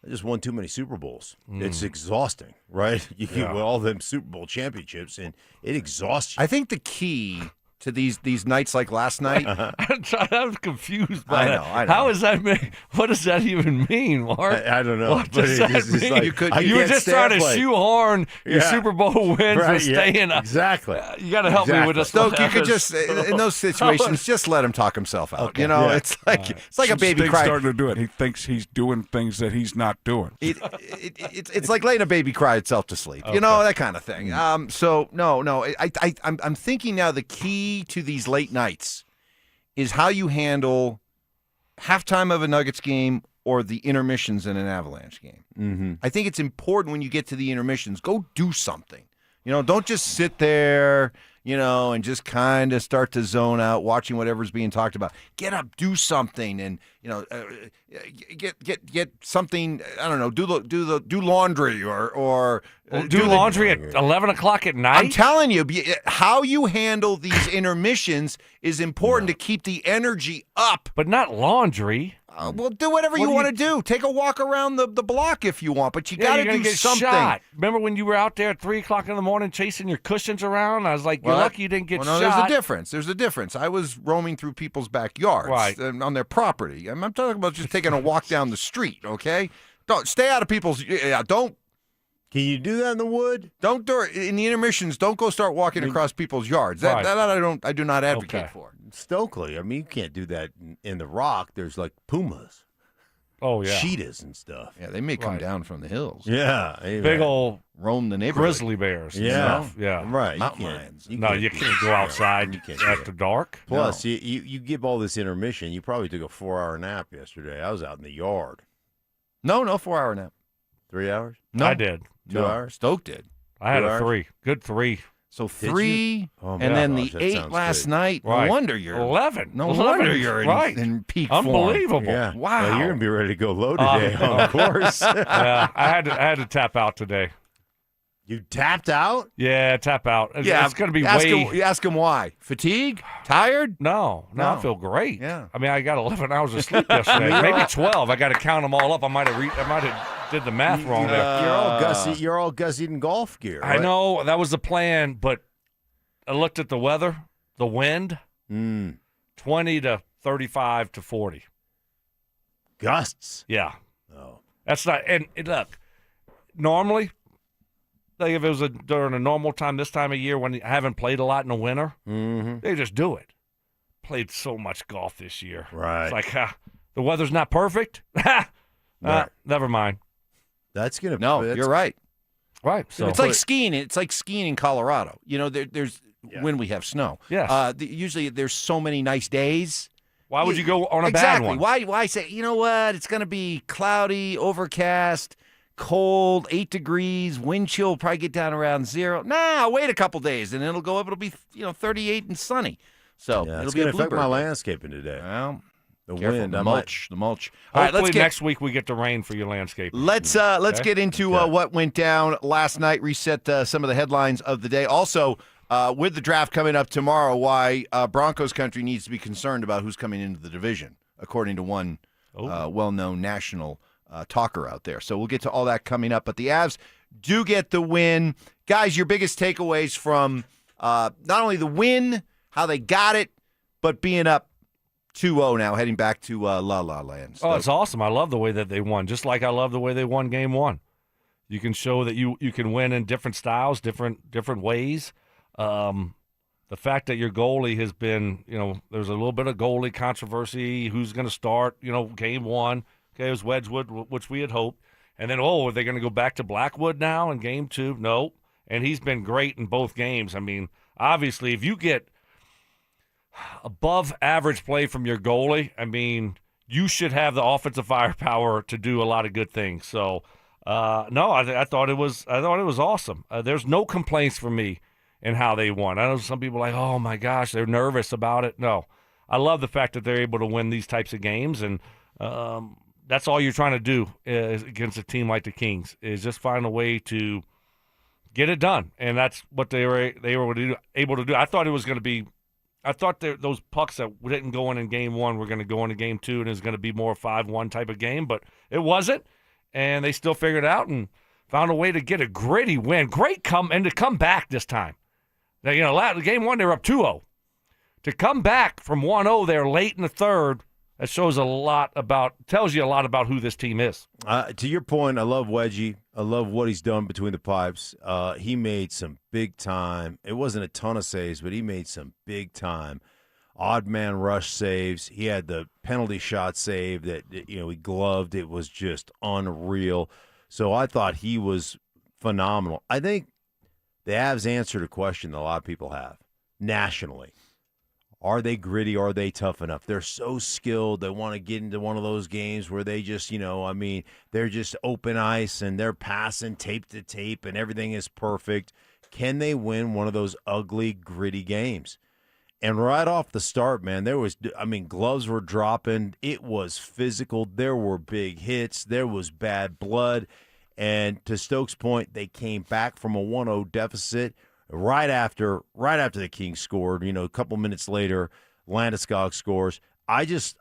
Speaker 16: I just won too many Super Bowls. It's exhausting, right? You get all them Super Bowl championships, and it exhausts you.
Speaker 1: I think the key to these nights like last night.
Speaker 10: I was confused by that.
Speaker 1: I know.
Speaker 10: How is that? What does that even mean, Mark?
Speaker 16: I don't know.
Speaker 10: What does that mean?
Speaker 16: Like,
Speaker 10: you were just trying to shoehorn your Super Bowl wins
Speaker 16: Right,
Speaker 10: with staying up.
Speaker 16: Exactly.
Speaker 10: You got to help me with this.
Speaker 1: Stoke, you could just in those situations just let him talk himself out.
Speaker 16: Okay.
Speaker 1: It's like a baby cry.
Speaker 19: Starting to do it. He thinks he's doing things that he's not doing.
Speaker 1: It's like letting a baby cry itself to sleep. That kind of thing. So no. I'm thinking now the key to these late nights is how you handle halftime of a Nuggets game or the intermissions in an Avalanche game.
Speaker 16: Mm-hmm.
Speaker 1: I think it's important when you get to the intermissions, go do something. Don't just sit there, and just kind of start to zone out watching whatever's being talked about. Get up, do something, and get something. I don't know. Do laundry or
Speaker 10: do laundry at 11 o'clock at night.
Speaker 1: I'm telling you, how you handle these intermissions is important to keep the energy up.
Speaker 10: But not laundry.
Speaker 1: Well, do whatever you want to do. Take a walk around the block if you want, but you got to do
Speaker 10: get
Speaker 1: something.
Speaker 10: Shot. Remember when you were out there at 3 o'clock in the morning chasing your cushions around? I was like, you're lucky you didn't get shot.
Speaker 1: There's a difference. I was roaming through people's backyards on their property. I'm talking about just taking a walk down the street, okay? Don't stay out of people's don't.
Speaker 16: Can you do that in the wood?
Speaker 1: Don't do it in the intermissions. Don't go start walking across people's yards. That I do not advocate for.
Speaker 16: Stokely, you can't do that in the Rock. There's like pumas.
Speaker 10: Oh yeah,
Speaker 16: cheetahs and stuff.
Speaker 1: Yeah, they may come down from the hills.
Speaker 16: Yeah,
Speaker 10: big old
Speaker 1: roam the neighborhood.
Speaker 10: Grizzly bears.
Speaker 16: Yeah,
Speaker 10: right.
Speaker 1: Mountain lions.
Speaker 10: You can't go outside after dark.
Speaker 16: Plus, you give all this intermission. You probably took a 4-hour nap yesterday. I was out in the yard.
Speaker 1: No 4-hour nap.
Speaker 16: 3 hours?
Speaker 10: No, I did.
Speaker 16: 2 hours?
Speaker 1: Stoke did.
Speaker 10: I had a 3. Good 3.
Speaker 1: So 3, and then the 8 last night.
Speaker 10: Right.
Speaker 1: No wonder you're
Speaker 10: 11.
Speaker 1: No wonder you're in peak form.
Speaker 10: Unbelievable.
Speaker 16: Yeah.
Speaker 1: Wow.
Speaker 16: Well, you're gonna be ready to go low today, of course.
Speaker 10: Yeah, I had to tap out today.
Speaker 16: You tapped out?
Speaker 10: Yeah, tap out.
Speaker 1: Yeah,
Speaker 10: it's going to be
Speaker 1: You ask him why. Fatigue? Tired?
Speaker 10: No, I feel great.
Speaker 1: Yeah.
Speaker 10: I mean, I got 11 hours of sleep yesterday. Maybe 12. I got to count them all up. I might have did the math wrong there.
Speaker 16: You're all gussied in golf gear.
Speaker 10: I know that was the plan, but I looked at the weather, the wind, 20 to 35 to 40
Speaker 16: gusts.
Speaker 10: Yeah.
Speaker 16: Oh,
Speaker 10: that's not. And look, normally. Like if it was during a normal time, this time of year when I haven't played a lot in the winter, they just do it. Played so much golf this year.
Speaker 16: Right.
Speaker 10: It's like, the weather's not perfect. Never mind.
Speaker 16: That's going to...
Speaker 1: No, you're right.
Speaker 10: Right.
Speaker 1: So it's like skiing. It's like skiing in Colorado. There's
Speaker 12: when we have snow.
Speaker 10: Yes.
Speaker 12: Usually there's so many nice days.
Speaker 10: Why would you go on a
Speaker 12: exactly.
Speaker 10: bad one?
Speaker 12: Why say, you know what, it's going to be cloudy, overcast, cold, 8 degrees, wind chill will probably get down around 0. Nah, wait a couple days, and it'll go up. It'll be 38 and sunny. So it'll
Speaker 16: it's
Speaker 12: be
Speaker 16: going
Speaker 12: a
Speaker 16: to affect
Speaker 12: bluebird
Speaker 16: my
Speaker 12: day.
Speaker 16: landscaping today.
Speaker 12: Well,
Speaker 16: the
Speaker 12: careful,
Speaker 16: wind,
Speaker 12: the mulch. All right,
Speaker 10: Hopefully
Speaker 12: let's get
Speaker 10: next week we get the rain for your landscape.
Speaker 12: Let's get into what went down last night. Reset some of the headlines of the day. Also, with the draft coming up tomorrow, why Broncos country needs to be concerned about who's coming into the division, according to one well-known national talker out there. So we'll get to all that coming up. But the Avs do get the win. Guys, your biggest takeaways from not only the win, how they got it, but being up 2-0 now, heading back to La La Land.
Speaker 10: Oh, it's awesome. I love the way that they won, just like I love the way they won Game 1. You can show that you can win in different styles, different ways. The fact that your goalie has been, there's a little bit of goalie controversy. Who's going to start, Game 1. Okay, it was Wedgwood, which we had hoped. And then, are they going to go back to Blackwood now in Game 2? No. And he's been great in both games. I mean, obviously, if you get above average play from your goalie, I mean, you should have the offensive firepower to do a lot of good things. So, no, I thought it was awesome. There's no complaints from me in how they won. I know some people are like, oh my gosh, they're nervous about it. No, I love the fact that they're able to win these types of games, and that's all you're trying to do against a team like the Kings is just find a way to get it done, and that's what they were able to do. I thought it was going to be. I thought those pucks that didn't go in Game 1 were going to go into Game 2, and it was going to be more 5-1 type of game, but it wasn't, and they still figured it out and found a way to get a gritty win. Great to come back this time. Now, Game 1 they were up 2-0. To come back from 1-0 there late in the third, that tells you a lot about who this team is.
Speaker 16: To your point, I love Wedgie. I love what he's done between the pipes. He made some big time. It wasn't a ton of saves, but he made some big time odd man rush saves. He had the penalty shot save that he gloved. It was just unreal. So I thought he was phenomenal. I think the Avs answered a question that a lot of people have nationally. Are they gritty? Are they tough enough? They're so skilled. They want to get into one of those games where they just, they're just open ice and they're passing tape to tape and everything is perfect. Can they win one of those ugly, gritty games? And right off the start, man, gloves were dropping. It was physical. There were big hits. There was bad blood. And to Stokes' point, they came back from a 1-0 deficit. Right after the Kings scored, a couple minutes later, Landeskog scores. I just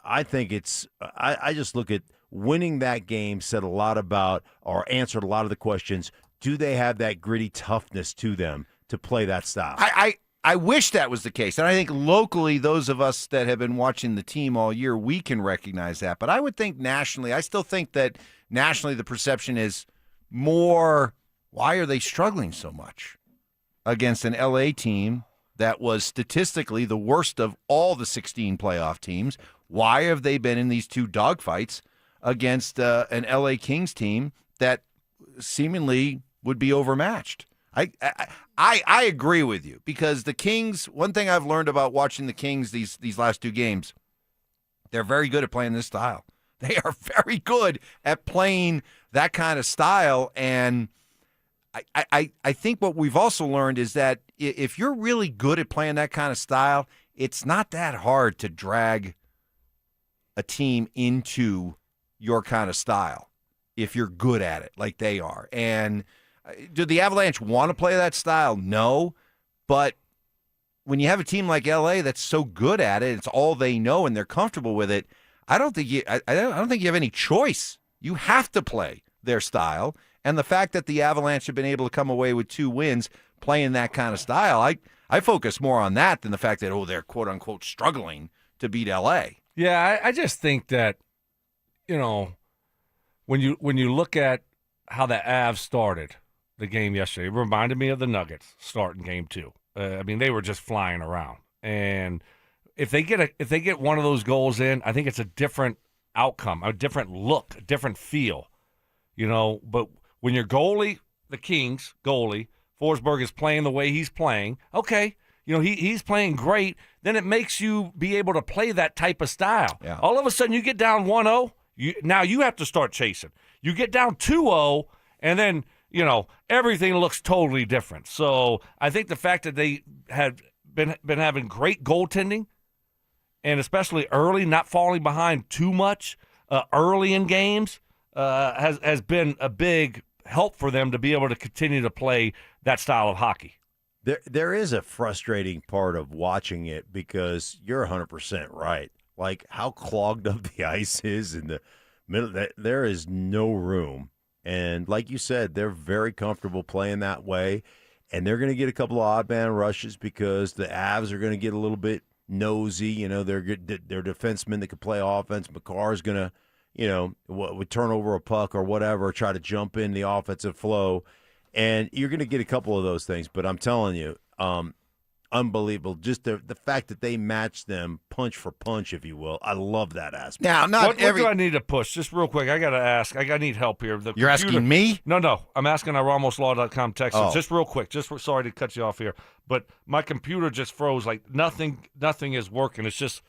Speaker 16: look at winning that game said a lot about or answered a lot of the questions. Do they have that gritty toughness to them to play that style?
Speaker 12: I wish that was the case. And I think locally, those of us that have been watching the team all year, we can recognize that. But I would think nationally, I still think that nationally the perception is more, why are they struggling so much against an LA team that was statistically the worst of all the 16 playoff teams? Why have they been in these two dogfights against an LA Kings team that seemingly would be overmatched? I agree with you because the Kings, one thing I've learned about watching the Kings these last two games, they're very good at playing this style. They are very good at playing that kind of style, and I think what we've also learned is that if you're really good at playing that kind of style, it's not that hard to drag a team into your kind of style if you're good at it like they are. And do the Avalanche want to play that style? No. But when you have a team like LA that's so good at it, it's all they know and they're comfortable with it, I don't think you have any choice. You have to play their style. And the fact that the Avalanche have been able to come away with 2 wins playing that kind of style, I focus more on that than the fact that, they're quote-unquote struggling to beat L.A.
Speaker 10: Yeah, I just think that, when you look at how the Avs started the game yesterday, it reminded me of the Nuggets starting Game 2. They were just flying around. And if they get one of those goals in, I think it's a different outcome, a different look, a different feel. But when your goalie, the Kings goalie, Forsberg is playing the way he's playing, okay, he's playing great, then it makes you be able to play that type of style.
Speaker 12: Yeah.
Speaker 10: All of a sudden, you get down 1-0, now you have to start chasing. You get down 2-0, and then, everything looks totally different. So I think the fact that they had been having great goaltending, and especially early, not falling behind too much early in games, has been a big help for them to be able to continue to play that style of hockey.
Speaker 1: There is a frustrating part of watching it because you're 100% right. Like how clogged up the ice is in the middle. There is no room. And like you said, they're very comfortable playing that way. And they're going to get a couple of odd man rushes because the Avs are going to get a little bit nosy. They're defensemen that can play offense. McCarr's going to, would turn over a puck or whatever, try to jump in the offensive flow. And you're going to get a couple of those things, but I'm telling you, unbelievable. Just the fact that they match them punch for punch, if you will. I love that aspect.
Speaker 12: Now,
Speaker 10: what do I need to push? Just real quick, I got to ask. I need help here.
Speaker 12: You're asking me?
Speaker 10: No. I'm asking our RamosLaw.com text.
Speaker 12: Oh.
Speaker 10: Just real quick. Sorry to cut you off here, but my computer just froze. Like nothing is working. It's just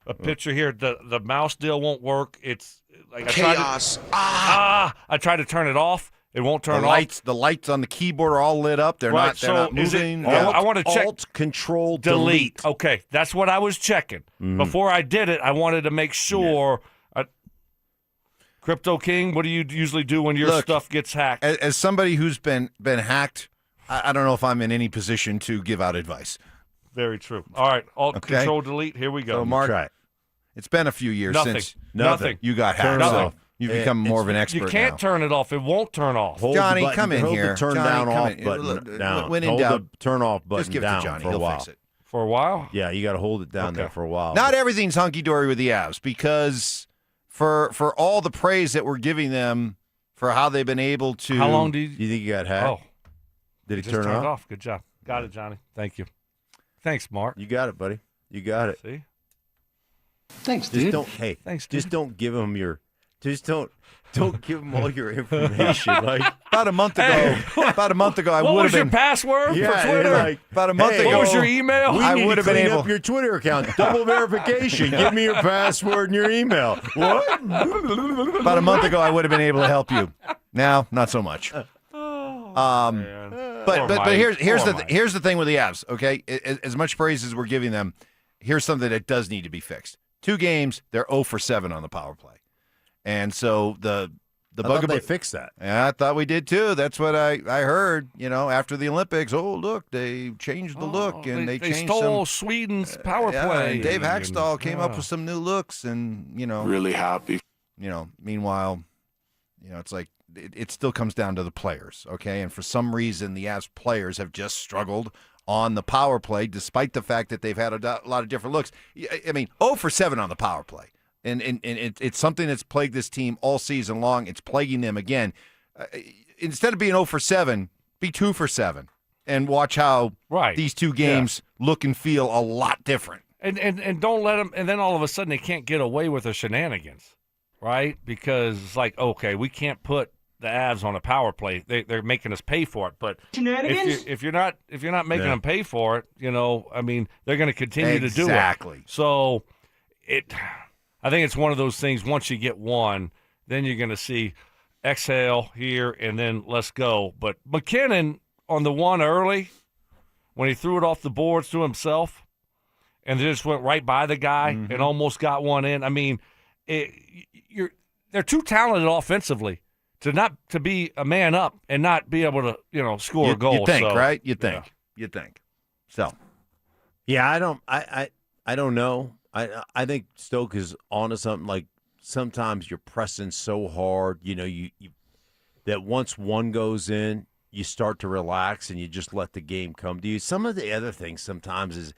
Speaker 10: a picture here. The mouse deal won't work. It's like
Speaker 12: chaos.
Speaker 10: I tried to turn it off. It won't turn off.
Speaker 12: The lights on the keyboard are all lit up. They're not moving.
Speaker 10: I want to check.
Speaker 1: Alt, Control, Delete.
Speaker 10: Okay, that's what I was checking.
Speaker 1: Mm-hmm.
Speaker 10: Before I did it, I wanted to make sure. Crypto King, what do you usually do when your stuff gets hacked?
Speaker 12: As somebody who's been hacked, I don't know if I'm in any position to give out advice.
Speaker 10: Very true. All right, Alt, Control, Delete. Here we go.
Speaker 12: So, Mark, it's been a few years since you got hacked. So you've become more of an expert.
Speaker 10: You can't turn it off. It won't turn off.
Speaker 12: Johnny, come in here.
Speaker 1: Hold the turn down off button down. Hold the turn off button down
Speaker 12: Johnny.
Speaker 1: for a
Speaker 12: He'll
Speaker 1: while.
Speaker 12: fix it.
Speaker 10: For a while?
Speaker 1: Yeah, you got to hold it down there for a while.
Speaker 12: Not everything's hunky-dory with the Avs because for all the praise that we're giving them for how they've been able to.
Speaker 10: How long do you
Speaker 1: think you got hacked?
Speaker 10: Oh.
Speaker 1: Did it
Speaker 10: just
Speaker 1: turn
Speaker 10: turned
Speaker 1: off?
Speaker 10: it off? Good job. Got it, Johnny. Thank you. Thanks, Mark.
Speaker 1: You got it, buddy. You got it.
Speaker 10: See?
Speaker 1: Thanks, dude. Just don't give them your. Just don't give them all your information. Like
Speaker 12: about a month ago, I
Speaker 10: what
Speaker 12: would
Speaker 10: was
Speaker 12: have
Speaker 10: your
Speaker 12: been
Speaker 10: password for Twitter?
Speaker 1: Like,
Speaker 12: about a month ago.
Speaker 10: What was your email?
Speaker 1: We
Speaker 12: I
Speaker 1: need
Speaker 12: would
Speaker 1: to
Speaker 12: have been
Speaker 1: clean
Speaker 12: able
Speaker 1: up your Twitter account. Double verification. Give me your password and your email. What?
Speaker 12: About a month ago, I would have been able to help you. Now, not so much. But here's the thing with the Avs. Okay, as much praise as we're giving them, here's something that does need to be fixed. 2 games, they're 0 for 7 on the power play, and so the
Speaker 1: I thought they fixed that.
Speaker 12: Yeah, I thought we did too. That's what I heard. After the Olympics, look, they changed the look and they changed
Speaker 10: stole Sweden's power play.
Speaker 12: And Dave Hackstall came up with some new looks, and
Speaker 30: really happy.
Speaker 12: Meanwhile, it's like it still comes down to the players, okay? And for some reason, the Avs players have just struggled on the power play, despite the fact that they've had a lot of different looks. I mean, 0 for 7 on the power play. And it's something that's plagued this team all season long. It's plaguing them again. Instead of being 0 for 7, be 2 for 7. And watch how these 2 games look and feel a lot different.
Speaker 10: And don't let them – and then all of a sudden they can't get away with their shenanigans, right? Because it's like, okay, we can't put the Avs on a power play. They're making us pay for it. But if you're not making them pay for it, I mean, they're going to continue to do it.
Speaker 12: Exactly.
Speaker 10: So I think it's one of those things, once you get one, then you're going to see exhale here and then let's go. But McKinnon on the one early, when he threw it off the boards to himself and just went right by the guy and almost got one in. I mean, they're too talented offensively to be a man up and not be able to score a goal.
Speaker 12: You think, right? You think. So,
Speaker 1: yeah, I don't know. I think Stoke is onto something. Like sometimes you're pressing so hard, you that once one goes in, you start to relax and you just let the game come to you. Some of the other things sometimes is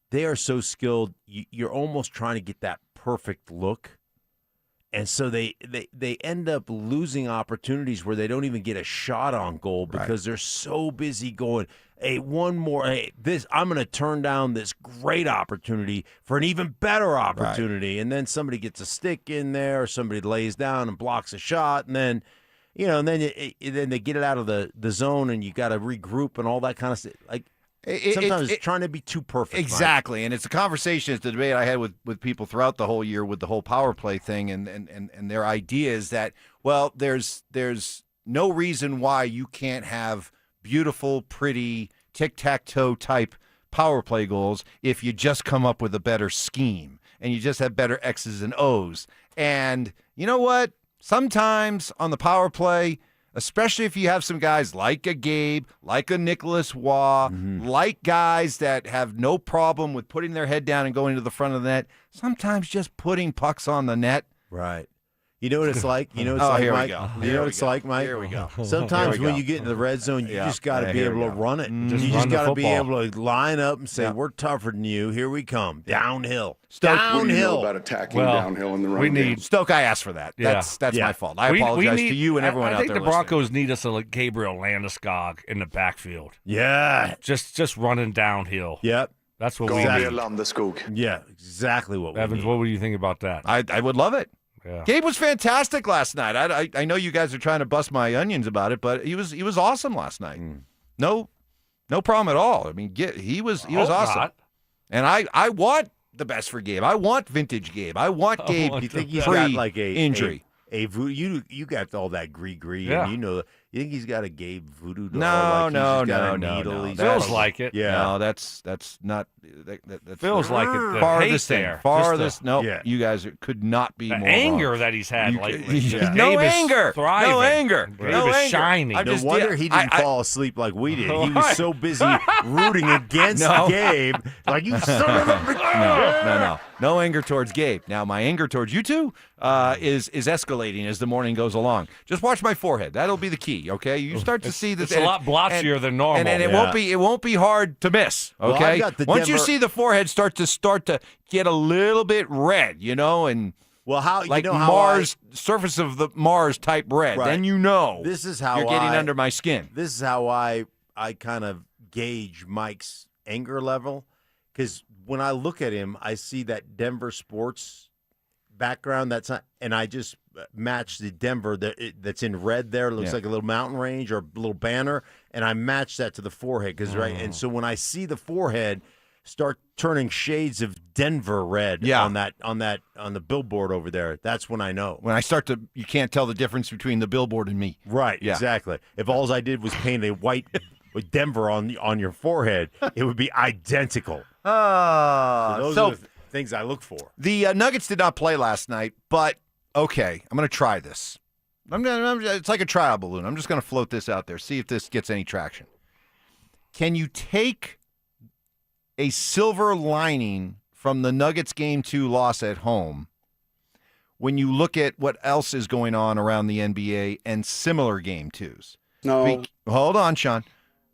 Speaker 1: they are so skilled, you're almost trying to get that perfect look. And so they end up losing opportunities where they don't even get a shot on goal because they're so busy going, hey, one more. Hey, I'm going to turn down this great opportunity for an even better opportunity. Right. And then somebody gets a stick in there or somebody lays down and blocks a shot. And then, then they get it out of the zone and you got to regroup and all that kind of stuff. Like, Sometimes it's trying to be too perfect.
Speaker 12: Exactly, and it's a conversation, it's the debate I had with people throughout the whole year with the whole power play thing, and their idea is that, well, there's no reason why you can't have beautiful, pretty, tic-tac-toe type power play goals if you just come up with a better scheme and you just have better X's and O's. And you know what? Sometimes on the power play, especially if you have some guys like a Gabe, like a Nicholas Waugh, like guys that have no problem with putting their head down and going to the front of the net, sometimes just putting pucks on the net.
Speaker 1: Right. You know what it's like? You know what it's like, Mike? You know what it's like, Mike?
Speaker 12: Here we go.
Speaker 1: Sometimes when you get into the red zone, you just got to be able to run it. You just got to be able to line up and say, we're tougher than you. Here we come. Downhill. Downhill.
Speaker 20: What do you know about attacking downhill in the run game?
Speaker 12: Stoke, I asked for that. That's my fault. I apologize to you and everyone out there.
Speaker 10: I think the Broncos need us a Gabriel Landeskog in the backfield.
Speaker 1: Yeah.
Speaker 10: Just running downhill.
Speaker 1: Yep.
Speaker 10: That's what we need.
Speaker 20: Landeskog.
Speaker 1: Yeah, exactly what we
Speaker 10: Evans,
Speaker 1: need.
Speaker 10: what would you think about that?
Speaker 12: I would love it.
Speaker 10: Yeah.
Speaker 12: Gabe was fantastic last night. I know you guys are trying to bust my onions about it, but he was awesome last night. No problem at all. I mean, he was awesome.
Speaker 10: Not.
Speaker 12: And I want the best for Gabe. I want vintage Gabe. I want Gabe.
Speaker 1: You think he's got like a
Speaker 12: injury?
Speaker 1: You got all that gree,
Speaker 10: Yeah.
Speaker 1: and you think he's got a Gabe voodoo doll?
Speaker 12: No,
Speaker 1: like he's just got a needle.
Speaker 12: no.
Speaker 1: He's
Speaker 10: Feels
Speaker 1: got-
Speaker 10: like it.
Speaker 1: Yeah.
Speaker 12: No, that's not. That
Speaker 10: Feels like it. The
Speaker 12: farthest
Speaker 10: hate
Speaker 12: thing.
Speaker 10: there.
Speaker 12: Farthest. No,
Speaker 1: Yeah.
Speaker 12: you guys could not be
Speaker 10: The
Speaker 12: more
Speaker 10: anger
Speaker 12: wrong.
Speaker 10: that he's had lately.
Speaker 12: Yeah.
Speaker 10: Gabe
Speaker 12: No
Speaker 10: is
Speaker 12: anger.
Speaker 10: Thriving.
Speaker 12: No anger.
Speaker 10: Gabe
Speaker 12: No
Speaker 10: is
Speaker 12: anger.
Speaker 10: shining.
Speaker 12: I'm
Speaker 1: No
Speaker 12: just-
Speaker 1: wonder he didn't
Speaker 12: I-
Speaker 1: fall asleep like we did. He was so busy rooting against Gabe. Like, you son of a...
Speaker 12: No anger towards Gabe. Now, my anger towards you two is escalating as the morning goes along. Just watch my forehead. That'll be the key. Okay, you start to see this.
Speaker 10: It's a lot blotchier than normal.
Speaker 12: and it won't be hard to miss.
Speaker 1: Well,
Speaker 12: Okay,
Speaker 1: I've got the
Speaker 12: once you
Speaker 1: Denver-
Speaker 12: see the forehead start to get a little bit red, and
Speaker 1: Well, how
Speaker 12: like
Speaker 1: you know how
Speaker 12: Mars surface of the Mars type red,
Speaker 1: Right.
Speaker 12: then you know
Speaker 1: This is how
Speaker 12: you're getting under my skin.
Speaker 1: This is how I kind of gauge Mike's anger level, because when I look at him, I see that Denver sports background. And I just match the Denver that's in red there. It looks like a little mountain range or a little banner, and I match that to the forehead And so when I see the forehead start turning shades of Denver red on the billboard over there, that's when I know.
Speaker 12: When I start to, you can't tell the difference between the billboard and me.
Speaker 1: Right, exactly. If all I did was paint a white with Denver on your forehead, it would be identical. Those are the things I look for.
Speaker 12: The Nuggets did not play last night, but okay, I'm going to try this. It's like a trial balloon. I'm just going to float this out there, see if this gets any traction. Can you take a silver lining from the Nuggets Game 2 loss at home when you look at what else is going on around the NBA and similar Game 2s?
Speaker 20: No.
Speaker 12: Hold on, Sean.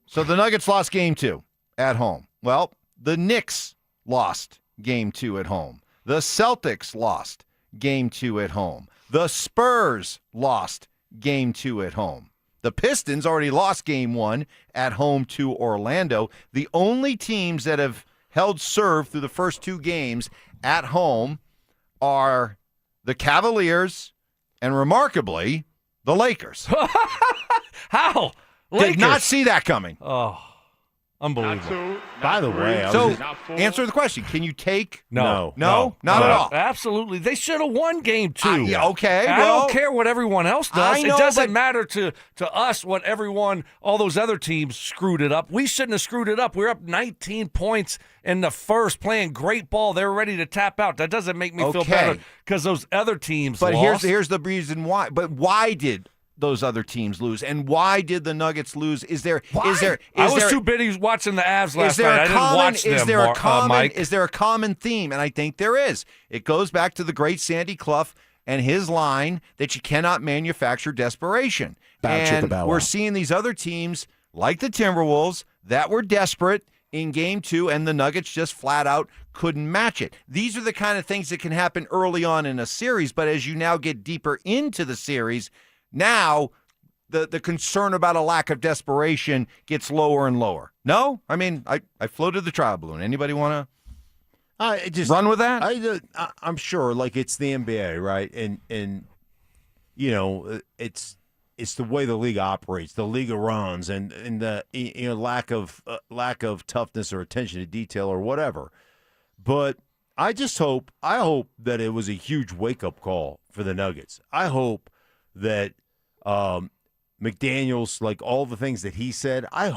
Speaker 12: So the Nuggets lost Game 2 at home. Well, the Knicks lost Game 2 at home. The Celtics lost Game 2 at home. The Spurs lost Game 2 at home. The Pistons already lost Game 1 at home to Orlando. The only teams that have held serve through the first two games at home are the Cavaliers and, remarkably, the Lakers.
Speaker 10: How?
Speaker 12: Did not see that coming.
Speaker 10: Oh, unbelievable.
Speaker 1: By the way,
Speaker 12: answer the question. Can you take?
Speaker 10: No,
Speaker 12: not at all.
Speaker 10: Absolutely. They should have won Game 2.
Speaker 12: Okay,
Speaker 10: I
Speaker 12: well,
Speaker 10: don't care what everyone else does.
Speaker 12: I know,
Speaker 10: it doesn't
Speaker 12: but-
Speaker 10: matter to us what all those other teams screwed it up. We shouldn't have screwed it up. We were up 19 points in the first, playing great ball. They were ready to tap out. That doesn't make me feel better because those other teams
Speaker 12: But
Speaker 10: lost.
Speaker 12: here's the reason why. But why did those other teams lose, and why did the Nuggets lose? I
Speaker 10: was too busy watching the Avs last night. I didn't watch them, Mike.
Speaker 12: Is there a common theme? And I think there is. It goes back to the great Sandy Clough and his line that you cannot manufacture desperation. And we're seeing these other teams like the Timberwolves that were desperate in Game 2, and the Nuggets just flat out couldn't match it. These are the kind of things that can happen early on in a series, but as you now get deeper into the series, now the concern about a lack of desperation gets lower and lower. No? I mean, I floated the trial balloon. Anybody want to run with that?
Speaker 1: I'm sure, like, it's the NBA, right? And it's it's the way the league operates, the league runs, and the lack of toughness or attention to detail or whatever. But I hope that it was a huge wake-up call for the Nuggets. I hope that McDaniels, like all the things that he said, I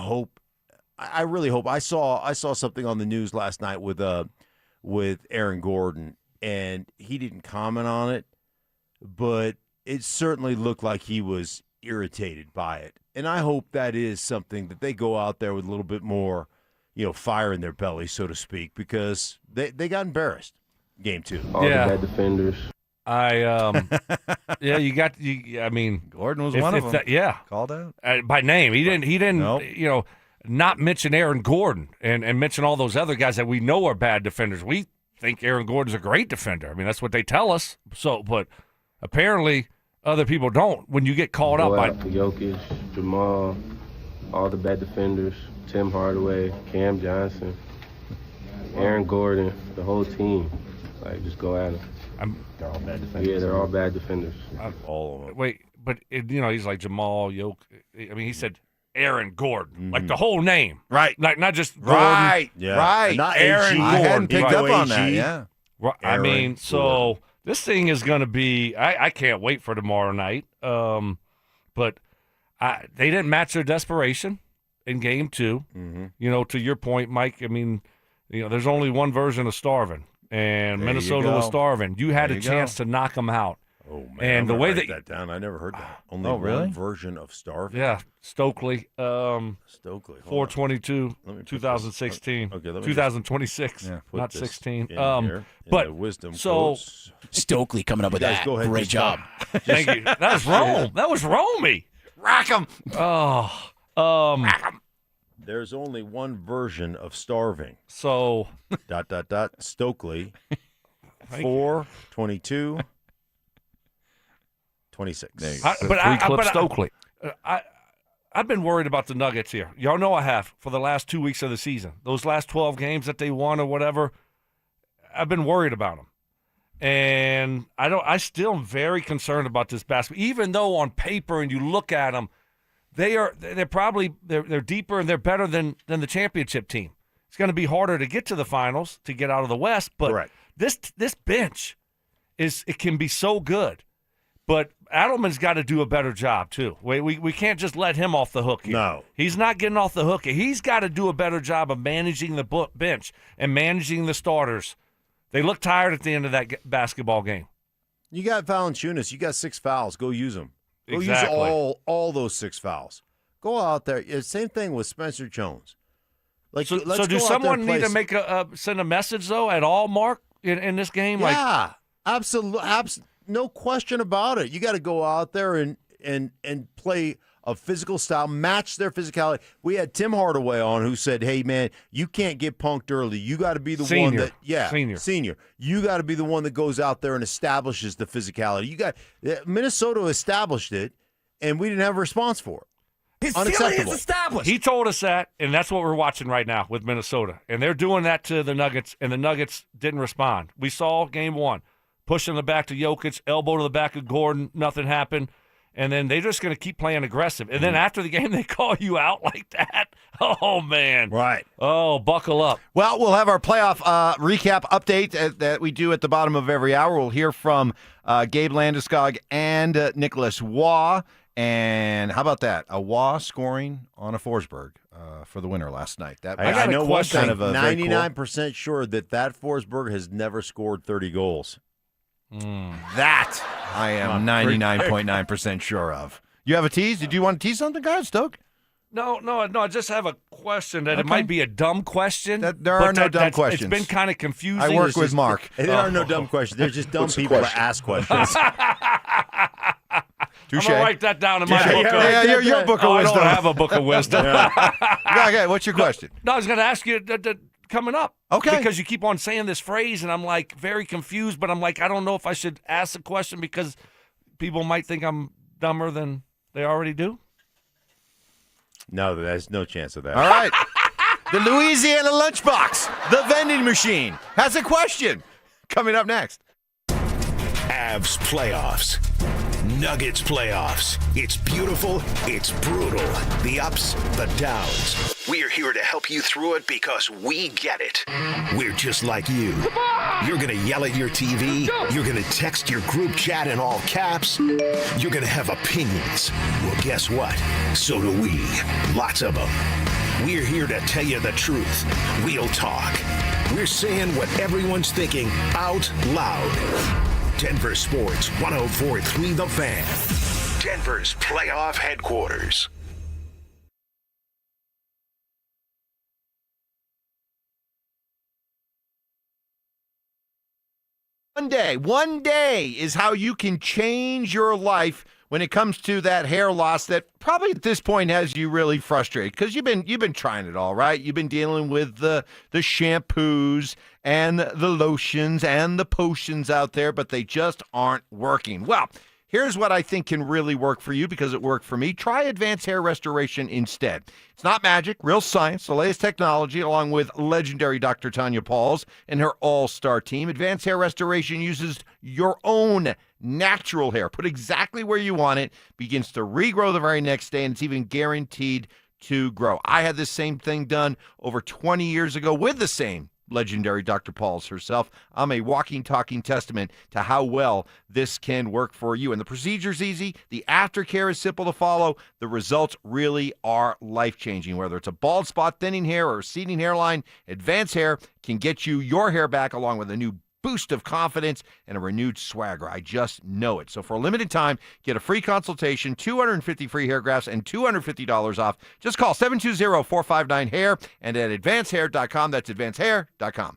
Speaker 1: really hope. I saw something on the news last night with Aaron Gordon, and he didn't comment on it, but it certainly looked like he was irritated by it. And I hope that is something that they go out there with a little bit more, fire in their belly, so to speak, because they got embarrassed game 2.
Speaker 2: All the bad defenders.
Speaker 10: Gordon
Speaker 12: was one of them.
Speaker 10: Called out by name. He didn't.
Speaker 12: Nope.
Speaker 10: Not mention Aaron Gordon and mention all those other guys that we know are bad defenders. We think Aaron Gordon's a great defender. I mean, that's what they tell us. So, but apparently other people don't. When you get called out by
Speaker 2: Jokic, Jamal, all the bad defenders, Tim Hardaway, Cam Johnson, Aaron Gordon, the whole team, just go at them.
Speaker 12: They're all bad defenders.
Speaker 2: Yeah, they're all bad defenders.
Speaker 1: All of them.
Speaker 10: Wait, but he's like Jamal, Jokic. I mean, he said Aaron Gordon, like the whole name,
Speaker 12: right?
Speaker 10: Like not just Gordon.
Speaker 12: Right,
Speaker 1: yeah,
Speaker 12: right.
Speaker 1: Not
Speaker 10: Aaron Gordon.
Speaker 12: I hadn't picked
Speaker 10: right.
Speaker 12: up on that. Yeah.
Speaker 10: I mean, so this thing is going to be. I can't wait for tomorrow night. But they didn't match their desperation in game 2.
Speaker 1: Mm-hmm.
Speaker 10: To your point, Mike. I mean, there's only one version of starving, and
Speaker 12: There
Speaker 10: Minnesota
Speaker 12: you
Speaker 10: was
Speaker 12: go.
Speaker 10: starving. You had
Speaker 12: There
Speaker 10: a
Speaker 12: you
Speaker 10: chance
Speaker 12: go.
Speaker 10: to knock them out.
Speaker 1: Oh man!
Speaker 10: And
Speaker 1: I'm
Speaker 10: the
Speaker 1: gonna
Speaker 10: way
Speaker 1: write
Speaker 10: that
Speaker 1: that down, I never heard that. Only
Speaker 12: Oh, really?
Speaker 1: one version of starving.
Speaker 10: Yeah, Stokely.
Speaker 1: Stokely.
Speaker 10: 4/22,
Speaker 1: Let me put
Speaker 10: 2016.
Speaker 1: this- okay, let me
Speaker 10: 2026,
Speaker 1: put
Speaker 10: not
Speaker 1: this
Speaker 10: 16.
Speaker 1: in here, in
Speaker 10: but
Speaker 1: the wisdom
Speaker 10: so
Speaker 1: quotes.
Speaker 21: Stokely coming up with
Speaker 1: You guys
Speaker 21: that.
Speaker 1: go ahead and
Speaker 21: Great
Speaker 1: just
Speaker 21: job.
Speaker 10: thank you. That was Rome. That was Romey.
Speaker 12: Rack 'em.
Speaker 10: Oh,
Speaker 1: There's only one version of starving.
Speaker 10: So
Speaker 1: Stokely.
Speaker 10: Thank
Speaker 1: 4/22. 26.
Speaker 12: There you go.
Speaker 10: Stokely. I've been worried about the Nuggets here. Y'all know I have for the last 2 weeks of the season. Those last 12 games that they won or whatever, I've been worried about them. And I still am very concerned about this basketball. Even though on paper and you look at them, they're deeper and they're better than the championship team. It's going to be harder to get to the finals, to get out of the West, but
Speaker 1: Correct.
Speaker 10: this bench it can be so good. But Adelman's got to do a better job, too. We can't just let him off the hook here.
Speaker 1: No.
Speaker 10: He's not getting off the hook. He's got to do a better job of managing the bench and managing the starters. They look tired at the end of that basketball game.
Speaker 1: You got Valanciunas. You got 6 fouls. Go use them. Go
Speaker 10: Exactly.
Speaker 1: use all those 6 fouls. Go out there. Same thing with Spencer Jones.
Speaker 10: So do someone need to send a message, though, at all, Mark, in this game?
Speaker 1: Yeah, absolutely. No question about it. You got to go out there and play a physical style, match their physicality. We had Tim Hardaway on who said, hey, man, you can't get punked early. You got to be the one that – Senior. You got to be the one that goes out there and establishes the physicality. Minnesota established it, and we didn't have a response for it.
Speaker 21: His ceiling is established.
Speaker 10: He told us that, and that's what we're watching right now with Minnesota. And they're doing that to the Nuggets, and the Nuggets didn't respond. We saw game 1, pushing the back to Jokic, elbow to the back of Gordon, nothing happened. And then they're just going to keep playing aggressive. And then after the game, they call you out like that. Oh, man.
Speaker 1: Right.
Speaker 10: Oh, buckle up.
Speaker 12: Well, we'll have our playoff recap update that we do at the bottom of every hour. We'll hear from Gabe Landeskog and Nicholas Waugh. And how about that? A Waugh scoring on a Forsberg for the winner last night.
Speaker 1: I know one thing.
Speaker 12: Kind of
Speaker 1: 99% sure that Forsberg has never scored 30 goals.
Speaker 12: That I am 99.9% sure of. You have a tease? Did you want to tease something, guys, Stoke?
Speaker 10: No. I just have a question that it might be a dumb question.
Speaker 12: There are no dumb questions.
Speaker 10: It's been kind of confusing.
Speaker 12: I work with Mark.
Speaker 1: There are no dumb questions. There's just dumb people that ask questions.
Speaker 10: I'm going to write that down in my book.
Speaker 12: Your book of wisdom.
Speaker 10: I don't have a book of wisdom.
Speaker 12: Okay, what's your question?
Speaker 10: No, I was going to ask you coming up.
Speaker 12: Okay.
Speaker 10: Because you keep on saying this phrase, and I'm like very confused, but I'm like, I don't know if I should ask the question because people might think I'm dumber than they already do.
Speaker 1: No, there's no chance of that.
Speaker 12: All right. The Louisiana Lunchbox, the vending machine, has a question. Coming up next.
Speaker 8: Avs playoffs. Nuggets playoffs. It's beautiful, it's brutal. The ups, the downs. We're here to help you through it because we get it. We're just like you. You're going to yell at your TV. You're going to text your group chat in all caps. You're going to have opinions. Well, guess what? So do we. Lots of them. We're here to tell you the truth. Real talk. We're saying what everyone's thinking out loud. Denver Sports 104.3 The Fan. Denver's playoff headquarters.
Speaker 12: One day is how you can change your life when it comes to that hair loss that probably at this point has you really frustrated because you've been trying it all, right? You've been dealing with the shampoos and the lotions and the potions out there, but they just aren't working. Well, here's what I think can really work for you because it worked for me. Try advanced hair restoration instead. It's not magic, real science, the latest technology, along with legendary Dr. Tanya Pauls and her all-star team. Advanced hair restoration uses your own natural hair, put exactly where you want it, begins to regrow the very next day, and it's even guaranteed to grow. I had this same thing done over 20 years ago with the same legendary Dr. Pauls herself. I'm a walking, talking testament to how well this can work for you. And the procedure's easy. The aftercare is simple to follow. The results really are life-changing. Whether it's a bald spot, thinning hair, or receding hairline, Advanced Hair can get you your hair back along with a new boost of confidence and a renewed swagger. I just know it. So for a limited time, get a free consultation, 250 free hair grafts, and $250 off. Just call 720-459-HAIR and at advancedhair.com. That's advancedhair.com.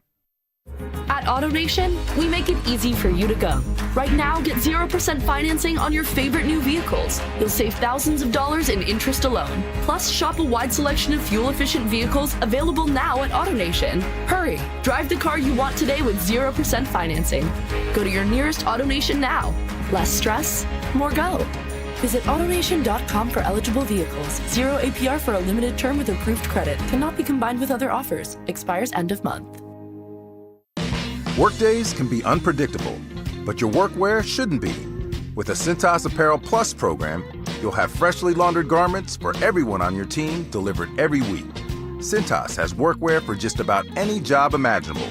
Speaker 3: At AutoNation, we make it easy for you to go. Right now, get 0% financing on your favorite new vehicles. You'll save thousands of dollars in interest alone. Plus, shop a wide selection of fuel-efficient vehicles available now at AutoNation. Hurry! Drive the car you want today with 0% financing. Go to your nearest AutoNation now. Less stress, more go. Visit AutoNation.com for eligible vehicles. 0 APR for a limited term with approved credit. Cannot be combined with other offers. Expires end of month.
Speaker 4: Workdays can be unpredictable, but your workwear shouldn't be. With a Cintas Apparel Plus program, you'll have freshly laundered garments for everyone on your team delivered every week. Cintas has workwear for just about any job imaginable,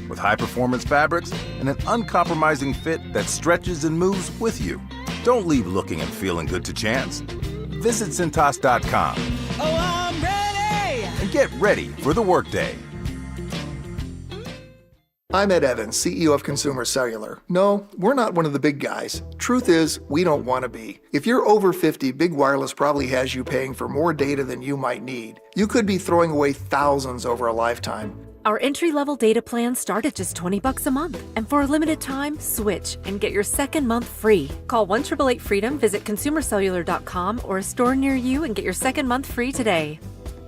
Speaker 4: with high-performance fabrics and an uncompromising fit that stretches and moves with you. Don't leave looking and feeling good to chance. Visit Cintas.com.
Speaker 22: Oh, I'm ready!
Speaker 4: And get ready for the workday.
Speaker 23: I'm Ed Evans, CEO of Consumer Cellular. No, we're not one of the big guys. Truth is, we don't want to be. If you're over 50, Big Wireless probably has you paying for more data than you might need. You could be throwing away thousands over a lifetime.
Speaker 24: Our entry-level data plans start at just $20 a month. And for a limited time, switch and get your second month free. Call 1-888-FREEDOM, visit consumercellular.com or a store near you and get your second month free today.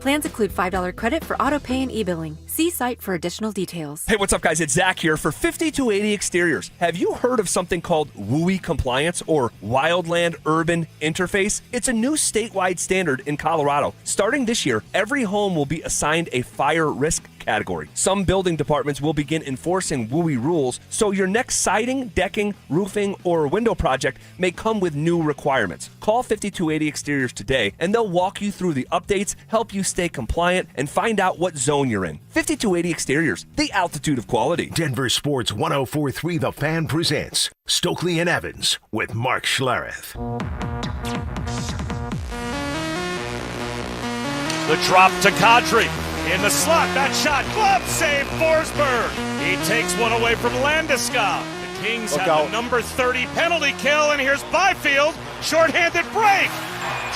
Speaker 24: Plans include $5 credit for auto pay and e-billing. See site for additional details.
Speaker 25: Hey, what's up, guys? It's Zach here for 5280 Exteriors. Have you heard of something called WUI Compliance or Wildland Urban Interface? It's a new statewide standard in Colorado. Starting this year, every home will be assigned a fire risk category. Some building departments will begin enforcing WUI rules, so your next siding, decking, roofing, or window project may come with new requirements. Call 5280 Exteriors today, and they'll walk you through the updates, help you stay compliant, and find out what zone you're in. 5280 Exteriors, the altitude of quality.
Speaker 8: Denver Sports 104.3 The Fan presents Stokley and Evans with Mark Schlereth.
Speaker 5: The drop to Kadri. In the slot, that shot, glove save, Forsberg. He takes one away from Landeskog. The Kings have the number 30 penalty kill, and here's Byfield. Short-handed break.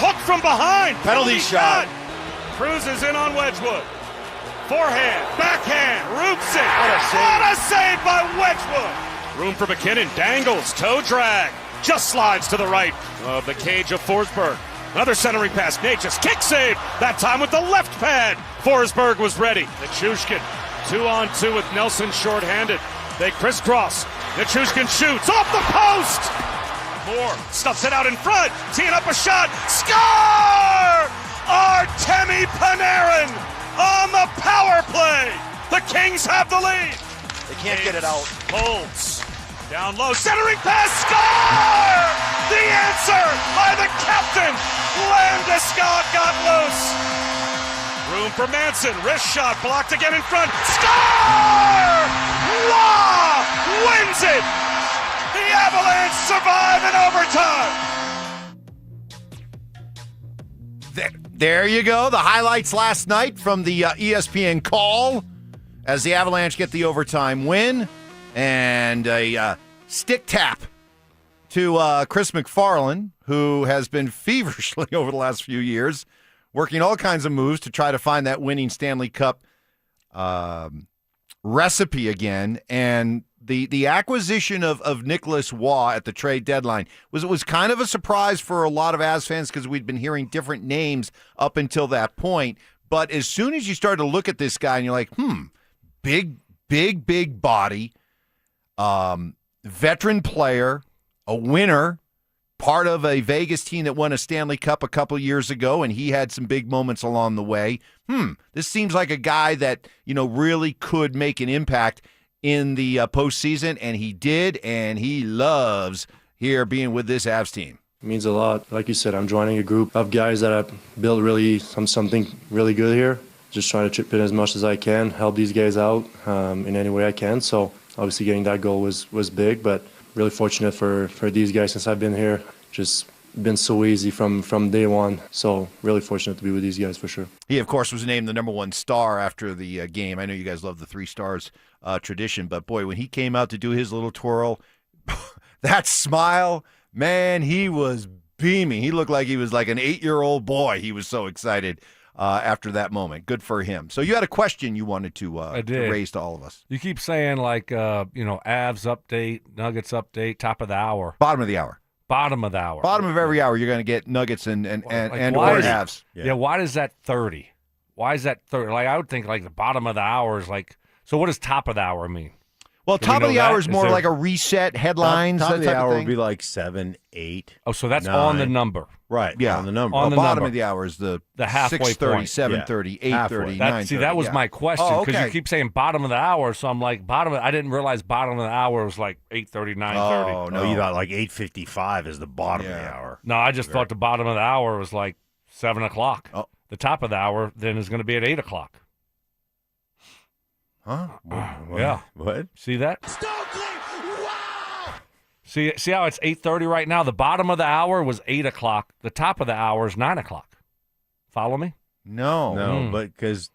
Speaker 5: Hook from behind.
Speaker 12: Penalty shot.
Speaker 5: Cruises in on Wedgwood. Forehand, backhand, roots it. What a save by Wedgwood. Room for McKinnon, dangles, toe drag. Just slides to the right of the cage of Forsberg. Another centering pass, Natchez, kick save, that time with the left pad. Forsberg was ready. Nichushkin, 2-on-2 with Nelson short-handed. They crisscross. Nichushkin shoots off the post. Moore stuffs it out in front, teeing up a shot. Score! Artemi Panarin on the power play. The Kings have the lead.
Speaker 26: They can't get it out.
Speaker 5: Holds. Down low, centering pass, score! The answer by the captain. Landeskog got loose. Room for Manson. Wrist shot blocked again in front. Score! Law wins it. The Avalanche survive in overtime.
Speaker 12: There you go. The highlights last night from the ESPN call as the Avalanche get the overtime win and a stick tap to Chris McFarland, who has been feverishly over the last few years working all kinds of moves to try to find that winning Stanley Cup recipe again. And the acquisition of Nicholas Waugh at the trade deadline was kind of a surprise for a lot of Avs fans because we'd been hearing different names up until that point. But as soon as you start to look at this guy and you're like, big body, veteran player, a winner, part of a Vegas team that won a Stanley Cup a couple years ago, and he had some big moments along the way. This seems like a guy that, really could make an impact in the postseason, and he did, and he loves here being with this Avs team.
Speaker 6: It means a lot. Like you said, I'm joining a group of guys that have built really something really good here. Just trying to chip in as much as I can, help these guys out in any way I can. So obviously getting that goal was big, but really fortunate for these guys since I've been here. Just been so easy from day one. So really fortunate to be with these guys for sure.
Speaker 12: He, of course, was named the number one star after the game. I know you guys love the 3 stars tradition, but boy, when he came out to do his little twirl, that smile, man, he was beaming. He looked like he was like an 8-year-old boy. He was so excited after that moment. Good for him. So you had a question you wanted to raise to all of us.
Speaker 10: You keep saying like, Avs update, Nuggets update, top of the hour.
Speaker 12: Bottom of the hour.
Speaker 10: Bottom of the hour.
Speaker 12: Bottom of every hour, you're going to get Nuggets and or Avs.
Speaker 10: Yeah, why is that 30? Why is that 30? Like, I would think like the bottom of the hour is like, so what does top of the hour mean?
Speaker 12: Well, top of the hour is more like a reset, headlines.
Speaker 1: Top
Speaker 12: that
Speaker 1: of the
Speaker 12: type
Speaker 1: hour
Speaker 12: of
Speaker 1: would
Speaker 12: thing.
Speaker 1: be like 7, 8.
Speaker 10: Oh, so that's
Speaker 1: 9.
Speaker 10: on the number.
Speaker 1: Right,
Speaker 12: yeah,
Speaker 1: on the number.
Speaker 10: On the
Speaker 12: bottom
Speaker 10: number.
Speaker 12: of the hour is the
Speaker 10: halfway
Speaker 12: 6:30,
Speaker 10: point.
Speaker 12: 7:30, 8:30, 9:30.
Speaker 10: See, that was my question because you keep saying bottom of the hour, so I'm like I didn't realize bottom of the hour was like 8:30, 9:30.
Speaker 1: Oh no, you thought like 8:55 is the bottom of the hour.
Speaker 10: No, I just thought the bottom of the hour was like 7 o'clock.
Speaker 12: Oh.
Speaker 10: The top of the hour then is going to be at 8 o'clock.
Speaker 12: Huh?
Speaker 1: What?
Speaker 10: Yeah.
Speaker 1: What?
Speaker 10: See that? See how it's 8:30 right now? The bottom of the hour was 8 o'clock. The top of the hour is 9 o'clock. Follow me?
Speaker 1: No, but because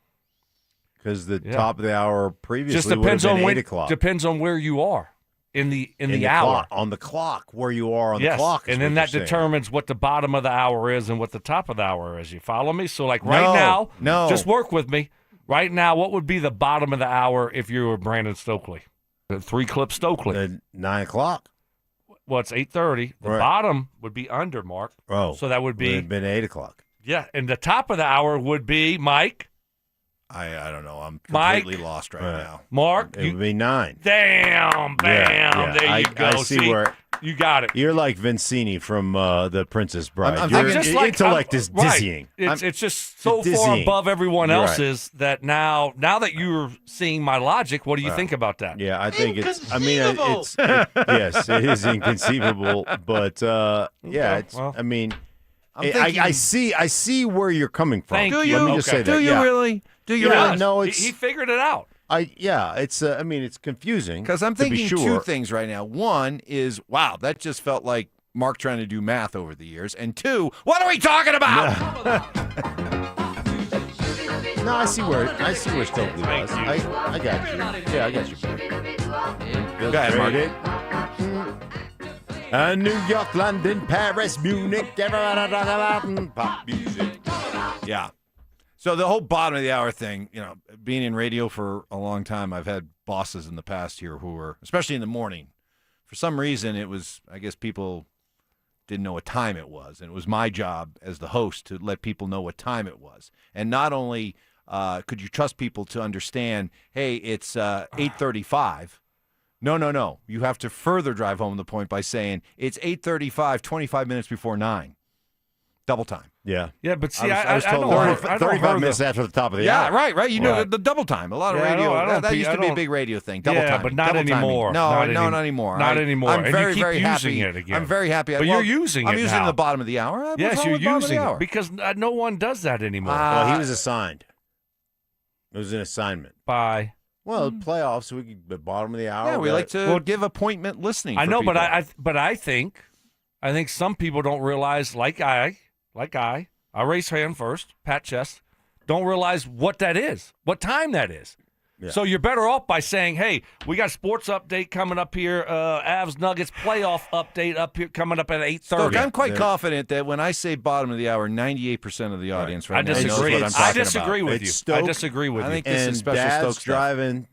Speaker 1: the top of the hour previously
Speaker 10: just depends
Speaker 1: would have
Speaker 10: on
Speaker 1: been
Speaker 10: when,
Speaker 1: 8 o'clock.
Speaker 10: Depends on where you are in the hour.
Speaker 1: Clock, on the clock, where you are on the clock.
Speaker 10: And then that determines what the bottom of the hour is and what the top of the hour is. You follow me? So like now, just work with me. Right now, what would be the bottom of the hour if you were Brandon Stokley? 3-clip Stokley.
Speaker 1: 9 o'clock.
Speaker 10: Well, it's 8:30. The bottom would be under, Mark.
Speaker 1: Oh.
Speaker 10: So that would be...
Speaker 1: It would have been 8 o'clock.
Speaker 10: Yeah, and the top of the hour would be, Mike.
Speaker 12: I don't know. I'm completely lost right now.
Speaker 10: Mark.
Speaker 1: It would be 9.
Speaker 10: Damn, bam. There you go.
Speaker 1: I see where...
Speaker 10: You got it.
Speaker 1: You're like Vincini from The Princess Bride.
Speaker 12: Your
Speaker 1: intellect is dizzying.
Speaker 10: Right. It's just so far above everyone else's that now that you're seeing my logic, what do you think about that?
Speaker 1: Yeah, I think it's. I mean, yes, it is inconceivable. But I mean, I see where you're coming from.
Speaker 10: Thank
Speaker 1: Let
Speaker 10: you.
Speaker 1: me just say that.
Speaker 12: Do you really? Do you really?
Speaker 1: No,
Speaker 10: he figured it out.
Speaker 1: It's. I mean, it's confusing
Speaker 12: because I'm thinking
Speaker 1: to be sure.
Speaker 12: 2 things right now. One is, wow, that just felt like Mark trying to do math over the years. And 2, what are we talking about?
Speaker 1: No, I see where Stokely was. I got you. Yeah, I got you.
Speaker 12: Go ahead, Mark.
Speaker 1: New York, London, Paris, Munich, everyone talking about pop music.
Speaker 12: Yeah. So the whole bottom of the hour thing, being in radio for a long time, I've had bosses in the past here who were, especially in the morning, for some reason it was, I guess people didn't know what time it was. And it was my job as the host to let people know what time it was. And not only could you trust people to understand, hey, it's 8:35. No. You have to further drive home the point by saying it's 8:35, 25 minutes before 9. Double time.
Speaker 1: Yeah.
Speaker 10: Yeah, but see,
Speaker 1: I was told
Speaker 10: I don't
Speaker 1: 35 minutes after the top of the
Speaker 12: Yeah,
Speaker 1: hour.
Speaker 12: right. You know, the double time. A lot of radio. That used to be a big radio thing. Double time.
Speaker 10: But not anymore.
Speaker 12: No, not anymore.
Speaker 10: Not anymore.
Speaker 12: I'm very,
Speaker 10: and you keep
Speaker 12: very
Speaker 10: using
Speaker 12: happy.
Speaker 10: it again.
Speaker 12: I'm very happy.
Speaker 10: But you're using it
Speaker 12: I'm using
Speaker 10: now.
Speaker 12: the bottom of the hour.
Speaker 10: Yes, you're using it because no one does that anymore.
Speaker 1: Well, he was assigned. It was an assignment.
Speaker 10: By.
Speaker 1: Well, playoffs, we could the bottom of the hour.
Speaker 12: Yeah, we like to give appointment listening.
Speaker 10: I know,
Speaker 12: for
Speaker 10: but
Speaker 12: people.
Speaker 10: I think some people don't realize, like I raise hand first, pat chest, don't realize what that is, what time that is.
Speaker 1: Yeah.
Speaker 10: So you're better off by saying, hey, we got sports update coming up here, Avs Nuggets playoff update up here coming up at 8:30.
Speaker 12: Look, I'm quite confident that when I say bottom of the hour, 98% of the audience right now knows what I'm talking about.
Speaker 10: I disagree with you. I disagree with you.
Speaker 12: I think this is special
Speaker 1: Dad's
Speaker 12: Stoke stuff.
Speaker 1: driving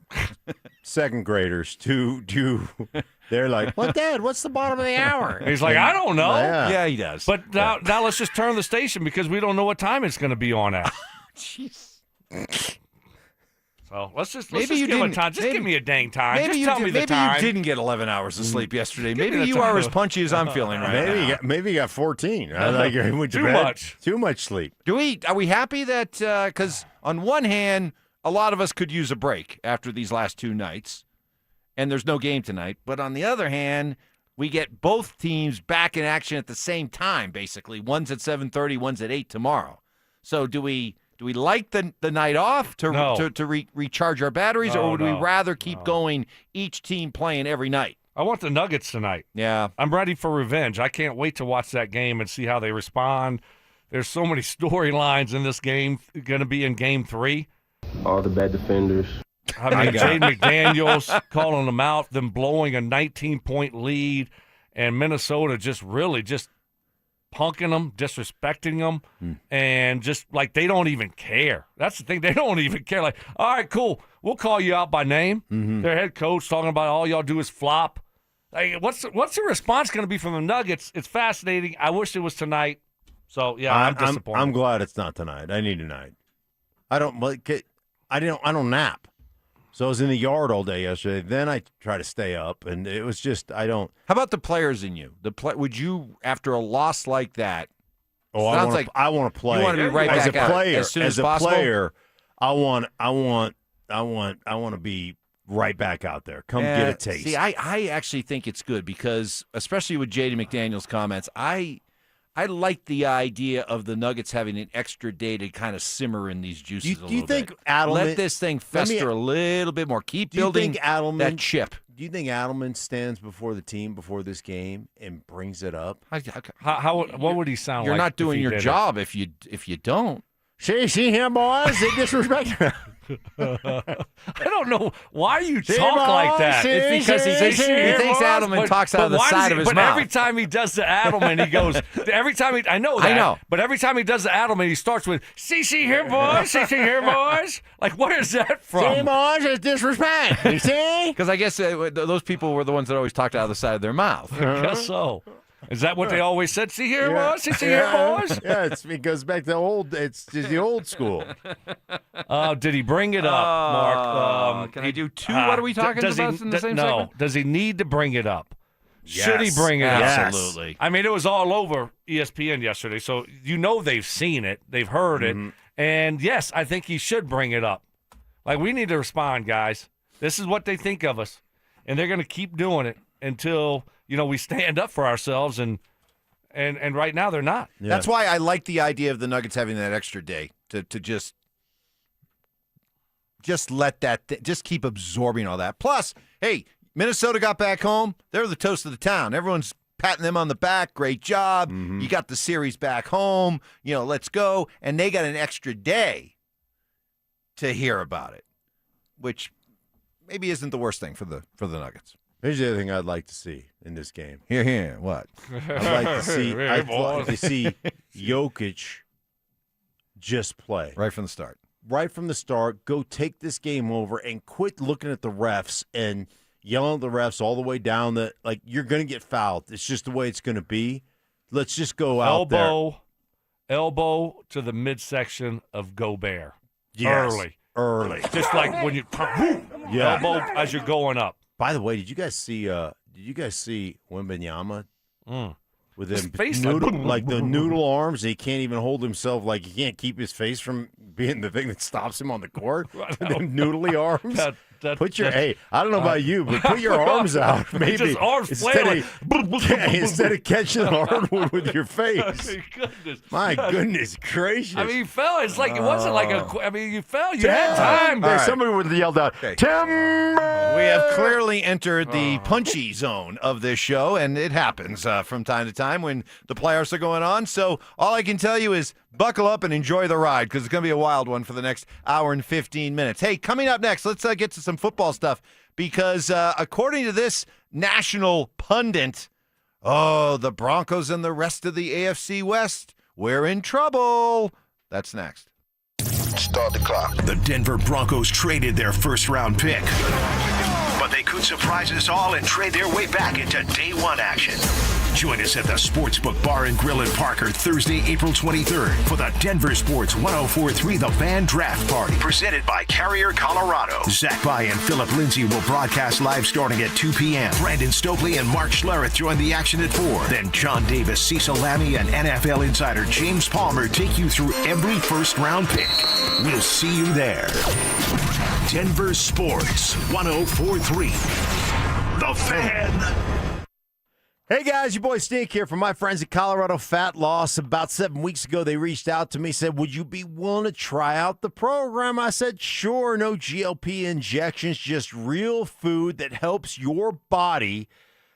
Speaker 1: second graders to they're like, "What, Dad? What's the bottom of the hour?"
Speaker 10: He's like, I don't know.
Speaker 12: Yeah, he does.
Speaker 10: But now let's just turn the station because we don't know what time it's going to be on at.
Speaker 12: Jeez.
Speaker 10: So let's just
Speaker 12: Maybe you
Speaker 10: give
Speaker 12: didn't.
Speaker 10: a time. Just give me a dang time.
Speaker 12: Maybe
Speaker 10: Just tell me the time.
Speaker 12: you didn't get 11 hours of sleep yesterday.
Speaker 10: Give me
Speaker 12: Maybe
Speaker 10: the
Speaker 12: you are
Speaker 10: time.
Speaker 12: as punchy as I'm feeling right now.
Speaker 1: Maybe you got 14. I like he went to
Speaker 10: Too
Speaker 1: bed.
Speaker 10: much.
Speaker 1: Too much sleep.
Speaker 12: Are we happy that because on one hand, a lot of us could use a break after these last two nights, and there's no game tonight. But on the other hand, we get both teams back in action at the same time. Basically, one's at 7:30, one's at 8 tomorrow. So do we like the night off to recharge our batteries, or would we rather keep going, each team playing every night?
Speaker 10: I want the Nuggets tonight.
Speaker 12: Yeah.
Speaker 10: I'm ready for revenge. I can't wait to watch that game and see how they respond. There's so many storylines in this game going to be in Game 3.
Speaker 2: All the bad defenders.
Speaker 10: I mean, Jaden McDaniels calling them out, them blowing a 19-point lead, and Minnesota just punking them, disrespecting them, and just like they don't even care. That's the thing. They don't even care. Like, all right, cool. We'll call you out by name. Their head coach talking about all y'all do is flop. Like, what's the response going to be from the Nuggets? It's fascinating. I wish it was tonight. So, yeah, I'm disappointed.
Speaker 1: I'm glad it's not tonight. I need a night. I don't nap. So I was in the yard all day yesterday. Then I try to stay up, and it was just I don't.
Speaker 12: How about the players in you? Would you, after a loss like that?
Speaker 1: Oh, I want to play.
Speaker 12: You want to be right
Speaker 1: as
Speaker 12: back
Speaker 1: a player.
Speaker 12: out as soon as
Speaker 1: a
Speaker 12: possible?
Speaker 1: player, I want to be right back out there. Come get a taste.
Speaker 12: See, I actually think it's good because, especially with Jaden McDaniels' comments, I like the idea of the Nuggets having an extra day to kind of simmer in these juices a little bit.
Speaker 1: Do you think Adelman...
Speaker 12: Let this thing fester a little bit more. Keep building that chip.
Speaker 1: Do you think Adelman stands before the team before this game and brings it up?
Speaker 10: What would he sound like?
Speaker 12: You're not doing your job if you don't.
Speaker 1: See him, boys? They disrespect him.
Speaker 10: I don't know why you talk like that.
Speaker 12: It's because he thinks Adelman talks out of the side of his mouth.
Speaker 10: But every time he does the Adelman, he goes. I know that. But every time he does the Adelman, he starts with "see here, boys, see here, boys." Like, where is that from?
Speaker 1: See, boys, it's disrespect. You see?
Speaker 12: Because I guess those people were the ones that always talked out of the side of their mouth.
Speaker 10: I guess so. Is that what they always said? See here, boys? See here, boys?
Speaker 1: Yeah, it goes back to the old school.
Speaker 10: Did he bring it up, Mark?
Speaker 12: Can I do two? What are we talking about in the same segment?
Speaker 10: Does he need to bring it up?
Speaker 1: Yes.
Speaker 10: Should he bring it up?
Speaker 12: Absolutely.
Speaker 10: I mean, it was all over ESPN yesterday, so they've seen it. They've heard it. And, yes, I think he should bring it up. Like, we need to respond, guys. This is what they think of us. And they're going to keep doing it until – we stand up for ourselves, and right now they're not.
Speaker 12: Yeah. That's why I like the idea of the Nuggets having that extra day to just let that just keep absorbing all that. Plus, hey, Minnesota got back home. They're the toast of the town. Everyone's patting them on the back. Great job. You got the series back home. Let's go. And they got an extra day to hear about it, which maybe isn't the worst thing for the Nuggets.
Speaker 1: Here's the other thing I'd like to see in this game.
Speaker 12: Here, what?
Speaker 1: I'd like to see Jokic just play.
Speaker 12: Right from the start.
Speaker 1: Right from the start, go take this game over and quit looking at the refs and yelling at the refs all the way down you're going to get fouled. It's just the way it's going to be. Let's just go out there.
Speaker 10: Elbow to the midsection of Gobert.
Speaker 1: Yes,
Speaker 10: Early. Just like when you elbow as you're going up.
Speaker 1: By the way, did you guys see Wembanyama with
Speaker 10: His
Speaker 1: him
Speaker 10: face
Speaker 1: like the noodle arms. He can't even hold himself. Like, he can't keep his face from being the thing that stops him on the court. With them noodly arms. I don't know about you, but put your arms out, maybe.
Speaker 10: Just arms flailing.
Speaker 1: Instead of catching the hardwood with your face.
Speaker 10: Goodness.
Speaker 1: My goodness gracious.
Speaker 10: I mean, you fell. It's like, it wasn't like you fell. You had time.
Speaker 12: All right.
Speaker 1: Somebody would have yelled out, Timber!
Speaker 12: We have clearly entered the punchy zone of this show, and it happens from time to time when the playoffs are going on. So all I can tell you is buckle up and enjoy the ride, because it's going to be a wild one for the next hour and 15 minutes. Hey, coming up next, let's get to some football stuff, because according to this national pundit, the Broncos and the rest of the AFC West, we're in trouble. That's next.
Speaker 8: Start the clock. The Denver Broncos traded their first-round pick, but they could surprise us all and trade their way back into day one action. Join us at the Sportsbook Bar and Grill in Parker Thursday, April 23rd for the Denver Sports 104.3 The Fan Draft Party, presented by Carrier Colorado. Zach By and Philip Lindsay will broadcast live starting at 2 p.m. Brandon Stokley and Mark Schlereth join the action at 4. Then John Davis, Cecil Lammey, and NFL insider James Palmer take you through every first-round pick. We'll see you there. Denver Sports 104.3 The Fan.
Speaker 1: Hey guys, your boy Stink here from my friends at Colorado Fat Loss. About 7 weeks ago, they reached out to me, said, would you be willing to try out the program? I said, sure. No GLP injections, just real food that helps your body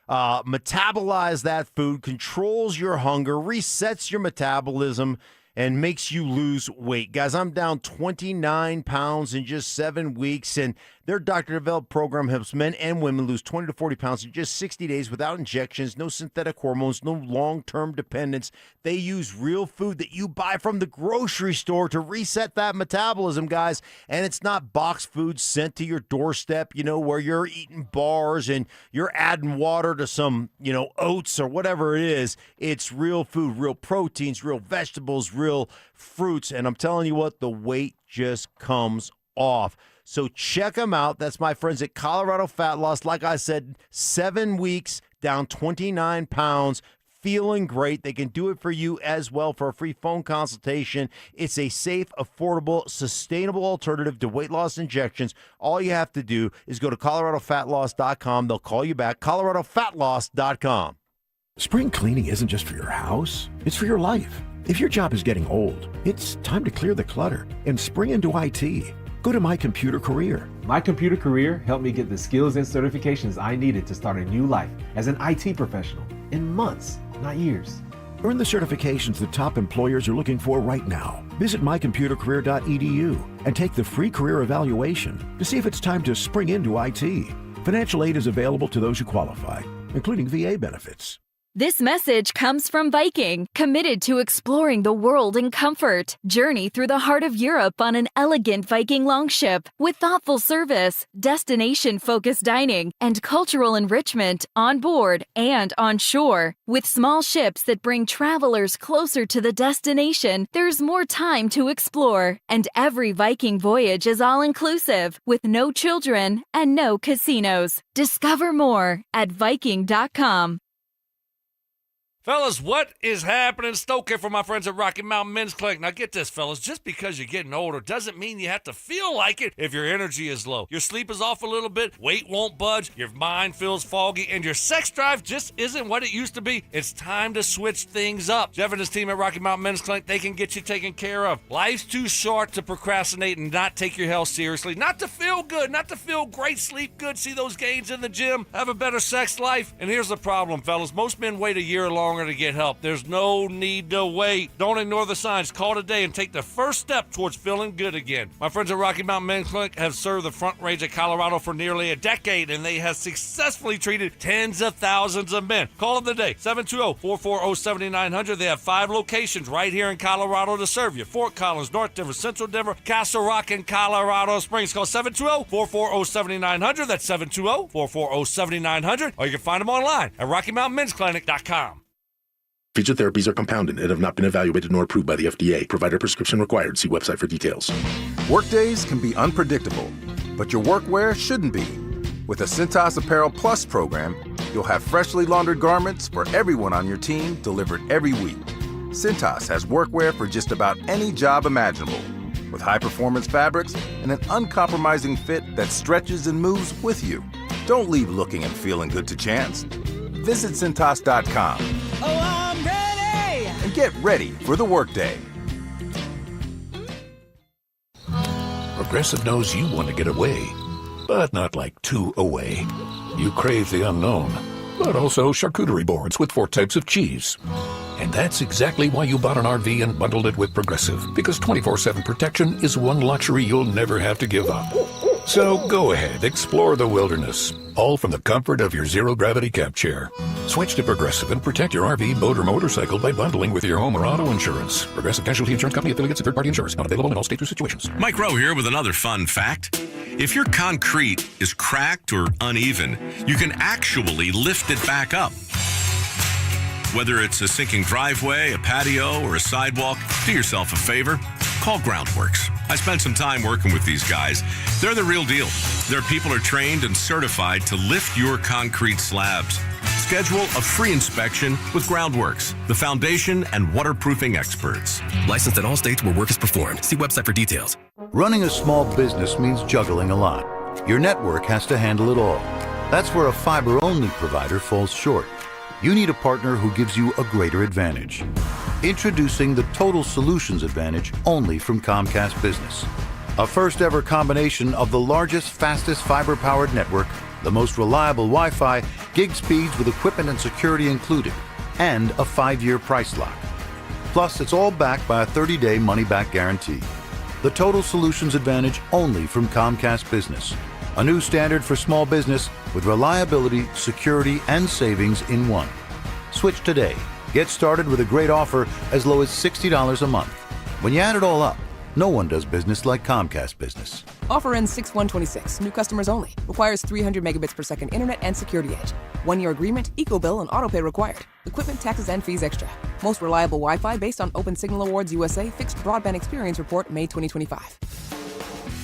Speaker 1: metabolize that food, controls your hunger, resets your metabolism, and makes you lose weight. Guys, I'm down 29 pounds in just 7 weeks, and their doctor-developed program helps men and women lose 20 to 40 pounds in just 60 days without injections, no synthetic hormones, no long-term dependence. They use real food that you buy from the grocery store to reset that metabolism, guys, and it's not box food sent to your doorstep, where you're eating bars and you're adding water to some, oats or whatever it is. It's real food, real proteins, real vegetables, real fruits, and I'm telling you what, the weight just comes off. So check them out. That's my friends at Colorado Fat Loss. Like I said, 7 weeks, down 29 pounds, feeling great. They can do it for you as well for a free phone consultation. It's a safe, affordable, sustainable alternative to weight loss injections. All you have to do is go to coloradofatloss.com. They'll call you back, coloradofatloss.com.
Speaker 7: Spring cleaning isn't just for your house, it's for your life. If your job is getting old, it's time to clear the clutter and spring into IT. Go to My Computer Career.
Speaker 9: My Computer Career helped me get the skills and certifications I needed to start a new life as an IT professional in months, not years.
Speaker 7: Earn the certifications the top employers are looking for right now. Visit mycomputercareer.edu and take the free career evaluation to see if it's time to spring into IT. Financial aid is available to those who qualify, including VA benefits.
Speaker 11: This message comes from Viking, committed to exploring the world in comfort. Journey through the heart of Europe on an elegant Viking longship with thoughtful service, destination-focused dining, and cultural enrichment on board and on shore. With small ships that bring travelers closer to the destination, there's more time to explore. And every Viking voyage is all-inclusive, with no children and no casinos. Discover more at Viking.com.
Speaker 10: Fellas, what is happening? Stoke here for my friends at Rocky Mountain Men's Clinic. Now get this, fellas, just because you're getting older doesn't mean you have to feel like it if your energy is low. Your sleep is off a little bit, weight won't budge, your mind feels foggy, and your sex drive just isn't what it used to be. It's time to switch things up. Jeff and his team at Rocky Mountain Men's Clinic, they can get you taken care of. Life's too short to procrastinate and not take your health seriously, not to feel good, not to feel great, sleep good, see those gains in the gym, have a better sex life. And here's the problem, fellas. Most men wait a year longer to get help. There's no need to wait. Don't ignore the signs. Call today and take the first step towards feeling good again. My friends at Rocky Mountain Men's Clinic have served the Front Range of Colorado for nearly a decade, and they have successfully treated tens of thousands of men. Call them today, 720-440-7900. They have 5 locations right here in Colorado to serve you. Fort Collins, North Denver, Central Denver, Castle Rock, and Colorado Springs. Call 720-440-7900. That's 720-440-7900. Or you can find them online at RockyMountainMen'sClinic.com.
Speaker 13: Featured therapies are compounded and have not been evaluated nor approved by the FDA. Provider prescription required. See website for details.
Speaker 4: Workdays can be unpredictable, but your workwear shouldn't be. With a Cintas Apparel Plus program, you'll have freshly laundered garments for everyone on your team delivered every week. Cintas has workwear for just about any job imaginable, with high-performance fabrics and an uncompromising fit that stretches and moves with you. Don't leave looking and feeling good to chance. Visit Cintas.com.
Speaker 22: Oh, I'm ready!
Speaker 4: And get ready for the workday.
Speaker 14: Progressive knows you want to get away, but not like too away. You crave the unknown, but also charcuterie boards with 4 types of cheese. And that's exactly why you bought an RV and bundled it with Progressive, because 24/7 protection is one luxury you'll never have to give up. So go ahead, explore the wilderness, all from the comfort of your zero-gravity camp chair. Switch to Progressive and protect your RV, boat, or motorcycle by bundling with your home or auto insurance. Progressive Casualty Insurance Company, affiliates, and third-party insurers. Not available in all states or situations.
Speaker 15: Mike Rowe here with another fun fact. If your concrete is cracked or uneven, you can actually lift it back up. Whether it's a sinking driveway, a patio, or a sidewalk, do yourself a favor. Call Groundworks. I spent some time working with these guys. They're the real deal. Their people are trained and certified to lift your concrete slabs. Schedule a free inspection with Groundworks, the foundation and waterproofing experts.
Speaker 16: Licensed in all states where work is performed. See website for details.
Speaker 17: Running a small business means juggling a lot. Your network has to handle it all. That's where a fiber-only provider falls short. You need a partner who gives you a greater advantage. Introducing the Total Solutions Advantage only from Comcast Business. A first-ever combination of the largest, fastest fiber-powered network, the most reliable Wi-Fi, gig speeds with equipment and security included, and a 5-year price lock. Plus, it's all backed by a 30-day money-back guarantee. The Total Solutions Advantage only from Comcast Business. A new standard for small business with reliability, security, and savings in one. Switch today. Get started with a great offer as low as $60 a month. When you add it all up, no one does business like Comcast Business.
Speaker 18: Offer ends 6/1/26. New customers only. Requires 300 megabits per second internet and security edge. 1-year agreement, eco-bill, and autopay required. Equipment, taxes, and fees extra. Most reliable Wi-Fi based on Open Signal Awards USA Fixed Broadband Experience Report, May 2025.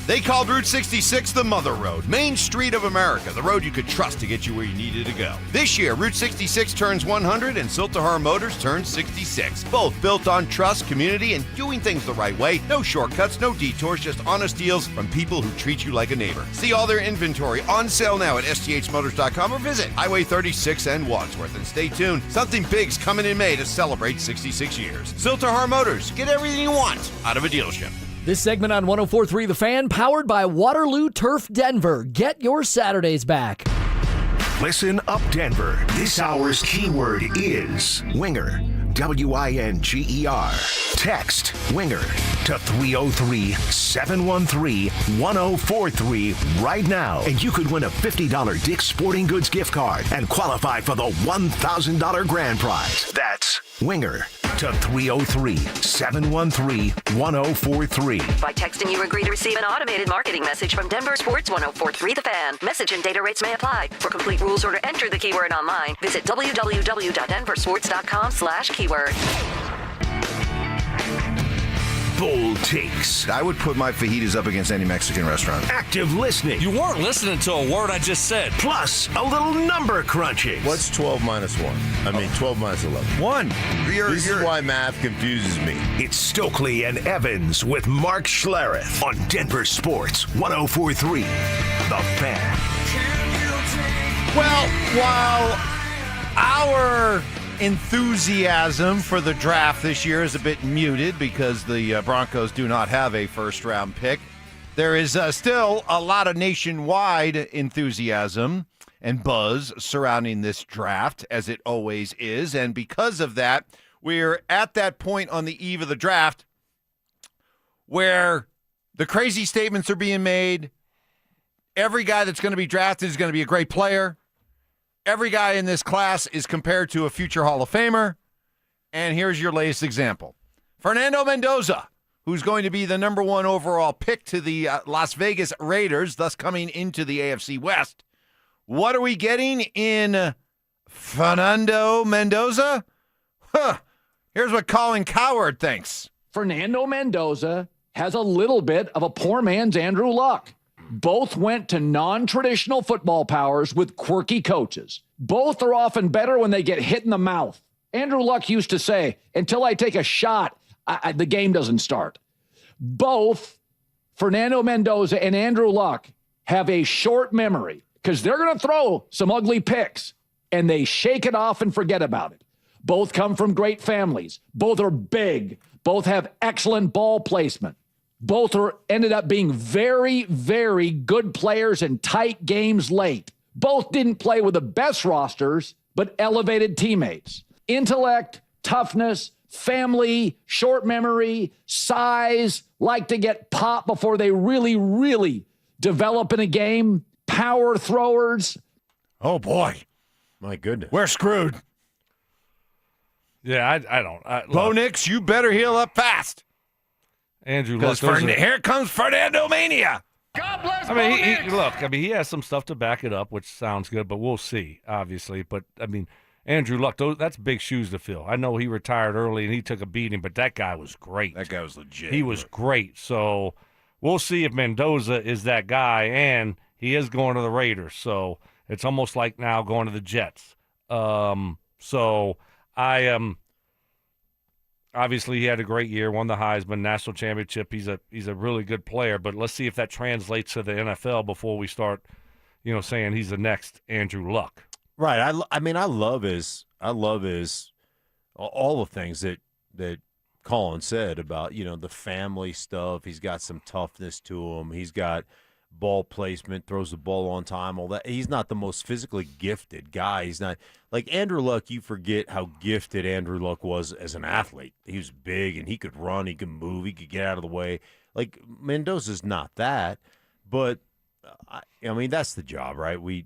Speaker 12: They called Route 66 the Mother Road, Main Street of America, the road you could trust to get you where you needed to go. This year, Route 66 turns 100 and Siltahar Motors turns 66. Both built on trust, community, and doing things the right way. No shortcuts, no detours, just honest deals from people who treat you like a neighbor. See all their inventory on sale now at sthmotors.com or visit Highway 36 and Wadsworth. And stay tuned, something big's coming in May to celebrate 66 years. Siltahar Motors, get everything you want out of a dealership.
Speaker 19: This segment on 104.3 The Fan, powered by Waterloo Turf Denver. Get your Saturdays back.
Speaker 8: Listen up, Denver. This hour's keyword is winger. W-I-N-G-E-R. Text winger to 303-713-1043 right now, and you could win a $50 Dick's Sporting Goods gift card and qualify for the $1,000 grand prize. That's winger to 303-713-1043.
Speaker 26: By texting, you agree to receive an automated marketing message from DenverSports 104.3 The Fan. Message and data rates may apply. For complete rules or to enter the keyword online, visit www.denversports.com/keyword.
Speaker 8: Bold takes.
Speaker 27: I would put my fajitas up against any Mexican restaurant.
Speaker 8: Active listening.
Speaker 10: You weren't listening to a word I just said.
Speaker 8: Plus, a little number crunching.
Speaker 1: What's 12 minus 1? 12 minus 11.
Speaker 12: 1.
Speaker 1: This is why math confuses me.
Speaker 8: It's Stokley and Evans with Mark Schlereth on Denver Sports 104.3 The Fan.
Speaker 12: Well, while our enthusiasm for the draft this year is a bit muted because the Broncos do not have a first-round pick, there is still a lot of nationwide enthusiasm and buzz surrounding this draft, as it always is. And because of that, we're at that point on the eve of the draft where the crazy statements are being made. Every guy that's going to be drafted is going to be a great player. Every guy in this class is compared to a future Hall of Famer. And here's your latest example. Fernando Mendoza, who's going to be the number 1 overall pick to the Las Vegas Raiders, thus coming into the AFC West. What are we getting in Fernando Mendoza? Here's what Colin Cowherd thinks.
Speaker 28: Fernando Mendoza has a little bit of a poor man's Andrew Luck.
Speaker 3: Both went to non-traditional football powers with quirky coaches. Both are often better when they get hit in the mouth. Andrew Luck used to say, until I take a shot, the game doesn't start. Both Fernando Mendoza and Andrew Luck have a short memory because they're going to throw some ugly picks and they shake it off and forget about it. Both come from great families. Both are big. Both have excellent ball placement. Both ended up being very, very good players in tight games late. Both didn't play with the best rosters, but elevated teammates. Intellect, toughness, family, short memory, size, like to get popped before they really, really develop in a game, power throwers.
Speaker 12: Oh, boy.
Speaker 1: My goodness.
Speaker 12: We're screwed.
Speaker 10: Yeah, I don't.
Speaker 12: Bo Nix, you better heal up fast.
Speaker 10: Andrew Luck.
Speaker 12: Here comes Fernando Mania.
Speaker 10: God bless. I mean, he has some stuff to back it up, which sounds good, but we'll see, obviously. But, I mean, Andrew Luck, that's big shoes to fill. I know he retired early and he took a beating, but that guy was great.
Speaker 12: That guy was legit.
Speaker 10: He was great. So we'll see if Mendoza is that guy, and he is going to the Raiders. So it's almost like now going to the Jets. So I am. Obviously, he had a great year, won the Heisman, national championship. He's a really good player, but let's see if that translates to the NFL before we start, saying he's the next Andrew Luck.
Speaker 1: Right. I mean, I love his all the things that Colin said about the family stuff. He's got some toughness to him. He's got ball placement, throws the ball on time, all that. He's not the most physically gifted guy. He's not like Andrew Luck. You forget how gifted Andrew Luck was as an athlete. He was big and he could run, he could move, he could get out of the way. Like Mendoza's not that, but I mean that's the job, right? We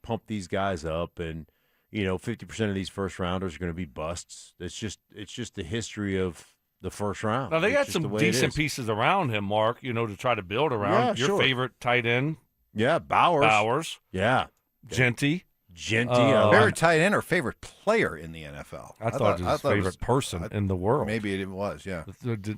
Speaker 1: pump these guys up, and 50% of these first rounders are going to be busts. It's just the history of the first round.
Speaker 10: Now, they got some decent pieces around him, Mark, to try to build around.
Speaker 1: Yeah,
Speaker 10: Your favorite tight end.
Speaker 1: Yeah, Bowers.
Speaker 10: Yeah. Genty.
Speaker 12: Favorite tight end or favorite player in the NFL?
Speaker 10: I thought it was his favorite person in the world.
Speaker 12: Maybe it was, yeah.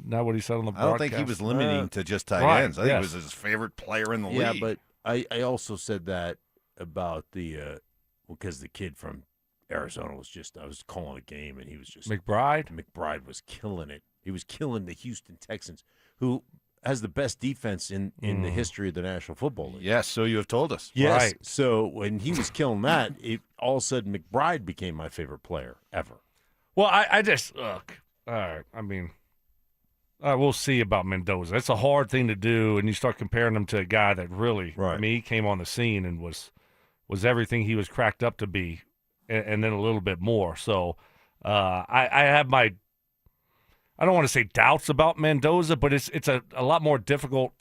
Speaker 10: Not what he said on the broadcast.
Speaker 12: I don't think he was limiting to just tight ends. I think it was his favorite player in the league.
Speaker 1: Yeah, but I also said that about because the kid from Arizona I was calling a game, and he was just
Speaker 10: McBride.
Speaker 1: McBride was killing it. He was killing the Houston Texans, who has the best defense in the history of the National Football League.
Speaker 12: Yes, so you have told us.
Speaker 1: Yes.
Speaker 10: Right.
Speaker 1: So when he was killing that, all of a sudden McBride became my favorite player ever.
Speaker 10: Well, I just look. All right. I mean, we'll see about Mendoza. It's a hard thing to do, and you start comparing him to a guy that really.
Speaker 1: Right.
Speaker 10: I mean, he came on the scene and was everything he was cracked up to be, and then a little bit more. So I have my. I don't want to say doubts about Mendoza, but it's a lot more difficult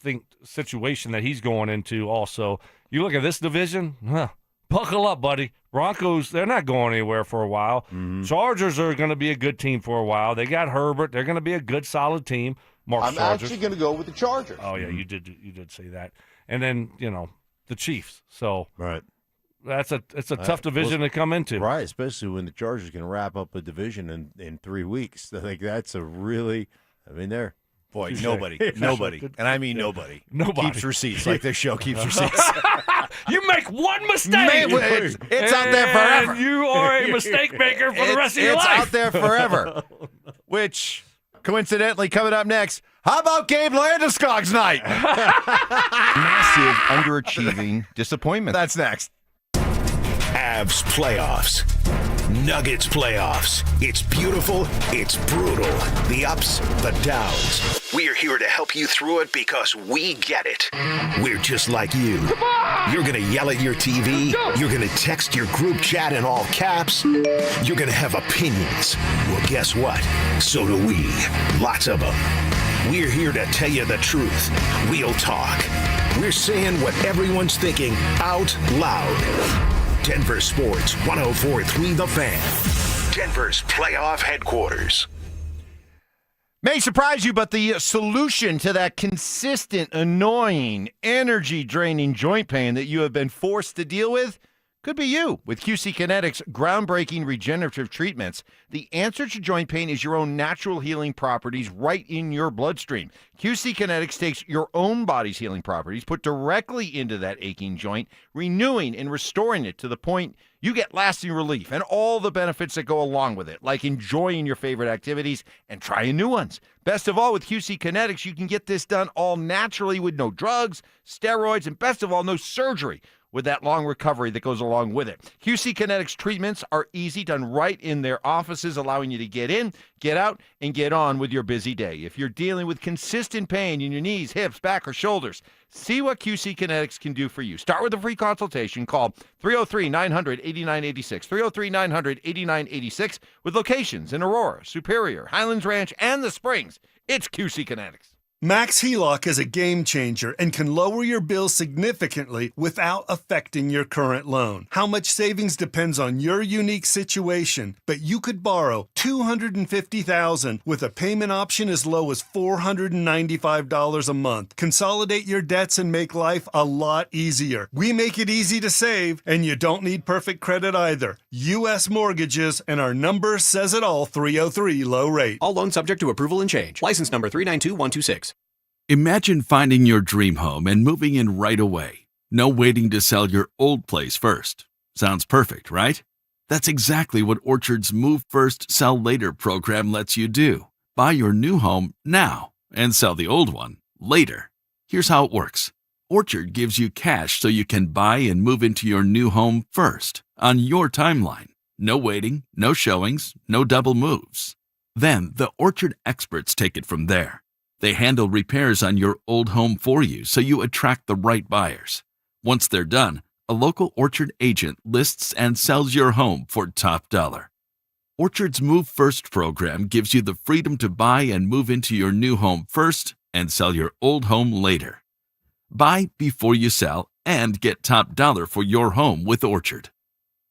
Speaker 10: situation that he's going into also. You look at this division, buckle up, buddy. Broncos, they're not going anywhere for a while.
Speaker 1: Mm-hmm.
Speaker 10: Chargers are going to be a good team for a while. They got Herbert. They're going to be a good, solid team.
Speaker 5: I'm actually going to go with the Chargers.
Speaker 10: Oh, yeah, you did say that. And then, the Chiefs. So
Speaker 1: right.
Speaker 10: It's a tough division to come into.
Speaker 1: Right, especially when the Chargers can wrap up a division in 3 weeks. I think that's a really – they're –
Speaker 12: Boy, nobody, and I mean nobody keeps receipts like this show keeps receipts.
Speaker 10: You make one mistake.
Speaker 12: It's out there forever.
Speaker 10: And you are a mistake maker for the rest of your life.
Speaker 12: It's out there forever. Which, coincidentally, coming up next, how about Gabe Landeskog's night?
Speaker 27: Massive underachieving disappointment.
Speaker 12: That's next.
Speaker 8: Avs playoffs. Nuggets playoffs. It's beautiful. It's brutal. The ups, the downs. We're here to help you through it because we get it. We're just like you. You're going to yell at your TV. You're going to text your group chat in all caps. You're going to have opinions. Well, guess what? So do we. Lots of them. We're here to tell you the truth. We'll talk. We're saying what everyone's thinking out loud. Denver Sports 104.3 The Fan. Denver's playoff headquarters.
Speaker 12: May surprise you, but the solution to that consistent, annoying, energy-draining joint pain that you have been forced to deal with Could be you. With QC Kinetics' groundbreaking regenerative treatments, the answer to joint pain is your own natural healing properties right in your bloodstream. QC Kinetics takes your own body's healing properties, put directly into that aching joint, renewing and restoring it to the point you get lasting relief and all the benefits that go along with it, like enjoying your favorite activities and trying new ones. Best of all, with QC Kinetics, you can get this done all naturally with no drugs, steroids, and best of all, no surgery, with that long recovery that goes along with it. QC Kinetics treatments are easy, done right in their offices, allowing you to get in, get out, and get on with your busy day. If you're dealing with consistent pain in your knees, hips, back, or shoulders, see what QC Kinetics can do for you. Start with a free consultation. Call 303-900-8986, 303-900-8986, with locations in Aurora, Superior, Highlands Ranch, and the Springs. It's QC Kinetics.
Speaker 2: Max HELOC is a game changer and can lower your bills significantly without affecting your current loan. How much savings depends on your unique situation, but you could borrow $250,000 with a payment option as low as $495 a month. Consolidate your debts and make life a lot easier. We make it easy to save, and you don't need perfect credit either. U.S. Mortgages, and our number says it all, 303 low rate.
Speaker 16: All loans subject to approval and change. License number 392126.
Speaker 6: Imagine finding your dream home and moving in right away. No waiting to sell your old place first. Sounds perfect, right? That's exactly what Orchard's Move First, Sell Later program lets you do. Buy your new home now and sell the old one later. Here's how it works. Orchard gives you cash so you can buy and move into your new home first, on your timeline. No waiting, no showings, no double moves. Then the Orchard experts take it from there. They handle repairs on your old home for you so you attract the right buyers. Once they're done, a local Orchard agent lists and sells your home for top dollar. Orchard's Move First program gives you the freedom to buy and move into your new home first and sell your old home later. Buy before you sell and get top dollar for your home with Orchard.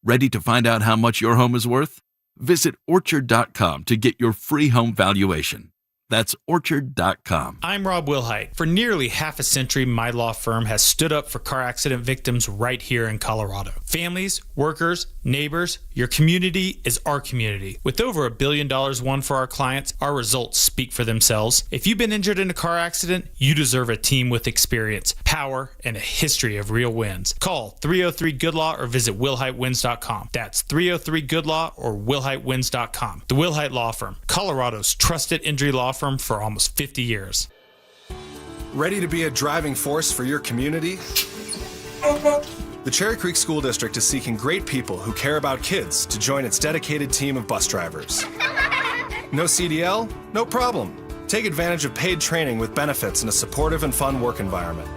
Speaker 6: Ready to find out how much your home is worth? Visit Orchard.com to get your free home valuation. That's Orchard.com.
Speaker 20: I'm Rob Wilhite. For nearly half a century, my law firm has stood up for car accident victims right here in Colorado. Families, workers, neighbors, your community is our community. With over $1 billion won for our clients, our results speak for themselves. If you've been injured in a car accident, you deserve a team with experience, power, and a history of real wins. Call 303-GOOD-LAW or visit WilhiteWins.com. That's 303-GOOD-LAW or WilhiteWins.com. The Wilhite Law Firm, Colorado's trusted injury law firm for almost 50 years.
Speaker 21: Ready to be a driving force for your community? The Cherry Creek School District is seeking great people who care about kids to join its dedicated team of bus drivers. No CDL? No problem. Take advantage of paid training with benefits in a supportive and fun work environment.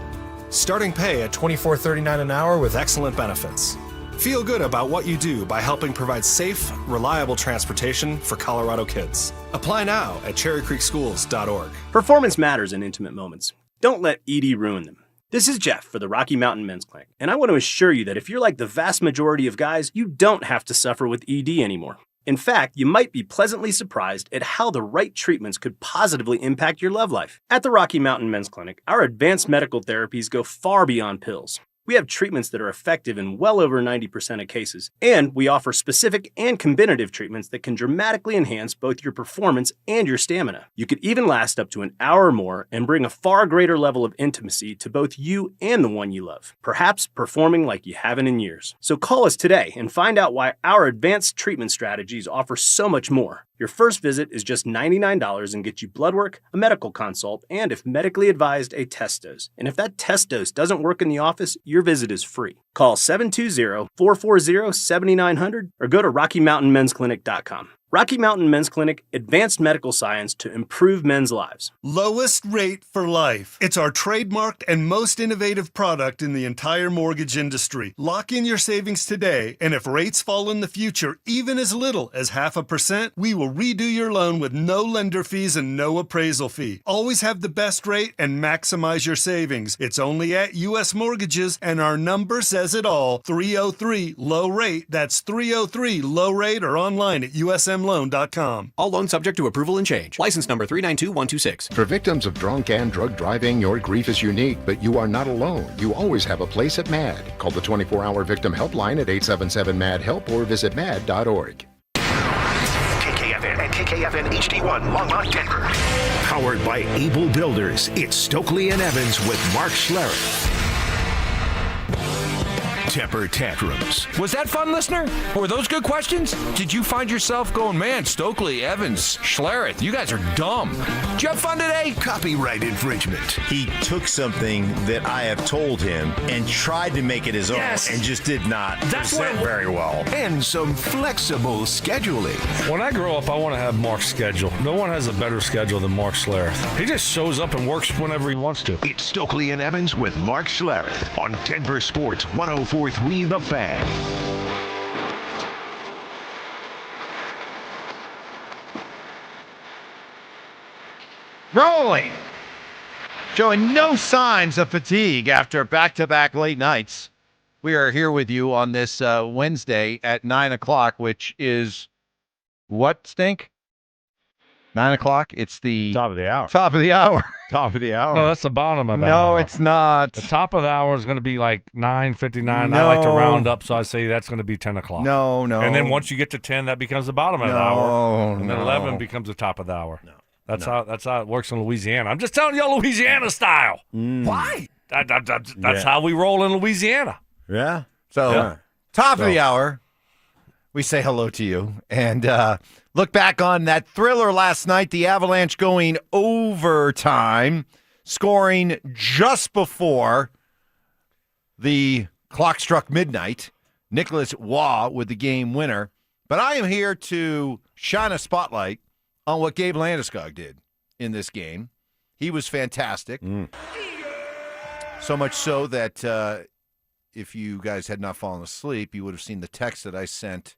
Speaker 21: Starting pay at $24.39 an hour with excellent benefits. Feel good about what you do by helping provide safe, reliable transportation for Colorado kids. Apply now at cherrycreekschools.org.
Speaker 23: Performance matters in intimate moments. Don't let ED ruin them. This is Jeff for the Rocky Mountain Men's Clinic, and I want to assure you that if you're like the vast majority of guys, you don't have to suffer with ED anymore. In fact, you might be pleasantly surprised at how the right treatments could positively impact your love life. At the Rocky Mountain Men's Clinic, our advanced medical therapies go far beyond pills. We have treatments that are effective in well over 90% of cases, and we offer specific and combinative treatments that can dramatically enhance both your performance and your stamina. You could even last up to an hour or more and bring a far greater level of intimacy to both you and the one you love, perhaps performing like you haven't in years. So call us today and find out why our advanced treatment strategies offer so much more. Your first visit is just $99 and gets you blood work, a medical consult, and if medically advised, a test dose. And if that test dose doesn't work in the office, your visit is free. Call 720-440-7900 or go to RockyMountainMen'sClinic.com. Rocky Mountain Men's Clinic, advanced medical science to improve men's lives.
Speaker 2: Lowest rate for life. It's our trademarked and most innovative product in the entire mortgage industry. Lock in your savings today, and if rates fall in the future, even as little as 0.5%, we will redo your loan with no lender fees and no appraisal fee. Always have the best rate and maximize your savings. It's only at U.S. Mortgages, and our number says it all, 303 low rate. That's 303 low rate or online at USM. SMLoan.com.
Speaker 16: All loans subject to approval and change. License number 392126.
Speaker 7: For victims of drunk and drug driving, your grief is unique, but you are not alone. You always have a place at MAD. Call the 24-hour victim helpline at 877-MAD-HELP or visit mad.org.
Speaker 8: KKFN and KKFN HD1 Longmont, Denver. Powered by Able Builders, it's Stokley and Evans with Mark Schlereth. Temper tantrums.
Speaker 27: Was that fun, listener? Were those good questions? Did you find yourself going, man, Stokley, Evans, Schlereth, you guys are dumb? Did you have fun today?
Speaker 8: Copyright infringement.
Speaker 1: He took something that I have told him and tried to make it his own and just did not present very well.
Speaker 8: And some flexible scheduling.
Speaker 10: When I grow up, I want to have Mark's schedule. No one has a better schedule than Mark Schlereth. He just shows up and works whenever he wants to.
Speaker 8: It's Stokley and Evans with Mark Schlereth on Denver Sports 104.3 The Fan.
Speaker 12: Rolling. Showing no signs of fatigue after back-to-back late nights. We are here with you on this Wednesday at 9 o'clock, which is what, Stink? 9 o'clock? It's the
Speaker 10: top of the hour.
Speaker 12: Top of the hour. Top of the hour.
Speaker 10: No, that's the bottom of the
Speaker 12: No,
Speaker 10: hour.
Speaker 12: it's not.
Speaker 10: The top of the hour is going to be like 9:59.
Speaker 12: No.
Speaker 10: I like to round up, so I say that's going to be 10 o'clock.
Speaker 12: No.
Speaker 10: And then once you get to 10, that becomes the bottom of the hour. And then 11 becomes the top of the hour. No. That's how it works in Louisiana. I'm just telling you Louisiana style. Why? That's how we roll in Louisiana.
Speaker 12: Yeah. So, top of the hour, we say hello to you and look back on that thriller last night, the Avalanche going overtime, scoring just before the clock struck midnight. Nicholas Waugh with the game winner. But I am here to shine a spotlight on what Gabe Landeskog did in this game. He was fantastic. So much so that if you guys had not fallen asleep, you would have seen the text that I sent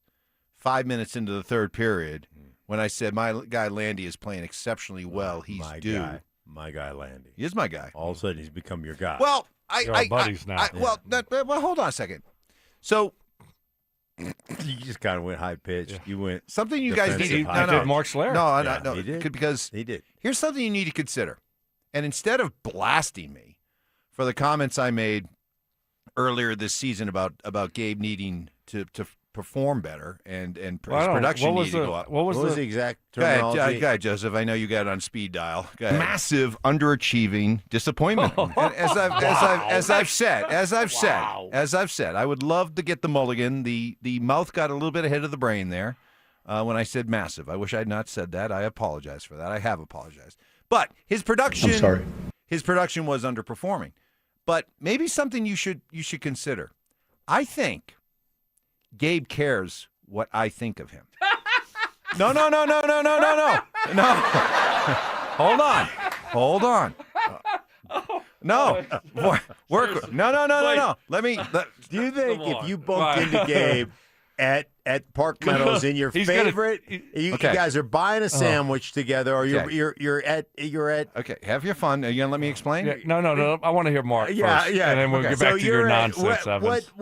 Speaker 12: 5 minutes into the third period when I said, my guy Landy is playing exceptionally well. He's due.
Speaker 1: My guy Landy.
Speaker 12: He is my guy.
Speaker 1: All of a sudden, he's become your guy.
Speaker 12: Well,
Speaker 10: You're our buddies now.
Speaker 12: Well, hold on a second. So
Speaker 1: you just kind of went high pitched. Yeah. You went
Speaker 12: something you guys need.
Speaker 10: I did Mark Schlereth.
Speaker 12: No,
Speaker 1: he did.
Speaker 12: Because
Speaker 1: he did.
Speaker 12: Here's something you need to consider. And instead of blasting me for the comments I made earlier this season about Gabe needing to perform better and his production needing to go up.
Speaker 1: What was the exact terminology?
Speaker 12: Go ahead, Joseph. I know you got it on speed dial. Go ahead.
Speaker 27: Massive underachieving disappointment.
Speaker 12: And as I've said, I would love to get the mulligan. The mouth got a little bit ahead of the brain there when I said massive. I wish I had not said that. I apologize for that. I have apologized. But his production.
Speaker 27: I'm sorry.
Speaker 12: His production was underperforming. But maybe something you should consider. I think Gabe cares what I think of him. No. Hold on. No. No.
Speaker 1: Do you think if you bumped into Gabe at Park Meadows in your favorite, you guys are buying a sandwich together, or you're at
Speaker 12: okay, have your fun. Are you gonna let me explain?
Speaker 10: Yeah, no. I want to hear Mark first.
Speaker 1: Yeah.
Speaker 10: And then we'll get back to your nonsense, Evans.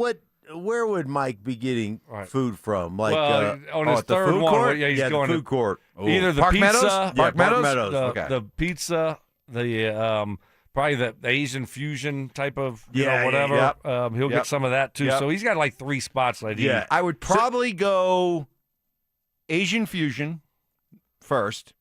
Speaker 1: Where would Mike be getting food from? Like
Speaker 10: on his
Speaker 1: at the
Speaker 10: third
Speaker 1: food
Speaker 10: one,
Speaker 1: court?
Speaker 10: he's going
Speaker 1: the food court.
Speaker 10: Either the
Speaker 12: Park
Speaker 10: pizza,
Speaker 12: Meadows? Park Meadows?
Speaker 10: The pizza, the probably the Asian fusion type of whatever. He'll get some of that too. So he's got like 3 spots that he.
Speaker 12: I would probably go Asian fusion first,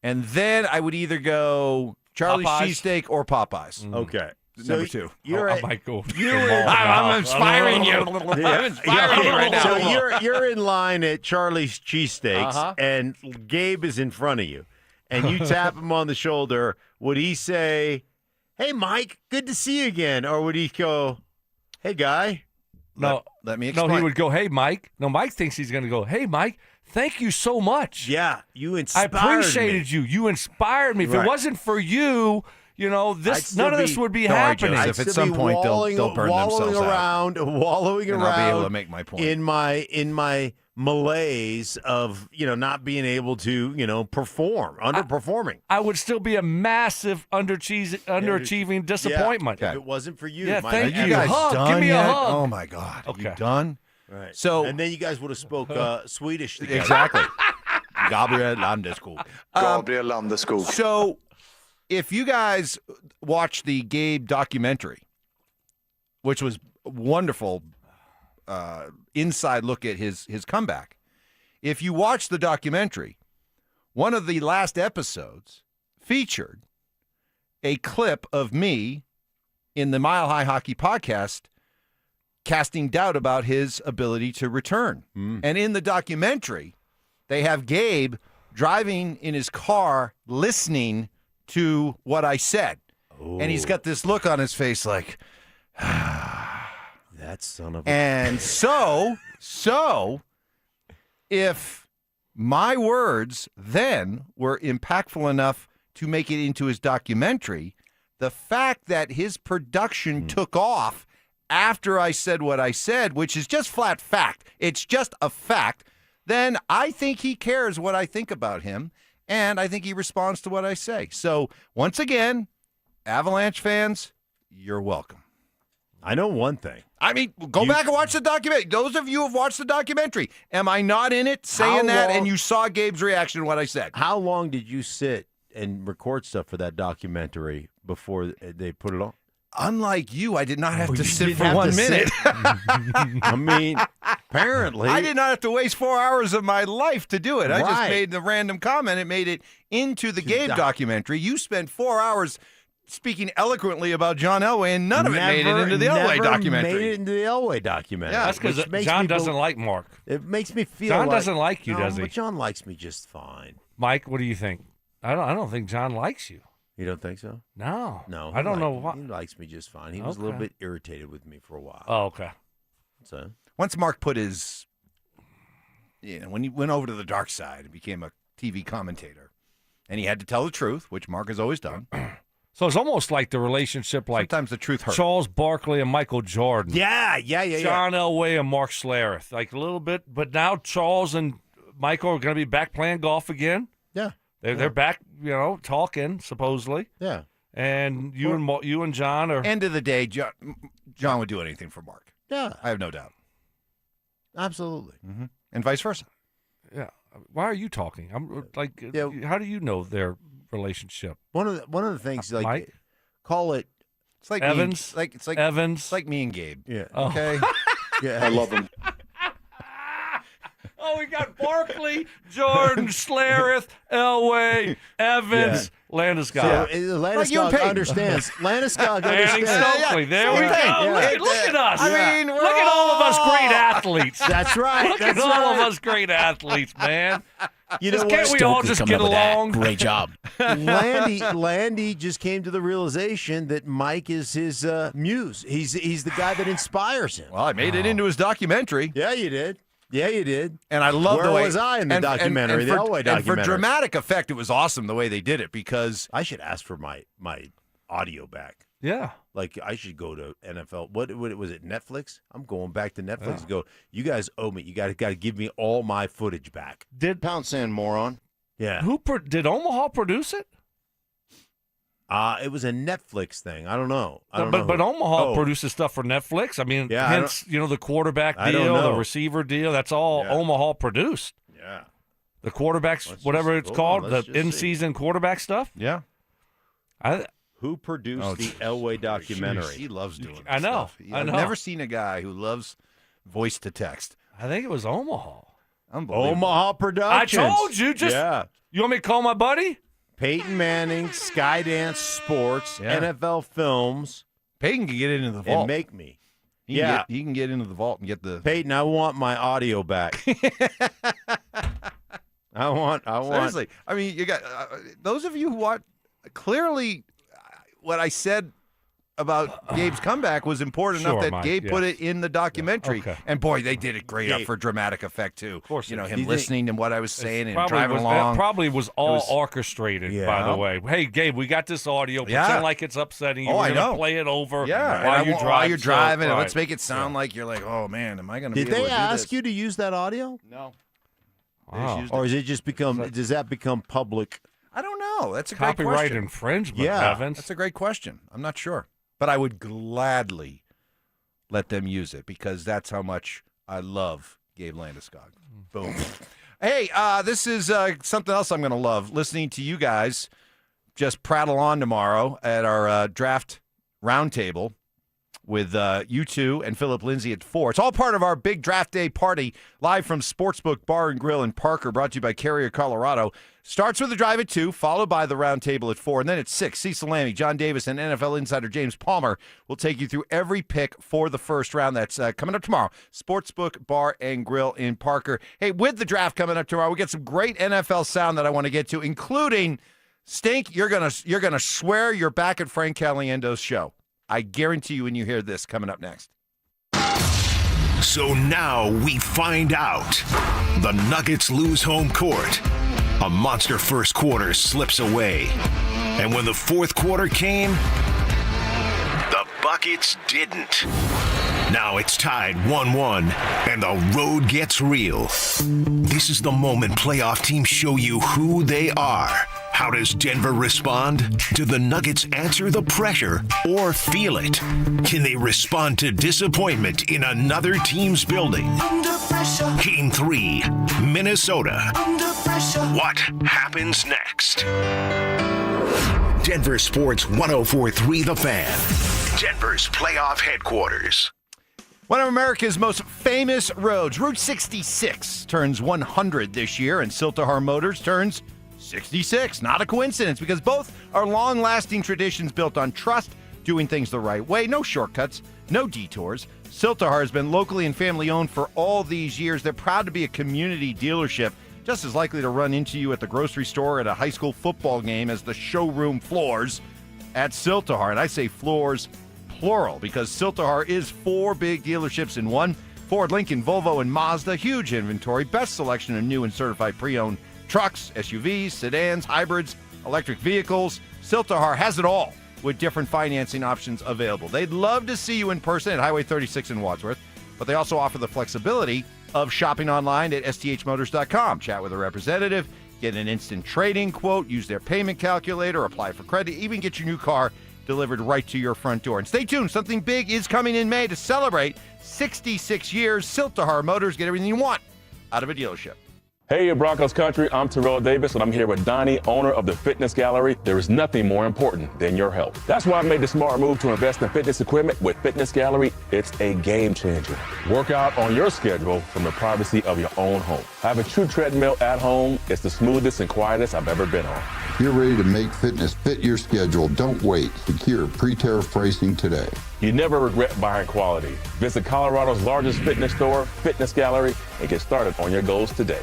Speaker 12: and then I would either go Charlie's cheesesteak or Popeyes.
Speaker 1: Okay.
Speaker 12: Number 2.
Speaker 10: I might go.
Speaker 12: I'm inspiring you. I'm inspiring you right now.
Speaker 1: So you're in line at Charlie's Cheesesteaks, and Gabe is in front of you, and you tap him on the shoulder. Would he say, "Hey, Mike, good to see you again," or would he go, "Hey, guy"?
Speaker 10: No,
Speaker 12: let me explain.
Speaker 10: No, he would go, "Hey, Mike." No, Mike thinks he's going to go, "Hey, Mike, thank you so much.
Speaker 1: Yeah, you inspired me.
Speaker 10: I appreciated you. You inspired me. If it wasn't for you, none of this would be happening."
Speaker 12: Joseph, at some point, they'll burn themselves out.
Speaker 1: Wallowing around.
Speaker 12: I'll be able to make my point.
Speaker 1: In my malaise of not being able to perform, underperforming.
Speaker 10: I would still be a massive underachieving disappointment.
Speaker 1: If it wasn't for you.
Speaker 10: Yeah,
Speaker 1: Mike.
Speaker 10: thank you.
Speaker 12: You guys
Speaker 10: Hug.
Speaker 12: done
Speaker 10: Give me
Speaker 12: yet?
Speaker 10: a hug.
Speaker 12: Oh my God.
Speaker 10: Okay.
Speaker 12: You done?
Speaker 1: Right.
Speaker 12: So
Speaker 1: and then you guys would have spoke Swedish together.
Speaker 12: Exactly. Gabriel Landeskog.
Speaker 5: Gabriel Landeskog.
Speaker 12: So, if you guys watch the Gabe documentary, which was a wonderful inside look at his comeback, if you watch the documentary, one of the last episodes featured a clip of me in the Mile High Hockey podcast casting doubt about his ability to return. And in the documentary, they have Gabe driving in his car listening to what I said. And he's got this look on his face like,
Speaker 1: that son of a...
Speaker 12: And so if my words then were impactful enough to make it into his documentary, the fact that his production took off after I said what I said, which is just flat fact, it's just a fact, then I think he cares what I think about him, and I think he responds to what I say. So, once again, Avalanche fans, you're welcome.
Speaker 1: I know one thing.
Speaker 12: I mean, go back and watch the documentary. Those of you who have watched the documentary, am I not in it saying that? And you saw Gabe's reaction to what I said.
Speaker 1: How long did you sit and record stuff for that documentary before they put it on?
Speaker 12: Unlike you, I did not have to sit for 1 minute.
Speaker 1: I mean, apparently.
Speaker 12: I did not have to waste 4 hours of my life to do it. I just
Speaker 1: Right.
Speaker 12: made the random comment. It made it into the Gabe documentary. You spent 4 hours speaking eloquently about John Elway, and none of it made it into the Elway documentary.
Speaker 1: Made it into the Elway documentary.
Speaker 12: Yeah,
Speaker 10: That's because John doesn't like Mark.
Speaker 1: It makes me feel
Speaker 10: John
Speaker 1: like,
Speaker 10: doesn't like you,
Speaker 1: no,
Speaker 10: does he?
Speaker 1: But John likes me just fine.
Speaker 10: Mike, what do you think? I don't think John likes you.
Speaker 1: You don't think so?
Speaker 10: No.
Speaker 1: No.
Speaker 10: I don't know why.
Speaker 1: He likes me just fine. He was a little
Speaker 10: Okay.
Speaker 1: bit irritated with me for a while.
Speaker 10: Oh, okay.
Speaker 1: So
Speaker 12: once Mark put his, when he went over to the dark side and became a TV commentator, and he had to tell the truth, which Mark has always done.
Speaker 10: So it's almost like the relationship like
Speaker 12: sometimes the truth hurts.
Speaker 10: Charles Barkley and Michael Jordan.
Speaker 1: Yeah.
Speaker 10: John Elway and Mark Schlereth. Like a little bit, but now Charles and Michael are going to be back playing golf again.
Speaker 1: Yeah.
Speaker 10: They're back, talking supposedly.
Speaker 1: Yeah.
Speaker 10: And you and John are.
Speaker 12: End of the day, John would do anything for Mark.
Speaker 1: Yeah.
Speaker 12: I have no doubt.
Speaker 1: Absolutely.
Speaker 12: Mm-hmm. And vice versa.
Speaker 10: Yeah. Why are you talking? I'm like, how do you know their relationship?
Speaker 1: One of the things, like,
Speaker 10: Mike?
Speaker 1: call it.
Speaker 12: It's like
Speaker 10: Evans.
Speaker 12: It's like
Speaker 10: Evans.
Speaker 12: It's like me and Gabe.
Speaker 1: Yeah.
Speaker 12: Okay.
Speaker 1: Yeah.
Speaker 5: I love him.
Speaker 10: Oh, we got Barkley, Jordan, Schlereth, Elway, Evans, Landeskog.
Speaker 1: So Landeskog understands. Landeskog
Speaker 10: Manning,
Speaker 1: understands.
Speaker 10: Stokely. There we go.
Speaker 1: Yeah.
Speaker 10: Look at us.
Speaker 12: I mean,
Speaker 10: look at all of us great athletes.
Speaker 1: That's right.
Speaker 10: Look
Speaker 1: That's
Speaker 10: at all
Speaker 1: right.
Speaker 10: of us great athletes, man.
Speaker 1: You know
Speaker 10: Can't
Speaker 1: what?
Speaker 10: we all just get along?
Speaker 14: Great job.
Speaker 1: Landy just came to the realization that Mike is his muse. He's the guy that inspires him.
Speaker 12: Well, I made it into his documentary.
Speaker 1: Yeah, you did. Yeah, you did.
Speaker 12: And I love
Speaker 1: Where
Speaker 12: the way.
Speaker 1: was I in the documentary, the Elway documentary?
Speaker 12: And for dramatic effect, it was awesome the way they did it because
Speaker 1: I should ask for my audio back.
Speaker 10: Yeah.
Speaker 1: Like, I should go to NFL. What was it, Netflix? I'm going back to Netflix and go, you guys owe me. You got to give me all my footage back.
Speaker 10: Did
Speaker 5: Pound sand, moron.
Speaker 1: Yeah.
Speaker 10: Did Omaha produce it?
Speaker 1: It was a Netflix thing. I don't know. I don't know.
Speaker 10: But Omaha produces stuff for Netflix. I mean,
Speaker 1: Yeah,
Speaker 10: hence, the quarterback deal, the receiver deal. That's all Omaha produced.
Speaker 1: Yeah.
Speaker 10: The quarterbacks, whatever it's called, the in-season quarterback stuff.
Speaker 12: Yeah.
Speaker 1: Who produced the Elway documentary?
Speaker 12: He loves doing
Speaker 10: I know.
Speaker 12: stuff.
Speaker 10: I know.
Speaker 12: I've never seen a guy who loves voice to text.
Speaker 10: I think it was Omaha.
Speaker 12: Unbelievable.
Speaker 1: Omaha Productions.
Speaker 10: I told you. You want me to call my buddy?
Speaker 1: Peyton Manning, Skydance Sports, NFL Films.
Speaker 12: Peyton can get into the vault.
Speaker 1: And make me.
Speaker 12: He can get into the vault and get the.
Speaker 1: Peyton, I want my audio back. I want.
Speaker 12: Seriously. I mean, you got those of you who watch. Clearly, what I said about Gabe's comeback was important enough that
Speaker 10: Mike,
Speaker 12: Gabe put it in the documentary.
Speaker 10: Okay.
Speaker 12: And boy, they did it great up for dramatic effect too. Of
Speaker 10: course,
Speaker 12: him listening to what I was saying and
Speaker 10: Probably
Speaker 12: driving
Speaker 10: was,
Speaker 12: along.
Speaker 10: That probably was all orchestrated, by the way. Hey, Gabe, we got this audio. Pretend like it's upsetting you.
Speaker 12: Oh,
Speaker 10: We're
Speaker 12: I
Speaker 10: gonna
Speaker 12: know.
Speaker 10: play it over
Speaker 12: Yeah,
Speaker 10: while you're driving.
Speaker 12: and let's make it sound like you're like, oh man, am I going to be
Speaker 1: Did
Speaker 12: able
Speaker 1: they
Speaker 12: to do
Speaker 1: ask
Speaker 12: this?
Speaker 1: you to use that audio?
Speaker 12: No.
Speaker 10: Wow.
Speaker 1: Or is it just does that become public?
Speaker 12: I don't know. That's a great
Speaker 10: Copyright
Speaker 12: question.
Speaker 10: infringement, Evans.
Speaker 12: That's a great question. I'm not sure. But I would gladly let them use it because that's how much I love Gabe Landeskog. Boom. Hey, this is something else I'm going to love, listening to you guys just prattle on tomorrow at our draft roundtable with you two and Philip Lindsay at 4. It's all part of our big draft day party live from Sportsbook Bar and Grill in Parker, brought to you by Carrier, Colorado. Starts with the drive at 2, followed by the roundtable at 4, and then at 6, Cecil Lammey, John Davis, and NFL insider James Palmer will take you through every pick for the first round. That's coming up tomorrow. Sportsbook Bar and Grill in Parker. Hey, with the draft coming up tomorrow, we get some great NFL sound that I want to get to, including Stink. You're gonna swear you're back at Frank Caliendo's show. I guarantee you when you hear this coming up next.
Speaker 8: So now we find out. The Nuggets lose home court. A monster first quarter slips away. And when the fourth quarter came, the buckets didn't. Now it's tied 1-1, and the road gets real. This is the moment playoff teams show you who they are. How does Denver respond? Do the Nuggets answer the pressure or feel it? Can they respond to disappointment in another team's building? Game 3, Minnesota. What happens next? Denver Sports 104.3 The Fan. Denver's playoff headquarters.
Speaker 12: One of America's most famous roads, Route 66, turns 100 this year, and Siltahar Motors turns 66. Not a coincidence, because both are long-lasting traditions built on trust, doing things the right way, no shortcuts, no detours. Siltahar has been locally and family-owned for all these years. They're proud to be a community dealership, just as likely to run into you at the grocery store at a high school football game as the showroom floors at Siltahar. And I say floors plural, because Siltahar is 4 big dealerships in one. Ford, Lincoln, Volvo, and Mazda. Huge inventory, best selection of new and certified pre-owned trucks, SUVs, sedans, hybrids, electric vehicles. Siltahar has it all with different financing options available. They'd love to see you in person at Highway 36 in Wadsworth, but they also offer the flexibility of shopping online at sthmotors.com. Chat with a representative, get an instant trading quote, use their payment calculator, apply for credit, even get your new car delivered right to your front door. And stay tuned, something big is coming in May to celebrate 66 years. Siltahar Motors, get everything you want out of a dealership.
Speaker 4: Hey, Broncos country, I'm Terrell Davis, and I'm here with Donnie, owner of the Fitness Gallery. There is nothing more important than your health. That's why I made the smart move to invest in fitness equipment with Fitness Gallery. It's a game changer. Work out on your schedule from the privacy of your own home. I have a true treadmill at home. It's the smoothest and quietest I've ever been on.
Speaker 9: If you're ready to make fitness fit your schedule, don't wait. Secure pre-tariff pricing today.
Speaker 4: You never regret buying quality. Visit Colorado's largest fitness store, Fitness Gallery, and get started on your goals today.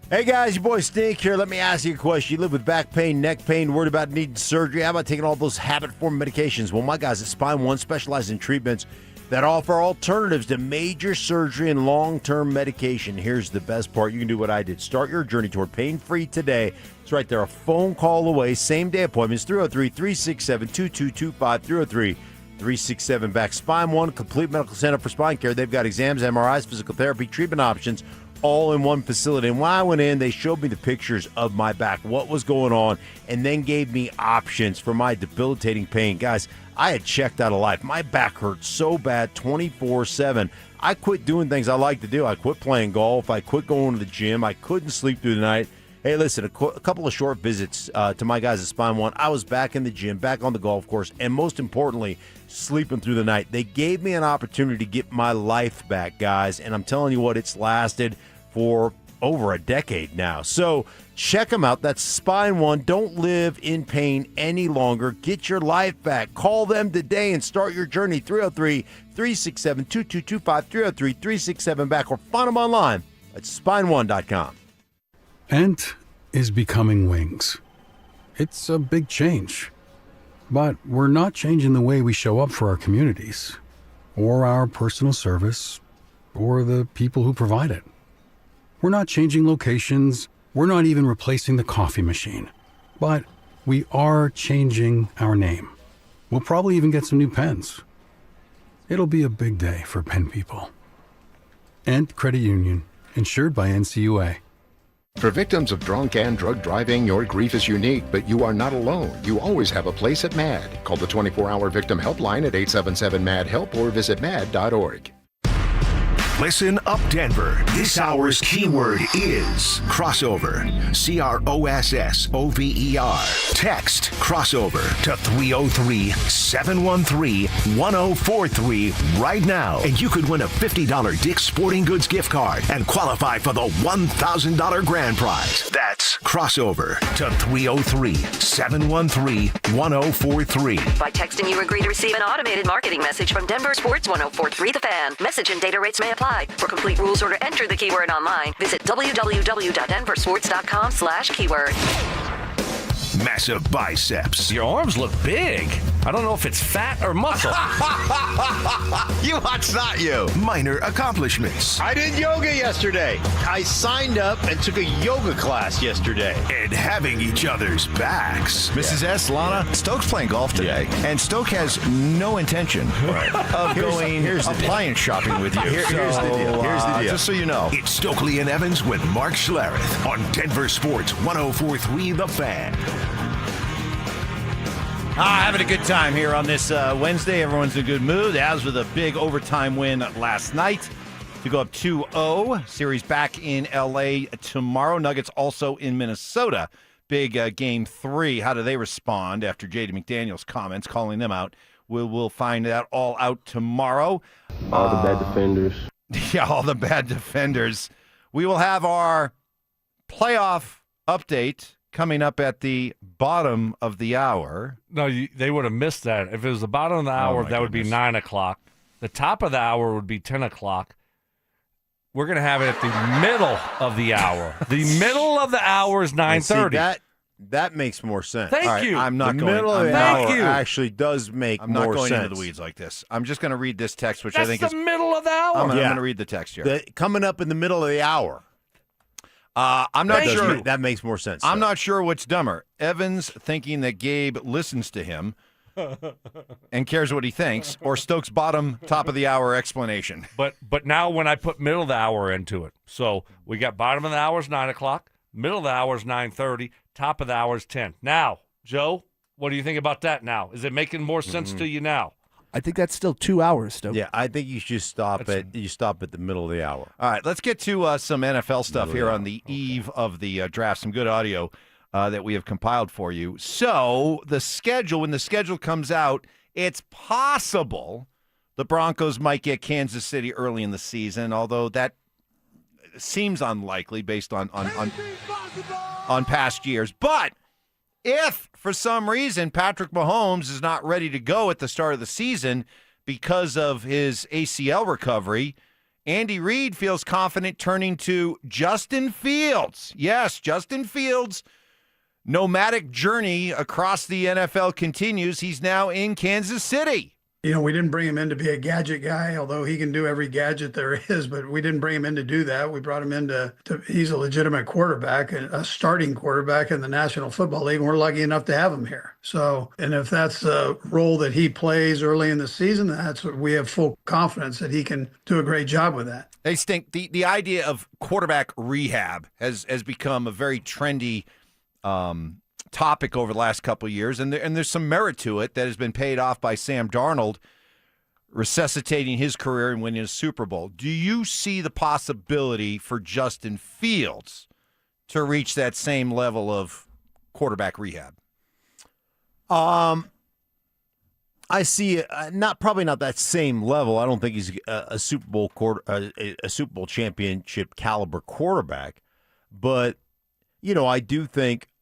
Speaker 1: Hey guys, your boy Stink here. Let me ask you a question. You live with back pain, neck pain, worried about needing surgery? How about taking all those habit-forming medications? Well, my guys at Spine One specialize in treatments that offer alternatives to major surgery and long-term medication. Here's the best part. You can do what I did. Start your journey toward pain-free today. It's right there, a phone call away. Same-day appointments, 303-367-2225, 303-367-BACK. Spine One, complete medical center for spine care. They've got exams, MRIs, physical therapy, treatment options, all in one facility. And when I went in, they showed me the pictures of my back, what was going on, and then gave me options for my debilitating pain. Guys, I had checked out of life. My back hurt so bad 24/7. I quit doing things I like to do. I quit playing golf. I quit going to the gym. I couldn't sleep through the night. Hey, listen, a couple of short visits to my guys at Spine One. I was back in the gym, back on the golf course, and most importantly, sleeping through the night. They gave me an opportunity to get my life back, guys, and I'm telling you what, it's lasted for over a decade now. So check them out. That's Spine One. Don't live in pain any longer. Get your life back. Call them today and start your journey. 303-367-2225, 303-367-BACK, or find them online at spine1.com.
Speaker 11: Ent is becoming Wings. It's a big change. But we're not changing the way we show up for our communities, or our personal service, or the people who provide it. We're not changing locations. We're not even replacing the coffee machine. But we are changing our name. We'll probably even get some new pens. It'll be a big day for pen people. Ent Credit Union, insured by NCUA.
Speaker 7: For victims of drunk and drug driving, your grief is unique, but you are not alone. You always have a place at MAD. Call the 24-hour victim helpline at 877-MAD-HELP or visit mad.org.
Speaker 8: Listen up, Denver. This hour's keyword is crossover. CROSSOVER. Text crossover to 303-713-1043 right now, and you could win a $50 Dick's Sporting Goods gift card and qualify for the $1,000 grand prize. That's crossover to 303-713-1043.
Speaker 26: By texting, you agree to receive an automated marketing message from Denver Sports 1043 The Fan. Message and data rates may apply. For complete rules or to enter the keyword online, visit www.denversports.com/keyword.
Speaker 8: Massive biceps.
Speaker 10: Your arms look big. I don't know if it's fat or muscle.
Speaker 12: It's not you.
Speaker 8: Minor accomplishments.
Speaker 1: I did yoga yesterday. I signed up and took a yoga class yesterday.
Speaker 8: And having each other's backs.
Speaker 12: Mrs. S. Lana, Stoke's playing golf today, and Stoke has no intention of going appliance shopping with you.
Speaker 1: Here's the deal. Here's the deal.
Speaker 12: Just so you know.
Speaker 8: It's Stokley and Evans with Mark Schlereth on Denver Sports 1043 The Fan.
Speaker 12: Having a good time here on this Wednesday. Everyone's in a good mood. The Avs with a big overtime win last night to go up 2-0. Series back in L.A. tomorrow. Nuggets also in Minnesota. Big Game 3. How do they respond after J.D. McDaniels' comments calling them out? We'll find that all out tomorrow.
Speaker 13: All the bad defenders.
Speaker 12: Yeah, all the bad defenders. We will have our playoff update coming up at the bottom of the hour.
Speaker 10: No, they would have missed that. If it was the bottom of the hour, that would be 9 o'clock. The top of the hour would be 10 o'clock. We're going to have it at the middle of the hour. The middle of the hour is 9:30.
Speaker 1: That makes more sense.
Speaker 10: Thank you.
Speaker 12: I'm not
Speaker 1: the
Speaker 12: going.
Speaker 1: middle of the
Speaker 10: Thank
Speaker 1: hour
Speaker 10: you.
Speaker 1: actually does make
Speaker 12: I'm
Speaker 1: more
Speaker 12: not going
Speaker 1: sense.
Speaker 12: into the weeds like this. I'm just going to read this text, which
Speaker 10: That's
Speaker 12: I think
Speaker 10: the
Speaker 12: is
Speaker 10: middle of the hour.
Speaker 12: I'm going to read the text here.
Speaker 1: Coming up in the middle of the hour.
Speaker 12: I'm not sure.
Speaker 1: That makes more sense.
Speaker 12: I'm not sure what's dumber. Evans thinking that Gabe listens to him and cares what he thinks, or Stokes' top of the hour explanation.
Speaker 10: But now when I put middle of the hour into it, so we got bottom of the hour is 9 o'clock, middle of the hour is 9:30, top of the hour is 10. Now, Joe, what do you think about that now? Is it making more sense to you now?
Speaker 15: I think that's still 2 hours, Stoke.
Speaker 1: Yeah, I think you should stop at the middle of the hour.
Speaker 12: All right, let's get to some NFL stuff here on the eve of the draft. Some good audio that we have compiled for you. So the schedule, when the schedule comes out, it's possible the Broncos might get Kansas City early in the season, although that seems unlikely based on past years. But if, for some reason, Patrick Mahomes is not ready to go at the start of the season because of his ACL recovery, Andy Reid feels confident turning to Justin Fields. Yes, Justin Fields' nomadic journey across the NFL continues. He's now in Kansas City.
Speaker 17: You know, we didn't bring him in to be a gadget guy, although he can do every gadget there is, but we didn't bring him in to do that. We brought him in to he's a legitimate quarterback, a starting quarterback in the National Football League, and we're lucky enough to have him here. So, and if that's a role that he plays early in the season, that's what we have full confidence that he can do a great job with that.
Speaker 12: They stink. The idea of quarterback rehab has become a very trendy topic over the last couple of years, and there's some merit to it that has been paid off by Sam Darnold resuscitating his career and winning a Super Bowl. Do you see the possibility for Justin Fields to reach that same level of quarterback rehab?
Speaker 1: I see probably not that same level. I don't think he's a Super Bowl a Super Bowl championship caliber quarterback, but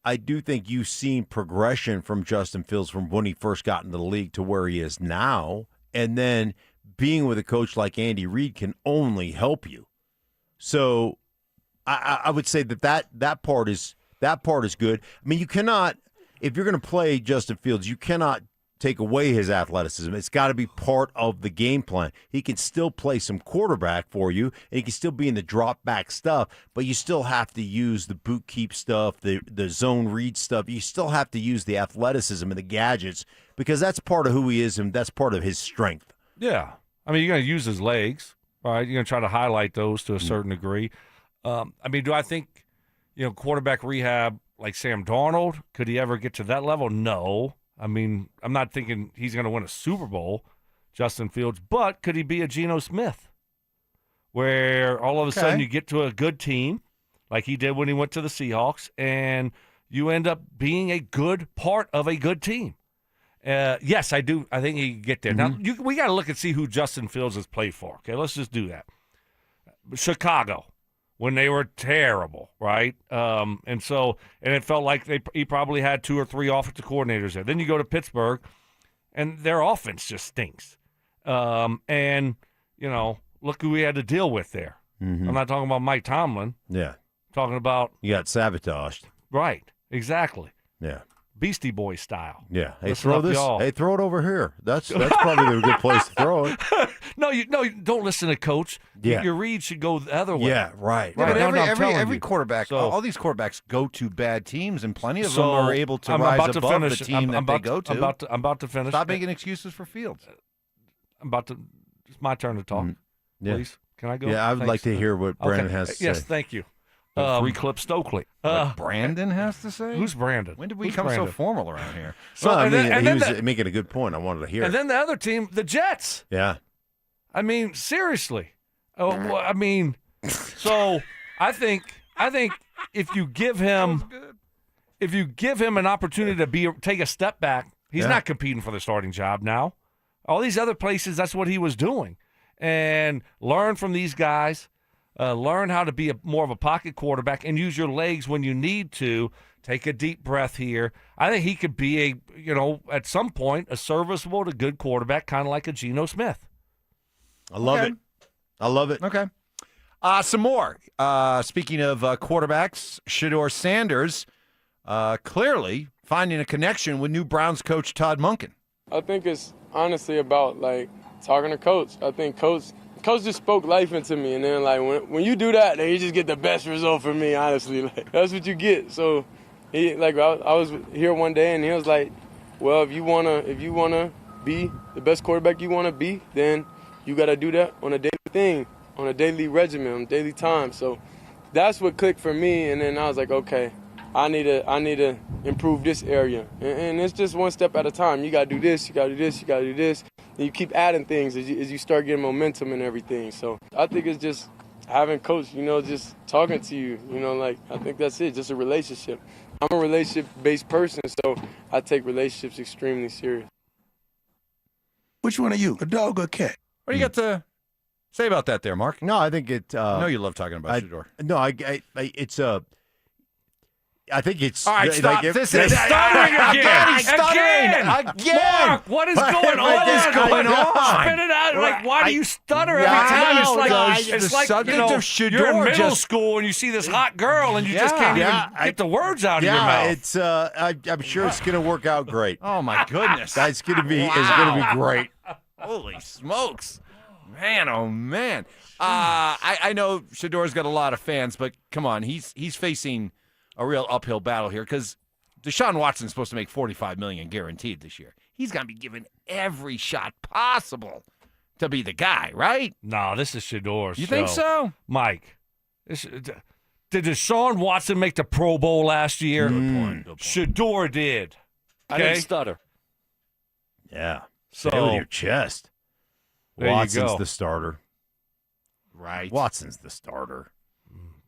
Speaker 1: I do think you've seen progression from Justin Fields from when he first got into the league to where he is now, and then being with a coach like Andy Reid can only help you. So I would say that part is good. I mean, you cannot, if you're going to play Justin Fields, you cannot take away his athleticism. It's got to be part of the game plan. He can still play some quarterback for you, and he can still be in the drop back stuff, but you still have to use the boot keep stuff, the zone read stuff. You still have to use the athleticism and the gadgets because that's part of who he is and that's part of his strength.
Speaker 10: Yeah. I mean, you're going to use his legs, right? You're going to try to highlight those to a certain degree. I mean, do I think, quarterback rehab like Sam Darnold, could he ever get to that level? No. I mean, I'm not thinking he's going to win a Super Bowl, Justin Fields, but could he be a Geno Smith? where all of a
Speaker 12: Okay.
Speaker 10: sudden you get to a good team, like he did when he went to the Seahawks, and you end up being a good part of a good team. Yes, I do. I think he can get there. Now, we got to look and see who Justin Fields has played for. Okay, let's just do that. Chicago, when they were terrible, right? And it felt like he probably had 2 or 3 offensive coordinators there. Then you go to Pittsburgh, and their offense just stinks. And, look who we had to deal with there.
Speaker 1: Mm-hmm.
Speaker 10: I'm not talking about Mike Tomlin.
Speaker 1: Yeah.
Speaker 10: I'm talking about
Speaker 1: You got sabotaged.
Speaker 10: right, exactly.
Speaker 1: Yeah.
Speaker 10: Beastie Boys style.
Speaker 1: Yeah. Hey,
Speaker 10: Listen
Speaker 1: throw
Speaker 10: up,
Speaker 1: this.
Speaker 10: y'all.
Speaker 1: Hey, throw it over here. That's probably a good place to throw it.
Speaker 10: No, you don't listen to Coach.
Speaker 1: Yeah.
Speaker 10: Your read should go the other way.
Speaker 1: Yeah, right.
Speaker 12: Yeah, but
Speaker 10: Right. No, I'm
Speaker 12: every
Speaker 10: telling you.
Speaker 12: quarterback,
Speaker 10: So-
Speaker 12: all these quarterbacks go to bad teams, and plenty of
Speaker 10: So,
Speaker 12: them are able to
Speaker 10: I'm
Speaker 12: rise
Speaker 10: about to
Speaker 12: above
Speaker 10: finish.
Speaker 12: the team
Speaker 10: I'm
Speaker 12: that
Speaker 10: about
Speaker 12: they go to.
Speaker 10: I'm about to finish.
Speaker 12: Stop making excuses for Fields.
Speaker 10: It's my turn to talk.
Speaker 1: Yeah.
Speaker 10: Please, can I go?
Speaker 1: Yeah, I would
Speaker 10: Thanks.
Speaker 1: like to hear what Brandon
Speaker 10: Okay.
Speaker 1: has to
Speaker 10: Yes,
Speaker 1: say.
Speaker 10: thank you.
Speaker 12: Free
Speaker 10: Clip Stokley.
Speaker 12: What Brandon has to say?
Speaker 10: Who's Brandon?
Speaker 12: When did we
Speaker 10: Who's
Speaker 12: become
Speaker 10: Brandon?
Speaker 12: so formal around here?
Speaker 10: So,
Speaker 1: Well, I
Speaker 10: and
Speaker 1: mean,
Speaker 10: then- and
Speaker 1: he
Speaker 10: then
Speaker 1: was
Speaker 10: the-
Speaker 1: making a good point. I wanted to hear
Speaker 10: And
Speaker 1: it.
Speaker 10: then the other team, the Jets.
Speaker 1: Yeah.
Speaker 10: I mean, seriously. I mean, so I think if you give him an opportunity to take a step back, he's
Speaker 1: Yeah.
Speaker 10: not competing for the starting job now. All these other places, that's what he was doing. And learn from these guys. Learn how to be more of a pocket quarterback and use your legs when you need to. Take a deep breath here. I think he could be at some point, a serviceable to good quarterback, kind of like a Geno Smith.
Speaker 1: I love it. I love it.
Speaker 12: Okay. Some more. Speaking of quarterbacks, Shedeur Sanders clearly finding a connection with new Browns coach Todd Monken.
Speaker 3: I think it's honestly about talking to Coach. I think Coach just spoke life into me, and then when you do that, then you just get the best result for me. Honestly, that's what you get. So I was here one day, and he was like, "Well, if you wanna be the best quarterback you wanna be, then you gotta do that on a daily thing, on a daily regimen, on daily time." So that's what clicked for me, and then I was like, okay, I need to improve this area, and it's just one step at a time. You gotta do this, you gotta do this, you gotta do this, and you keep adding things as you start getting momentum and everything. So I think it's just having Coach, just talking to you, I think that's it, just a relationship. I'm a relationship-based person, so I take relationships extremely serious.
Speaker 6: Which one are you, a dog or a cat?
Speaker 12: What do you got to say about that there, Mark?
Speaker 1: No, I think it.
Speaker 12: I know you love talking about Shedeur.
Speaker 1: No, it's I think it's.
Speaker 12: All right, stop.
Speaker 10: This is stuttering again. Mark, what is going on?
Speaker 12: What is going on?
Speaker 10: Spit it out. Why do you stutter every time? It's like
Speaker 12: subject of Shedeur
Speaker 10: you're in middle
Speaker 12: just-
Speaker 10: school and you see this hot girl and you just can't even get the words out of your mouth.
Speaker 1: It's. I'm sure it's going to work out great.
Speaker 12: Oh my goodness,
Speaker 1: That's going to be. It's going to be great.
Speaker 12: Holy smokes. Man, oh man. I know Shedeur's got a lot of fans, but come on, he's facing a real uphill battle here because Deshaun Watson's supposed to make $45 million guaranteed this year. He's going to be given every shot possible to be the guy, right?
Speaker 10: No, this is Shedeur's
Speaker 12: You think so?
Speaker 10: Mike, did Deshaun Watson make the Pro Bowl last year?
Speaker 12: Good point.
Speaker 10: Shedeur did.
Speaker 18: I didn't stutter.
Speaker 1: Yeah.
Speaker 10: So
Speaker 1: Say it with your chest.
Speaker 10: There you
Speaker 1: Watson's
Speaker 10: go.
Speaker 1: the starter.
Speaker 12: Right.
Speaker 1: Watson's the starter.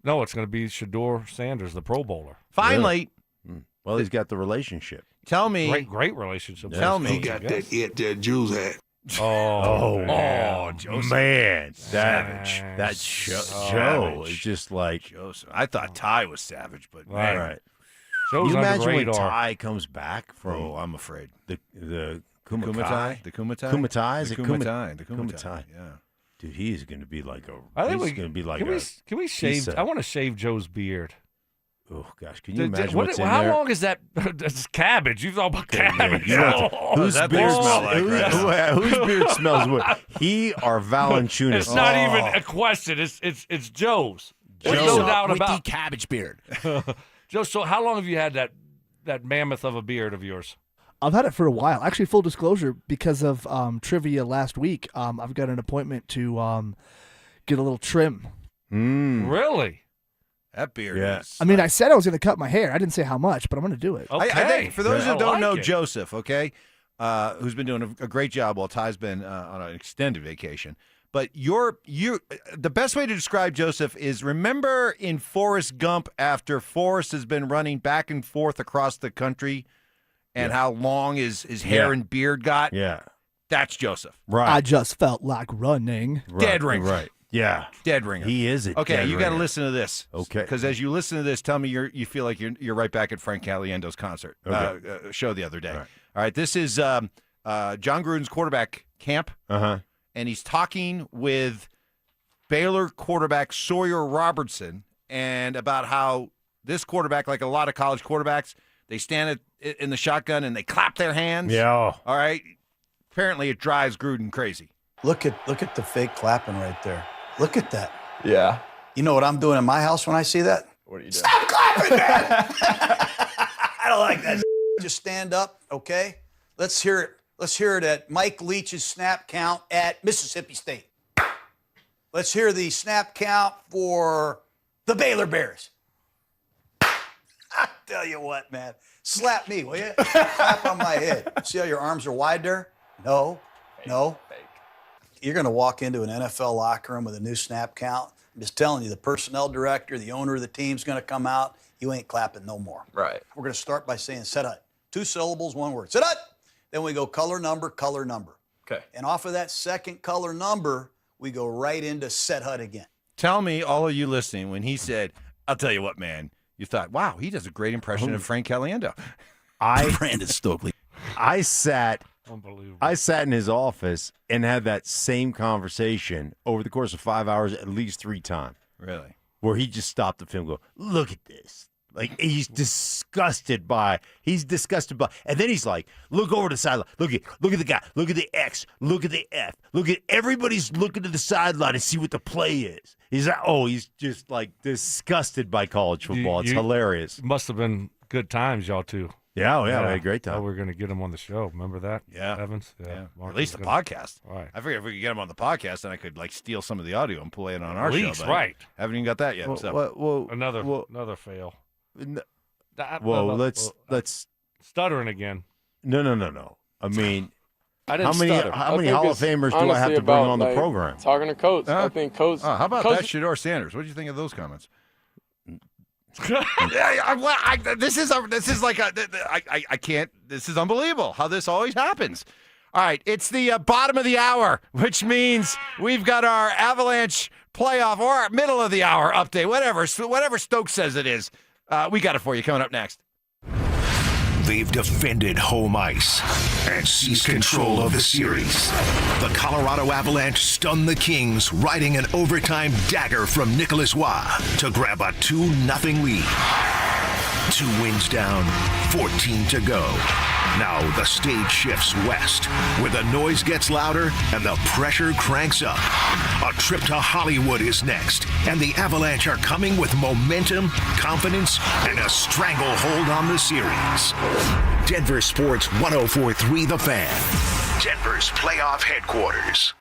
Speaker 10: No, it's going to be Shedeur Sanders, the Pro Bowler.
Speaker 12: Finally.
Speaker 1: Well, he's got the relationship.
Speaker 12: Tell me.
Speaker 10: Great relationship.
Speaker 12: Tell me.
Speaker 6: He got that it that Jules had.
Speaker 10: Joseph.
Speaker 1: Man, savage. That Joe is just like
Speaker 12: Joseph. I thought Ty was savage, but man.
Speaker 1: right.
Speaker 10: Joe's
Speaker 1: Can you
Speaker 10: under the
Speaker 1: imagine when
Speaker 10: radar.
Speaker 1: Ty comes back from?
Speaker 12: Oh, I'm afraid.
Speaker 1: The
Speaker 12: Kumatai? The Kumatai?
Speaker 1: Kumatai? Is
Speaker 12: The
Speaker 1: it
Speaker 12: Kumatai. The
Speaker 1: Kumatai?
Speaker 12: Kumatai. Yeah.
Speaker 1: Dude, he's going to be like a.
Speaker 10: I think
Speaker 1: he's going to be like
Speaker 10: can we shave? I want to shave Joe's beard.
Speaker 1: Oh gosh, can you imagine what's in
Speaker 10: how
Speaker 1: there?
Speaker 10: long is that? That's cabbage. You thought about cabbage.
Speaker 1: Whose
Speaker 12: that
Speaker 1: beard
Speaker 12: beard smell like, right?
Speaker 1: whose beard smells what? He or Valanciunas?
Speaker 10: It's not even a question. It's Joe's. There's
Speaker 1: Joe.
Speaker 10: no doubt
Speaker 6: With the
Speaker 10: about
Speaker 6: cabbage beard.
Speaker 10: Joe. So how long have you had that mammoth of a beard of yours?
Speaker 15: I've had it for a while. Actually, full disclosure, because of trivia last week, I've got an appointment to get a little trim.
Speaker 10: Really?
Speaker 12: That beard is.
Speaker 15: I mean, I said I was going to cut my hair. I didn't say how much, but I'm going to do it.
Speaker 10: Okay.
Speaker 12: I think for those who
Speaker 10: I
Speaker 12: don't
Speaker 10: like
Speaker 12: know
Speaker 10: it.
Speaker 12: Joseph, okay, who's been doing a great job while Ty's been on an extended vacation, But the best way to describe Joseph is, remember in Forrest Gump, after Forrest has been running back and forth across the country, and how long his hair and beard got?
Speaker 1: Yeah.
Speaker 12: That's Joseph.
Speaker 1: Right.
Speaker 15: I just felt like running.
Speaker 12: Dead ringer.
Speaker 1: Right. Yeah.
Speaker 12: Dead ringer.
Speaker 1: He is a
Speaker 12: Okay,
Speaker 1: dead
Speaker 12: you got to
Speaker 1: ringer.
Speaker 12: listen to this.
Speaker 1: Okay.
Speaker 12: Because as you listen to this, tell me you feel like you're right back at Frank Caliendo's concert show the other day. All right. This is John Gruden's quarterback camp.
Speaker 1: Uh-huh.
Speaker 12: And he's talking with Baylor quarterback Sawyer Robertson, and about how this quarterback, like a lot of college quarterbacks, they stand in the shotgun and they clap their hands.
Speaker 1: Yeah.
Speaker 12: All right. Apparently, it drives Gruden crazy.
Speaker 18: Look at the fake clapping right there. Look at that.
Speaker 5: Yeah.
Speaker 18: You know what I'm doing in my house when I see that?
Speaker 5: What are you doing?
Speaker 18: Stop clapping, man! I don't like that. Just stand up, okay? Let's hear it. Let's hear it at Mike Leach's snap count at Mississippi State. Let's hear the snap count for the Baylor Bears. I tell you what, man. Slap me, will you? Clap on my head. See how your arms are wide there? No. You're going to walk into an NFL locker room with a new snap count. I'm just telling you, the personnel director, the owner of the team's going to come out. You ain't clapping no more.
Speaker 5: Right.
Speaker 18: We're going to start by saying set hut. 2 syllables, 1 word. Set hut. Then we go color number, color number.
Speaker 5: Okay.
Speaker 18: And off of that second color number, we go right into set hut again.
Speaker 12: Tell me, all of you listening, when he said, I'll tell you what, man, you thought, wow, he does a great impression of Frank Caliendo.
Speaker 6: Brandon Stokley.
Speaker 1: I sat
Speaker 10: Unbelievable.
Speaker 1: in his office and had that same conversation over the course of 5 hours at least 3 times.
Speaker 12: Really?
Speaker 1: Where he just stopped the film and go, look at this. Like, he's disgusted by, and then he's like, look over the sideline. Look at the guy. Look at the X. Look at the F. Look at, everybody's looking to the sideline to see what the play is. He's like, he's just like disgusted by college football. It's hilarious.
Speaker 10: Must have been good times, y'all two.
Speaker 1: Yeah, we had a great time.
Speaker 10: Oh, we're going to get him on the show. Remember that?
Speaker 12: Yeah.
Speaker 10: Evans?
Speaker 12: Yeah.
Speaker 10: Mark
Speaker 12: At least the
Speaker 10: was
Speaker 12: podcast.
Speaker 10: All right.
Speaker 12: I figured if we could get him on the podcast, then I could like steal some of the audio and play it on our
Speaker 10: least,
Speaker 12: show. But
Speaker 10: right.
Speaker 12: Haven't even got that yet. so.
Speaker 10: Another fail.
Speaker 1: Let's
Speaker 10: stuttering again.
Speaker 1: No. I mean,
Speaker 5: I didn't
Speaker 1: how many
Speaker 5: stutter.
Speaker 1: Hall of Famers do I have to bring on the program?
Speaker 3: Talking to Coach. I think Coach.
Speaker 12: How about
Speaker 3: Coach,
Speaker 12: that, Shedeur Sanders? What do you think of those comments? This is unbelievable how this always happens. All right, it's the bottom of the hour, which means we've got our Avalanche playoff or our middle of the hour update, whatever Stokes says it is. We got it for you coming up next.
Speaker 8: They've defended home ice and seized control of the series. The Colorado Avalanche stunned the Kings, riding an overtime dagger from Nicolas Roy to grab a 2-0 lead. 2 wins down, 14 to go. Now the stage shifts west, where the noise gets louder and the pressure cranks up. A trip to Hollywood is next, and the Avalanche are coming with momentum, confidence, and a stranglehold on the series. Denver Sports 104.3 The Fan, Denver's playoff headquarters.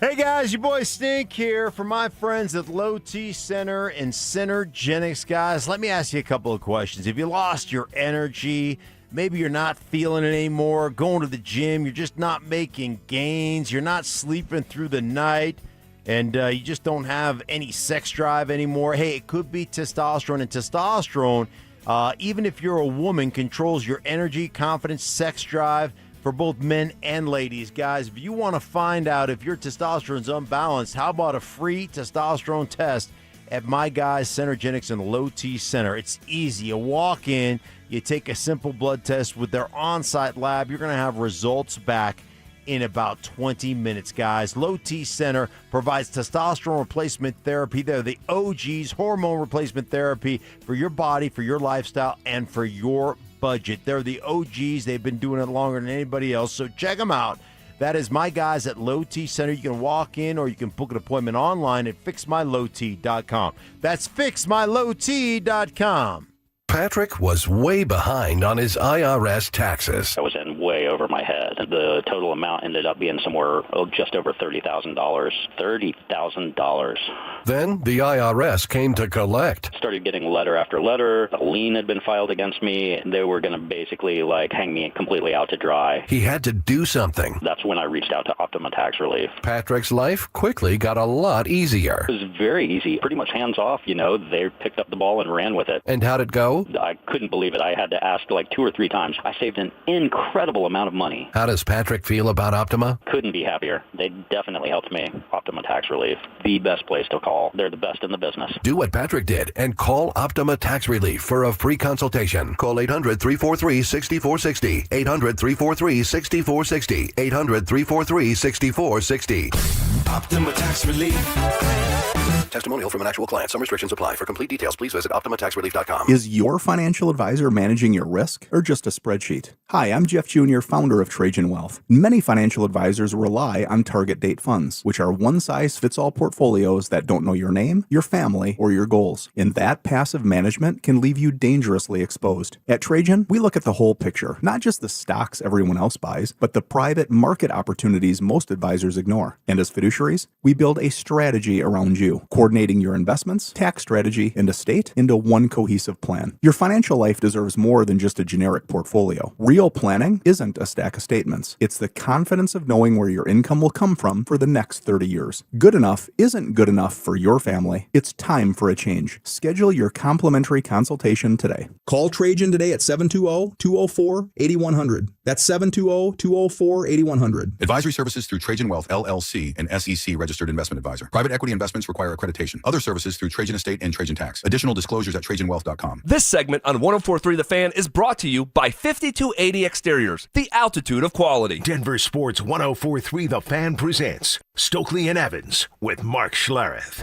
Speaker 1: Hey guys, your boy Stink here for my friends at Low T Center and Centergenics. Guys, let me ask you a couple of questions. Have you lost your energy? Maybe you're not feeling it anymore, going to the gym, you're just not making gains, you're not sleeping through the night, and you just don't have any sex drive anymore. Hey, it could be testosterone, and testosterone, even if you're a woman, controls your energy, confidence, sex drive, for both men and ladies. Guys, if you want to find out if your testosterone's unbalanced, how about a free testosterone test at my guys Centergenics and Low T Center? It's easy. You walk in, you take a simple blood test with their on-site lab. You're going to have results back in about 20 minutes, guys. Low T Center provides testosterone replacement therapy. They're the OGs, hormone replacement therapy for your body, for your lifestyle, and for your budget. They're the OGs. They've been doing it longer than anybody else, so check them out. That is my guys at Low T Center. You can walk in or you can book an appointment online at fixmylowt.com. That's fixmylowt.com.
Speaker 19: Patrick was way behind on his IRS taxes.
Speaker 20: I was in way over my head. The total amount ended up being somewhere just over $30,000. $30,000.
Speaker 19: Then the IRS came to collect.
Speaker 20: Started getting letter after letter. A lien had been filed against me. They were going to basically hang me completely out to dry.
Speaker 19: He had to do something.
Speaker 20: That's when I reached out to Optima Tax Relief.
Speaker 19: Patrick's life quickly got a lot easier.
Speaker 20: It was very easy, pretty much hands off. They picked up the ball and ran with it.
Speaker 19: And how'd it go?
Speaker 20: I couldn't believe it. I had to ask 2 or 3 times. I saved an incredible amount of money.
Speaker 19: How does Patrick feel about Optima?
Speaker 20: Couldn't be happier. They definitely helped me. Optima Tax Relief, the best place to call. They're the best in the business.
Speaker 19: Do what Patrick did and call Optima Tax Relief for a free consultation. Call 800-343-6460. 800-343-6460. 800-343-6460. Optima Tax Relief. Testimonial from an actual client. Some restrictions apply. For complete details, please visit OptimaTaxRelief.com.
Speaker 2: Is your financial advisor managing your risk or just a spreadsheet? Hi, I'm Jeff Jr., founder of Trajan Wealth. Many financial advisors rely on target date funds, which are one-size-fits-all portfolios that don't know your name, your family, or your goals. And that passive management can leave you dangerously exposed. At Trajan, we look at the whole picture, not just the stocks everyone else buys, but the private market opportunities most advisors ignore. And as fiduciaries, we build a strategy around you, coordinating your investments, tax strategy, and estate into one cohesive plan. Your financial life deserves more than just a generic portfolio. Real planning isn't a stack of statements. It's the confidence of knowing where your income will come from for the next 30 years. Good enough isn't good enough for your family. It's time for a change. Schedule your complimentary consultation today.
Speaker 16: Call Trajan today at 720-204-8100. That's 720-204-8100.
Speaker 21: Advisory services through Trajan Wealth, LLC, an SEC registered investment advisor. Private equity investments require accreditation. Other services through Trajan Estate and Trajan Tax. Additional disclosures at TrajanWealth.com.
Speaker 22: This segment on 104.3 The Fan is brought to you by 5280 Exteriors, the altitude of quality.
Speaker 8: Denver Sports 104.3 The Fan presents Stokley and Evans with Mark Schlereth.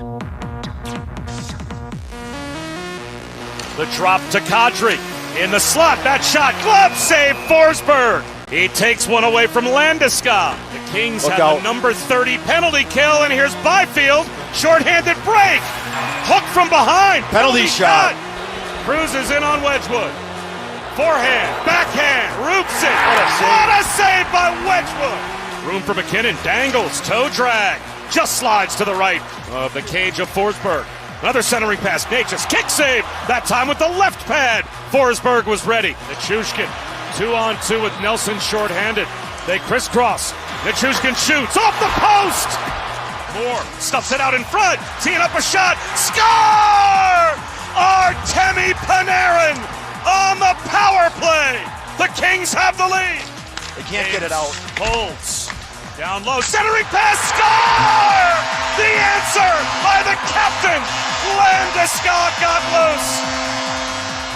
Speaker 23: The drop to Kadri. In the slot, that shot, glove save, Forsberg. He takes one away from Landeskog. The Kings have the number 30 penalty kill, and here's Byfield. Short-handed break. Hook from behind.
Speaker 12: Penalty shot.
Speaker 23: Cruises in on Wedgwood. Forehand, backhand, roots it. What a save by Wedgwood. Room for McKinnon, dangles, toe drag. Just slides to the right of the cage of Forsberg. Another centering pass, Natchez, kick save, that time with the left pad. Forsberg was ready. Nichushkin, 2-on-2 with Nelson short-handed. They crisscross. Nichushkin shoots off the post. Moore stuffs it out in front, teeing up a shot. Score! Artemi Panarin on the power play. The Kings have the lead.
Speaker 5: They can't get it out.
Speaker 23: Holds. Down low, centering pass, score! The answer by the captain. Landeskog got loose.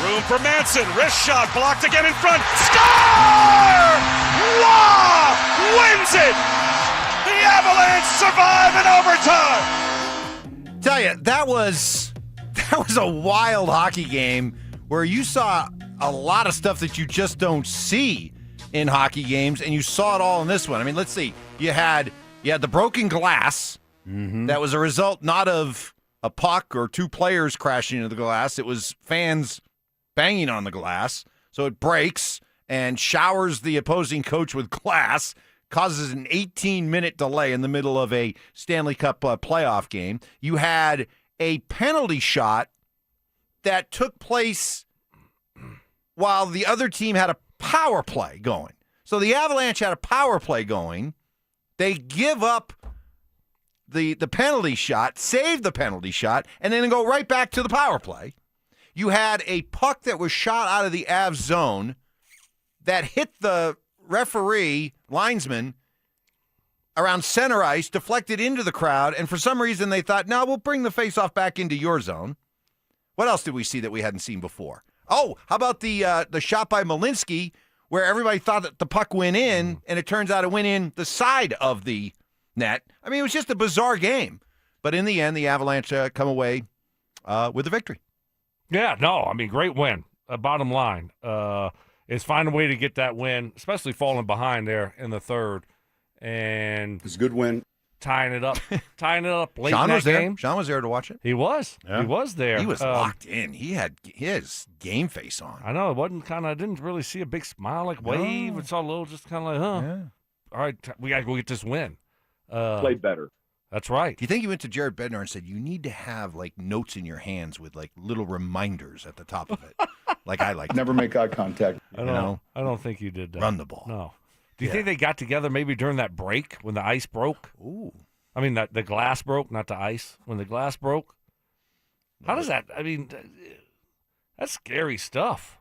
Speaker 23: Room for Manson, wrist shot, blocked again in front. Score! Law wins it. The Avalanche survive in overtime.
Speaker 12: Tell you, that was a wild hockey game where you saw a lot of stuff that you just don't see in hockey games, and you saw it all in this one. I mean, let's see. You had the broken glass. That was a result not of a puck or two players crashing into the glass. It was fans banging on the glass. So it breaks and showers the opposing coach with glass, causes an 18-minute delay in the middle of a Stanley Cup playoff game. You had a penalty shot that took place while the other team had a power play going. So the Avalanche had a power play going. They give up the penalty shot, save the penalty shot, and then go right back to the power play. You had a puck that was shot out of the Avs zone that hit the referee, linesman, around center ice, deflected into the crowd, and for some reason they thought, no, we'll bring the faceoff back into your zone. What else did we see that we hadn't seen before? Oh, how about the shot by Malinsky where everybody thought that the puck went in, and it turns out it went in the side of the net. I mean, it was just a bizarre game. But in the end, the Avalanche come away with a victory.
Speaker 10: Yeah, no, I mean, great win. Bottom line is find a way to get that win, especially falling behind there in the third. And
Speaker 5: it's a good win.
Speaker 10: Tying it up late
Speaker 12: Sean
Speaker 10: in that
Speaker 12: was there.
Speaker 10: game.
Speaker 12: Sean was there to watch it.
Speaker 10: He was.
Speaker 12: Yeah.
Speaker 10: He was there.
Speaker 12: He was locked in. He had his game face on.
Speaker 10: I know. It wasn't I didn't really see a big smile, wave.
Speaker 12: No.
Speaker 10: It's all a little just kind of like, huh.
Speaker 12: Yeah.
Speaker 10: All right, we got to go get this win.
Speaker 5: Played better.
Speaker 10: That's right.
Speaker 12: Do you think he went to Jared Bednar and said, you need to have, like, notes in your hands with, like, little reminders at the top of it? Like I like.
Speaker 4: Never make eye contact.
Speaker 10: I don't think you did that.
Speaker 12: Run the ball.
Speaker 10: No. Do you think they got together maybe during that break when the ice broke?
Speaker 12: Ooh.
Speaker 10: I mean, the glass broke, not the ice. When the glass broke? How does that, I mean, that's scary stuff.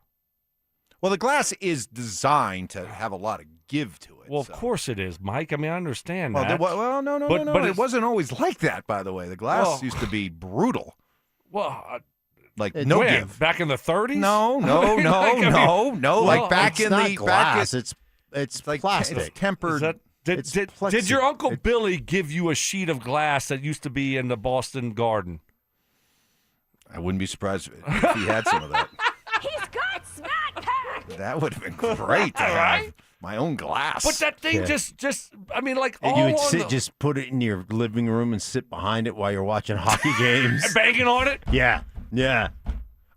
Speaker 12: Well, the glass is designed to have a lot of give to it.
Speaker 10: Well, of course it is, Mike. I mean, I understand
Speaker 12: well,
Speaker 10: that.
Speaker 12: No. But it wasn't always like that, by the way. The glass used to be brutal.
Speaker 10: Well,
Speaker 12: like no
Speaker 10: when?
Speaker 12: give.
Speaker 10: Back in the 30s?
Speaker 12: No.
Speaker 1: Well,
Speaker 12: like back in
Speaker 1: not
Speaker 12: the
Speaker 1: glass. It's
Speaker 12: like
Speaker 1: plastic.
Speaker 12: It's tempered.
Speaker 10: Did your Uncle Billy give you a sheet of glass that used to be in the Boston Garden?
Speaker 12: I wouldn't be surprised if he had some of that.
Speaker 9: He's got Snack Pack!
Speaker 12: That would have been great to have my own glass.
Speaker 10: But that thing just I mean, like,
Speaker 1: And
Speaker 10: all
Speaker 1: you would
Speaker 10: on
Speaker 1: just put it in your living room and sit behind it while you're watching hockey games.
Speaker 10: Banging on it?
Speaker 1: Yeah.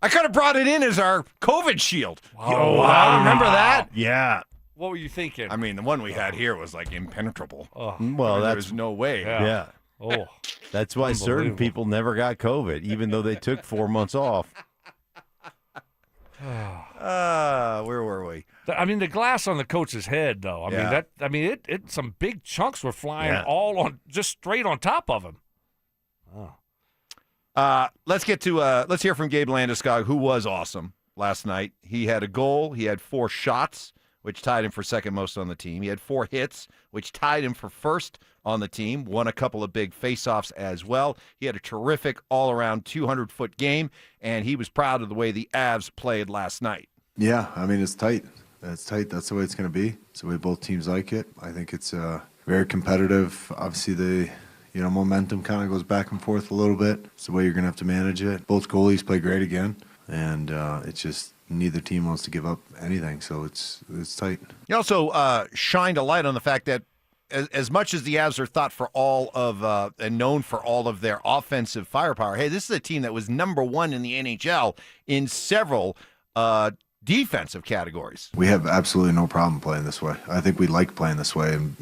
Speaker 12: I could have brought it in as our COVID shield.
Speaker 10: Oh,
Speaker 12: wow. Remember that?
Speaker 1: Yeah.
Speaker 10: What were you thinking?
Speaker 12: I mean, the one we had here was like impenetrable.
Speaker 10: Oh.
Speaker 1: Well,
Speaker 12: there's no way.
Speaker 1: Yeah.
Speaker 10: Oh.
Speaker 1: That's why certain people never got COVID, even though they took 4 months off.
Speaker 12: Where were we?
Speaker 10: I mean, the glass on the coach's head, though. I mean, it some big chunks were flying all on, just straight on top of him. Oh.
Speaker 12: Let's hear from Gabe Landeskog, who was awesome last night. He had a goal. He had 4 shots, which tied him for second most on the team. He had 4 hits, which tied him for first on the team. Won a couple of big faceoffs as well. He had a terrific all-around 200-foot game, and he was proud of the way the Avs played last night.
Speaker 14: Yeah, I mean, it's tight. It's tight. That's the way it's going to be. It's the way both teams like it. I think it's very competitive. Obviously, the momentum kind of goes back and forth a little bit. It's the way you're going to have to manage it. Both goalies play great again, and it's just neither team wants to give up anything, so it's tight.
Speaker 12: He also shined a light on the fact that as much as the Avs are thought for all of and known for all of their offensive firepower, hey, this is a team that was number 1 in the NHL in several defensive categories.
Speaker 14: We have absolutely no problem playing this way. I think we like playing this way, and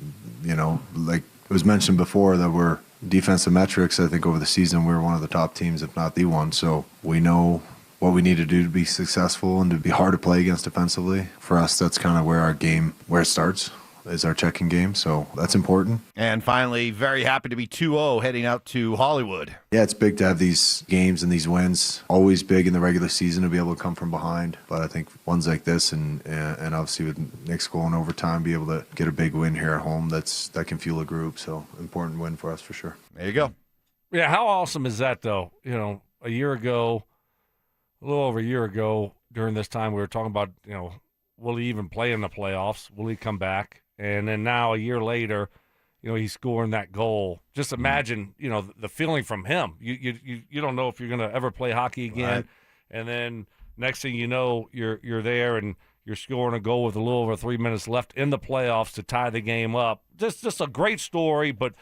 Speaker 14: like it was mentioned before that we're defensive metrics. I think over the season we were one of the top teams, if not the one. So we know what we need to do to be successful and to be hard to play against defensively. For us, that's kind of where it starts, is our checking game. So that's important.
Speaker 12: And finally, very happy to be 2-0 heading out to Hollywood.
Speaker 14: Yeah, it's big to have these games and these wins. Always big in the regular season to be able to come from behind. But I think ones like this and obviously with Nick's goal in overtime, be able to get a big win here at home, that can fuel a group. So important win for us for sure.
Speaker 12: There you go.
Speaker 10: Yeah, how awesome is that, though? A little over a year ago, during this time, we were talking about, will he even play in the playoffs? Will he come back? And then now, a year later, he's scoring that goal. Just imagine, the feeling from him. You don't know if you're going to ever play hockey again.
Speaker 1: Right.
Speaker 10: And then next thing you know, you're there and you're scoring a goal with a little over 3 minutes left in the playoffs to tie the game up. Just a great story, but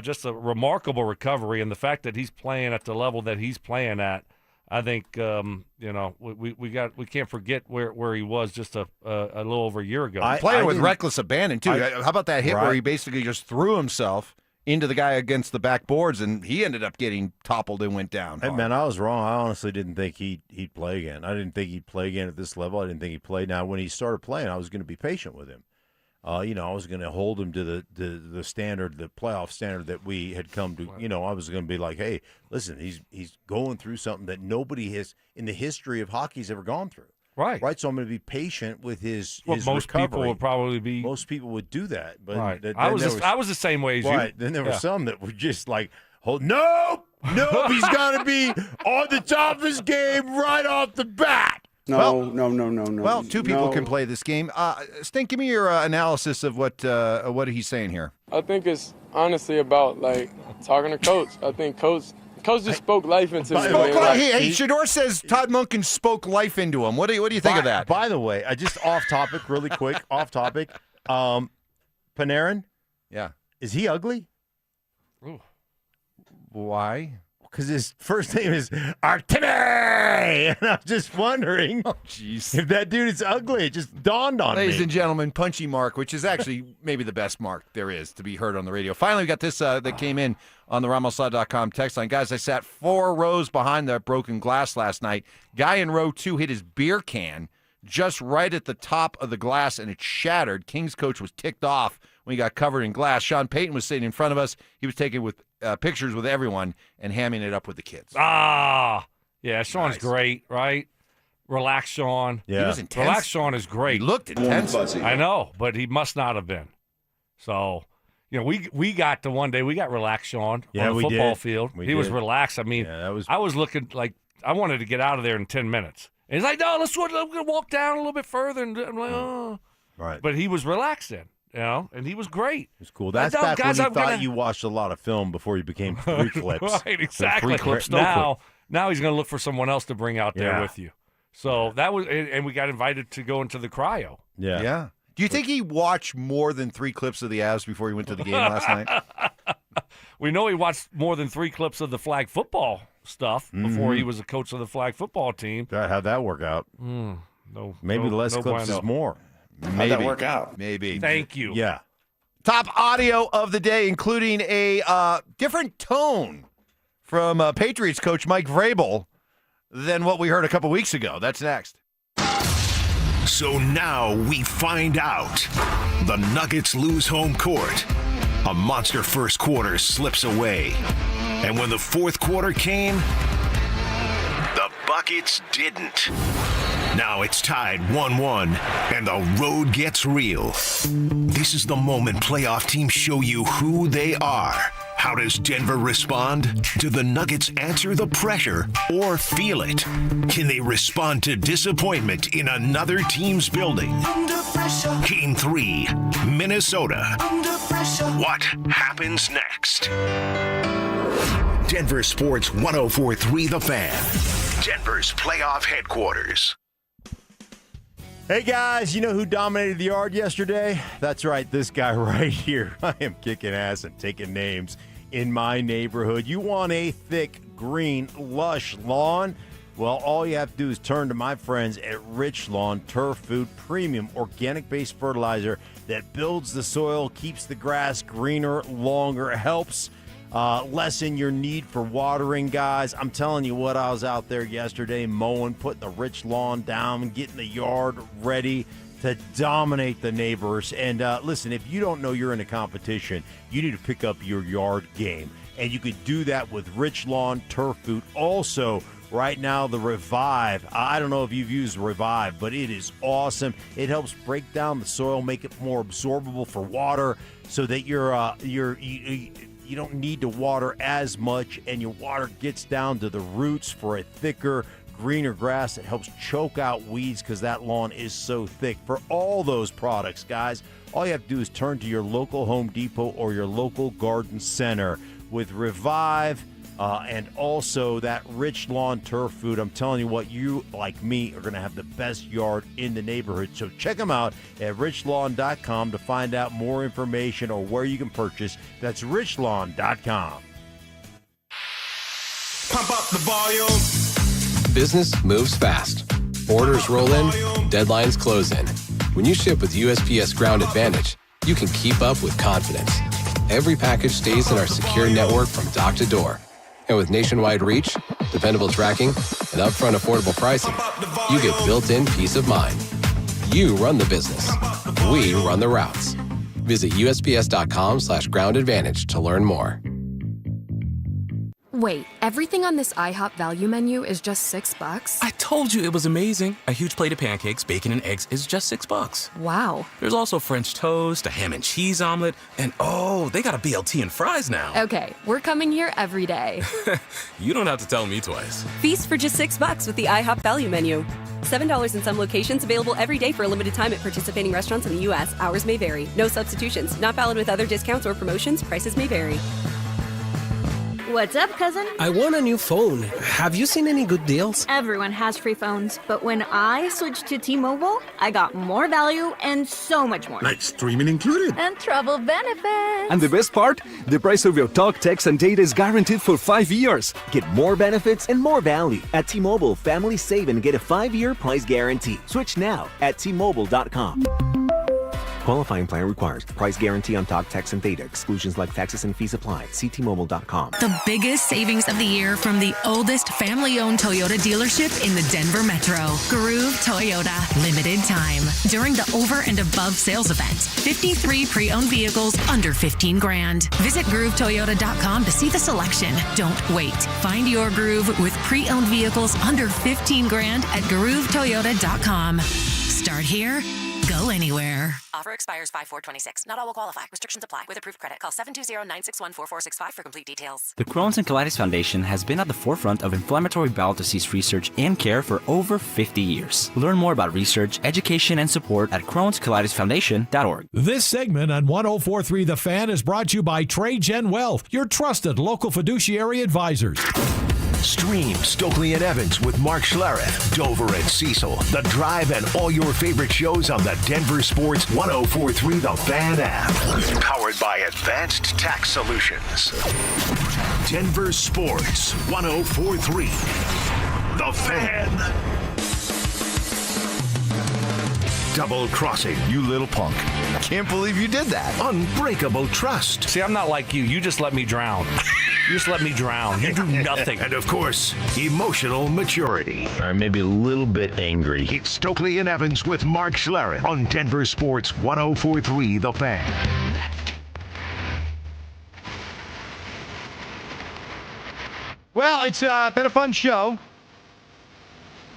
Speaker 10: just a remarkable recovery. And the fact that he's playing at the level that he's playing at, I think we can't forget where he was just a little over a year ago.
Speaker 12: Playing with reckless abandon too. How about that hit where he basically just threw himself into the guy against the backboards, and he ended up getting toppled and went down.
Speaker 1: Hey man, I was wrong. I honestly didn't think he'd play again. I didn't think he'd play again at this level. I didn't think he'd play. Now when he started playing, I was going to be patient with him. I was going to hold him to the standard, the playoff standard that we had come to. I was going to be like, hey, listen, he's going through something that nobody has in the history of hockey's ever gone through.
Speaker 10: Right.
Speaker 1: So I'm going to be patient with his
Speaker 10: most
Speaker 1: recovery.
Speaker 10: People would probably be.
Speaker 1: Most people would do that, but
Speaker 10: right. I was the same way as you.
Speaker 1: Right. Then there were some that were just like, nope, he's got to be on the top of his game right off the bat.
Speaker 4: No.
Speaker 12: Well, 2 people can play this game. Stink, give me your analysis of what he's saying here.
Speaker 3: I think it's honestly about talking to Coach. I think Coach just spoke life into me.
Speaker 12: Hey, Shador says Todd Monken spoke life into him. What do you think of that?
Speaker 1: By the way, just off topic, really quick, Panarin.
Speaker 12: Yeah,
Speaker 1: is he ugly?
Speaker 10: Ooh.
Speaker 12: Why?
Speaker 1: because his first name is Artemi, and I'm just wondering if that dude is ugly. It just dawned on
Speaker 12: Ladies
Speaker 1: me.
Speaker 12: and gentlemen, Punchy Mark, which is actually maybe the best Mark there is to be heard on the radio. Finally, we got this that came in on the RamosLaw.com text line. Guys, I sat 4 rows behind that broken glass last night. Guy in row 2 hit his beer can just right at the top of the glass, and it shattered. Kings coach was ticked off when he got covered in glass. Sean Payton was sitting in front of us. He was taking with pictures with everyone and hamming it up with the kids.
Speaker 10: Yeah, Sean's
Speaker 12: Nice.
Speaker 10: great, right? Relax, Sean.
Speaker 12: Yeah. He was intense.
Speaker 10: Relax, Sean is great.
Speaker 12: He looked intense.
Speaker 10: I know, but he must not have been. So, we got to one day, we got relaxed, Sean,
Speaker 1: Yeah,
Speaker 10: on the
Speaker 1: we
Speaker 10: football
Speaker 1: did.
Speaker 10: field.
Speaker 1: We
Speaker 10: He was
Speaker 1: did.
Speaker 10: relaxed. I mean, I was looking like I wanted to get out of there in 10 minutes. And he's like, no, let's walk down a little bit further. And I'm like, oh.
Speaker 1: Right.
Speaker 10: But he was relaxed then, and he was great.
Speaker 1: It was cool. That's back when you thought you watched a lot of film before you became 3 clips.
Speaker 10: Right, exactly.
Speaker 1: 3 clips, no clip.
Speaker 10: Now he's going to look for someone else to bring out there
Speaker 1: Yeah.
Speaker 10: with you. So that was, and we got invited to go into the cryo.
Speaker 1: Yeah.
Speaker 12: Do you think he watched more than 3 clips of the Avs before he went to the game last night?
Speaker 10: We know he watched more than 3 clips of the flag football stuff before
Speaker 1: Mhm.
Speaker 10: he was a coach of the flag football team.
Speaker 1: How'd that work out?
Speaker 10: No,
Speaker 1: Maybe less clips is more.
Speaker 12: Maybe.
Speaker 1: How'd that work out?
Speaker 12: Maybe.
Speaker 10: Thank you.
Speaker 1: Yeah.
Speaker 12: Top audio of the day, including a different tone from Patriots coach Mike Vrabel than what we heard a couple weeks ago. That's next.
Speaker 8: So now we find out. The Nuggets lose home court. A monster first quarter slips away. And when the fourth quarter came, the buckets didn't. Now it's tied 1-1, and the road gets real. This is the moment playoff teams show you who they are. How does Denver respond? Do the Nuggets answer the pressure or feel it? Can they respond to disappointment in another team's building? Game 3, Minnesota. What happens next? Denver Sports 104.3 The Fan. Denver's playoff headquarters.
Speaker 1: Hey guys, you know who dominated the yard yesterday? That's right, this guy right here. I am kicking ass and taking names in my neighborhood. You want a thick, green, lush lawn? Well, all you have to do is turn to my friends at Rich Lawn Turf Food, premium organic-based fertilizer that builds the soil, keeps the grass greener, longer, helps lessen your need for watering, guys. I'm telling you what, I was out there yesterday mowing, putting the Rich Lawn down, getting the yard ready to dominate the neighbors. And listen, if you don't know you're in a competition, you need to pick up your yard game. And you could do that with Rich Lawn Turf Food. Also, right now, the Revive. I don't know if you've used Revive, but it is awesome. It helps break down the soil, make it more absorbable for water so that you don't need to water as much, and your water gets down to the roots for a thicker, greener grass that helps choke out weeds because that lawn is so thick. For all those products, guys, all you have to do is turn to your local Home Depot or your local garden center with Revive and also that Rich Lawn Turf Food. I'm telling you what, you, like me, are going to have the best yard in the neighborhood. So check them out at richlawn.com to find out more information or where you can purchase. That's richlawn.com.
Speaker 23: Pump up the volume.
Speaker 4: Business moves fast. Orders roll in, deadlines close in. When you ship with USPS Ground Advantage, you can keep up with confidence. Every package stays in our secure network from dock to door. And with nationwide reach, dependable tracking, and upfront affordable pricing, you get built-in peace of mind. You run the business. We run the routes. Visit USPS.com/Ground Advantage to learn more.
Speaker 7: Wait, everything on this IHOP value menu is just $6?
Speaker 11: I told you it was amazing. A huge plate of pancakes, bacon, and eggs is just $6.
Speaker 7: Wow.
Speaker 11: There's also French toast, a ham and cheese omelet, and oh, they got a BLT and fries now.
Speaker 7: Okay, we're coming here every day.
Speaker 11: You don't have to tell me twice.
Speaker 16: Feast for just $6 with the IHOP value menu. $7 in some locations, available every day for a limited time at participating restaurants in the U.S. Hours may vary. No substitutions. Not valid with other discounts or promotions. Prices may vary.
Speaker 9: What's up, cousin?
Speaker 13: I want a new phone. Have you seen any good deals?
Speaker 9: Everyone has free phones, but when I switched to T-Mobile, I got more value and so much more.
Speaker 15: Like streaming included.
Speaker 9: And travel benefits.
Speaker 17: And the best part? The price of your talk, text, and data is guaranteed for 5 years.
Speaker 24: Get more benefits and more value. At T-Mobile, families save and get a 5-year price guarantee. Switch now at T-Mobile.com. Qualifying plan requires price guarantee on talk, text, and data. Exclusions like taxes and fees apply. See T-Mobile.com.
Speaker 25: The biggest savings of the year from the oldest family-owned Toyota dealership in the Denver Metro. Groove Toyota. Limited time. During the over and above sales event. 53 pre-owned vehicles under $15,000. Visit GrooveToyota.com to see the selection. Don't wait. Find your groove with pre-owned vehicles under $15,000 at GrooveToyota.com. Start here. Go anywhere.
Speaker 26: Offer expires 5/4/26. Not all will qualify. Restrictions apply. With approved credit, call 720-961-4465 for complete details.
Speaker 27: The Crohn's and Colitis Foundation has been at the forefront of inflammatory bowel disease research and care for over 50 years. Learn more about research, education, and support at Crohn'sColitisFoundation.org.
Speaker 28: This segment on 104.3 The Fan is brought to you by Cajun Wealth, your trusted local fiduciary advisors.
Speaker 8: Stream Stokley and Evans with Mark Schlereth, Dover and Cecil, The Drive, and all your favorite shows on the Denver Sports 104.3 The Fan app. Powered by Advanced Tax Solutions. Denver Sports 104.3 The Fan. Double crossing, you little punk.
Speaker 12: Can't believe you did that.
Speaker 8: Unbreakable trust.
Speaker 10: See, I'm not like you. You just let me drown. You just let me drown. You do nothing.
Speaker 8: And of course, emotional maturity.
Speaker 1: Or maybe a little bit angry.
Speaker 8: It's Stokley and Evans with Mark Schlereth on Denver Sports 104.3 The Fan.
Speaker 12: Well, it's been a fun show.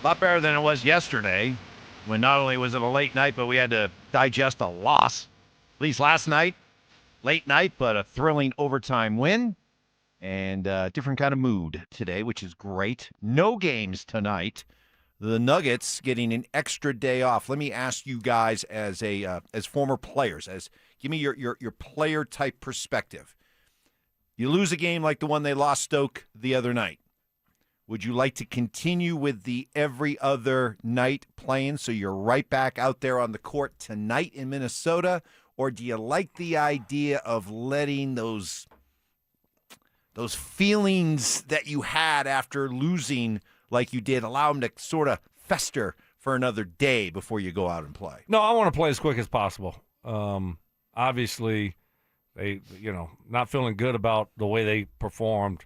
Speaker 12: A lot better than it was yesterday, when not only was it a late night, but we had to digest a loss. At least last night, late night, but a thrilling overtime win. And a different kind of mood today, which is great. No games tonight. The Nuggets getting an extra day off. Let me ask you guys as former players, give me your player type perspective. You lose a game like the one they lost Stoke the other night. Would you like to continue with the every other night playing so you're right back out there on the court tonight in Minnesota? Or do you like the idea of letting those feelings that you had after losing like you did, allow them to sort of fester for another day before you go out and play?
Speaker 10: No, I want to play as quick as possible. Obviously, they, not feeling good about the way they performed,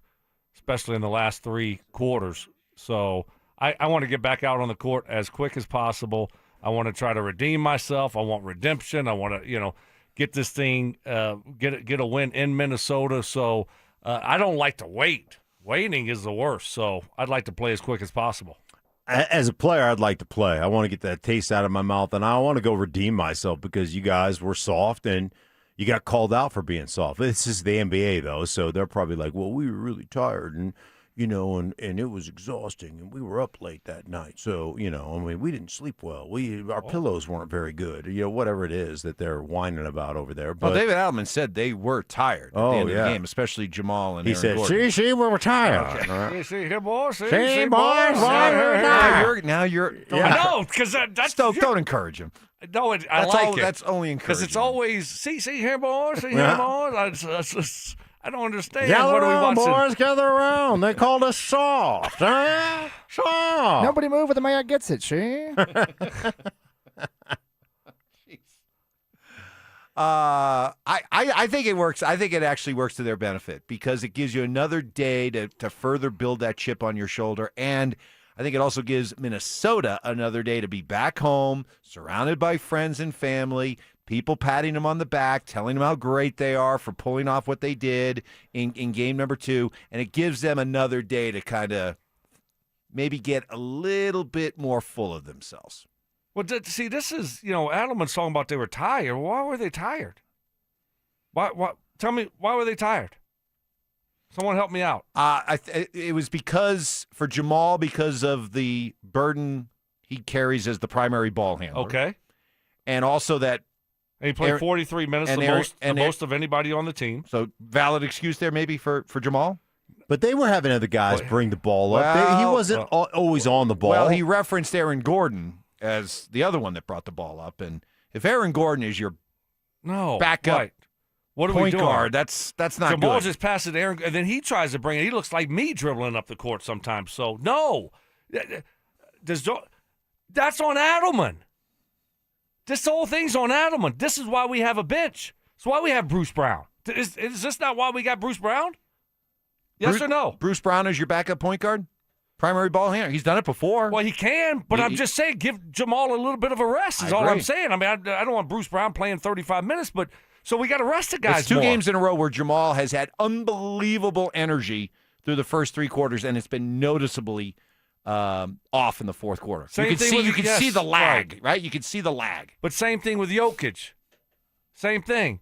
Speaker 10: especially in the last 3 quarters. So I want to get back out on the court as quick as possible. I want to try to redeem myself. I want redemption. I want to, get this thing, get a win in Minnesota. So I don't like to wait. Waiting is the worst. So I'd like to play as quick as possible.
Speaker 1: As a player, I'd like to play. I want to get that taste out of my mouth, and I want to go redeem myself because you guys were soft and you got called out for being soft. This is the NBA, though, so they're probably like, well, we were really tired, and and it was exhausting, and we were up late that night. So, we didn't sleep well. Our pillows weren't very good, whatever it is that they're whining about over there. But
Speaker 12: David Adelman said they were tired at the end of the game, especially Jamal and Aaron Gordon.
Speaker 1: He said, see, we were tired.
Speaker 10: Okay. See, here, boys. See,
Speaker 1: boys.
Speaker 12: Now you're.
Speaker 10: I know, because that's...
Speaker 12: Don't encourage him.
Speaker 10: No, I like it.
Speaker 12: That's only encouraging.
Speaker 10: Because it's always, see here, boys. See here, boys. I don't understand.
Speaker 1: Gather
Speaker 10: what
Speaker 1: around,
Speaker 10: are we watching?
Speaker 1: boys, gather around. They called us soft. Huh? Soft.
Speaker 29: Nobody move with the man gets it, see?
Speaker 12: I think it works. I think it actually works to their benefit because it gives you another day to further build that chip on your shoulder. And I think it also gives Minnesota another day to be back home, surrounded by friends and family, people patting them on the back, telling them how great they are for pulling off what they did in game number 2. And it gives them another day to kind of maybe get a little bit more full of themselves.
Speaker 10: Well, see, this is, Adelman's talking about they were tired. Why were they tired? Why? Tell me, why were they tired? Someone help me out.
Speaker 12: It was for Jamal, because of the burden he carries as the primary ball handler.
Speaker 10: Okay.
Speaker 12: And also that
Speaker 10: he played 43 minutes, the most of anybody on the team.
Speaker 12: So valid excuse there maybe for Jamal?
Speaker 1: But they were having other guys bring the ball up. He wasn't always on the ball.
Speaker 12: Well, he referenced Aaron Gordon as the other one that brought the ball up. And if Aaron Gordon is your backup
Speaker 10: what are
Speaker 12: point
Speaker 10: we doing?
Speaker 12: guard, that's not
Speaker 10: Jamal
Speaker 12: good.
Speaker 10: just passes to Aaron, and then he tries to bring it. He looks like me dribbling up the court sometimes. So, no. That's on Adelman. This whole thing's on Adelman. This is why we have a bench. It's why we have Bruce Brown. Is this not why we got Bruce Brown? Yes or no?
Speaker 12: Bruce Brown is your backup point guard? Primary ball handler. He's done it before.
Speaker 10: Well, he can, but I'm just saying give Jamal a little bit of a rest is all I'm saying. I mean, I don't want Bruce Brown playing 35 minutes, but so we got to rest the guys
Speaker 12: It's two
Speaker 10: more.
Speaker 12: games in a row where Jamal has had unbelievable energy through the first three quarters, and it's been noticeably off in the fourth quarter. You can see the lag, right? You can see the lag.
Speaker 10: But same thing with Jokic. Same thing.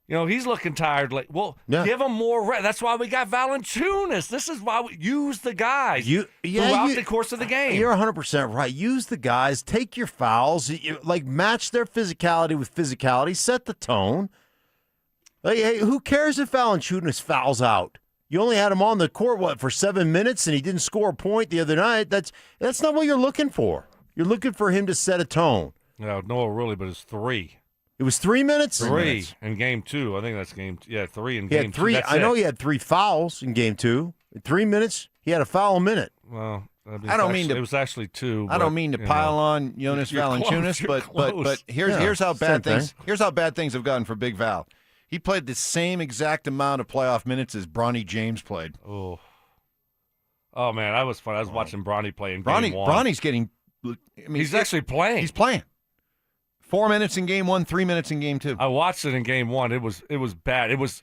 Speaker 10: You know, he's looking tired. Give him more rest. That's why we got Valanciunas. This is why we use the guys throughout the course of the game.
Speaker 1: You're 100% right. Use the guys. Take your fouls. Match their physicality with physicality. Set the tone. Hey, who cares if Valanciunas fouls out? You only had him on the court, for 7 minutes, and he didn't score a point the other night. That's not what you're looking for. You're looking for him to set a tone.
Speaker 10: No, really, but it's 3.
Speaker 1: It was 3 minutes?
Speaker 10: 3 in game 2. I think that's game 3 in game 2.
Speaker 1: I know he had 3 fouls in game 2. In 3 minutes, he had a foul a minute.
Speaker 10: Well,
Speaker 12: it
Speaker 10: was actually 2.
Speaker 12: I don't mean to pile on Jonas Valanciunas, but here's how bad things have gotten for Big Val. He played the same exact amount of playoff minutes as Bronny James played.
Speaker 10: Oh man, that was fun. I was watching Bronny play in game 1.
Speaker 12: Bronny's getting.
Speaker 10: He's actually playing.
Speaker 12: He's playing. 4 minutes in game 1, 3 minutes in game 2.
Speaker 10: I watched it in game 1. It was bad. It was.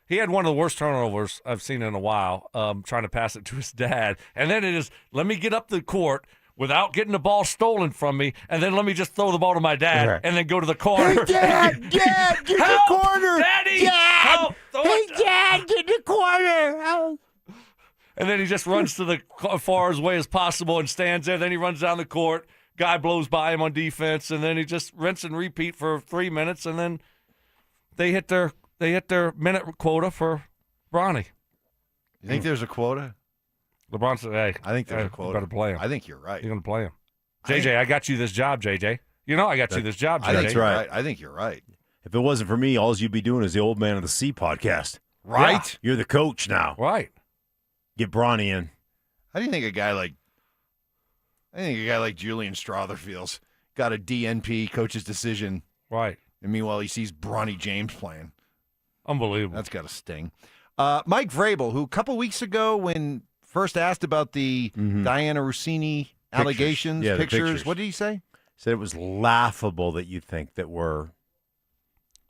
Speaker 10: He had one of the worst turnovers I've seen in a while. Trying to pass it to his dad, and then it is let me get up the court without getting the ball stolen from me, and then let me just throw the ball to my dad, and then go to the corner.
Speaker 1: Hey, Dad, get the corner.
Speaker 10: Daddy,
Speaker 1: Dad,
Speaker 10: help.
Speaker 1: Hey, Dad, get the corner. Help.
Speaker 10: And then he just runs to the far as way as possible and stands there. Then he runs down the court. Guy blows by him on defense, and then he just rinse and repeat for 3 minutes, and then they hit their minute quota for Bronny.
Speaker 12: You think there's a quota?
Speaker 10: LeBron said, hey,
Speaker 12: I think there's a quota.
Speaker 10: You better play him.
Speaker 12: I think you're right.
Speaker 10: You're going to play him. JJ, I got you this job, JJ. You know I got you this job, JJ.
Speaker 12: I think that's right. I think you're right.
Speaker 1: If it wasn't for me, all you'd be doing is the Old Man of the Sea podcast.
Speaker 12: Right?
Speaker 1: Yeah. You're the coach now.
Speaker 10: Right.
Speaker 1: Get Bronny in.
Speaker 12: How do you think a guy like Julian Strother feels? Got a DNP coach's decision.
Speaker 10: Right.
Speaker 12: And meanwhile, he sees Bronny James playing.
Speaker 10: Unbelievable.
Speaker 12: That's got to sting. Mike Vrabel, who a couple weeks ago when first asked about the Diana Rossini allegations, pictures, what did he say?
Speaker 1: He said it was laughable that you think that we're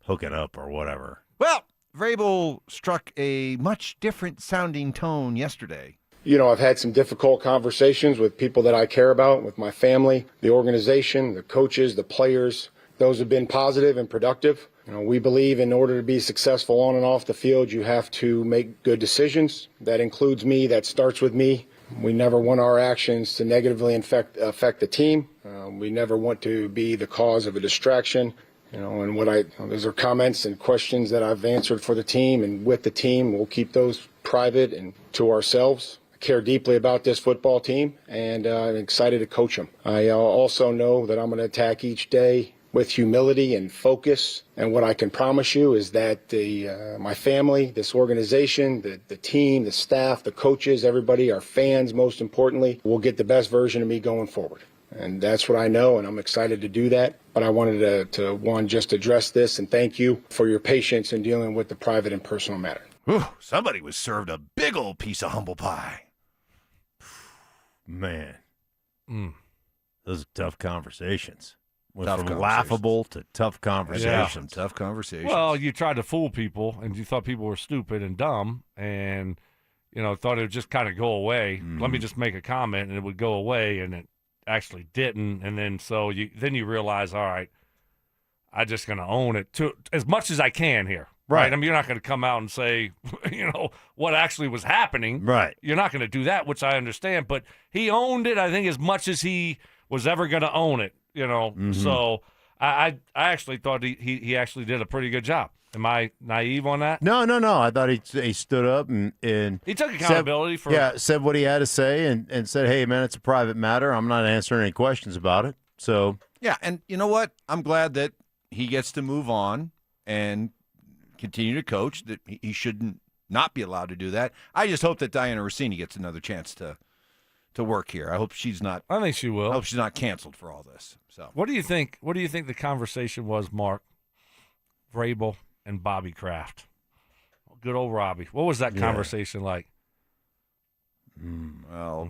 Speaker 1: hooking up or whatever.
Speaker 12: Well, Vrabel struck a much different sounding tone yesterday.
Speaker 2: You know, I've had some difficult conversations with people that I care about, with my family, the organization, the coaches, the players. Those have been positive and productive. You know, we believe in order to be successful on and off the field, you have to make good decisions. That includes me. That starts with me. We never want our actions to negatively affect the team. We never want to be the cause of a distraction. You know, and those are comments and questions that I've answered for the team and with the team. We'll keep those private and to ourselves. I care deeply about this football team, and I'm excited to coach them. I also know that I'm going to attack each day with humility and focus. And what I can promise you is that my family, this organization, the team, the staff, the coaches, everybody, our fans, most importantly, will get the best version of me going forward. And that's what I know, and I'm excited to do that. But I wanted to just address this and thank you for your patience in dealing with the private and personal matter.
Speaker 12: Whew, somebody was served a big old piece of humble pie.
Speaker 1: Man, those are tough conversations. Went
Speaker 12: Tough
Speaker 1: from
Speaker 12: conversations.
Speaker 1: laughable to tough conversations.
Speaker 12: Tough conversations.
Speaker 10: Well, you tried to fool people, and you thought people were stupid and dumb, and thought it would just kind of go away. Let me just make a comment, and it would go away, and it actually didn't. And then then you realize, all right, I'm just going to own it to as much as I can here. Right. I mean, you're not going to come out and say, what actually was happening.
Speaker 1: Right.
Speaker 10: You're not going to do that, which I understand. But he owned it, I think, as much as he was ever going to own it. So I actually thought he actually did a pretty good job. Am I naive on that?
Speaker 1: No. I thought he stood up and
Speaker 10: he took accountability
Speaker 1: said what he had to say and said, hey, man, it's a private matter. I'm not answering any questions about it. So
Speaker 12: yeah, and you know what? I'm glad that he gets to move on and continue to coach, that he shouldn't not be allowed to do that. I just hope that Diana Rossini gets another chance to work here. I hope she's not.
Speaker 10: I think she will.
Speaker 12: I hope she's not canceled for all this. So
Speaker 10: what do you think? What do you think the conversation was, Mark Vrabel and Bobby Kraft? Good old Robbie. What was that conversation like?
Speaker 12: Well,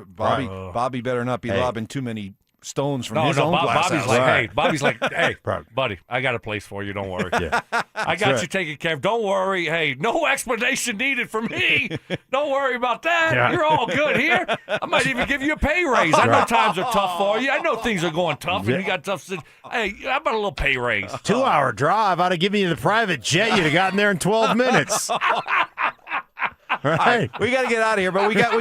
Speaker 12: Bobby better not be lobbing too many stones from his own glass
Speaker 10: Bobby's
Speaker 12: house.
Speaker 10: like, hey, Bobby's like, hey, buddy, I got a place for you. Don't worry. I got you taken care of. Don't worry. Hey, no explanation needed from me. Don't worry about that.
Speaker 1: Yeah.
Speaker 10: You're all good here. I might even give you a pay raise. I know times are tough for you. I know things are going tough, and you got tough. Hey, how about a little pay raise?
Speaker 1: 2-hour drive. I'd have given you the private jet. You'd have gotten there in 12 minutes.
Speaker 12: All right, we got to get out of here, but we got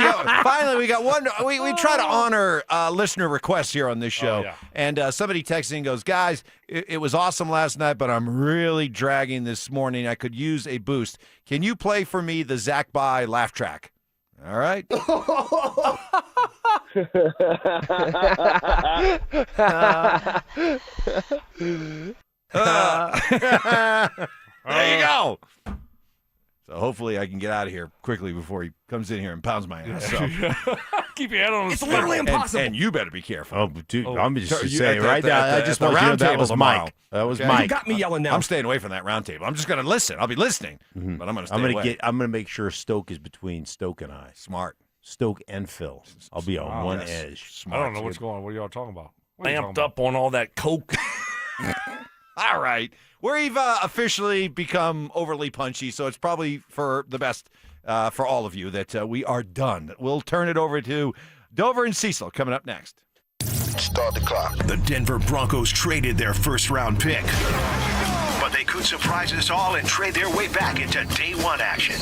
Speaker 12: finally we got one. We try to honor listener requests here on this show, and somebody texted and goes, guys, it was awesome last night, but I'm really dragging this morning. I could use a boost. Can you play for me the Zach By laugh track? All right. There you go. So hopefully I can get out of here quickly before he comes in here and pounds my ass. So.
Speaker 10: Keep your head on.
Speaker 13: It's literally impossible.
Speaker 12: And you better be careful.
Speaker 1: Oh, dude, I'm just saying right now. I just want you to know that was Mike. That was Mike.
Speaker 13: You got me yelling now.
Speaker 12: I'm staying away from that round table. I'm just going to listen. I'll be listening, but I'm going to stay away.
Speaker 1: I'm going to make sure Stoke is between Stoke and I.
Speaker 12: Smart.
Speaker 1: Stoke and Phil. I'll be on one edge.
Speaker 10: Smart. I don't know what's going on. What are y'all talking about? Amped up on all that coke.
Speaker 12: All right. We've officially become overly punchy, so it's probably for the best for all of you that we are done. We'll turn it over to Dover and Cecil coming up next.
Speaker 8: Start the clock. The Denver Broncos traded their first-round pick, but they could surprise us all and trade their way back into day one action.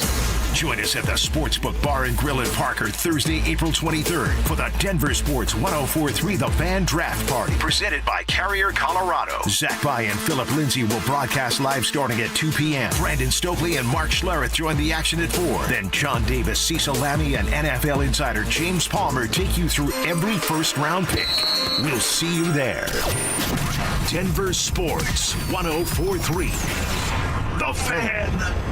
Speaker 8: Join us at the Sportsbook Bar and Grill in Parker Thursday, April 23rd for the Denver Sports 104.3 The Fan Draft Party, presented by Carrier Colorado. Zach By and Philip Lindsay will broadcast live starting at 2 p.m. Brandon Stokley and Mark Schlereth join the action at 4. Then John Davis, Cecil Lammey, and NFL insider James Palmer take you through every first-round pick. We'll see you there. Denver Sports 104.3 The Fan.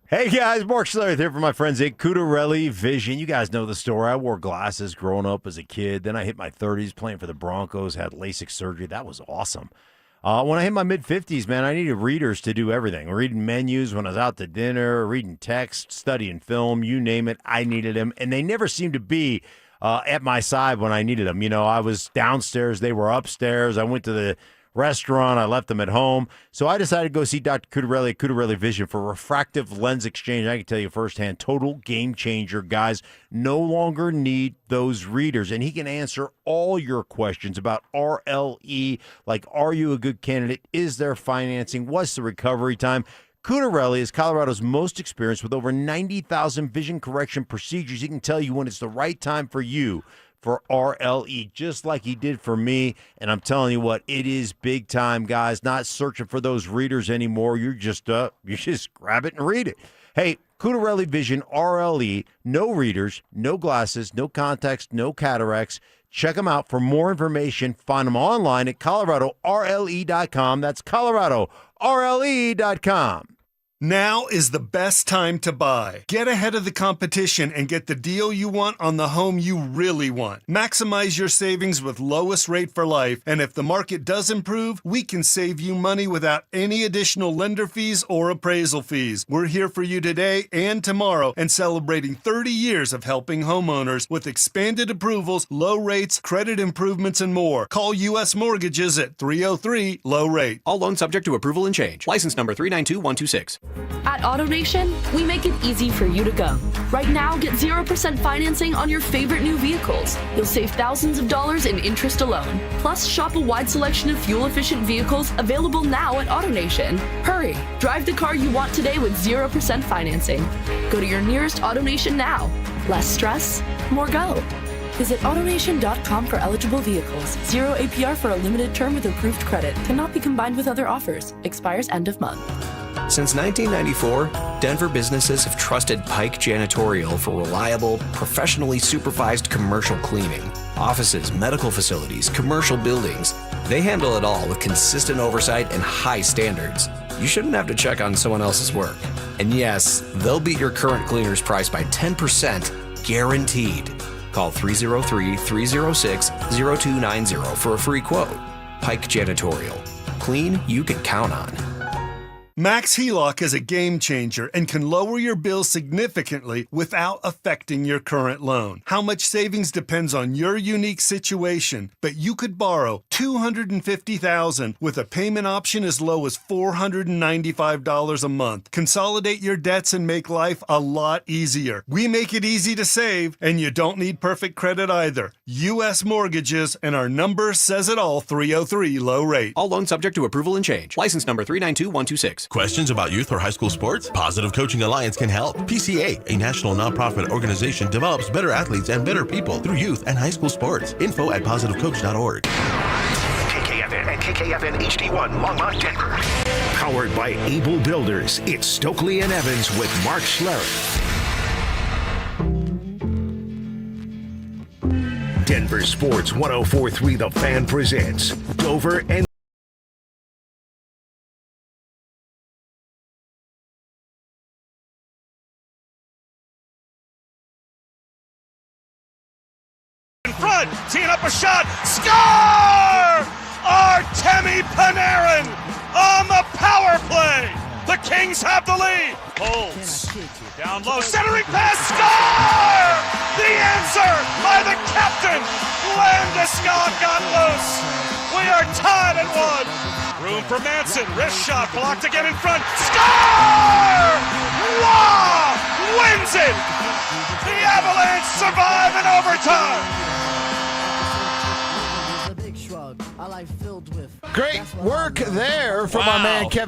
Speaker 1: Hey guys, Mark Schlereth here for my friends at Cudarelli Vision. You guys know the story. I wore glasses growing up as a kid. Then I hit my 30s playing for the Broncos, had LASIK surgery. That was awesome. When I hit my mid-50s, man, I needed readers to do everything. Reading menus when I was out to dinner, reading text, studying film, you name it, I needed them. And they never seemed to be at my side when I needed them. You know, I was downstairs, they were upstairs. I went to the restaurant, I left them at home. So I decided to go see Dr. Cudarelli at Cudarelli Vision for refractive lens exchange. I can tell you firsthand, total game changer. Guys no longer need those readers, and he can answer all your questions about RLE, like are you a good candidate? Is there financing? What's the recovery time? Cudarelli is Colorado's most experienced with over 90,000 vision correction procedures. He can tell you when it's the right time for you for RLE, just like he did for me. And I'm telling you what, it is big time, guys. Not searching for those readers anymore. You just grab it and read it. Hey, Cudarelli Vision RLE, no readers, no glasses, no contacts, no cataracts. Check them out for more information. Find them online at ColoradoRLE.com. That's ColoradoRLE.com.
Speaker 5: Now is the best time to buy. Get ahead of the competition and get the deal you want on the home you really want. Maximize your savings with lowest rate for life, and if the market does improve, we can save you money without any additional lender fees or appraisal fees. We're here for you today and tomorrow and celebrating 30 years of helping homeowners with expanded approvals, low rates, credit improvements, and more. Call U.S. Mortgages at 303-LOW-RATE.
Speaker 13: All loans subject to approval and change. License number 392126.
Speaker 6: At AutoNation, we make it easy for you to go. Right now, get 0% financing on your favorite new vehicles. You'll save thousands of dollars in interest alone. Plus, shop a wide selection of fuel-efficient vehicles available now at AutoNation. Hurry! Drive the car you want today with 0% financing. Go to your nearest AutoNation now. Less stress, more go. Visit AutoNation.com for eligible vehicles. 0 APR for a limited term with approved credit. Cannot be combined with other offers. Expires end of month.
Speaker 13: Since 1994, Denver businesses have trusted Pike Janitorial for reliable, professionally supervised commercial cleaning. Offices, medical facilities, commercial buildings. They handle it all with consistent oversight and high standards. You shouldn't have to check on someone else's work. And yes, they'll beat your current cleaner's price by 10%, guaranteed. Call 303-306-0290 for a free quote. Pike Janitorial. Clean you can count on.
Speaker 5: Max HELOC is a game changer and can lower your bill significantly without affecting your current loan. How much savings depends on your unique situation, but you could borrow $250,000 with a payment option as low as $495 a month. Consolidate your debts and make life a lot easier. We make it easy to save, and you don't need perfect credit either. U.S. Mortgages, and our number says it all, 303 low rate.
Speaker 13: All loans subject to approval and change. License number 392126.
Speaker 3: Questions about youth or high school sports? Positive Coaching Alliance can help. PCA, a national nonprofit organization, develops better athletes and better people through youth and high school sports. Info at positivecoach.org.
Speaker 8: KKFN and KKFN HD1 Longmont, Denver. Powered by Able Builders, it's Stokley and Evans with Mark Schlereth. Denver Sports 104.3 The Fan presents Dover and
Speaker 14: front, teeing up a shot, score! Artemi Panarin on the power play. The Kings have the lead. Holds down low, centering pass, score! The answer by the captain. Landeskog got loose. We are tied at 1. Room for Manson, wrist shot, blocked again in front, score! Wow! Wins it. The Avalanche survive in overtime.
Speaker 29: Great work there from our man Kevin